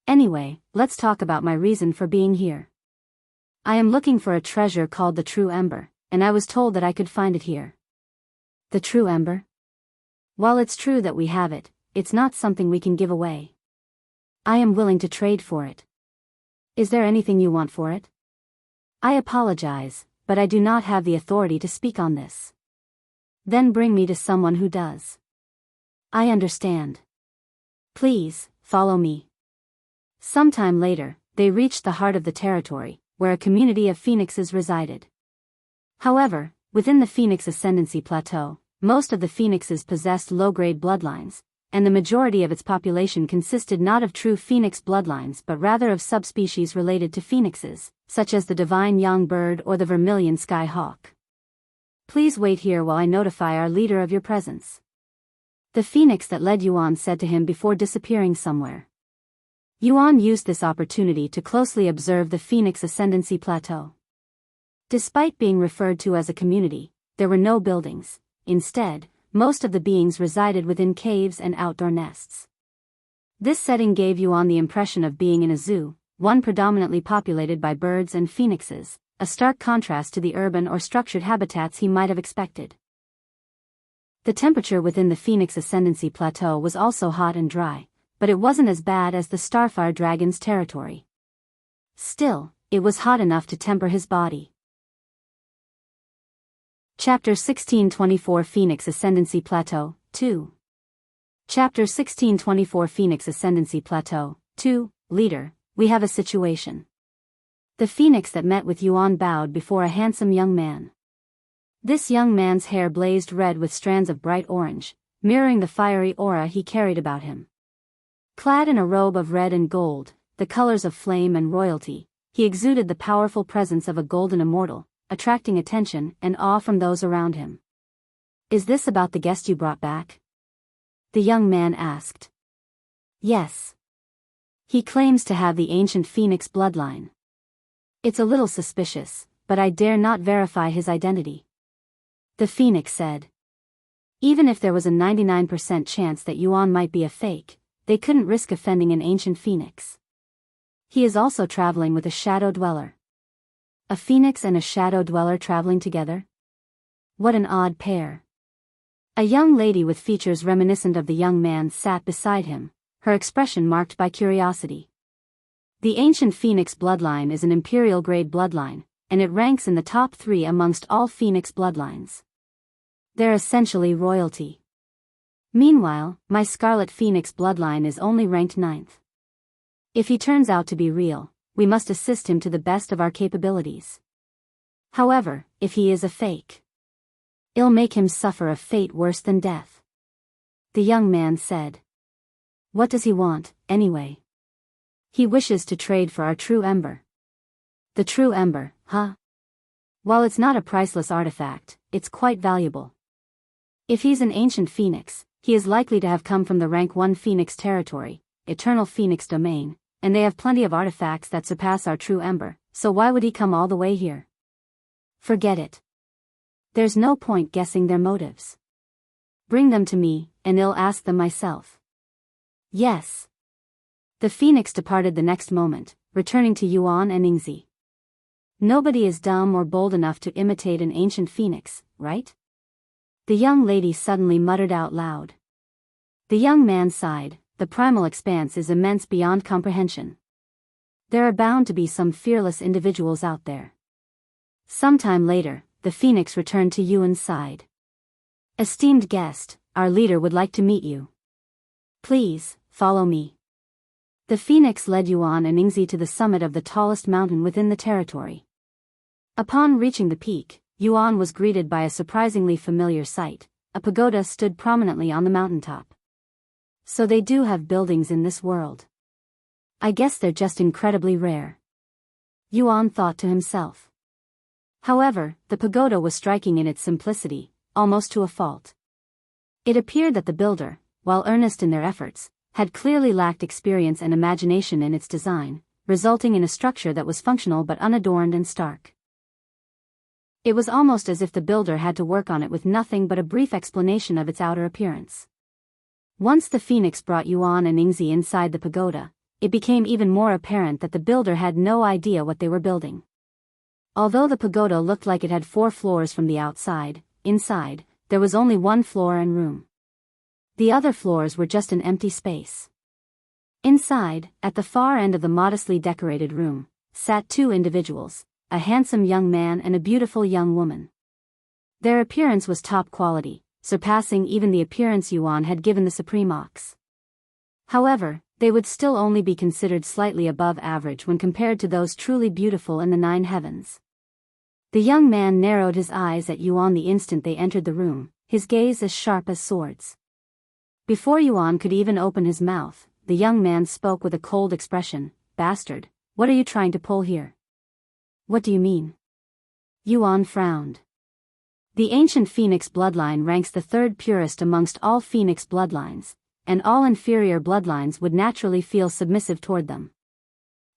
Anyway, let's talk about my reason for being here. I am looking for a treasure called the True Ember, and I was told that I could find it here." "The True Ember? While it's true that we have it, it's not something we can give away. I am willing to trade for it. Is there anything you want for it?" "I apologize, but I do not have the authority to speak on this." "Then bring me to someone who does." "I understand. Please, follow me." Sometime later, they reached the heart of the territory, where a community of phoenixes resided. However, within the Phoenix Ascendancy Plateau, most of the phoenixes possessed low-grade bloodlines, and the majority of its population consisted not of true phoenix bloodlines but rather of subspecies related to phoenixes, such as the divine young bird or the vermilion sky hawk. "Please wait here while I notify our leader of your presence," the phoenix that led Yuan said to him before disappearing somewhere. Yuan used this opportunity to closely observe the Phoenix Ascendancy Plateau. Despite being referred to as a community, there were no buildings. Instead, most of the beings resided within caves and outdoor nests. This setting gave Yuan the impression of being in a zoo, one predominantly populated by birds and phoenixes, a stark contrast to the urban or structured habitats he might have expected. The temperature within the Phoenix Ascendancy Plateau was also hot and dry, but it wasn't as bad as the Starfire dragon's territory. Still, it was hot enough to temper his body. Chapter 1624 Phoenix Ascendancy Plateau, 2. Chapter 1624 Phoenix Ascendancy Plateau, 2. Leader, we have a situation. The phoenix that met with Yuan bowed before a handsome young man. This young man's hair blazed red with strands of bright orange, mirroring the fiery aura he carried about him. Clad in a robe of red and gold, the colors of flame and royalty, he exuded the powerful presence of a golden immortal, attracting attention and awe from those around him. "Is this about the guest you brought back?" the young man asked. "Yes. He claims to have the ancient phoenix bloodline. It's a little suspicious, but I dare not verify his identity," the phoenix said. Even if there was a 99% chance that Yuan might be a fake, they couldn't risk offending an ancient phoenix. "He is also traveling with a shadow dweller. A phoenix and a shadow dweller traveling together? What an odd pair. A young lady with features reminiscent of the young man sat beside him, her expression marked by curiosity. The ancient phoenix bloodline is an imperial-grade bloodline, and it ranks in the top 3 amongst all phoenix bloodlines. They're essentially royalty. Meanwhile, my scarlet phoenix bloodline is only ranked 9th. If he turns out to be real, we must assist him to the best of our capabilities. However, if he is a fake, it'll make him suffer a fate worse than death. The young man said. What does he want, anyway? He wishes to trade for our true Ember. The true Ember, huh? While it's not a priceless artifact, it's quite valuable. If he's an ancient phoenix, he is likely to have come from the rank 1 phoenix territory, eternal phoenix domain, and they have plenty of artifacts that surpass our true Ember, so why would he come all the way here? Forget it. There's no point guessing their motives. Bring them to me, and I'll ask them myself. Yes. The phoenix departed the next moment, returning to Yuan and Ningzi. Nobody is dumb or bold enough to imitate an ancient phoenix, right? The young lady suddenly muttered out loud. The young man sighed. The primal expanse is immense beyond comprehension. There are bound to be some fearless individuals out there. Sometime later, the phoenix returned to Yuan's side. Esteemed guest, our leader would like to meet you. Please, follow me. The phoenix led Yuan and Ningzi to the summit of the tallest mountain within the territory. Upon reaching the peak, Yuan was greeted by a surprisingly familiar sight. A pagoda stood prominently on the mountaintop. So they do have buildings in this world. I guess they're just incredibly rare. Yuan thought to himself. However, the pagoda was striking in its simplicity, almost to a fault. It appeared that the builder, while earnest in their efforts, had clearly lacked experience and imagination in its design, resulting in a structure that was functional but unadorned and stark. It was almost as if the builder had to work on it with nothing but a brief explanation of its outer appearance. Once the phoenix brought Yuan and Ningzi inside the pagoda, it became even more apparent that the builder had no idea what they were building. Although the pagoda looked like it had 4 floors from the outside, inside, there was only 1 floor and room. The other floors were just an empty space. Inside, at the far end of the modestly decorated room, sat 2 individuals, a handsome young man and a beautiful young woman. Their appearance was top quality, surpassing even the appearance Yuan had given the Supreme Ox. However, they would still only be considered slightly above average when compared to those truly beautiful in the 9 heavens. The young man narrowed his eyes at Yuan the instant they entered the room, his gaze as sharp as swords. Before Yuan could even open his mouth, the young man spoke with a cold expression. Bastard, what are you trying to pull here? What do you mean? Yuan frowned. The ancient phoenix bloodline ranks the 3rd purest amongst all phoenix bloodlines, and all inferior bloodlines would naturally feel submissive toward them.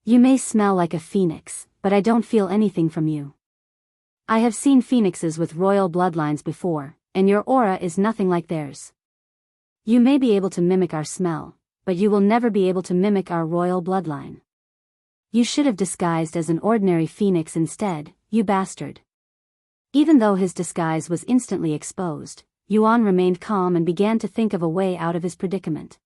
You may smell like a phoenix, but I don't feel anything from you. I have seen phoenixes with royal bloodlines before, and your aura is nothing like theirs. You may be able to mimic our smell, but you will never be able to mimic our royal bloodline. You should have disguised as an ordinary phoenix instead, you bastard. Even though his disguise was instantly exposed, Yuan remained calm and began to think of a way out of his predicament.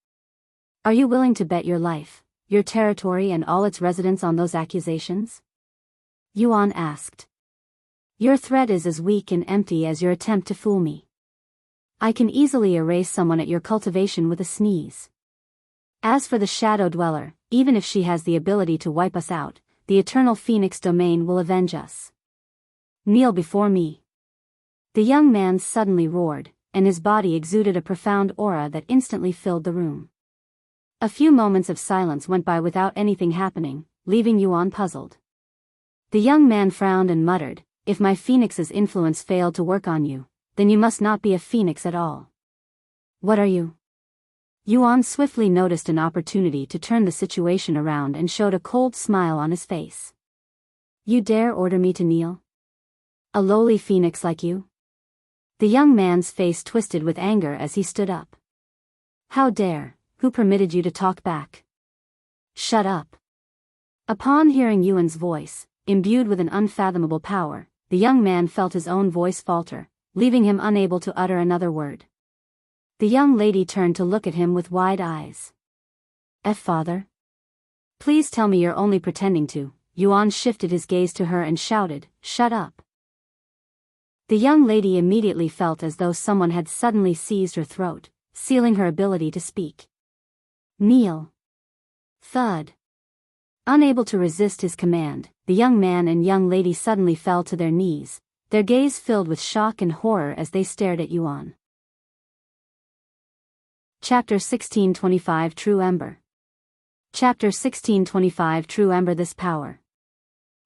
Are you willing to bet your life, your territory and all its residents on those accusations? Yuan asked. Your threat is as weak and empty as your attempt to fool me. I can easily erase someone at your cultivation with a sneeze. As for the Shadow Dweller, even if she has the ability to wipe us out, the Eternal Phoenix Domain will avenge us. Kneel before me. The young man suddenly roared, and his body exuded a profound aura that instantly filled the room. A few moments of silence went by without anything happening, leaving Yuan puzzled. The young man frowned and muttered, If my phoenix's influence failed to work on you, then you must not be a phoenix at all. What are you? Yuan swiftly noticed an opportunity to turn the situation around and showed a cold smile on his face. You dare order me to kneel? A lowly phoenix like you? The young man's face twisted with anger as he stood up. How dare, who permitted you to talk back? Shut up. Upon hearing Yuan's voice, imbued with an unfathomable power, the young man felt his own voice falter, leaving him unable to utter another word. The young lady turned to look at him with wide eyes. Father? Please tell me you're only pretending to. Yuan shifted his gaze to her and shouted, "Shut up." The young lady immediately felt as though someone had suddenly seized her throat, sealing her ability to speak. Kneel. Thud. Unable to resist his command, the young man and young lady suddenly fell to their knees, their gaze filled with shock and horror as they stared at Yuan. Chapter 1625 True Ember. Chapter 1625 True Ember. This power.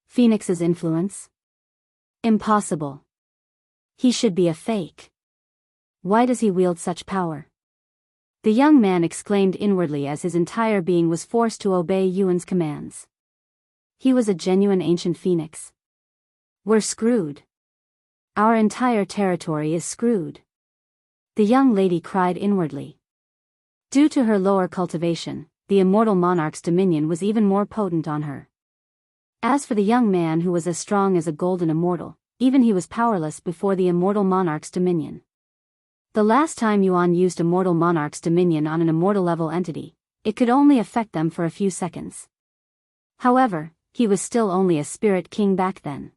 Phoenix's influence? Impossible. He should be a fake. Why does he wield such power? The young man exclaimed inwardly as his entire being was forced to obey Yuan's commands. He was a genuine ancient phoenix. We're screwed. Our entire territory is screwed. The young lady cried inwardly. Due to her lower cultivation, the immortal monarch's dominion was even more potent on her. As for the young man who was as strong as a golden immortal, even he was powerless before the immortal monarch's dominion. The last time Yuan used immortal monarch's dominion on an immortal level entity, it could only affect them for a few seconds. However, he was still only a spirit king back then.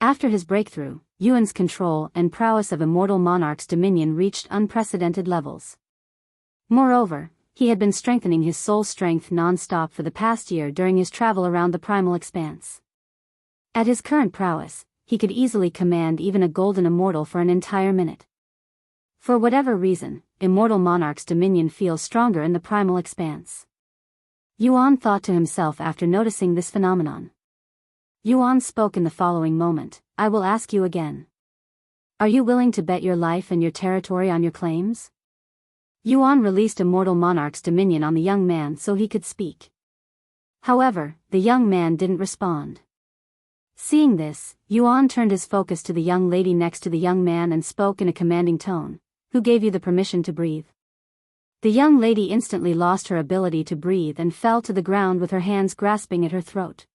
After his breakthrough, Yuan's control and prowess of immortal monarch's dominion reached unprecedented levels. Moreover, he had been strengthening his soul strength non-stop for the past year during his travel around the Primal Expanse. At his current prowess, he could easily command even a golden immortal for an entire minute. For whatever reason, immortal monarch's dominion feels stronger in the Primal Expanse. Yuan thought to himself after noticing this phenomenon. Yuan spoke in the following moment, "I will ask you again. Are you willing to bet your life and your territory on your claims?" Yuan released immortal monarch's dominion on the young man so he could speak. However, the young man didn't respond. Seeing this, Yuan turned his focus to the young lady next to the young man and spoke in a commanding tone. "Who gave you the permission to breathe?" The young lady instantly lost her ability to breathe and fell to the ground with her hands grasping at her throat.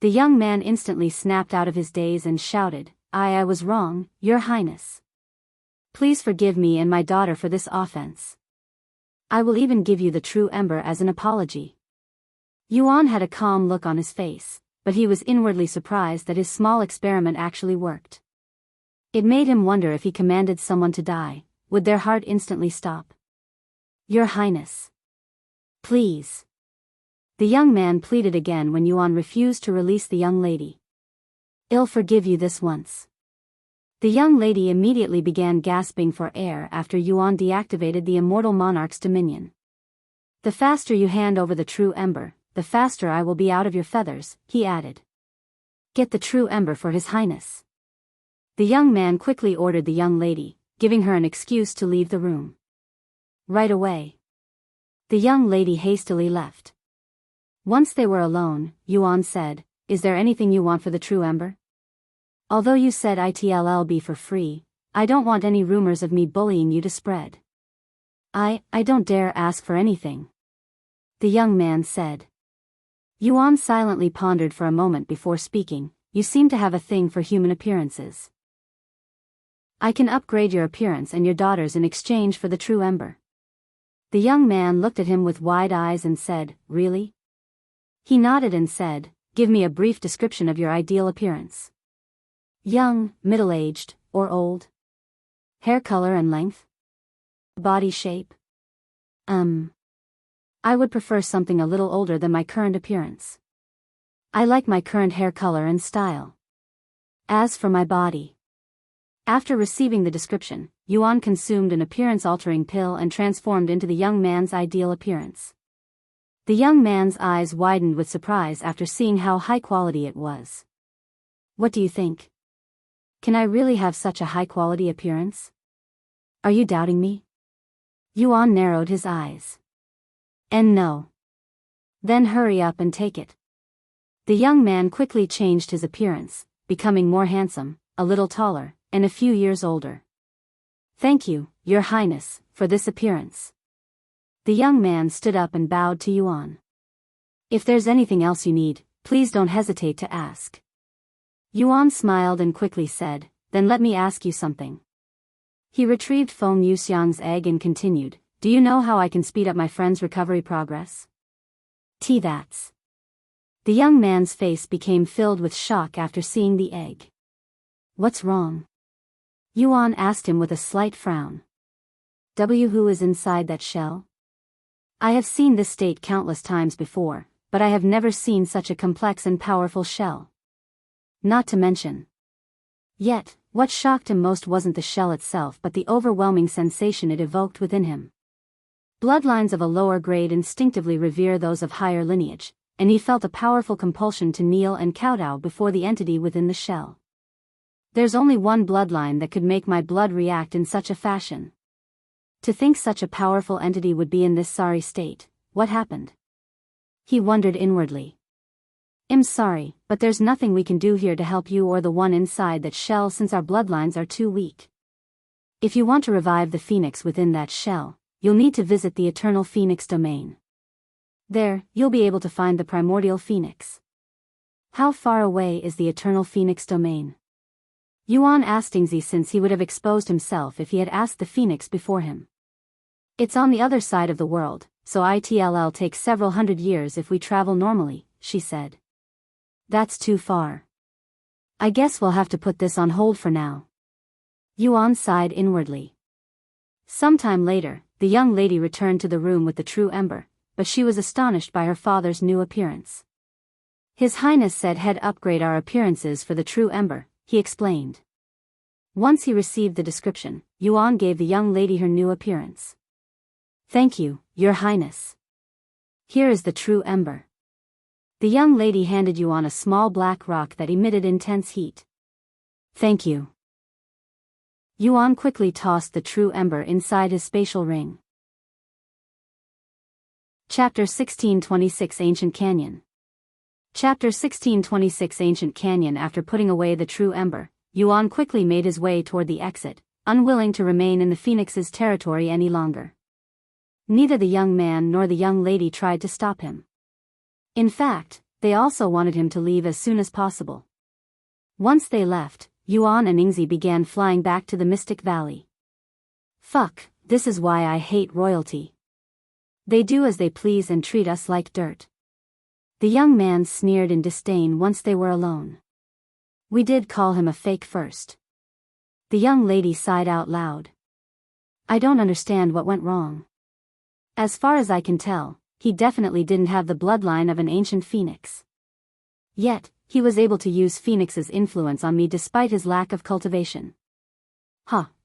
The young man instantly snapped out of his daze and shouted, I was wrong, Your Highness. Please forgive me and my daughter for this offense. I will even give you the true ember as an apology." Yuan had a calm look on his face, but he was inwardly surprised that his small experiment actually worked. It made him wonder if he commanded someone to die, would their heart instantly stop? "Your Highness. Please." The young man pleaded again when Yuan refused to release the young lady. "I'll forgive you this once." The young lady immediately began gasping for air after Yuan deactivated the immortal monarch's dominion. "The faster you hand over the true ember, the faster I will be out of your feathers," he added. "Get the true ember for His Highness." The young man quickly ordered the young lady, giving her an excuse to leave the room. Right away. The young lady hastily left. Once they were alone, Yuan said, "Is there anything you want for the true ember? Although you said it'll be for free, I don't want any rumors of me bullying you to spread." I don't dare ask for anything," the young man said. Yuan silently pondered for a moment before speaking. "You seem to have a thing for human appearances. I can upgrade your appearance and your daughter's in exchange for the true ember." The young man looked at him with wide eyes and said, "Really?" He nodded and said, "Give me a brief description of your ideal appearance. Young, middle-aged, or old? Hair color and length? Body shape?" I would prefer something a little older than my current appearance. I like my current hair color and style. As for my body..." After receiving the description, Yuan consumed an appearance-altering pill and transformed into the young man's ideal appearance. The young man's eyes widened with surprise after seeing how high quality it was. "What do you think? Can I really have such a high-quality appearance? Are you doubting me?" Yuan narrowed his eyes. "And no. Then hurry up and take it." The young man quickly changed his appearance, becoming more handsome, a little taller, and a few years older. "Thank you, Your Highness, for this appearance." The young man stood up and bowed to Yuan. "If there's anything else you need, Please don't hesitate to ask. Yuan smiled and quickly said, then let me ask you something. He retrieved Feng Yuxiang's egg and continued, do you know how I can speed up my friend's recovery progress? That's. The young man's face became filled with shock after seeing the egg. What's wrong? Yuan asked him with a slight frown. Who is inside that shell? I have seen this state countless times before, but I have never seen such a complex and powerful shell. Not to mention. Yet, what shocked him most wasn't the shell itself but the overwhelming sensation it evoked within him. Bloodlines of a lower grade instinctively revere those of higher lineage, and he felt a powerful compulsion to kneel and kowtow before the entity within the shell. There's only one bloodline that could make my blood react in such a fashion. To think such a powerful entity would be in this sorry state, what happened? He wondered inwardly. I'm sorry, but there's nothing we can do here to help you or the one inside that shell since our bloodlines are too weak. If you want to revive the phoenix within that shell, you'll need to visit the Eternal Phoenix domain. There, you'll be able to find the primordial phoenix. How far away is the Eternal Phoenix domain? Yuan asked Yingzi since he would have exposed himself if he had asked the phoenix before him. It's on the other side of the world, so it'll take several hundred years if we travel normally, she said. That's too far. I guess we'll have to put this on hold for now. Yuan sighed inwardly. Sometime later, the young lady returned to the room with the true Ember, but she was astonished by her father's new appearance. His Highness said he'd upgrade our appearances for the true Ember, he explained. Once he received the description, Yuan gave the young lady her new appearance. Thank you, Your Highness. Here is the true Ember. The young lady handed Yuan a small black rock that emitted intense heat. Thank you. Yuan quickly tossed the true Ember inside his spatial ring. Chapter 1626 Ancient Canyon. Chapter 1626 Ancient Canyon. After putting away the true Ember, Yuan quickly made his way toward the exit, unwilling to remain in the Phoenix's territory any longer. Neither the young man nor the young lady tried to stop him. In fact, they also wanted him to leave as soon as possible. Once they left, Yuan and Yingzi began flying back to the Mystic Valley. Fuck, this is why I hate royalty. They do as they please and treat us like dirt. The young man sneered in disdain once they were alone. We did call him a fake first. The young lady sighed out loud. I don't understand what went wrong. As far as I can tell, he definitely didn't have the bloodline of an ancient phoenix. Yet, he was able to use Phoenix's influence on me despite his lack of cultivation.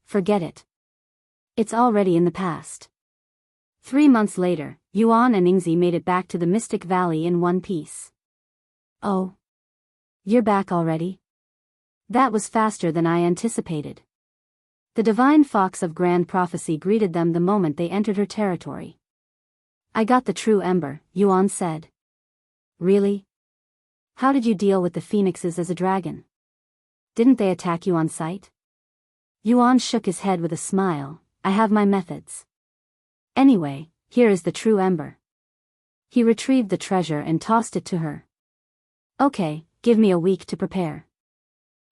Forget it. It's already in the past. 3 months later, Yuan and Yingzi made it back to the Mystic Valley in one piece. Oh. You're back already? That was faster than I anticipated. The divine fox of grand prophecy greeted them the moment they entered her territory. I got the true Ember, Yuan said. Really? How did you deal with the phoenixes as a dragon? Didn't they attack you on sight? Yuan shook his head with a smile. I have my methods. Anyway, here is the true Ember. He retrieved the treasure and tossed it to her. Okay, give me a week to prepare.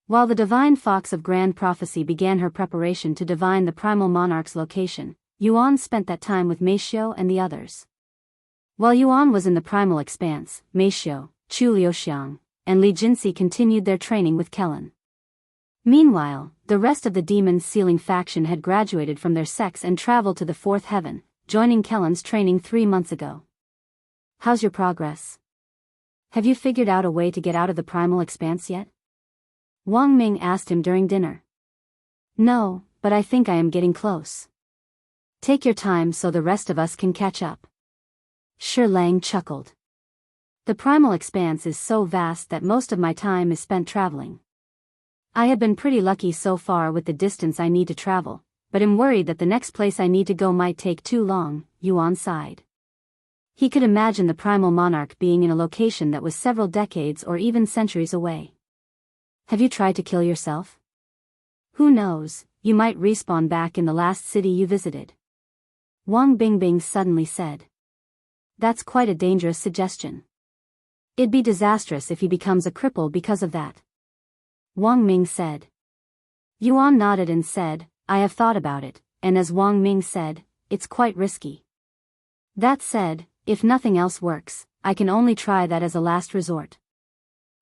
While the divine fox of grand prophecy began her preparation to divine the Primal Monarch's location, Yuan spent that time with Meixiu and the others. While Yuan was in the Primal Expanse, Meixiu, Yuxiang, and Li Jinsi continued their training with Kelan. Meanwhile, the rest of the Demon's Sealing faction had graduated from their sects and traveled to the Fourth Heaven, joining Kelan's training 3 months ago. How's your progress? Have you figured out a way to get out of the Primal Expanse yet? Wang Ming asked him during dinner. No, but I think I am getting close. Take your time so the rest of us can catch up. Shi Lang chuckled. The Primal Expanse is so vast that most of my time is spent traveling. I have been pretty lucky so far with the distance I need to travel, but am worried that the next place I need to go might take too long, Yuan sighed. He could imagine the Primal Monarch being in a location that was several decades or even centuries away. Have you tried to kill yourself? Who knows, you might respawn back in the last city you visited. Wang Bingbing suddenly said. That's quite a dangerous suggestion. It'd be disastrous if he becomes a cripple because of that. Wang Ming said. Yuan nodded and said, I have thought about it, and as Wang Ming said, it's quite risky. That said, if nothing else works, I can only try that as a last resort.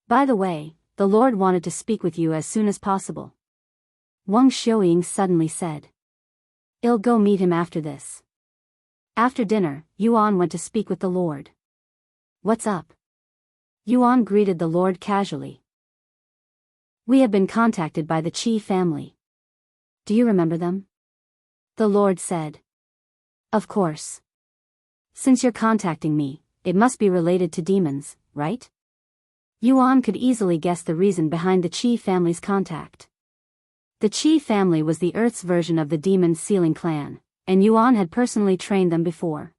By the way, the Lord wanted to speak with you as soon as possible. Wang Xiuying suddenly said. I'll go meet him after this. After dinner, Yuan went to speak with the Lord. What's up? Yuan greeted the Lord casually. We have been contacted by the Qi family. Do you remember them? The Lord said. Of course. Since you're contacting me, it must be related to demons, right? Yuan could easily guess the reason behind the Qi family's contact. The Qi family was the Earth's version of the demon sealing clan, and Yuan had personally trained them before.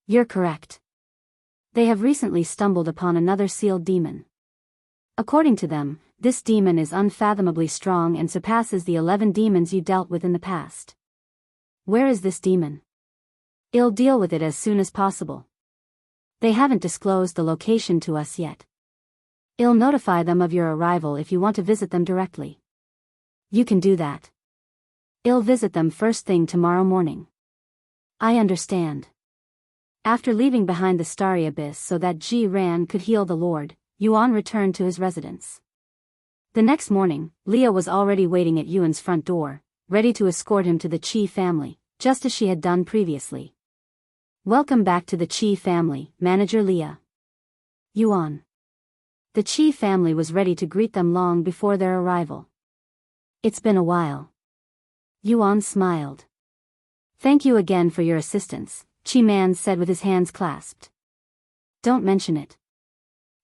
You're correct. They have recently stumbled upon another sealed demon. According to them, this demon is unfathomably strong and surpasses the 11 demons you dealt with in the past. Where is this demon? I'll deal with it as soon as possible. They haven't disclosed the location to us yet. I'll notify them of your arrival if you want to visit them directly. You can do that. I'll visit them first thing tomorrow morning. I understand. After leaving behind the starry abyss so that Ji Ran could heal the Lord, Yuan returned to his residence. The next morning, Leah was already waiting at Yuan's front door, ready to escort him to the Qi family, just as she had done previously. Welcome back to the Qi family, Manager Leah. Yuan. The Qi family was ready to greet them long before their arrival. It's been a while. Yuan smiled. Thank you again for your assistance, Qi Man said with his hands clasped. Don't mention it.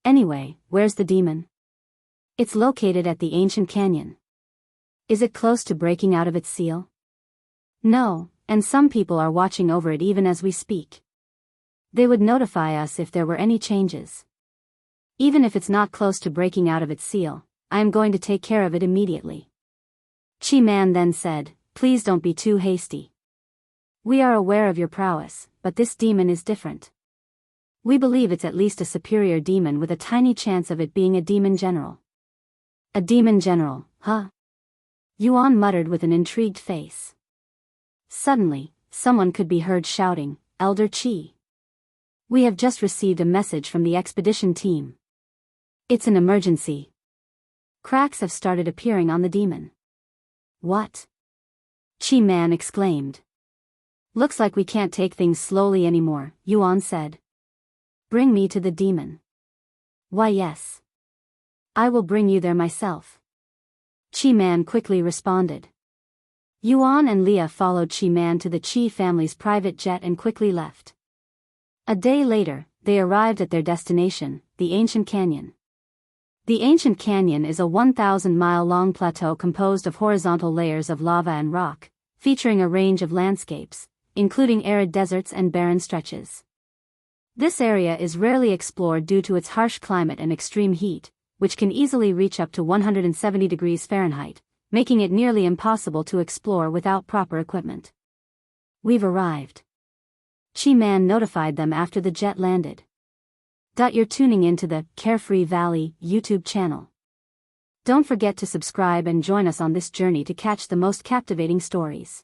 Anyway, where's the demon? It's located at the ancient canyon. Is it close to breaking out of its seal? No, and some people are watching over it even as we speak. They would notify us if there were any changes. Even if it's not close to breaking out of its seal, I am going to take care of it immediately. Qi Man then said, please don't be too hasty. We are aware of your prowess, but this demon is different. We believe it's at least a superior demon with a tiny chance of it being a demon general. A demon general, huh? Yuan muttered with an intrigued face. Suddenly, someone could be heard shouting, Elder Qi. We have just received a message from the expedition team. It's an emergency. Cracks have started appearing on the demon. What? Qi Man exclaimed. Looks like we can't take things slowly anymore, Yuan said. Bring me to the demon. Why yes. I will bring you there myself. Qi Man quickly responded. Yuan and Leah followed Qi Man to the Qi family's private jet and quickly left. A day later, they arrived at their destination, the ancient canyon. The ancient canyon is a 1,000-mile-long plateau composed of horizontal layers of lava and rock, featuring a range of landscapes, including arid deserts and barren stretches. This area is rarely explored due to its harsh climate and extreme heat, which can easily reach up to 170 degrees Fahrenheit, making it nearly impossible to explore without proper equipment. We've arrived. Qi Man notified them after the jet landed. You're tuning into the Carefree Valley YouTube channel. Don't forget to subscribe and join us on this journey to catch the most captivating stories.